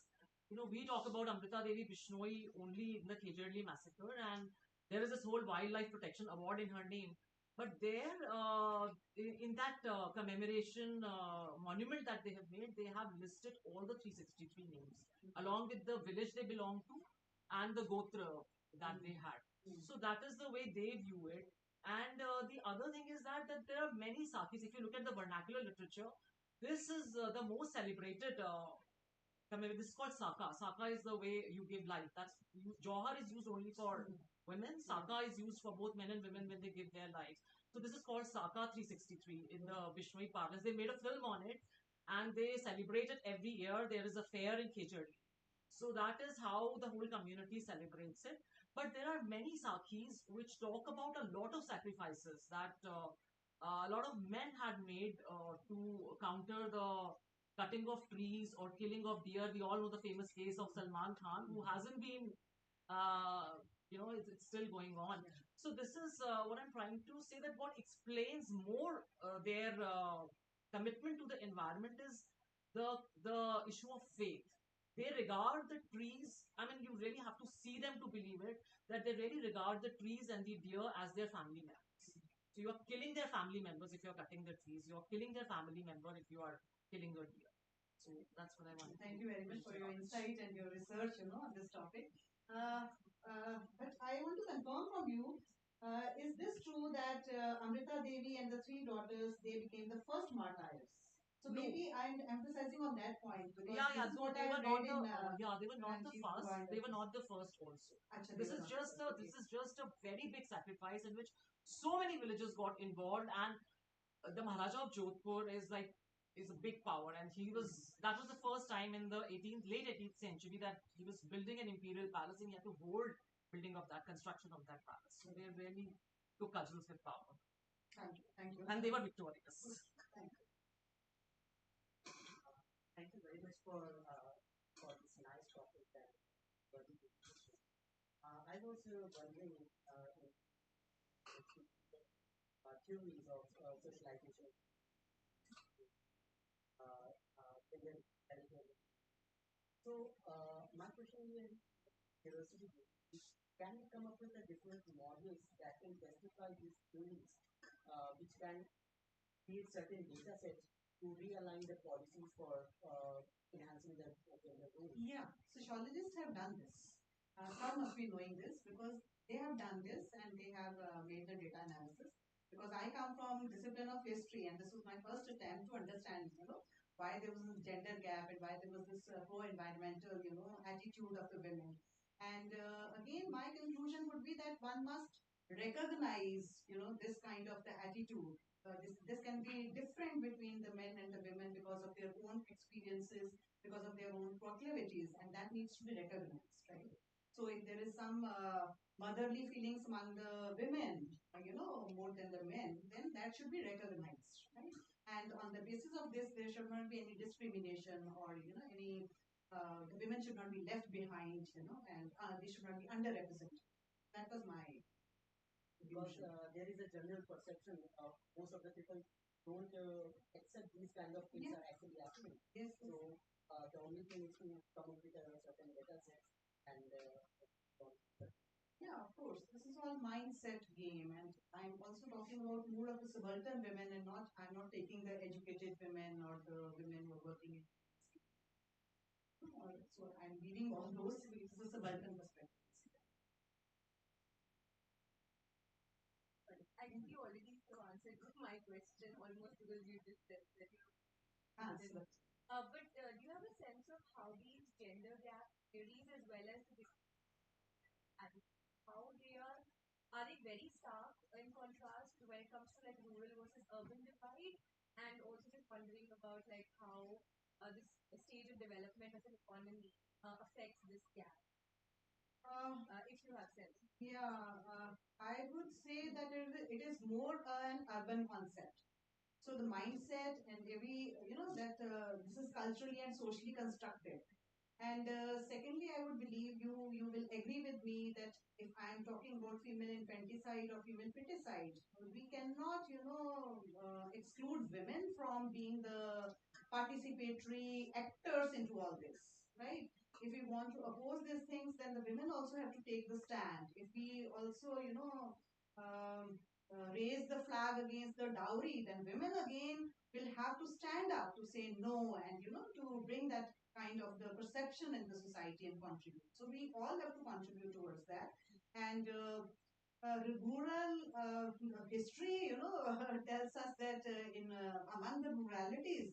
we talk about Amrita Devi Bishnoi only in the Kejerli massacre, and there is this whole wildlife protection award in her name. But there, in that commemoration monument that they have made, they have listed all the 363 names, along with the village they belong to and the gotra that they had. So that is the way they view it. And the other thing is that there are many Sakhis. If you look at the vernacular literature, this is the most celebrated. This is called Saka. Saka is the way you give life. Johar is used only for women. Saka is used for both men and women when they give their lives. So this is called Saka 363 in the Bishnoi parlance. They made a film on it and they celebrate it every year. There is a fair in Kejerli. So that is how the whole community celebrates it. But there are many Sakhis which talk about a lot of sacrifices that a lot of men had made to counter the cutting of trees or killing of deer. We all know the famous case of Salman Khan, who hasn't been, it's still going on. So this is what I'm trying to say, that what explains more their commitment to the environment is the issue of faith. They regard the trees, I mean, you really have to see them to believe it, that they really regard the trees and the deer as their family members. So you're killing their family members if you're cutting the trees. You're killing their family member if you are killing a deer. So that's what I want. Thank you very much for your insight and your research, on this topic. But I want to confirm from you, is this true that Amrita Devi and the three daughters, they became the first martyrs? So No. maybe I'm emphasizing on that point. Because Yeah, this is no, what they I were read not in, they were not the Nancy first. Kuwar. They were not the first also. Acha, This they is were not just the first, this is just a very big sacrifice in which so many villages got involved, and the Maharaja of Jodhpur is a big power, and that was the first time in the late 18th century that he was building an imperial palace, and he had to hold building of that construction of that palace. So they really took cudgels with power. Thank you. And they were victorious. Thank you. Thank you very much for this nice topic that I was wondering theories of socialization. So my question is, curiosity, can we come up with a different models that can justify these theories, which can create certain data sets to realign the policies for enhancing the gender role? Yeah, sociologists have done this. Some must be knowing this because they have done this and they have made the data analysis. Because I come from discipline of history and this was my first attempt to understand, why there was this gender gap and why there was this pro-environmental, attitude of the women. And again, my conclusion would be that one must recognize, this kind of the attitude. This can be different between the men and the women because of their own experiences, because of their own proclivities, and that needs to be recognized, right? So if there is some motherly feelings among the women, more than the men, then that should be recognized, right? And on the basis of this, there should not be any discrimination or any. The women should not be left behind, and they should not be underrepresented. That was my Because conclusion. there is a general perception of most of the people don't accept these kind of things are actually happening. Yes. So the only thing is to come up with a certain data set and Yeah, of course. This is all mindset game, and I'm also talking about more of the subaltern women, and not I'm not taking the educated women or the women who are working in. So I'm leaving all those with the subaltern perspective. I think you already answered my question almost because you just said that you Answer. but do you have a sense of how these gender gap theories as well as the and how are they very stark in contrast when it comes to like rural versus urban divide, and also just wondering about like how this stage of development of an economy affects this gap, if you have sense. Yeah, I would say that it is more an urban concept. So the mindset and every, that this is culturally and socially constructed. And secondly, I would believe you will agree with me that if I am talking about female infanticide or female feticide, we cannot, exclude women from being the participatory actors into all this, right? If we want to oppose these things, then the women also have to take the stand. If we also, raise the flag against the dowry, then women again will have to stand up to say no and, to bring that kind of the perception in the society and contribute. So we all have to contribute towards that. And rural history, tells us that in among the ruralities,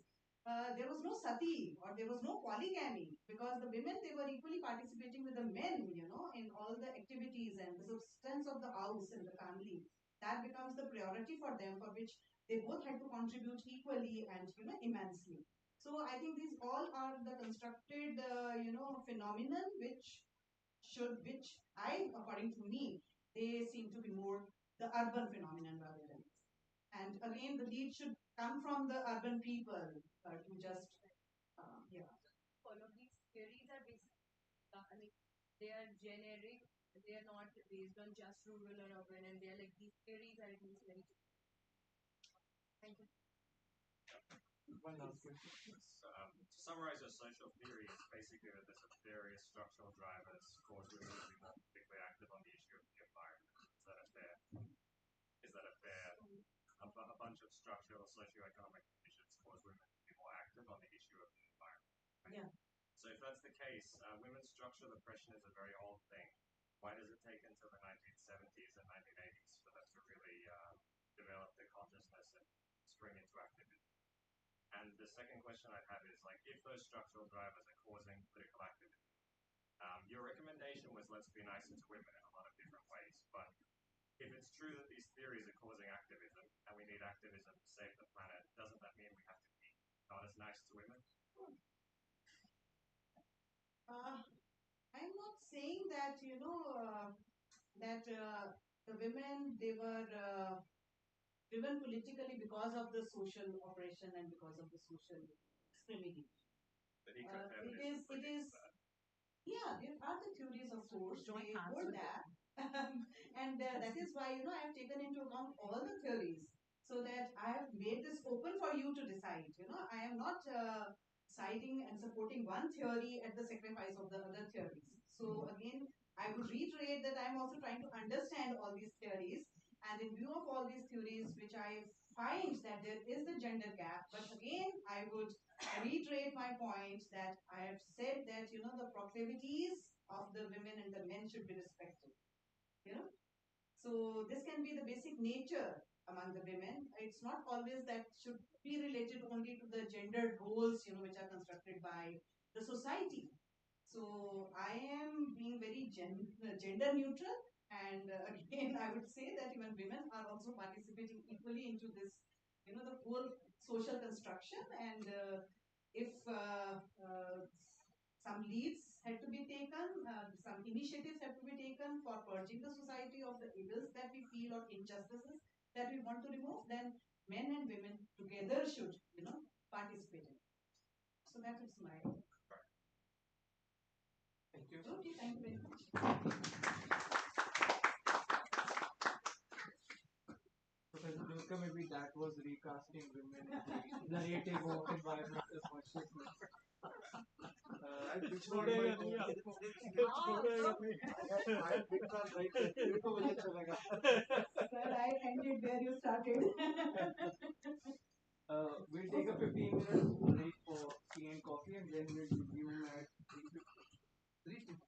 there was no sati or there was no polygamy because the women they were equally participating with the men, in all the activities and the substance of the house and the family. That becomes the priority for them, for which they both had to contribute equally and immensely. So I think these all are the constructed, phenomenon which I, according to me, they seem to be more the urban phenomenon rather than. And again, the lead should come from the urban people to just, yeah. All of these theories are basically, I mean, they are generic. They are not based on just rural or urban, and they are like these theories are at least very. Thank you. One last question. To summarize your social theory, it's basically that there's various structural drivers cause women to be more politically active on the issue of the environment. Is that a fair? A bunch of structural socioeconomic conditions cause women to be more active on the issue of the environment. Right? Yeah. So if that's the case, women's structural oppression is a very old thing. Why does it take until the 1970s and 1980s for them to really develop their consciousness and spring into activism? And the second question I have is, like, if those structural drivers are causing political activism, your recommendation was let's be nicer to women in a lot of different ways. But if it's true that these theories are causing activism and we need activism to save the planet, doesn't that mean we have to be not as nice to women? I'm not saying that, that the women, they were driven politically because of the social oppression and because of the social discrimination. It is, yeah, there are the theories, of course, they hold that. And that is why, I have taken into account all the theories so that I have made this open for you to decide. I am not citing and supporting one theory at the sacrifice of the other theories. So again, I would reiterate that I'm also trying to understand all these theories, and in view of all these theories, which I finds that there is a gender gap, but again, I would reiterate my point that I have said that, the proclivities of the women and the men should be respected. You know, so this can be the basic nature among the women. It's not always that should be related only to the gendered roles, which are constructed by the society. So I am being very gender neutral, and again, I would say that even women are also participating equally into this, the whole social construction. And if some leads had to be taken, some initiatives have to be taken for purging the society of the evils that we feel or injustices that we want to remove, then men and women together should, participate in it. So that is my. Thank you. Okay, thank you very much. Professor Dulka, maybe that was recasting women in the narrative of environmental consciousness. छोड़ेगा नहीं आपको छोड़ेगा नहीं I picked up right there मेरे को मुझे चलेगा Sir, I ended where you started. We'll take a 15-minute break for tea and coffee, and then we'll resume at 3:50. 3:50.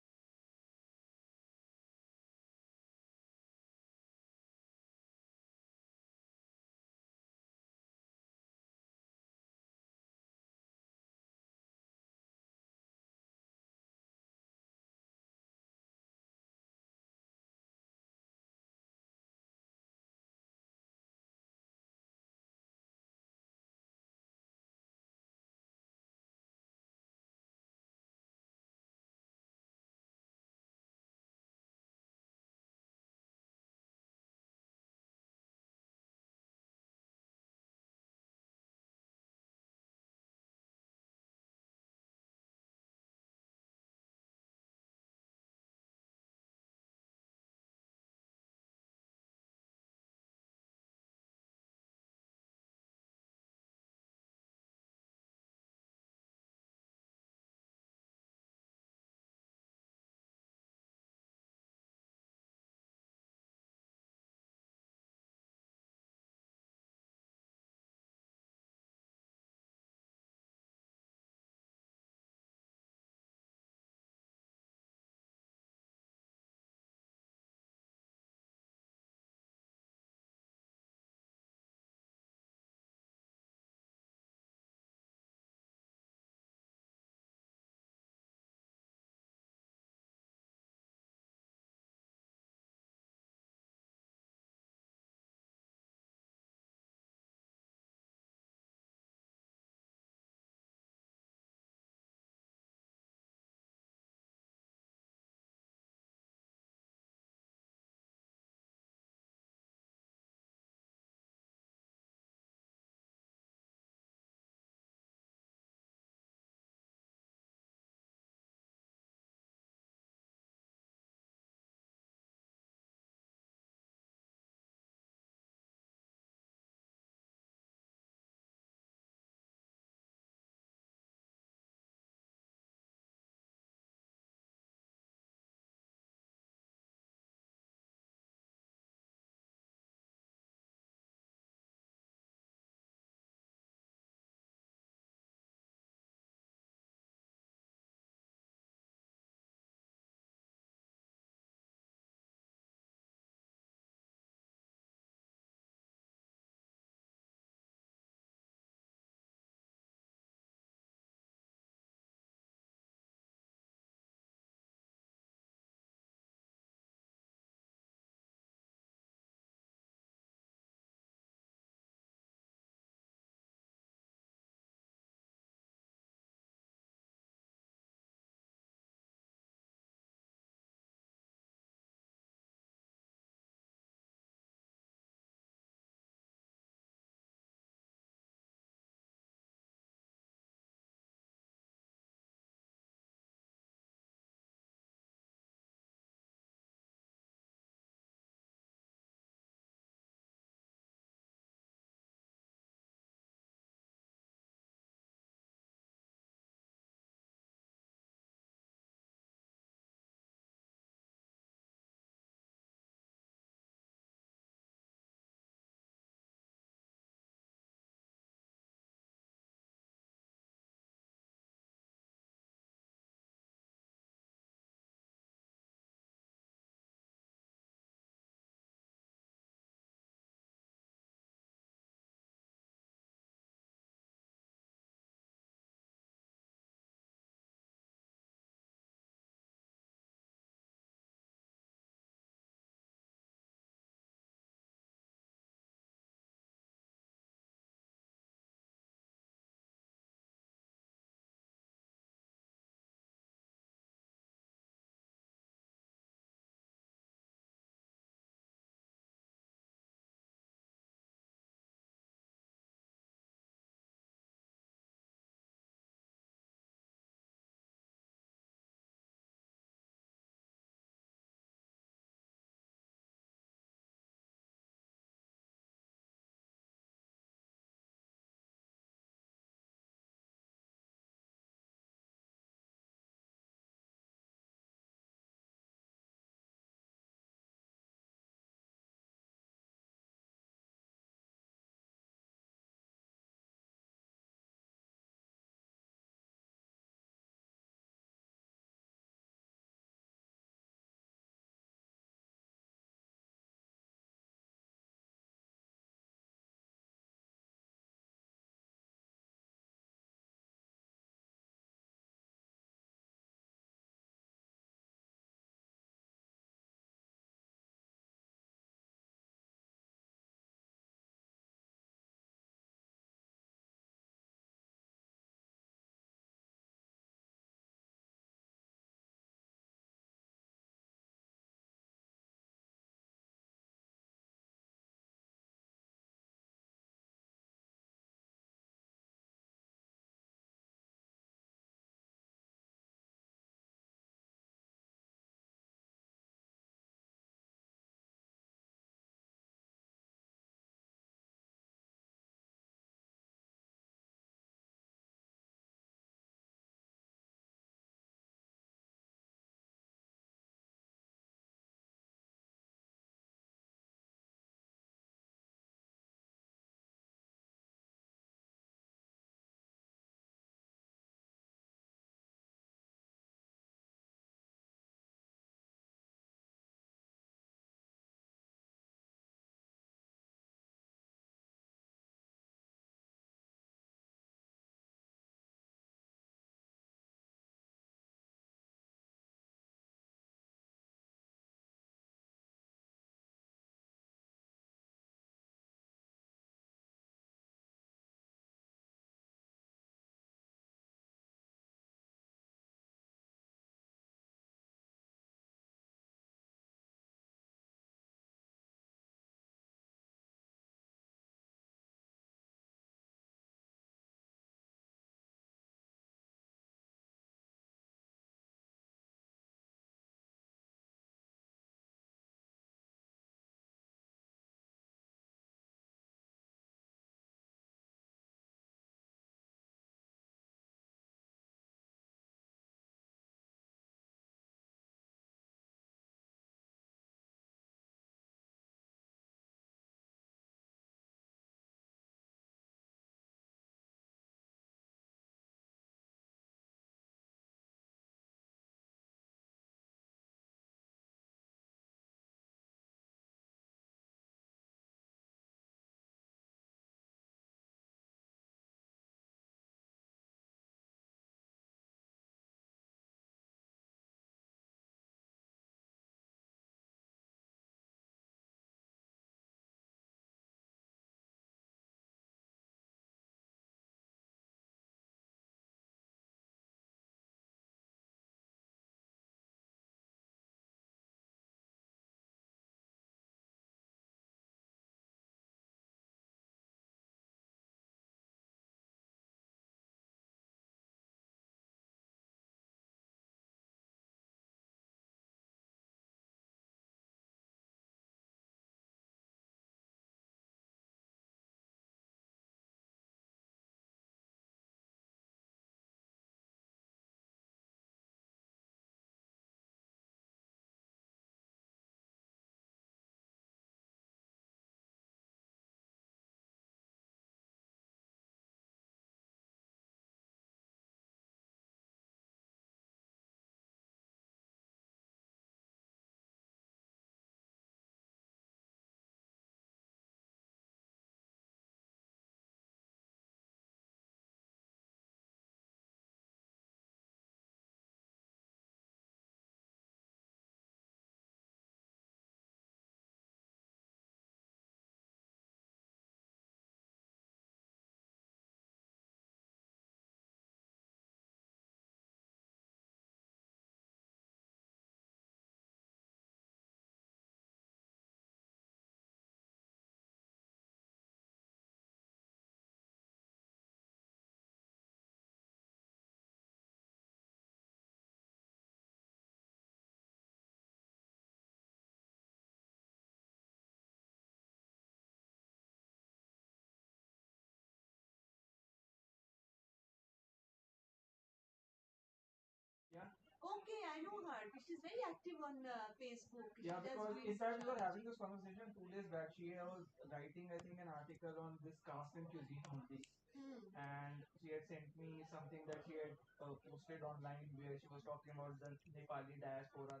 I know her. She's very active on Facebook. Yeah, She does because in fact we were sociology. having this conversation 2 days back. She was writing, I think, an article on this caste and cuisine only, Hmm. and she had sent me something that she had posted online where she was talking about the Nepali diaspora.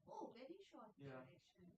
Oh, very short Yeah. duration.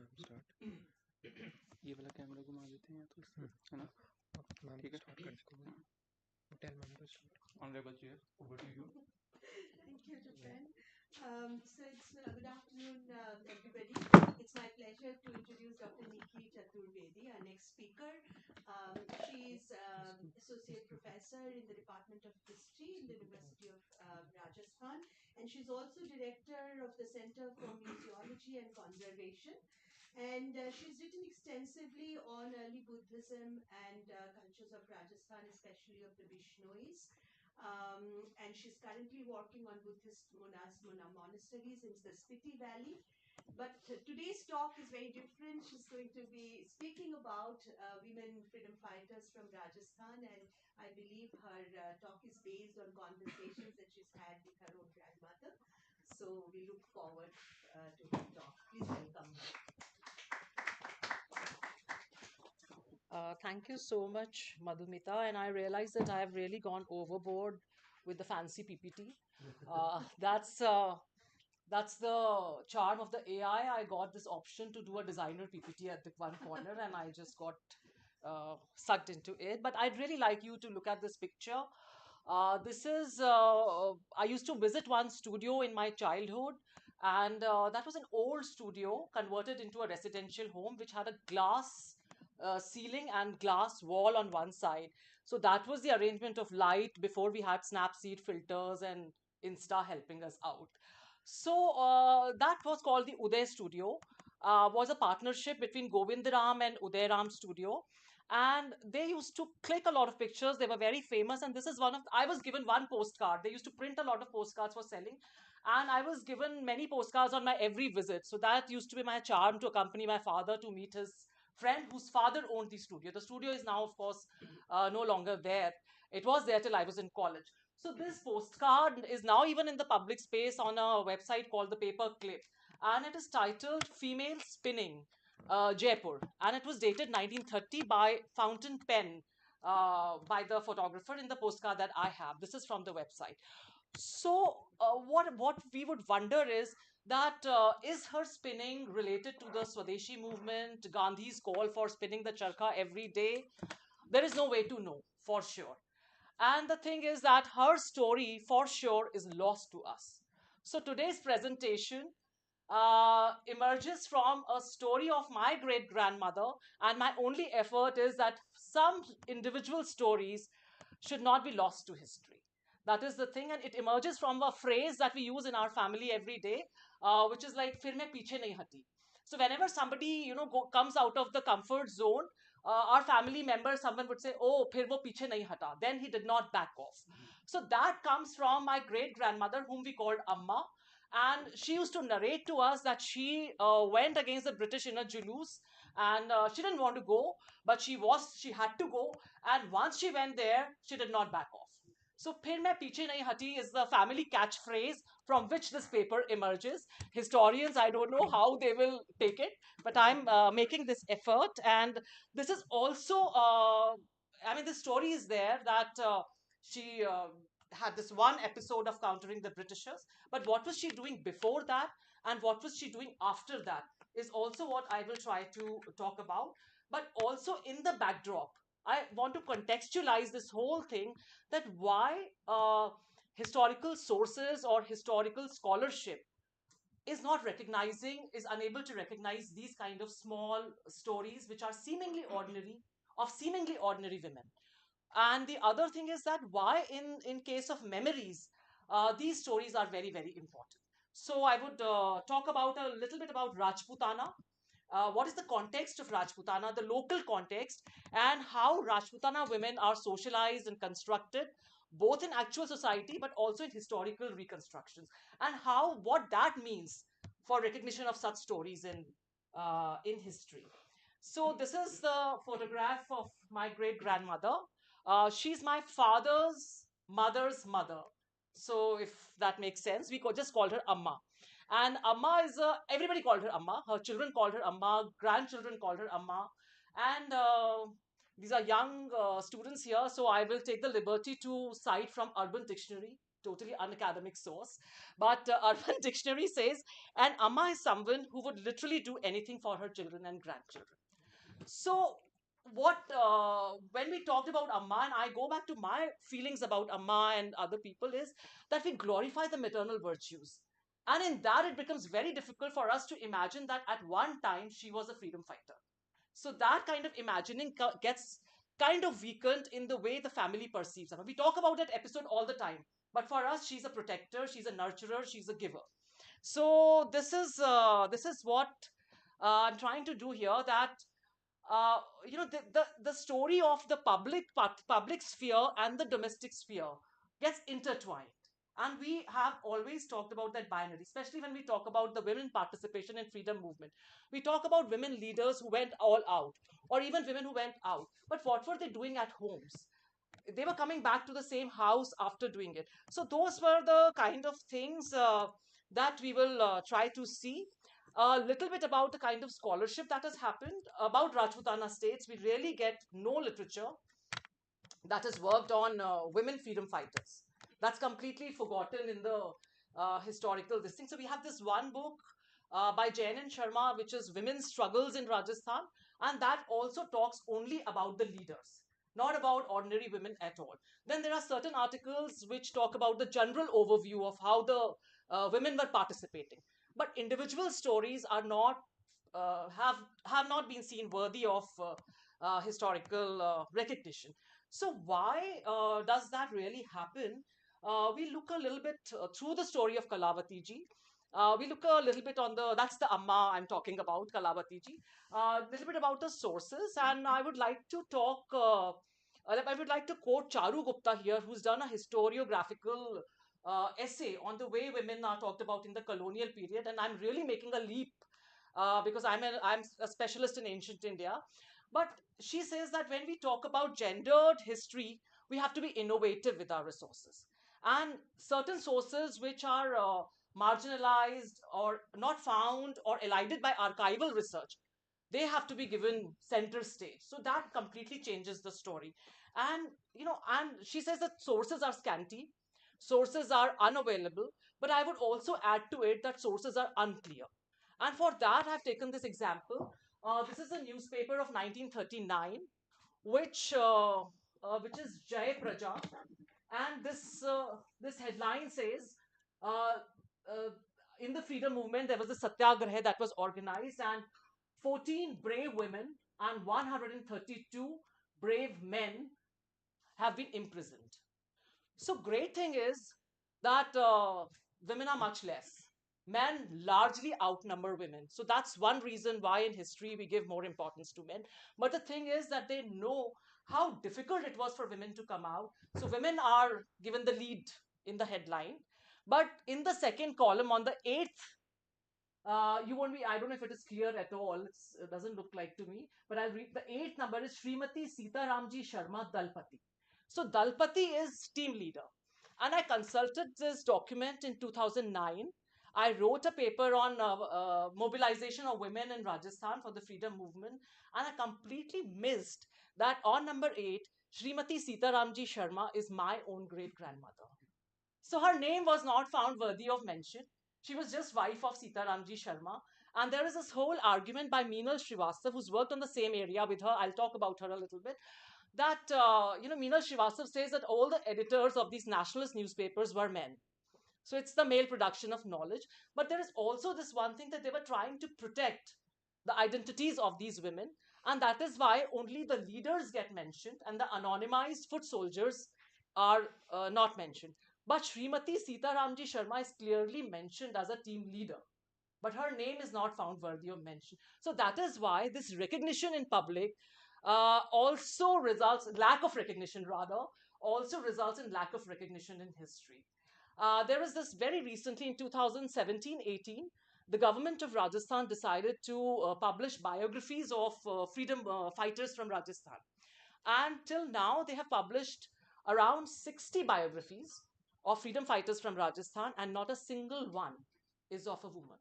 ये वाला camera घुमा देते हैं तो है ना ठीक है tell ma'am to start honourable chair over to you Thank you, Japan. Good afternoon, everybody. It's my pleasure to introduce Dr. Nikki Chaturvedi, our next speaker. She's associate professor in the Department of History in the University of Rajasthan, and she's also director of the Center for Museology and Conservation. And she's written extensively on early Buddhism and cultures of Rajasthan, especially of the Bishnois. And she's currently working on Buddhist monasteries in the Spiti Valley. But today's talk is very different. She's going to be speaking about women freedom fighters from Rajasthan, and I believe her talk is based on conversations that she's had with her own grandmother. So we look forward to her talk. Please welcome her. Thank you so much, Madhumita. And I realize that I have really gone overboard with the fancy PPT. That's the charm of the AI. I got this option to do a designer PPT at the one corner, and I just got sucked into it. But I'd really like you to look at this picture. This is, I used to visit one studio in my childhood, and that was an old studio converted into a residential home which had a glass ceiling and glass wall on one side. So that was the arrangement of light before we had Snapseed filters and Insta helping us out. So that was called the Uday Studio. Was a partnership between Govindaram and Uday Ram Studio, and they used to click a lot of pictures. They were very famous, and this is one of. I was given one postcard. They used to print a lot of postcards for selling, and I was given many postcards on my every visit. So that used to be my charm to accompany my father to meet his friend whose father owned the studio. The studio is now, of course, no longer there. It was there till I was in college. So this postcard is now even in the public space on a website called the Paper Clip, and it is titled "Female Spinning, Jaipur," and it was dated 1930 by fountain pen by the photographer in the postcard that I have. This is from the website. So what we would wonder is that is her spinning related to the Swadeshi movement, Gandhi's call for spinning the charkha every day? There is no way to know for sure. And the thing is that her story, for sure, is lost to us. So today's presentation emerges from a story of my great grandmother, and my only effort is that some individual stories should not be lost to history. That is the thing, and it emerges from a phrase that we use in our family every day, which is like "Fir main piche nahi hati." So whenever somebody comes out of the comfort zone, our family member, someone would say, "Oh, phir wo piche nahi hata." Then he did not back off. So that comes from my great grandmother, whom we called Amma, and she used to narrate to us that she went against the British in a julus, and she didn't want to go, but she had to go, and once she went there, she did not back off. So "Phir main piche nahi hati" is the family catchphrase from which this paper emerges. Historians, I don't know how they will take it, but I'm making this effort. And this is also, I mean, the story is there that she had this one episode of countering the Britishers, but what was she doing before that, and what was she doing after that, is also what I will try to talk about. But also in the backdrop, I want to contextualize this whole thing, that why historical sources or historical scholarship is not recognizing, is unable to recognize these kind of small stories which are seemingly ordinary, of seemingly ordinary women. And the other thing is that why in case of memories, these stories are very, very important. So I would talk about a little bit about Rajputana. What is the context of Rajputana, the local context, and how Rajputana women are socialized and constructed, both in actual society but also in historical reconstructions, and how what that means for recognition of such stories in history. So this is the photograph of my great grandmother. She's my father's mother's mother. So if that makes sense, we could just call her Amma. And Amma is everybody called her Amma. Her children called her Amma. Grandchildren called her Amma. And these are young students here, so I will take the liberty to cite from Urban Dictionary. totally unacademic source, but Urban Dictionary says an amma is someone who would literally do anything for her children and grandchildren. So, when we talked about Amma, and I go back to my feelings about Amma and other people, is that we glorify the maternal virtues. And in that, it becomes very difficult for us to imagine that at one time she was a freedom fighter. So, that kind of imagining gets kind of weakened in the way the family perceives her. We talk about that episode all the time, but for us, she's a protector, she's a nurturer, she's a giver. So, this is what I'm trying to do here, that the story of the public sphere and the domestic sphere gets intertwined. And we have always talked about that binary, especially when we talk about the women participation in freedom movement. We talk about women leaders who went all out, or even women who went out. But what were they doing at homes? They were coming back to the same house after doing it. So those were the kind of things that we will try to see. A little bit about the kind of scholarship that has happened about Rajputana states. We really get no literature that has worked on women freedom fighters. That's completely forgotten in the historical this thing. So we have this one book by Jain and Sharma, which is Women's Struggles in Rajasthan, and that also talks only about the leaders, not about ordinary women at all. Then there are certain articles which talk about the general overview of how the women were participating, but individual stories are not have not been seen worthy of historical recognition. So why does that really happen? We look a little bit through the story of Kalavati ji. We look a little bit on that's the Amma I'm talking about, Kalavati ji. A little bit about the sources, and I would like to talk. I would like to quote Charu Gupta here, who's done a historiographical essay on the way women are talked about in the colonial period, and I'm really making a leap because I'm a specialist in ancient India. But she says that when we talk about gendered history, we have to be innovative with our resources. And certain sources which are marginalized or not found or elided by archival research, they have to be given center stage. So that completely changes the story. And and she says that sources are scanty, sources are unavailable, but I would also add to it that sources are unclear. And for that, I've taken this example. This is a newspaper of 1939, which is Jai Praja, and this headline says, uh, uh, in the freedom movement there was a satyagraha that was organized, and 14 brave women and 132 brave men have been imprisoned. So great thing is that women are much less. Men largely outnumber women. So that's one reason why in history we give more importance to men. But the thing is that they know how difficult it was for women to come out. So women are given the lead in the headline. But in the second column, on the eighth, you won't be, I don't know if it is clear at all. It doesn't look like to me. But I'll read. The eighth number is Srimati Sitaramji Sharma Dalpati. So Dalpati is team leader. And I consulted this document in 2009. I wrote a paper on mobilization of women in Rajasthan for the freedom movement. And I completely missed that on number 8, Srimati Sitaramji Sharma is my own great grandmother. So her name was not found worthy of mention. She was just wife of Sitaramji Sharma. And there is this whole argument by Meenal Srivastav, who's worked on the same area with her. I'll talk about her a little bit. That, Meenal Srivastav says that all the editors of these nationalist newspapers were men. So it's the male production of knowledge. But there is also this one thing that they were trying to protect the identities of these women. And that is why only the leaders get mentioned and the anonymized foot soldiers are not mentioned. But Srimati Sitaramji Sharma is clearly mentioned as a team leader. But her name is not found worthy of mention. So that is why this recognition in public also results, lack of recognition rather, also results in lack of recognition in history. There was this very recently in 2017-18, the government of Rajasthan decided to publish biographies of freedom fighters from Rajasthan. And till now, they have published around 60 biographies of freedom fighters from Rajasthan, and not a single one is of a woman.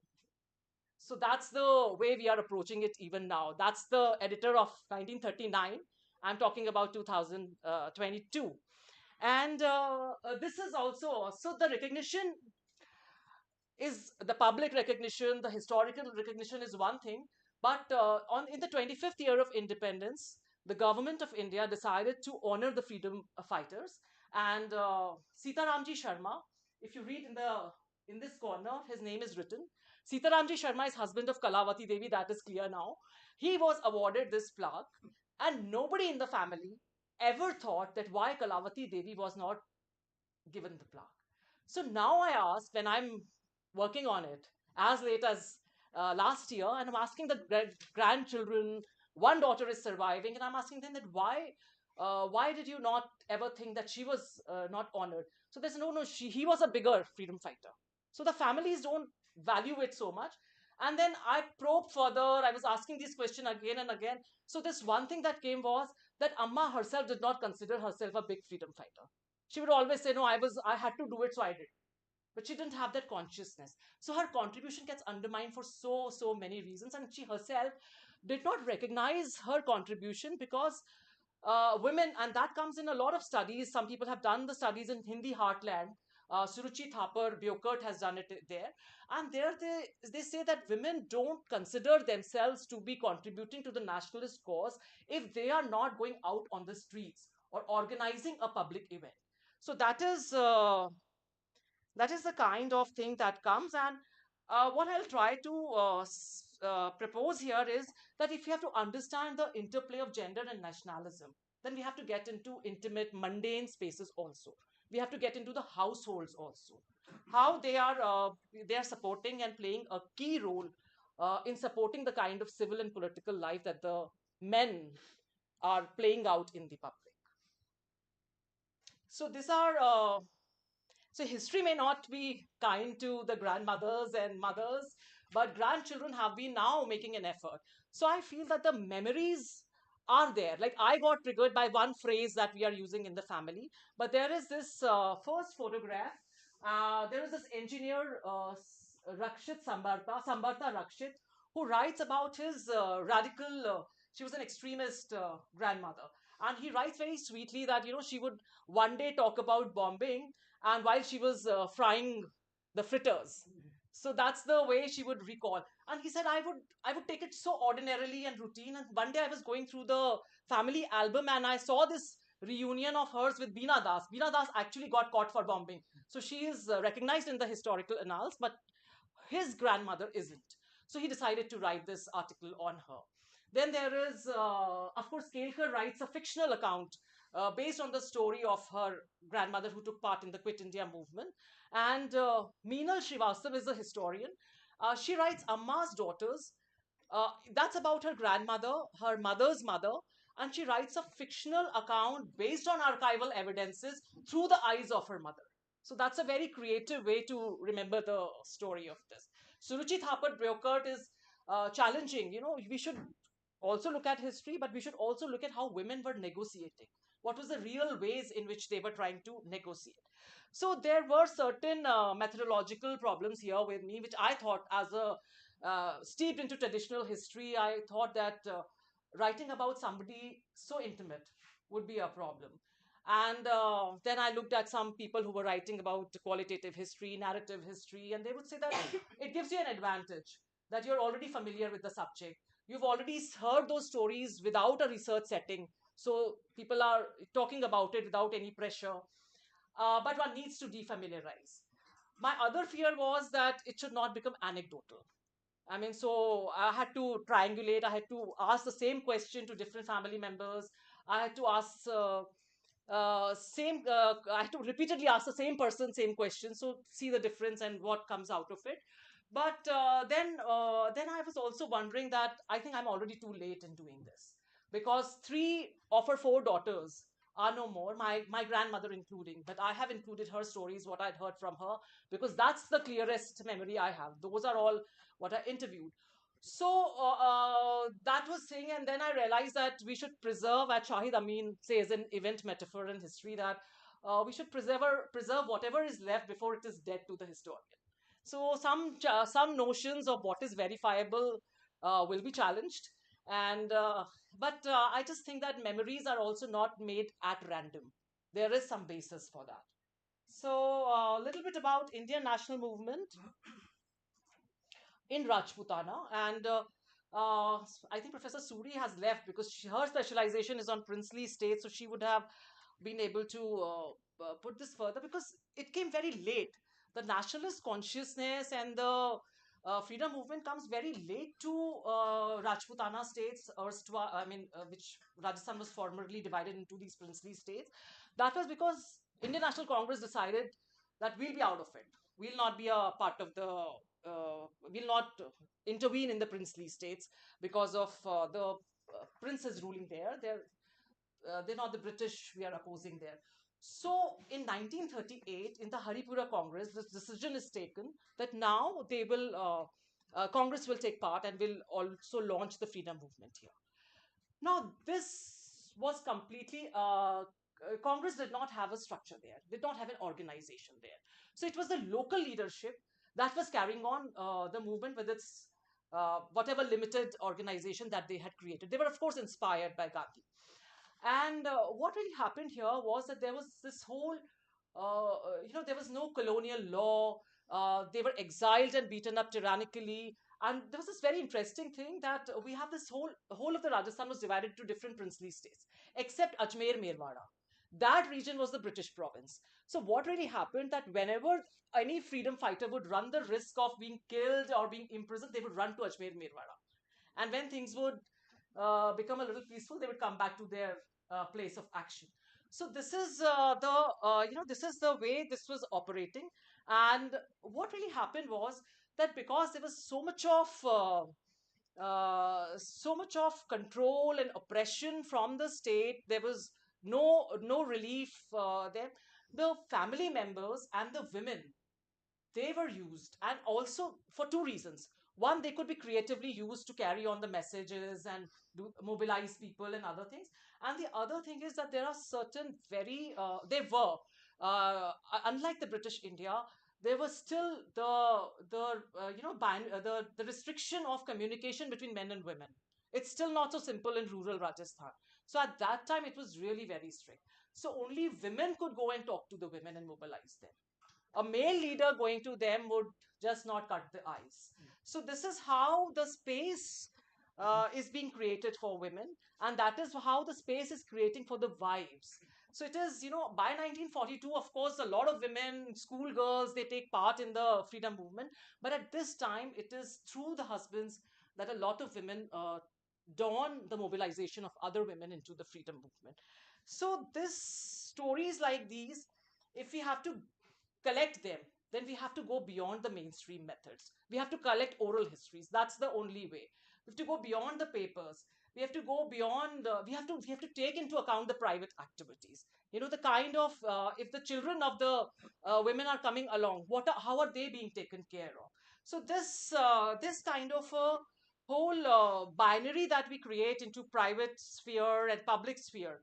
So that's the way we are approaching it even now. That's the editor of 1939. I'm talking about 2022. And this is also the recognition is the public recognition, the historical recognition is one thing, but on in the 25th year of independence, the government of India decided to honor the freedom fighters. And Sitaramji Sharma, if you read in this corner, his name is written. Sitaramji Sharma is husband of Kalavati Devi, that is clear now. He was awarded this plaque, and nobody in the family ever thought that why Kalavati Devi was not given the plaque. So now I ask, when I'm working on it as late as last year, and I'm asking the grandchildren, one daughter is surviving, and I'm asking them that why did you not ever think that she was not honored? So they say, no, he was a bigger freedom fighter. So the families don't value it so much. And then I probed further. I was asking this question again and again. So this one thing that came was that Amma herself did not consider herself a big freedom fighter. She would always say, no, I had to do it, so I did. But she didn't have that consciousness. So her contribution gets undermined for so many reasons. And she herself did not recognize her contribution because women, and that comes in a lot of studies. Some people have done the studies in Hindi heartland. Suruchi Thapar has done it there. And there they say that women don't consider themselves to be contributing to the nationalist cause if they are not going out on the streets or organizing a public event. So that is the kind of thing that comes. And what I'll try to propose here is that if you have to understand the interplay of gender and nationalism, then we have to get into intimate, mundane spaces also. We have to get into the households also, how they are supporting and playing a key role in supporting the kind of civil and political life that the men are playing out in the public. So these are so history may not be kind to the grandmothers and mothers, but grandchildren have been now making an effort. So I feel that the memories are there. Like I got triggered by one phrase that we are using in the family, but there is this first photograph. There is this engineer, Rakshit Sambarta Rakshit, who writes about his radical, she was an extremist grandmother. And he writes very sweetly that, she would one day talk about bombing and while she was frying the fritters. So that's the way she would recall. And he said, I would take it so ordinarily and routine. And one day I was going through the family album and I saw this reunion of hers with Beena Das. Beena Das actually got caught for bombing. So she is recognized in the historical annals, but his grandmother isn't. So he decided to write this article on her. Then there is, of course, Kelkar writes a fictional account based on the story of her grandmother who took part in the Quit India movement. And Meenal Srivastava is a historian. She writes Amma's Daughters. That's about her grandmother, her mother's mother, and she writes a fictional account based on archival evidences through the eyes of her mother. So that's a very creative way to remember the story of this. Suruchi Thapar is challenging. We should also look at history, but we should also look at how women were negotiating. What was the real ways in which they were trying to negotiate? So there were certain methodological problems here with me, which I thought, as a steeped into traditional history, I thought that writing about somebody so intimate would be a problem. And then I looked at some people who were writing about qualitative history, narrative history, and they would say that it gives you an advantage, that you're already familiar with the subject. You've already heard those stories without a research setting. So people are talking about it without any pressure. But one needs to defamiliarize. My other fear was that it should not become anecdotal. I mean, so I had to triangulate. I had to ask the same question to different family members. I had to ask I had to repeatedly ask the same person same question. So see the difference and what comes out of it. But then I was also wondering that I think I'm already too late in doing this, because 3 of her 4 daughters are no more, my grandmother including. But I have included her stories, what I'd heard from her, because that's the clearest memory I have. Those are all what I interviewed. So that was thing, and then I realized that we should preserve, as Shahid Amin says in Event Metaphor in History, that we should preserve whatever is left before it is dead to the historian. So some notions of what is verifiable will be challenged, and but I just think that memories are also not made at random. there is some basis for that. So a little bit about Indian national movement in Rajputana. And I think Professor Suri has left because her specialization is on princely states, so she would have been able to put this further because it came very late. The nationalist consciousness and the freedom movement comes very late to Rajputana states, which Rajasthan was formerly divided into these princely states. That was because Indian National Congress decided that we'll be out of it. We'll not be a part of the will not intervene in the princely states because of the princes ruling there. They're not the British we are opposing there. So in 1938, in the Haripura Congress, this decision is taken that now they will Congress will take part and will also launch the freedom movement here. Now this was completely Congress did not have a structure there, did not have an organization there. So it was the local leadership that was carrying on the movement with its whatever limited organization that they had created. They were, of course, inspired by Gandhi. And what really happened here was that there was this whole, there was no colonial law. They were exiled and beaten up tyrannically. And there was this very interesting thing that we have this whole of the Rajasthan was divided into different princely states, except Ajmer Merwada. That region was the British province. So what really happened that whenever any freedom fighter would run the risk of being killed or being imprisoned, they would run to Ajmer Merwada. And when things would become a little peaceful, they would come back to their place of action. So this is this is the way this was operating. And what really happened was that because there was so much of control and oppression from the state, there was no relief there. The family members and the women, they were used, and also for two reasons. One, they could be creatively used to carry on the messages and mobilize people and other things. And the other thing is that there are certain very they were unlike the British India, there was still the restriction of communication between men and women. It's still not so simple in rural Rajasthan. So at that time it was really very strict. So only women could go and talk to the women and mobilize them. A male leader going to them would just not cut the ice. So this is how the space is being created for women, and that is how the space is creating for the wives. So it is, by 1942, of course, a lot of women, schoolgirls, they take part in the freedom movement. But at this time, it is through the husbands that a lot of women dawn the mobilization of other women into the freedom movement. So this stories like these, if we have to collect them, then we have to go beyond the mainstream methods. We have to collect oral histories. That's the only way. We have to go beyond the papers. We have to go beyond. We have to take into account the private activities. The kind of if the children of the women are coming along, how are they being taken care of? So this kind of a whole binary that we create into private sphere and public sphere,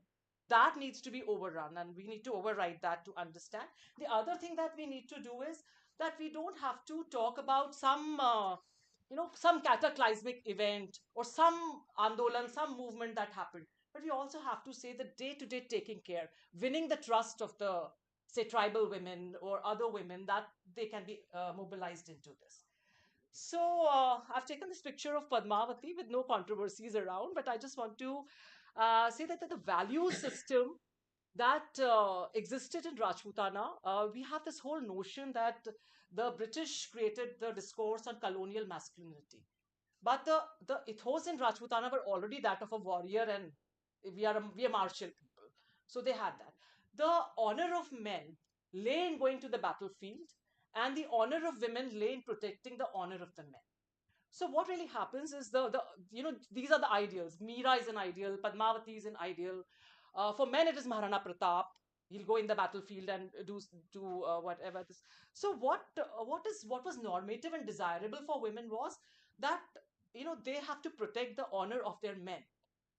that needs to be overrun, and we need to override that to understand. The other thing that we need to do is that we don't have to talk about some cataclysmic event or some andolan, some movement that happened, but we also have to say the day to day taking care, winning the trust of the, say, tribal women or other women, that they can be mobilized into this. So I've taken this picture of Padmavati with no controversies around, but I just want to say that the value system that existed in Rajputana, we have this whole notion that the British created the discourse on colonial masculinity. But the ethos in Rajputana were already that of a warrior, and we are martial people. So they had that. The honor of men lay in going to the battlefield, and the honor of women lay in protecting the honor of the men. So what really happens is these are the ideals. Meera is an ideal, Padmavati is an ideal. For men, it is Maharana Pratap. He'll go in the battlefield and do whatever this. So what was normative and desirable for women was that they have to protect the honor of their men.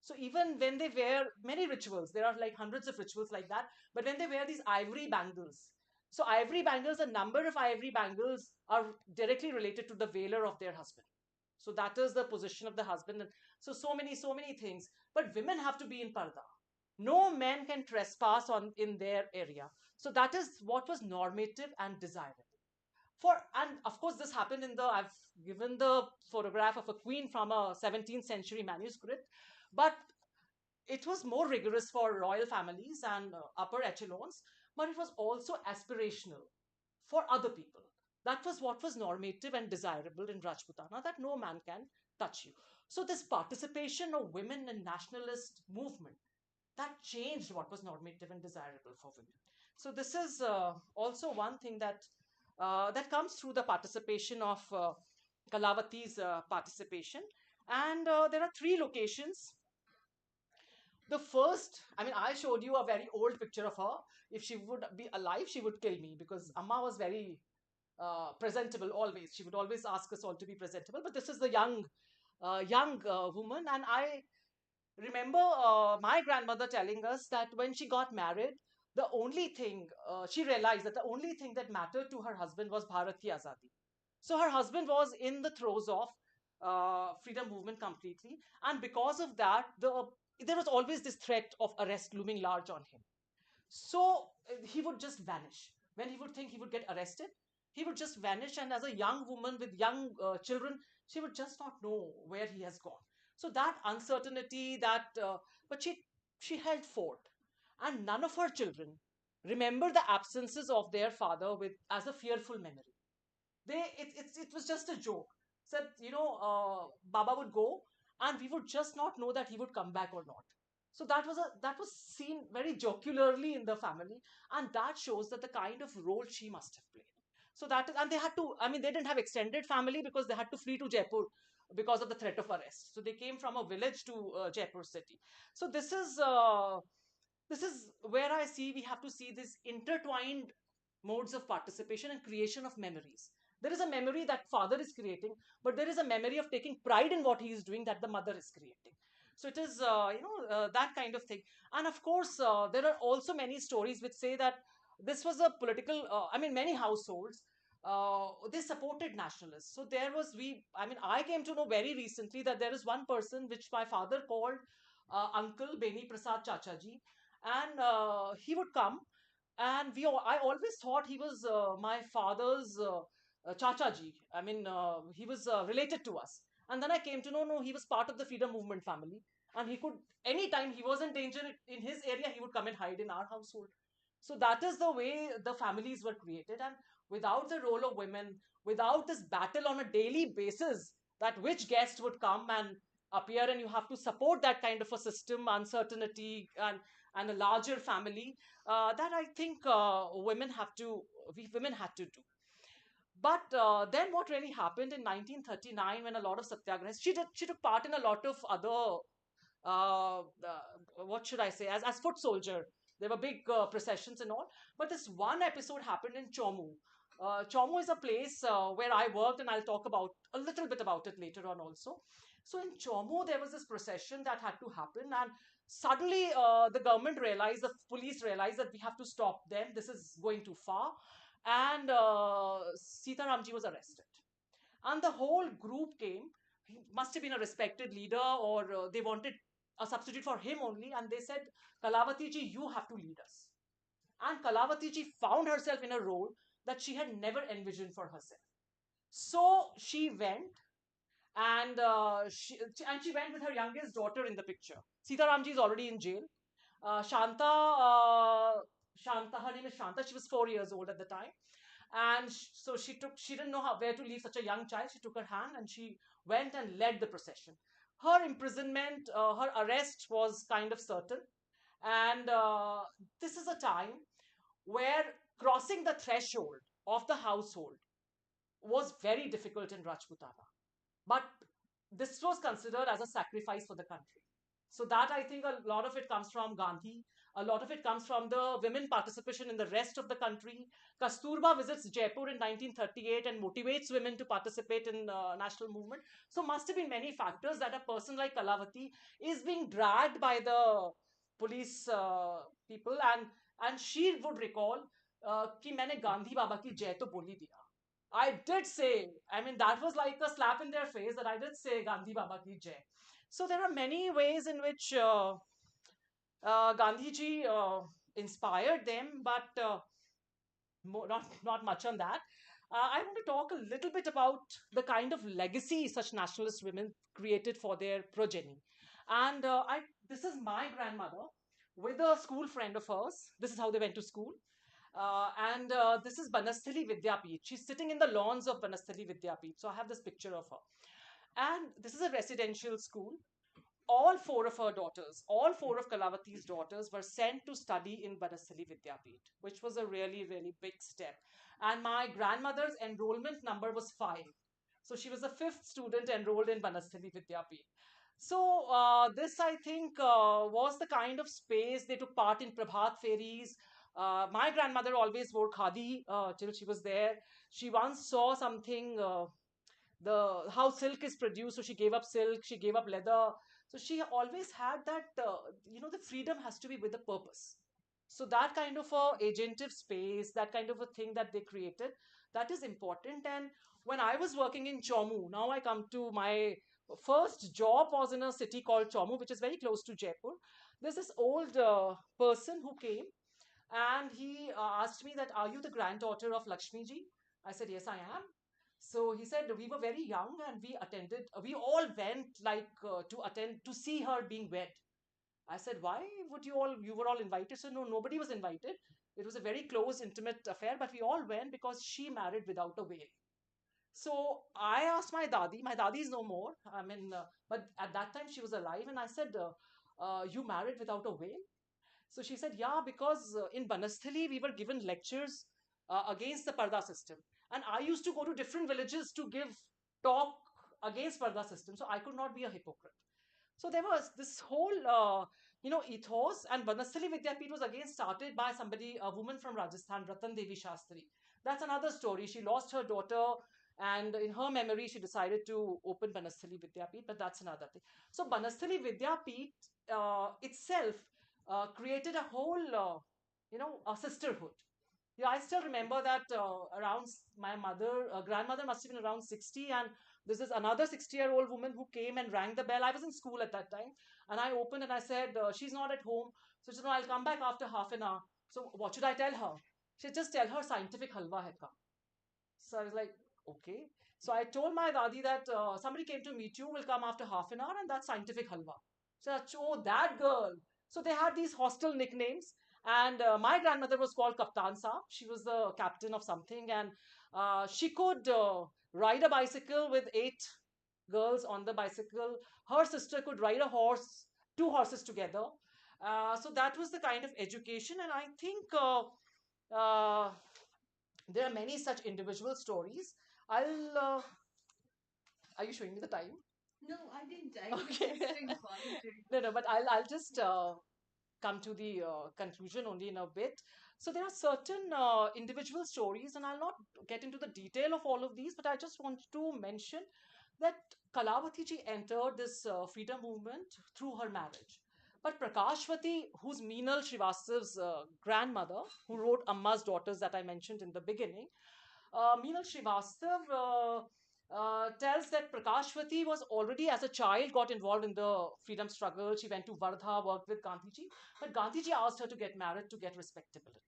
So even when they wear many rituals, there are like hundreds of rituals like that. But when they wear these ivory bangles, so ivory bangles, the number of ivory bangles are directly related to the valor of their husband. So that is the position of the husband. And so many things. But women have to be in parda. No man can trespass on in their area. So that is what was normative and desirable. And of course, this happened I've given the photograph of a queen from a 17th century manuscript, but it was more rigorous for royal families and upper echelons, but it was also aspirational for other people. That was what was normative and desirable in Rajputana, that no man can touch you. So this participation of women in nationalist movement, that changed what was normative and desirable for women. So this is also one thing that comes through the participation of Kalavati's participation. And there are three locations. The first, I mean, I showed you a very old picture of her. If she would be alive, she would kill me, because Amma was very presentable always. She would always ask us all to be presentable. But this is the young woman, and I remember my grandmother telling us that when she got married, the only thing she realized that the only thing that mattered to her husband was Bharat ki Azadi. So her husband was in the throes of freedom movement completely, and because of that, there was always this threat of arrest looming large on him. So he would just vanish. When he would think he would get arrested, he would just vanish. And as a young woman with young children, she would just not know where he has gone. So that uncertainty, but she held fort, and none of her children remember the absences of their father with as a fearful memory. It was just a joke. Said, Baba would go, and we would just not know that he would come back or not. So that was seen very jocularly in the family, and that shows that the kind of role she must have played. So and they had to. I mean, they didn't have extended family because they had to flee to Jaipur because of the threat of arrest. So they came from a village to Jaipur city. So this is where I see we have to see these intertwined modes of participation and creation of memories. There is a memory that father is creating, but there is a memory of taking pride in what he is doing that the mother is creating. So it is, that kind of thing. And of course, there are also many stories which say that this was a political, many households, they supported nationalists. So I came to know very recently that there is one person which my father called Uncle Beni Prasad Chachaji, and he would come, and I always thought he was my father's Chachaji. I mean, he was related to us. And then I came to know, no, he was part of the freedom movement family. And he could, anytime he was in danger in his area, he would come and hide in our household. So that is the way the families were created. And without the role of women, without this battle on a daily basis, that which guest would come and appear, and you have to support that kind of a system, uncertainty, and a larger family, that I think women had to do. But then what really happened in 1939, when a lot of satyagrahas, she took part in a lot of other, what should I say, as foot soldier. There were big processions and all. But this one episode happened in Chomu. Chomu is a place where I worked, and I'll talk about a little bit about it later on also. So in Chomu, there was this procession that had to happen, and suddenly the government realized, the police realized that we have to stop them. This is going too far, and Sitaramji was arrested, and the whole group came. He must have been a respected leader, or they wanted a substitute for him only, and they said, Kalavati ji, you have to lead us. And Kalavati ji found herself in a role that she had never envisioned for herself. So she went, and she went with her youngest daughter in the picture. Sitaramji is already in jail. Shanta, her name is Shanta. She was 4 years old at the time, and so she didn't know where to leave such a young child. She took her hand and she went and led the procession. Her imprisonment, her arrest was kind of certain, and this is a time where crossing the threshold of the household was very difficult in Rajputana. But this was considered as a sacrifice for the country. So that, I think, a lot of it comes from Gandhi. A lot of it comes from the women participation in the rest of the country. Kasturba visits Jaipur in 1938 and motivates women to participate in national movement. So must have been many factors that a person like Kalavati is being dragged by the police people, and she would recall कि मैंने गांधी बाबा की जय तो बोल ही दिया. I did say, I mean, that was like a slap in their face that I did say Gandhi Baba ki jai. So there are many ways in which Gandhiji inspired them, but not much on that. I want to talk a little bit about the kind of legacy such nationalist women created for their progeny. And this is my grandmother with a school friend of hers. This is how they went to school. And this is Banasthali Vidyapeeth. She's sitting in the lawns of Banasthali Vidyapeeth. So I have this picture of her. And this is a residential school. All four of her daughters, all four of Kalavati's daughters were sent to study in Banasthali Vidyapeeth, which was a really, really big step. And my grandmother's enrollment number was 5. So she was the 5th student enrolled in Banasthali Vidyapeeth. So this, I think, was the kind of space they took part in Prabhat fairies. My grandmother always wore khadi till she was there. She once saw something, the how silk is produced, so she gave up silk, she gave up leather. So she always had that, the freedom has to be with a purpose. So that kind of a agentive space, that kind of a thing that they created, that is important. And when I was working in Chomu, now I come to my first job was in a city called Chomu, which is very close to Jaipur. There's this old person who came and he asked me that, are you the granddaughter of Lakshmi ji? I said, yes, I am. So he said, we were very young and we all went to attend, to see her being wed. I said, why would you were all invited? So no, nobody was invited. It was a very close, intimate affair, but we all went because she married without a veil. So I asked my dadi is no more. I mean, but at that time she was alive. And I said, you married without a veil? So she said, yeah, because in Banasthali, we were given lectures against the Parda system. And I used to go to different villages to give talk against Parda system. So I could not be a hypocrite. So there was this whole, ethos. And Banasthali Vidyapeeth was again started by somebody, a woman from Rajasthan, Ratan Devi Shastri. That's another story. She lost her daughter. And in her memory, she decided to open Banasthali Vidyapeeth. But that's another thing. So Banasthali Vidyapeeth itself created a whole, a sisterhood. Yeah, I still remember that around my grandmother must have been around 60, and this is another 60-year-old woman who came and rang the bell. I was in school at that time, and I opened and I said, she's not at home. So she said, no, I'll come back after half an hour. So what should I tell her? She said, just tell her scientific halwa hai come. So I was like, okay. So I told my dadi that somebody came to meet you, will come after half an hour, and that's scientific halwa. So oh, that girl. So they had these hostel nicknames. And my grandmother was called Kaptan Saab. She was the captain of something. And she could ride a bicycle with 8 girls on the bicycle. Her sister could ride a horse, 2 horses together. So that was the kind of education. And I think there are many such individual stories. Are you showing me the time? No, I didn't. I was Okay. just doing voluntary. No, but I'll just come to the conclusion only in a bit. So there are certain individual stories, and I'll not get into the detail of all of these, but I just want to mention that Kalavati ji entered this freedom movement through her marriage. But Prakashvati, who's Meenal Srivastava's grandmother, who wrote Amma's Daughters that I mentioned in the beginning, Meenal Srivastav tells that Prakashvati was already as a child got involved in the freedom struggle. She went to Wardha, worked with Gandhiji, but Gandhiji asked her to get married to get respectability.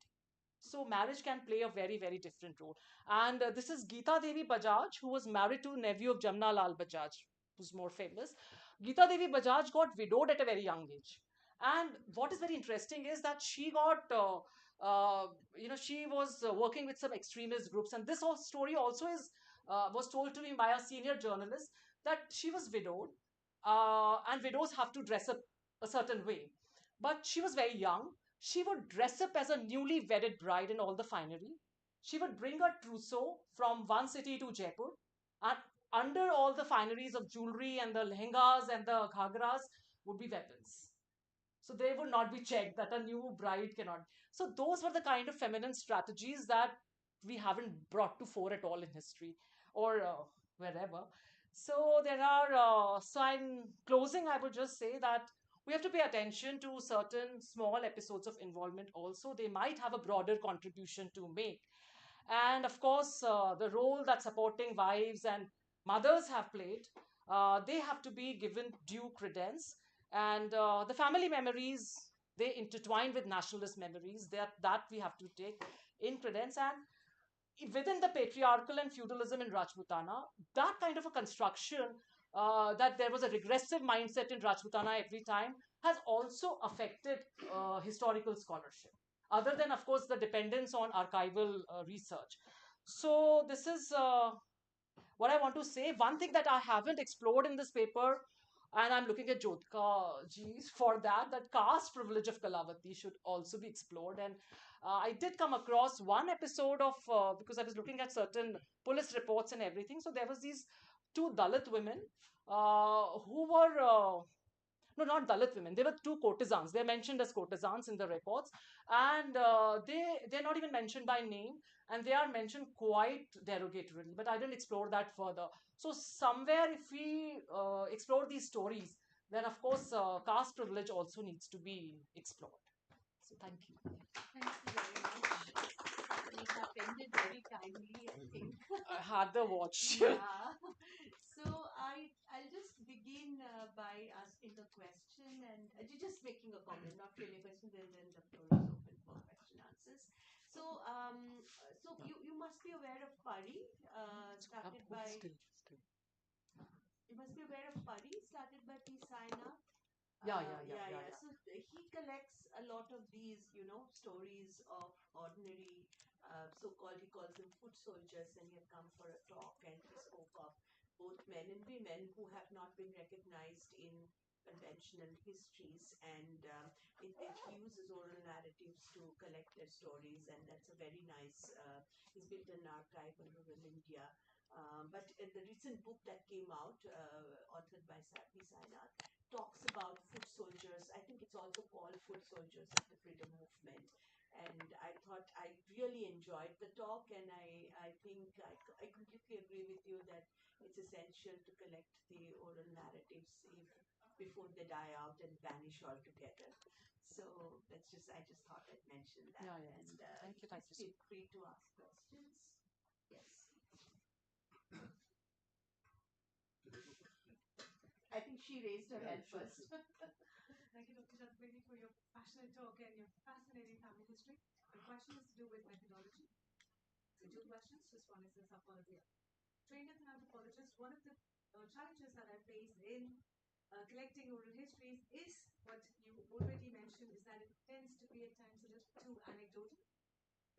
So marriage can play a very, very different role. And this is Geeta Devi Bajaj, who was married to nephew of Jamna Lal Bajaj, who's more famous. Geeta Devi Bajaj got widowed at a very young age. And what is very interesting is that she got, she was working with some extremist groups. And this whole story also was told to me by a senior journalist that she was widowed, and widows have to dress up a certain way. But she was very young. She would dress up as a newly wedded bride in all the finery. She would bring her trousseau from one city to Jaipur, and under all the fineries of jewelry and the lehengas and the ghagras would be weapons. So they would not be checked, that a new bride cannot. So those were the kind of feminine strategies that we haven't brought to fore at all in history or wherever. So there are, so in closing, I would just say that we have to pay attention to certain small episodes of involvement also. They might have a broader contribution to make. And of course, the role that supporting wives and mothers have played, they have to be given due credence. And the family memories they intertwine with nationalist memories that we have to take in credence. And within the patriarchal and feudalism in Rajputana, that kind of a construction, that there was a regressive mindset in Rajputana every time, has also affected historical scholarship, other than, of course, the dependence on archival research. So, this is what I want to say. One thing that I haven't explored in this paper, and I'm looking at Jyotika ji for that, that caste privilege of Kalavati should also be explored. And I did come across one episode of, because I was looking at certain police reports and everything. So there was these two Dalit women who were no, not Dalit women. They were two courtesans. They're mentioned as courtesans in the reports, and they're not even mentioned by name, and they are mentioned quite derogatorily. But I didn't explore that further. So somewhere, if we explore these stories, then of course caste privilege also needs to be explored. So thank you. Thank you very much. You have ended very timely, I think. I had the watch. Yeah. So I'll just begin by asking a question and just making a comment, not really a question. Then the floor is open for question answers. So you must be aware of Pari, started by. You must be aware of Pari, started by P. Sainath. Yeah. So he collects a lot of these, stories of ordinary, so-called, he calls them foot soldiers, and he had come for a talk, and he spoke of both men and women who have not been recognized in conventional histories, and it uses oral narratives to collect their stories, and that's a very nice. He's built an archive on rural India. But the recent book that came out, authored by P. Sainath, talks about foot soldiers. I think it's also called Foot Soldiers of the Freedom Movement. And I thought I really enjoyed the talk, and I think I completely agree with you that it's essential to collect the oral narratives before they die out and vanish altogether. So I just thought I'd mention that. Yeah. And Thank you. feel free to ask questions. Yes. I think she raised her hand first. Thank you, Dr. Chaturvedi, for your passionate talk and your fascinating family history. The question is to do with methodology. So two questions, just one is this, I'll follow the other. Trained as an anthropologist, one of the challenges that I face in collecting oral histories is what you already mentioned, is that it tends to be at times a little too anecdotal,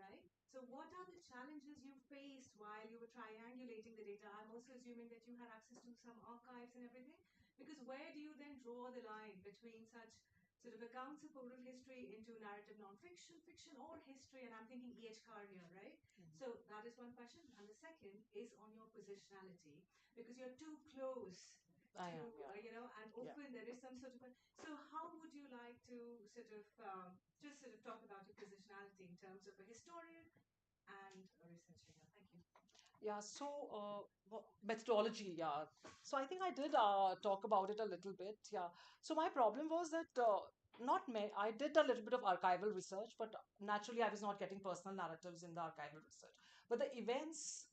right? So what are the challenges you faced while you were triangulating the data? I'm also assuming that you had access to some archives and everything, because where do you then draw the line between such sort of accounts of oral history into narrative nonfiction, fiction, or history? And I'm thinking E.H. Carr here, right? So that is one question. And the second is on your positionality, because you're too close to, and often there is some sort of so how would you like to sort of just sort of talk about your positionality in terms of a historian and a researcher? Thank you. Yeah, so methodology, yeah. So I think I did talk about it a little bit, yeah. So my problem was that not me, I did a little bit of archival research, but naturally I was not getting personal narratives in the archival research. But the events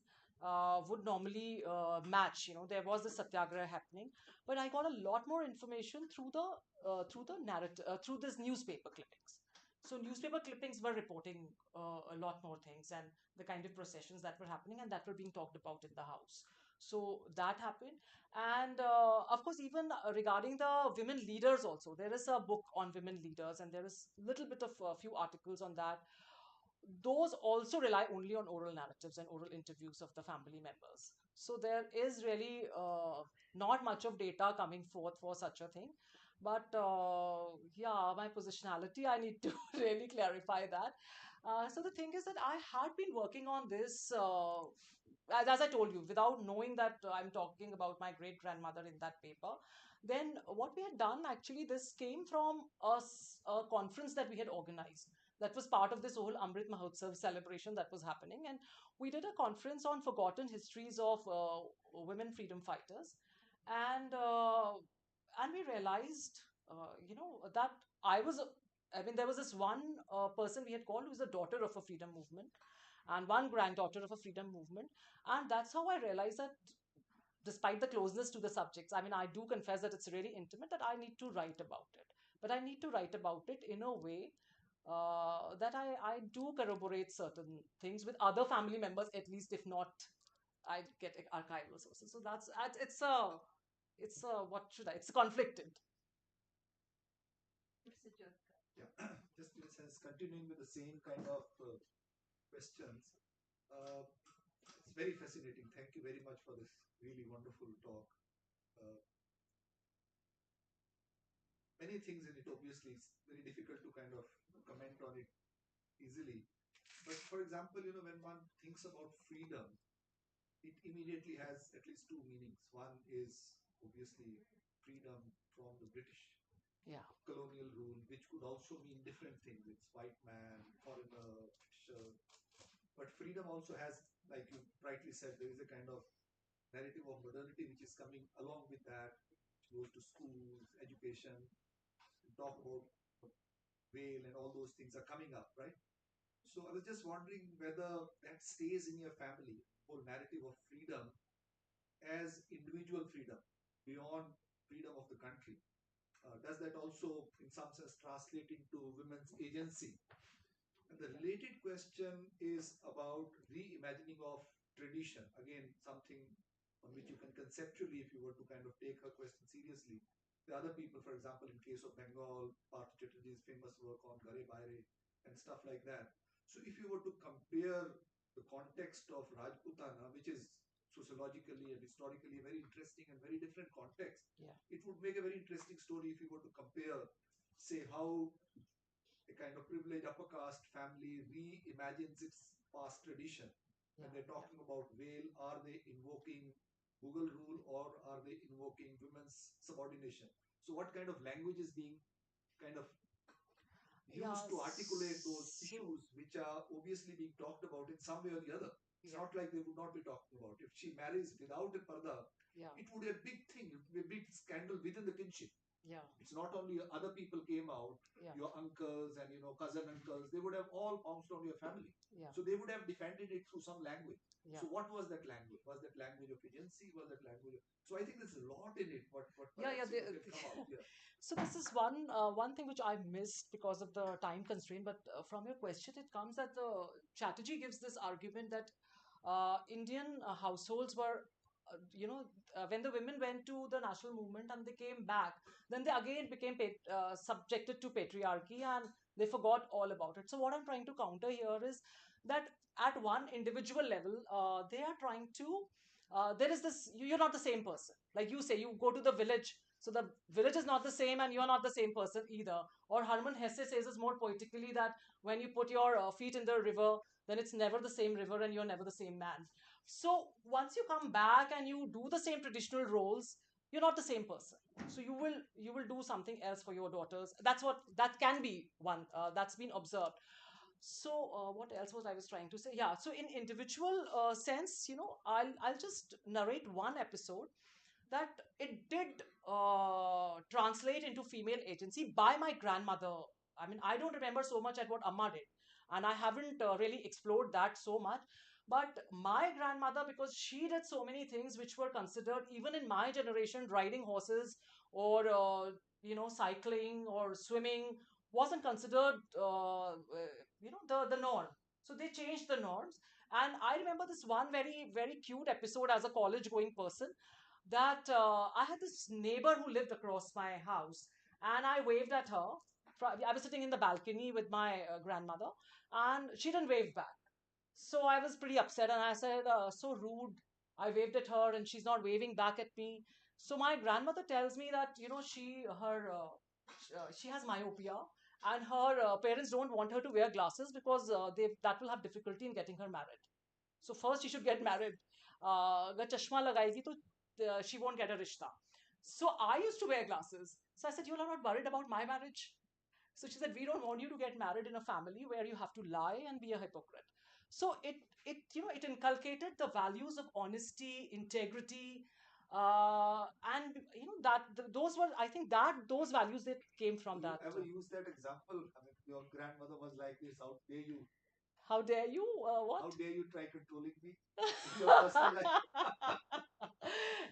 would normally match. There was the satyagraha happening, but I got a lot more information through the narrative, through this newspaper clippings. So newspaper clippings were reporting a lot more things, and the kind of processions that were happening and that were being talked about in the house. So that happened. And of course, even regarding the women leaders also, there is a book on women leaders, and there is a little bit of a few articles on that. Those also rely only on oral narratives and oral interviews of the family members. So there is really not much of data coming forth for such a thing. But yeah, my positionality, I need to really clarify that. So the thing is that I had been working on this, as I told you, without knowing that I'm talking about my great grandmother in that paper. Then what we had done, actually, this came from a conference that we had organized. That was part of this whole Amrit Mahotsav celebration that was happening. And we did a conference on forgotten histories of women freedom fighters. And we realized, that there was this one person we had called who was a daughter of a freedom movement and one granddaughter of a freedom movement. And that's how I realized that despite the closeness to the subjects, I do confess that it's really intimate, that I need to write about it. but I need to write about it in a way that I do corroborate certain things with other family members, at least if not, I get archival sources. So it's a what should I? It's conflicted. Yeah, just in a sense, continuing with the same kind of questions. Uh, it's very fascinating. Thank you very much for this really wonderful talk. Uh, many things in it, obviously, it's very difficult to kind of comment on it easily. But for example, when one thinks about freedom, it immediately has at least two meanings. One is obviously freedom from the British Yeah. colonial rule, which could also mean different things. It's white man, foreigner, Britisher. But freedom also has, like you rightly said, there is a kind of narrative of modernity which is coming along with that, which goes to schools, education, and talk about whale and all those things are coming up, right? So I was just wondering whether that stays in your family, whole narrative of freedom as individual freedom beyond freedom of the country. Does that also, in some sense, translate into women's agency? And the related question is about reimagining of tradition. Again, something on which you can conceptually, if you were to kind of take her question seriously. The other people, for example, in case of Bengal, Partha Chatterjee's famous work on Gare Baire and stuff like that. So if you were to compare the context of Rajputana, which is sociologically and historically a very interesting and very different context, Yeah. it would make a very interesting story if you were to compare, say, how a kind of privileged upper caste family reimagines its past tradition. When they're talking about whale, are they invoking Mughal rule or are they invoking women's subordination? So, what kind of language is being kind of used to articulate those issues which are obviously being talked about in some way or the other? It's not like they would not be talking about. If she marries without a parda, it would be a big thing. It would be a big scandal within the kinship. Yeah. It's not only other people came out, your uncles and cousin uncles, they would have all bounced on your family. Yeah. So they would have defended it through some language. Yeah. So what was that language? Was that language of agency? Was that language of... So I think there's a lot in it. What Yeah, perhaps can come out. Yeah. So this is one thing which I missed because of the time constraint. But from your question, it comes that Chatterjee gives this argument that Indian households were, when the women went to the national movement and they came back, then they again became subjected to patriarchy and they forgot all about it. So what I'm trying to counter here is that at one individual level, they are trying to. There is this. You're not the same person. Like you say, you go to the village. So the village is not the same, and you're not the same person either. Or Hermann Hesse says this more poetically that when you put your feet in the river, then it's never the same river, and you're never the same man. So once you come back and you do the same traditional roles, you're not the same person. So you will do something else for your daughters. That can be one that's been observed. So what else was trying to say? Yeah. So in individual sense, I'll just narrate one episode that it did translate into female agency by my grandmother. I mean, I don't remember so much at what Amma did, and I haven't really explored that so much. But my grandmother, because she did so many things which were considered, even in my generation, riding horses or cycling or swimming wasn't considered the norm. So they changed the norms. And I remember this one very very cute episode as a college going person, that I had this neighbor who lived across my house, and I waved at her. I was sitting in the balcony with my grandmother, and she didn't wave back. So I was pretty upset, and I said, "So rude." I waved at her, and she's not waving back at me. So my grandmother tells me that she has myopia, and her parents don't want her to wear glasses because that will have difficulty in getting her married. So first she should get married. अगर चश्मा लगाएगी तो she won't get a rishta. So I used to wear glasses. So I said, "You are not worried about my marriage?" So she said, "We don't want you to get married in a family where you have to lie and be a hypocrite." So it inculcated the values of honesty, integrity, and those were, I think, that those values that came from You that. ever use that example? I mean, your grandmother was like this. How dare you? How dare you? What? How dare you try controlling me in your personal life?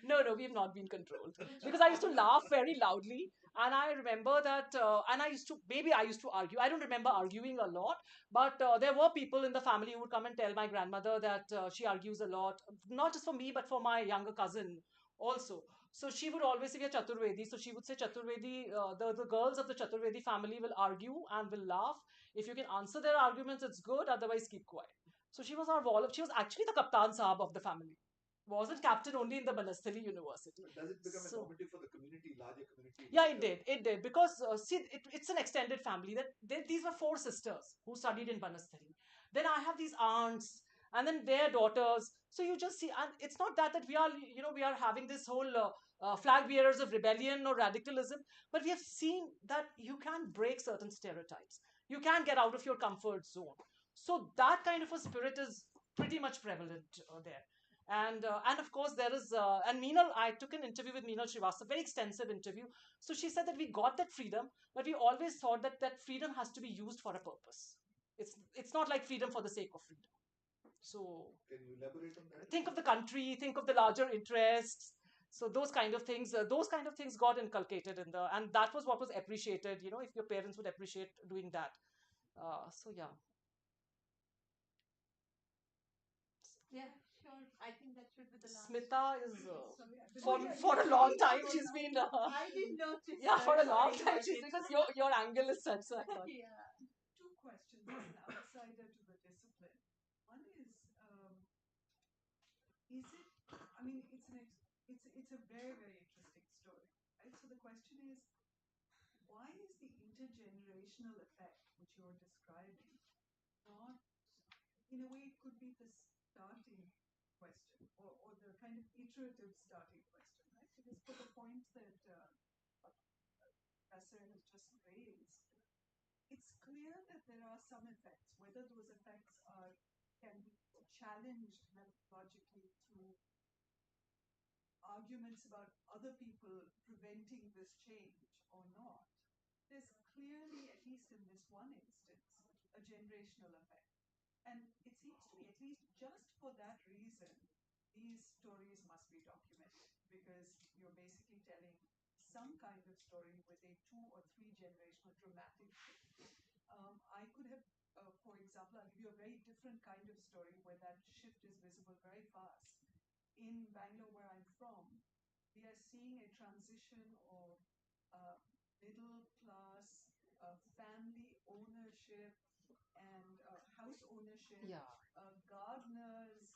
No, we have not been controlled because I used to laugh very loudly, and I remember that, and I used to argue. I don't remember arguing a lot, but there were people in the family who would come and tell my grandmother that she argues a lot, not just for me but for my younger cousin also. So she would always say we are Chaturvedi. So she would say Chaturvedi, the girls of the Chaturvedi family will argue and will laugh. If you can answer their arguments, it's good. Otherwise, keep quiet. So she was our wall of. She was actually the Kaptan Sahab of the family. Wasn't captain only in the Banastali University. Does it become So, a normative for the community, larger community? yeah, it did because see, it's an extended family. These were four sisters who studied in Banastali. Then I have these aunts, and then their daughters. So you just see, and it's not that we are, we are having this whole flag bearers of rebellion or radicalism, but we have seen that you can break certain stereotypes. You can get out of your comfort zone. So that kind of a spirit is pretty much prevalent there. And of course there is and Meenal, I took an interview with Meenal Srivastava, very extensive interview. So she said that we got that freedom, but we always thought that that freedom has to be used for a purpose. It's not like freedom for the sake of freedom. So can you elaborate on that? Think of the country, think of the larger interests. So those kind of things got inculcated in the, and that was what was appreciated. If your parents would appreciate doing that. So yeah. Yeah, sure. I think that should be the last. Smita is Sorry, for a long time she's been. I didn't notice. Yeah, for a long Sorry time about she's it. because your angle is such. So I thought. Yeah. Two questions as an outsider to the discipline. One is it? I mean, it's a very very interesting story, right? So the question is, why is the intergenerational effect which you're describing not, in a way, it could be the starting question or the kind of iterative starting question, right? Because for the point that Professor has just raised, it's clear that there are some effects. Whether those effects can be challenged methodologically through arguments about other people preventing this change or not, there's clearly, at least in this one instance, a generational effect. And it seems to me, at least just for that reason, these stories must be documented, because you're basically telling some kind of story with a 2 or 3 generational dramatic shift. I could have, for example, I'll give you a very different kind of story where that shift is visible very fast. In Bangalore, where I'm from, we are seeing a transition of middle class family ownership and house ownership, gardeners,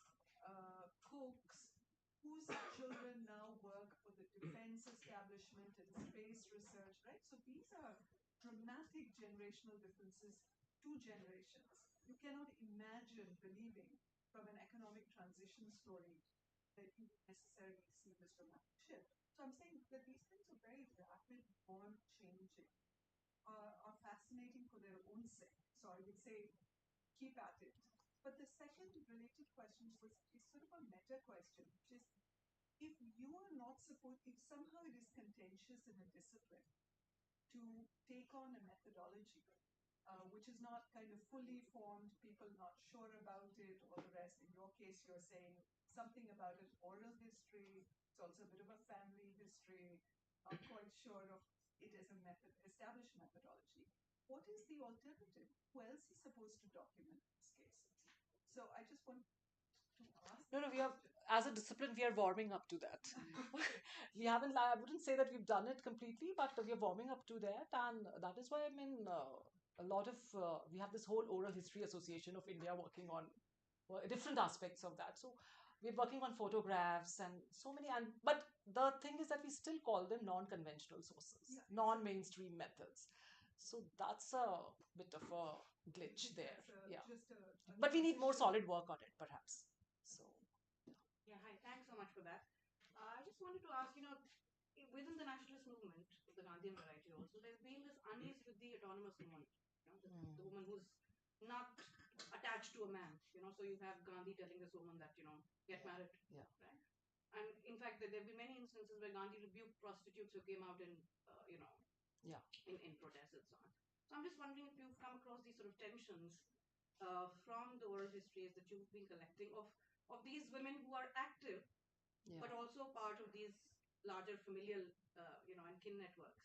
cooks, whose children now work for the defense establishment and space research, right? So these are dramatic generational differences, 2 generations. You cannot imagine believing from an economic transition story that you necessarily see this dramatic shift. So I'm saying that these kinds of very rapid born changing are fascinating for their own sake. So I would say keep at it. But the second related question is sort of a meta question, which is, if you are not supposed, if somehow it is contentious in a discipline to take on a methodology which is not kind of fully formed, people not sure about it, or the rest. In your case, you're saying something about an oral history. It's also a bit of a family history. Not quite sure of it as a established methodology. What is the alternative? Who else is supposed to document these cases? So I just want to ask. No, we have, as a discipline, we are warming up to that. We haven't, I wouldn't say that we've done it completely, but we are warming up to that. And that is why, I mean, a lot of, we have this whole Oral History Association of India working on different aspects of that. So we're working on photographs and so many, but the thing is that we still call them non-conventional sources, non-mainstream methods. So that's a bit of a glitch there. Yeah. But we need more solid work on it, perhaps. So. Yeah, hi. Thanks so much for that. I just wanted to ask, within the nationalist movement of the Gandhian variety also, there's been this unease with the autonomous woman, the woman who's not attached to a man, so you have Gandhi telling this woman that, get married, right? And in fact, there have been many instances where Gandhi rebuked prostitutes who came out in, in protests and so on. So I'm just wondering if you've come across these sort of tensions from the oral histories that you've been collecting of these women who are active, but also part of these larger familial, and kin networks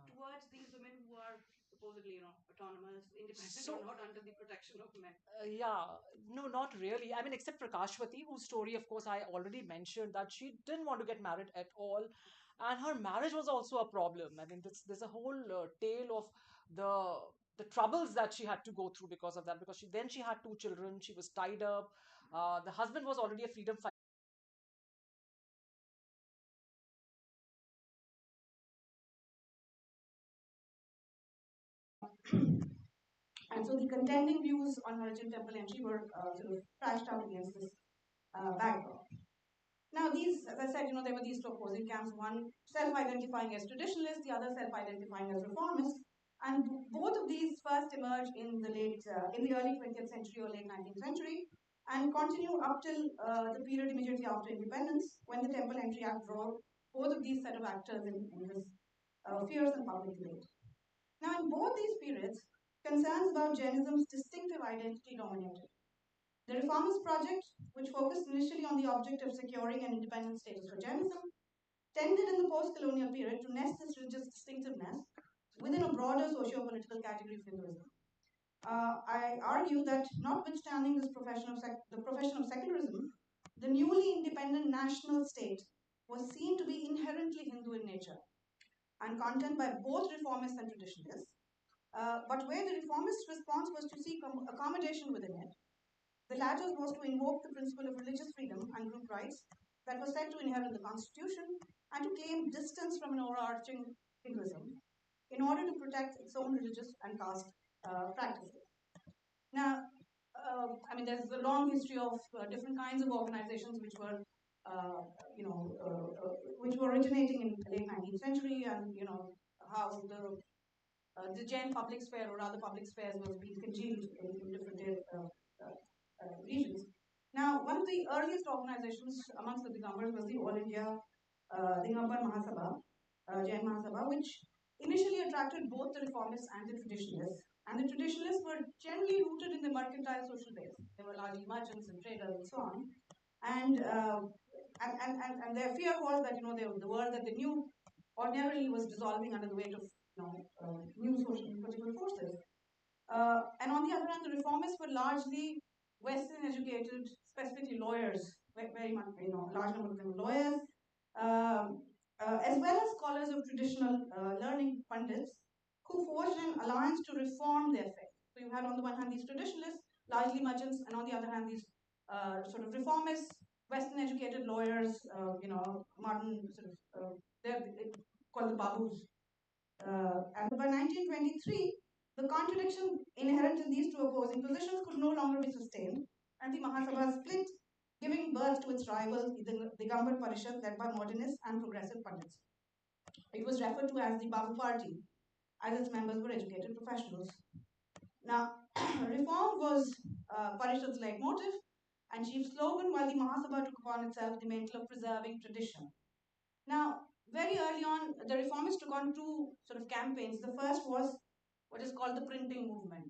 towards these women who are supposedly, autonomous, independent, or not under the protection of men. Yeah, no, not really. I mean, except Prakashwati, whose story, of course, I already mentioned that she didn't want to get married at all, and her marriage was also a problem. I mean, there's a whole tale of the troubles that she had to go through because of that. Because she had two children, she was tied up. The husband was already a freedom fighter. And so the contending views on Harajin temple entry were sort of crashed out against this backdrop. Now, these, as I said, there were these two opposing camps, one self-identifying as traditionalists, the other self-identifying as reformists. And both of these first emerged in the early 20th century or late 19th century, and continue up till the period immediately after independence, when the Temple Entry Act brought both of these set of actors in this fierce and public debate. Now, in both these periods, concerns about Jainism's distinctive identity dominated. The Reformist Project, which focused initially on the object of securing an independent status for Jainism, tended in the post-colonial period to nest this religious distinctiveness within a broader socio-political category of Hinduism. I argue that notwithstanding the profession of secularism, the newly independent national state was seen to be inherently Hindu in nature and content by both reformists and traditionalists. But where the reformist response was to seek accommodation within it, the latter was to invoke the principle of religious freedom and group rights that was said to inherit the Constitution and to claim distance from an overarching Hinduism in order to protect its own religious and caste practices. Now, there's a long history of different kinds of organizations uh, which were originating in the late 19th century, and how the Jain public sphere or other public spheres was being congealed in different regions. Now, one of the earliest organizations amongst the Digambars was the All India Digambar Mahasabha, Jain Mahasabha, which initially attracted both the reformists and the traditionalists. And the traditionalists were generally rooted in the mercantile social base. They were largely merchants and traders and so on. And their fear was that the world that they knew ordinarily was dissolving under the weight of new social and political forces. And on the other hand, the reformists were largely Western educated, specifically lawyers, very much, large number of them lawyers, as well as scholars of traditional learning pundits who forged an alliance to reform their faith. So you had on the one hand these traditionalists, largely merchants, and on the other hand these sort of reformists, Western educated lawyers, modern sort of, they're called the Babus. And by 1923, the contradiction inherent in these two opposing positions could no longer be sustained, and the Mahasabha split, giving birth to its rival, the Digambar Parishad, led by modernists and progressive pundits. It was referred to as the Babu Party, as its members were educated professionals. Now, reform was Parishad's leitmotif and chief slogan, while the Mahasabha took upon itself the mantle of preserving tradition. Now, very early on, the reformists took on two sort of campaigns. The first was what is called the printing movement.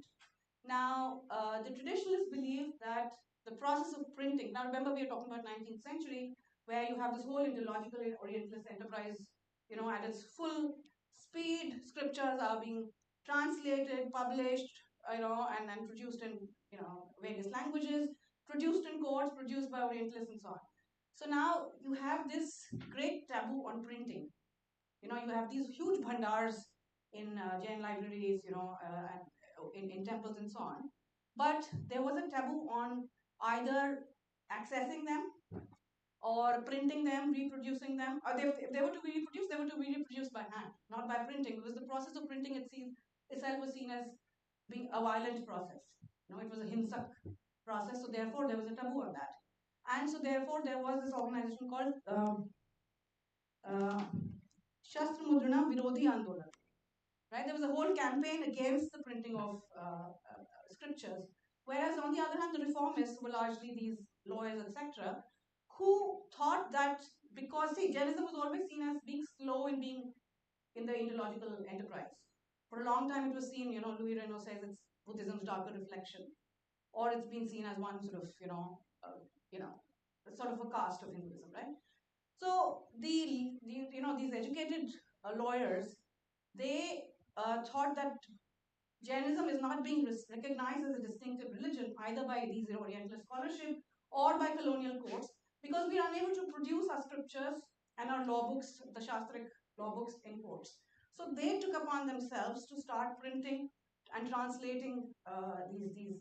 Now, the traditionalists believed that the process of printing, now remember we are talking about 19th century, where you have this whole ideological Orientalist enterprise, at its full speed, scriptures are being translated, published, and produced in, various languages, produced in courts, produced by Orientalists and so on. So now you have this great taboo on printing. You have these huge bhandars in Jain libraries, in temples and so on. But there was a taboo on either accessing them or printing them, reproducing them. Or if they were to be reproduced, they were to be reproduced by hand, not by printing, because the process of printing itself was seen as being a violent process. It was a hinsak process, so therefore there was a taboo on that. And so therefore there was this organization called Shastra Mudrina Virodhi Andolan. Right? There was a whole campaign against the printing of scriptures. Whereas on the other hand, the reformists were largely these lawyers, etc., who thought that because, see, Jainism was always seen as being slow in being in the ideological enterprise. For a long time, it was seen, Louis Renaud says it's Buddhism's darker reflection, or it's been seen as one sort of, sort of a caste of Hinduism, right? So these educated lawyers, they thought that Jainism is not being recognized as a distinctive religion either by these Orientalist scholarship or by colonial courts, because we are unable to produce our scriptures and our law books, the Shastric law books in courts. So they took upon themselves to start printing and translating these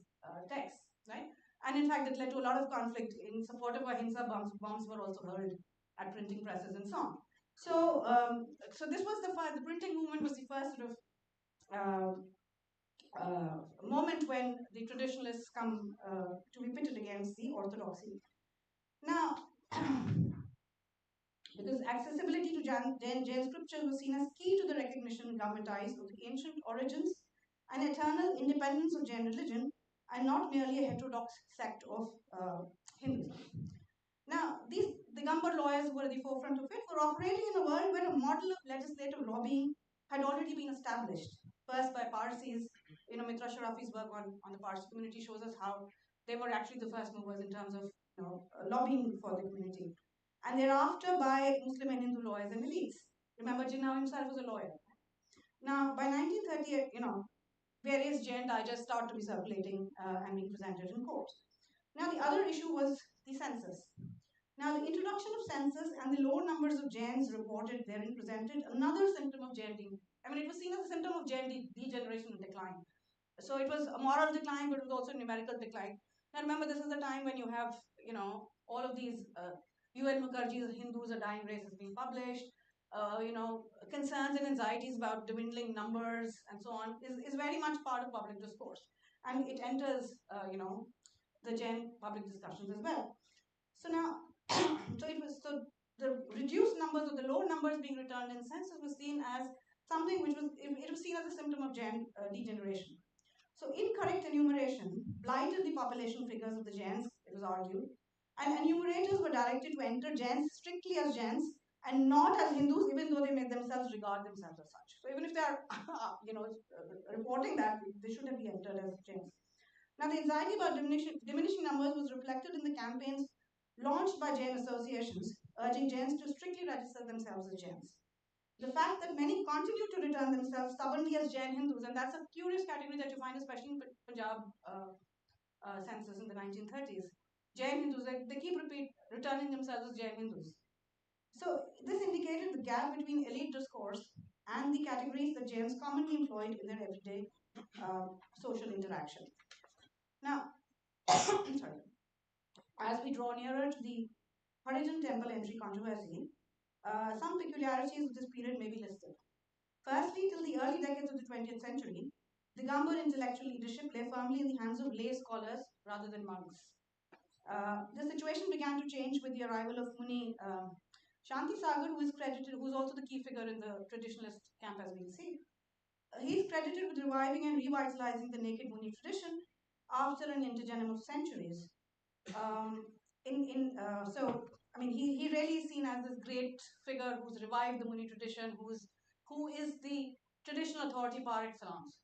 texts, right? And in fact, it led to a lot of conflict. In support of Ahimsa, bombs were also hurled at printing presses and so on. So this was the printing movement was the first sort of moment when the traditionalists come to be pitted against the orthodoxy. Now, because accessibility to Jain scriptures was seen as key to the recognition and governmentized of the ancient origins and eternal independence of Jain religion, and not merely a heterodox sect of Hinduism. Now, these Digambar lawyers who were at the forefront of it were operating in a world where a model of legislative lobbying had already been established, first by Parsis. Mitra Sharafi's work on the Parsi community shows us how they were actually the first movers in terms of lobbying for the community. And thereafter by Muslim and Hindu lawyers and elites. Remember, Jinnah himself was a lawyer. Now, by 1938, various Jain digests started to be circulating and being presented in court. Now, the other issue was the census. Now, the introduction of census and the low numbers of Jains reported therein presented another symptom of Jain it was seen as a symptom of Jain degeneration and decline. So it was a moral decline, but it was also a numerical decline. Now, remember, this is the time when you have, all of these UN Mukherjee's Hindus are dying race has been published. Concerns and anxieties about dwindling numbers and so on is very much part of public discourse. And it enters, the Jain public discussions as well. So now, so the reduced numbers or the low numbers being returned in census was seen as something which was seen as a symptom of Jain degeneration. So incorrect enumeration blighted the population figures of the Jains, it was argued, and enumerators were directed to enter Jains strictly as Jains and not as Hindus, even though they may themselves regard themselves as such. So even if they are, reporting that, they shouldn't be entered as Jains. Now, the anxiety about diminishing numbers was reflected in the campaigns launched by Jain associations, urging Jains to strictly register themselves as Jains. The fact that many continue to return themselves stubbornly as Jain Hindus, and that's a curious category that you find, especially in Punjab census in the 1930s. Jain Hindus, they keep returning themselves as Jain Hindus. So this indicated the gap between elite discourse and the categories that Jains commonly employed in their everyday social interaction. Now, sorry, as we draw nearer to the Harijan temple entry controversy, some peculiarities of this period may be listed. Firstly, till the early decades of the 20th century, the Digambar intellectual leadership lay firmly in the hands of lay scholars rather than monks. The situation began to change with the arrival of Muni Shanti Sagar, who is also the key figure in the traditionalist camp, as we'll see. He is credited with reviving and revitalizing the naked Muni tradition after an intergenum of centuries. He really is seen as this great figure who's revived the Muni tradition, who is the traditional authority par excellence.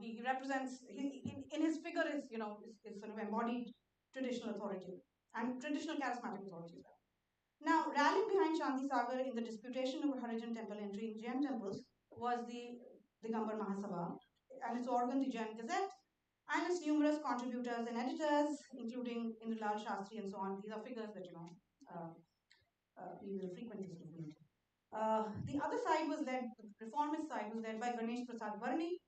He represents, in his figure is sort of embodied traditional authority and traditional charismatic authority as well. Now, rallying behind Shanti Sagar in the disputation over Harijan temple entry in Jain temples was the Digambar Mahasabha and its organ, the Jain Gazette, and its numerous contributors and editors, including Indralal Shastri and so on. These are figures that we will frequently meet. The other side was led, the reformist side was led by Ganesh Prasad Varni,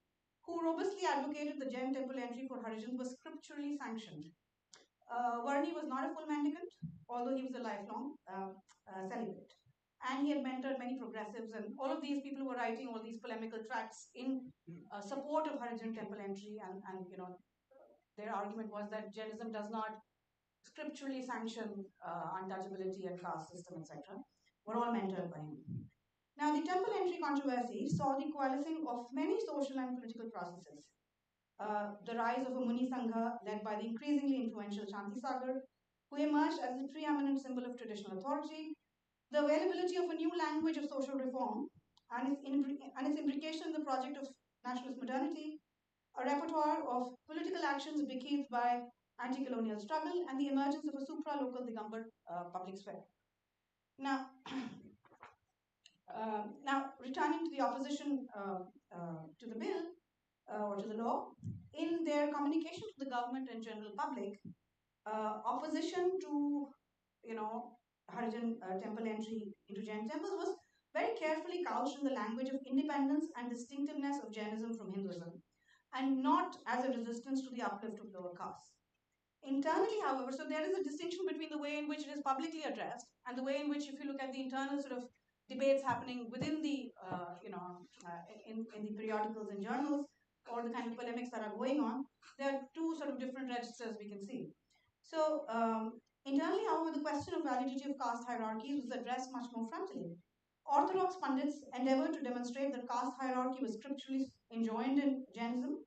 who robustly advocated the Jain temple entry for Harijans was scripturally sanctioned. Varni was not a full mendicant, although he was a lifelong celibate. And he had mentored many progressives, and all of these people were writing all these polemical tracts in support of Harijan temple entry, and their argument was that Jainism does not scripturally sanction untouchability and caste system, etc. Were all mentored by him. Now, the temple entry controversy saw the coalescing of many social and political processes. The rise of a Muni Sangha led by the increasingly influential Shanti Sagar, who emerged as the preeminent symbol of traditional authority, the availability of a new language of social reform and its implication in the project of nationalist modernity, a repertoire of political actions bequeathed by anti-colonial struggle, and the emergence of a supra-local Digambar public sphere. Now, now returning to the opposition to the bill or to the law, in their communication to the government and general public, opposition to Harijan temple entry into Jain temples was very carefully couched in the language of independence and distinctiveness of Jainism from Hinduism, and not as a resistance to the uplift of lower castes. Internally, however, so there is a distinction between the way in which it is publicly addressed and the way in which, if you look at the internal sort of debates happening within the, in the periodicals and journals, or the kind of polemics that are going on, there are two sort of different registers we can see. So, internally, however, the question of validity of caste hierarchies was addressed much more frontally. Orthodox pundits endeavored to demonstrate that caste hierarchy was scripturally enjoined in Jainism,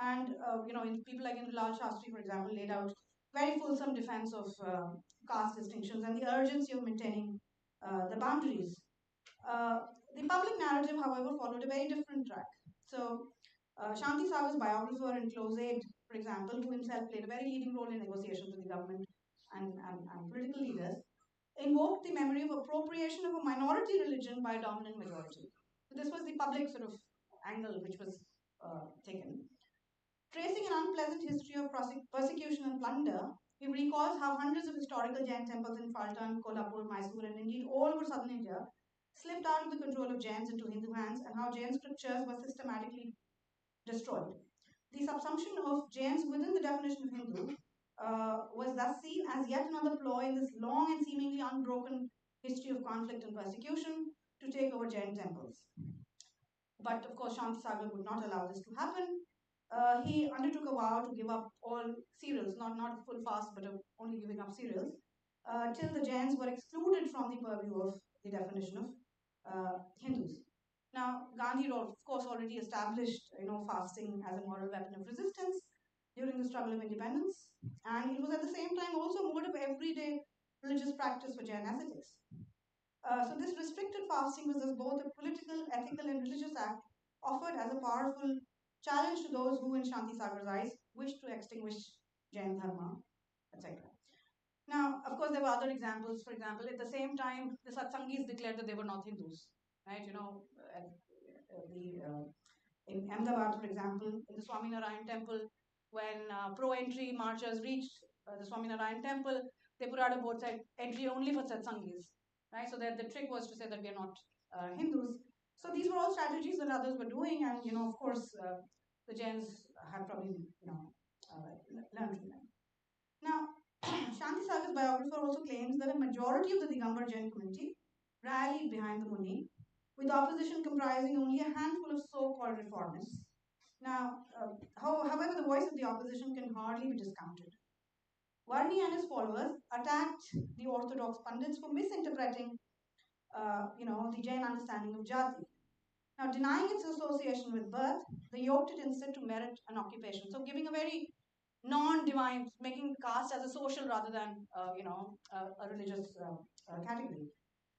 and in people like Indulal Shastri, for example, laid out very fulsome defense of caste distinctions and the urgency of maintaining the boundaries. The public narrative, however, followed a very different track. So, Shanti Sagar's biographer and close aide, for example, who himself played a very leading role in negotiations with the government and political leaders, invoked the memory of appropriation of a minority religion by a dominant majority. So this was the public sort of angle which was taken. Tracing an unpleasant history of persecution and plunder, he recalls how hundreds of historical Jain temples in Faltan, Kolhapur, Mysore, and indeed all over southern India slipped out of the control of Jains into Hindu hands, and how Jain scriptures were systematically destroyed. The subsumption of Jains within the definition of Hindu was thus seen as yet another ploy in this long and seemingly unbroken history of conflict and persecution to take over Jain temples. But of course, Shanti Sagar would not allow this to happen. He undertook a vow to give up all cereals, not a full fast, but only giving up cereals, till the Jains were excluded from the purview of the definition of Hindus. Now, Gandhi, of course, already established, fasting as a moral weapon of resistance during the struggle of independence, and it was at the same time also a mode of everyday religious practice for Jain ascetics. So this restricted fasting was thus both a political, ethical, and religious act offered as a powerful challenge to those who, in Shanti Sagar's eyes, wished to extinguish Jain Dharma, etc. Now, of course, there were other examples. For example, at the same time, the Satsangis declared that they were not Hindus, right? In Ahmedabad, for example, in the Swaminarayan temple, when pro-entry marchers reached the Swaminarayan temple, they put out a board said entry only for Satsangis, right? So that the trick was to say that we are not Hindus. So these were all strategies that others were doing, and of course, the Jains had probably learned from them. Now, Shanti Sagar's biographer also claims that a majority of the Digambar Jain community rallied behind the Muni, with opposition comprising only a handful of so-called reformists. Now, however, the voice of the opposition can hardly be discounted. Varni and his followers attacked the Orthodox pundits for misinterpreting, the Jain understanding of jati. Now, denying its association with birth, they yoked it instead to merit and occupation. So, giving a very non-divine, making caste as a social rather than, a religious category.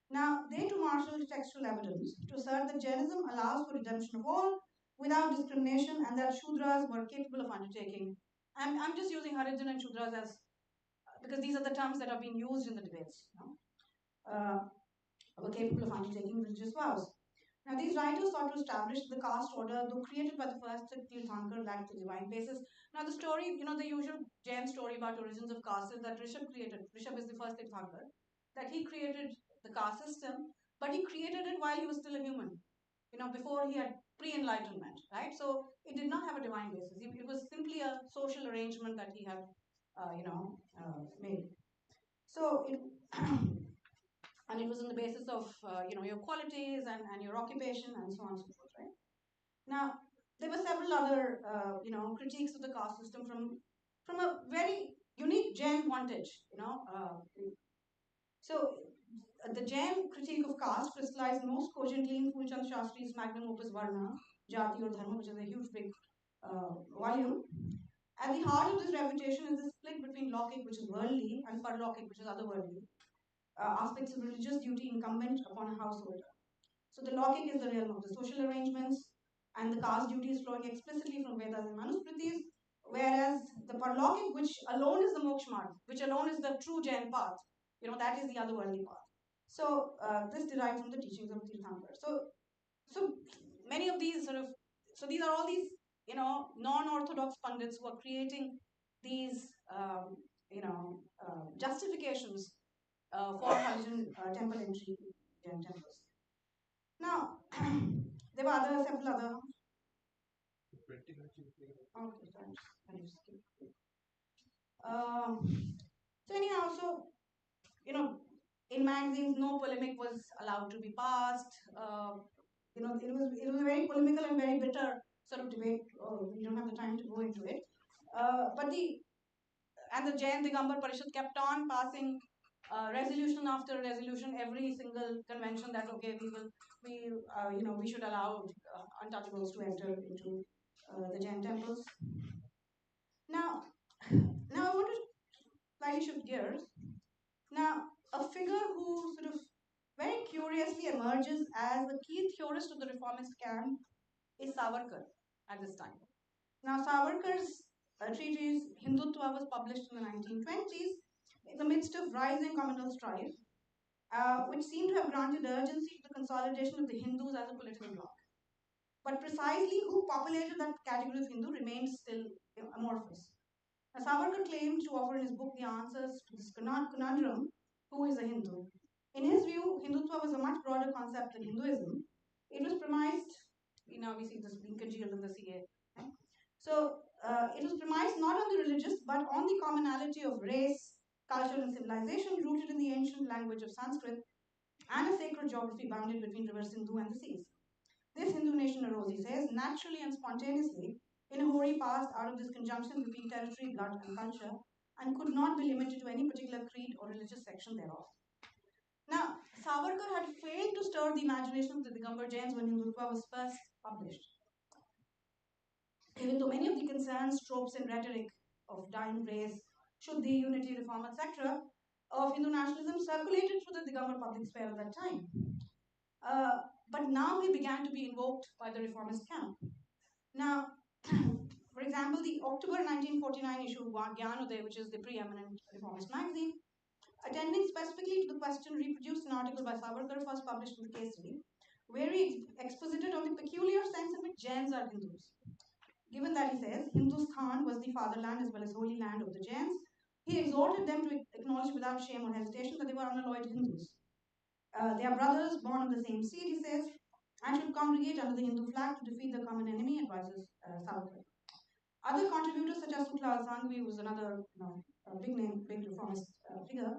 Now, they too marshaled textual evidence to assert that Jainism allows for redemption of all without discrimination, and that Shudras were capable of undertaking. I'm just using Harijan and Shudras as because these are the terms that are being used in the debates. Were capable of undertaking religious vows. Now, these writers sought to establish the caste order, though created by the first Tirthankar, lacked the divine basis. Now, the story, the usual Jain story about origins of caste is that Rishabh is the first Tirthankar, that he created the caste system, but he created it while he was still a human, before he had pre-enlightenment, right? So, it did not have a divine basis. It was simply a social arrangement that he had, made. So, and it was on the basis of your qualities and your occupation and so on and so forth, right? Now, there were several other critiques of the caste system from a very unique Jain vantage. So the Jain critique of caste crystallized most cogently in Phoolchand Shastri's magnum opus Varna, Jati or Dharma, which is a huge big volume. At the heart of this refutation is the split between Lokik, which is worldly, and Parlokik, which is otherworldly, aspects of religious duty incumbent upon a householder. So the Lokik is the realm of the social arrangements, and the caste duty is flowing explicitly from Vedas and Manusmritis, whereas the Parlokik, which alone is the moksha marg, which alone is the true Jain path, that is the otherworldly path. So this derived from the teachings of Tirthankar. So many of these these are all these non-orthodox pundits who are creating these justifications for Harijan temple entry in Jain temples. Now there were several other. Okay, so anyhow, in magazines, no polemic was allowed to be passed. It was a very polemical and very bitter sort of debate. We don't have the time to go into it. But the Jain Digambar Parishad kept on passing resolution after resolution. Every single convention that we should allow untouchables to enter into the Jain temples. Now I want to slightly shift gears. Now, a figure who sort of very curiously emerges as the key theorist of the reformist camp is Savarkar at this time. Now, Savarkar's treatise Hindutva was published in the 1920s in the midst of rising communal strife, which seemed to have granted urgency to the consolidation of the Hindus as a political bloc. But precisely who populated that category of Hindu remains still amorphous. Now, Savarkar claimed to offer in his book the answers to this conundrum: who is a Hindu? In his view, Hindutva was a much broader concept than Hinduism. It was premised, we see this being congealed in the CA. Okay? So it was premised not on the religious, but on the commonality of race, culture, and civilization rooted in the ancient language of Sanskrit and a sacred geography bounded between River Sindhu and the seas. This Hindu nation arose, he says, naturally and spontaneously in a hoary past out of this conjunction between territory, blood, and culture, and could not be limited to any particular creed or religious section thereof. Now, Savarkar had failed to stir the imagination of the Digambar Jains when Hindutva was first published. Even though many of the concerns, tropes, and rhetoric of dying race, Shuddhi, unity, reform, etc., of Hindu nationalism circulated through the Digambar public sphere at that time. But now he began to be invoked by the reformist camp. Now, for example, the October 1949 issue of Gyanodaya, which is the preeminent reformist magazine, attending specifically to the question, reproduced an article by Savarkar first published in the Kesari, where he exposited on the peculiar sense in which Jains are Hindus. Given that, he says, Hindustan was the fatherland as well as holy land of the Jains, he exhorted them to acknowledge without shame or hesitation that they were unalloyed Hindus. They are brothers born of the same seed, he says, and should congregate under the Hindu flag to defeat the common enemy, advises Savarkar. Other contributors such as Sukla Sangvi, who was another big name, big reformist figure,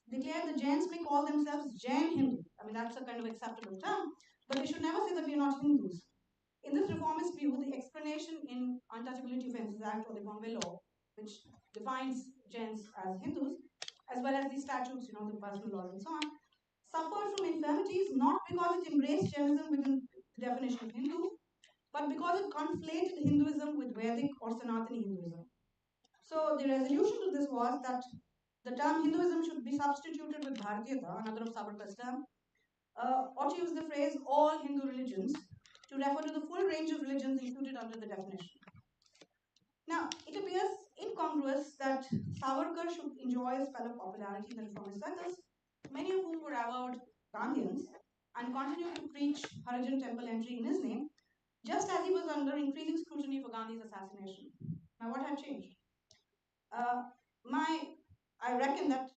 declared the Jains may call themselves Jain Hindu. I mean, that's a kind of acceptable term, but they should never say that we are not Hindus. In this reformist view, the explanation in Untouchability Offences Act or the Bombay Law, which defines Jains as Hindus, as well as the statutes, the personal laws and so on, suffered from infirmities not because it embraced Jainism within the definition of Hindu, but because it conflated Hinduism with Vedic or Sanatani Hinduism. So the resolution to this was that the term Hinduism should be substituted with Bharatiyata, another of Savarkar's term, or to use the phrase all Hindu religions, to refer to the full range of religions included under the definition. Now, it appears incongruous that Savarkar should enjoy a spell of popularity in the reformist circles, many of whom were avowed Gandhians, and continued to preach Harijan temple entry in his name, just as he was under increasing scrutiny for Gandhi's assassination. Now, what had changed? I reckon that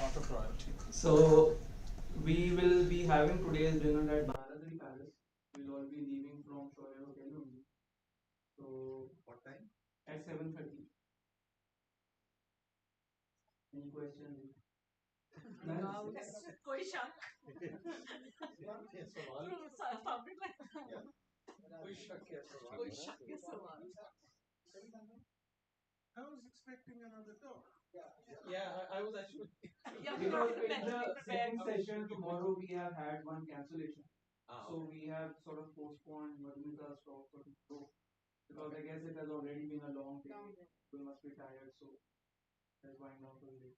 not a priority. So we will be having today's dinner at Bharatri Palace. We'll all be leaving from Shoya Hotel only. So What time? at 7:30. Any questions? कोई शक कोई शक के सवाल I was expecting another talk. Yeah, I was actually. Because in the second session tomorrow we have had one cancellation. So we have sort of postponed Madhumita's talk for tomorrow. Because I guess it has already been a long day. We must be tired, so let's wind down for the day.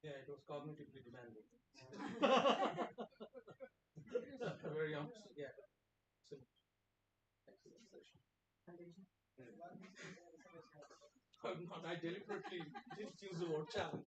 Yeah, it was cognitively demanding. Very honest. Yeah. So, excellent session. I deliberately didn't use the word challenge.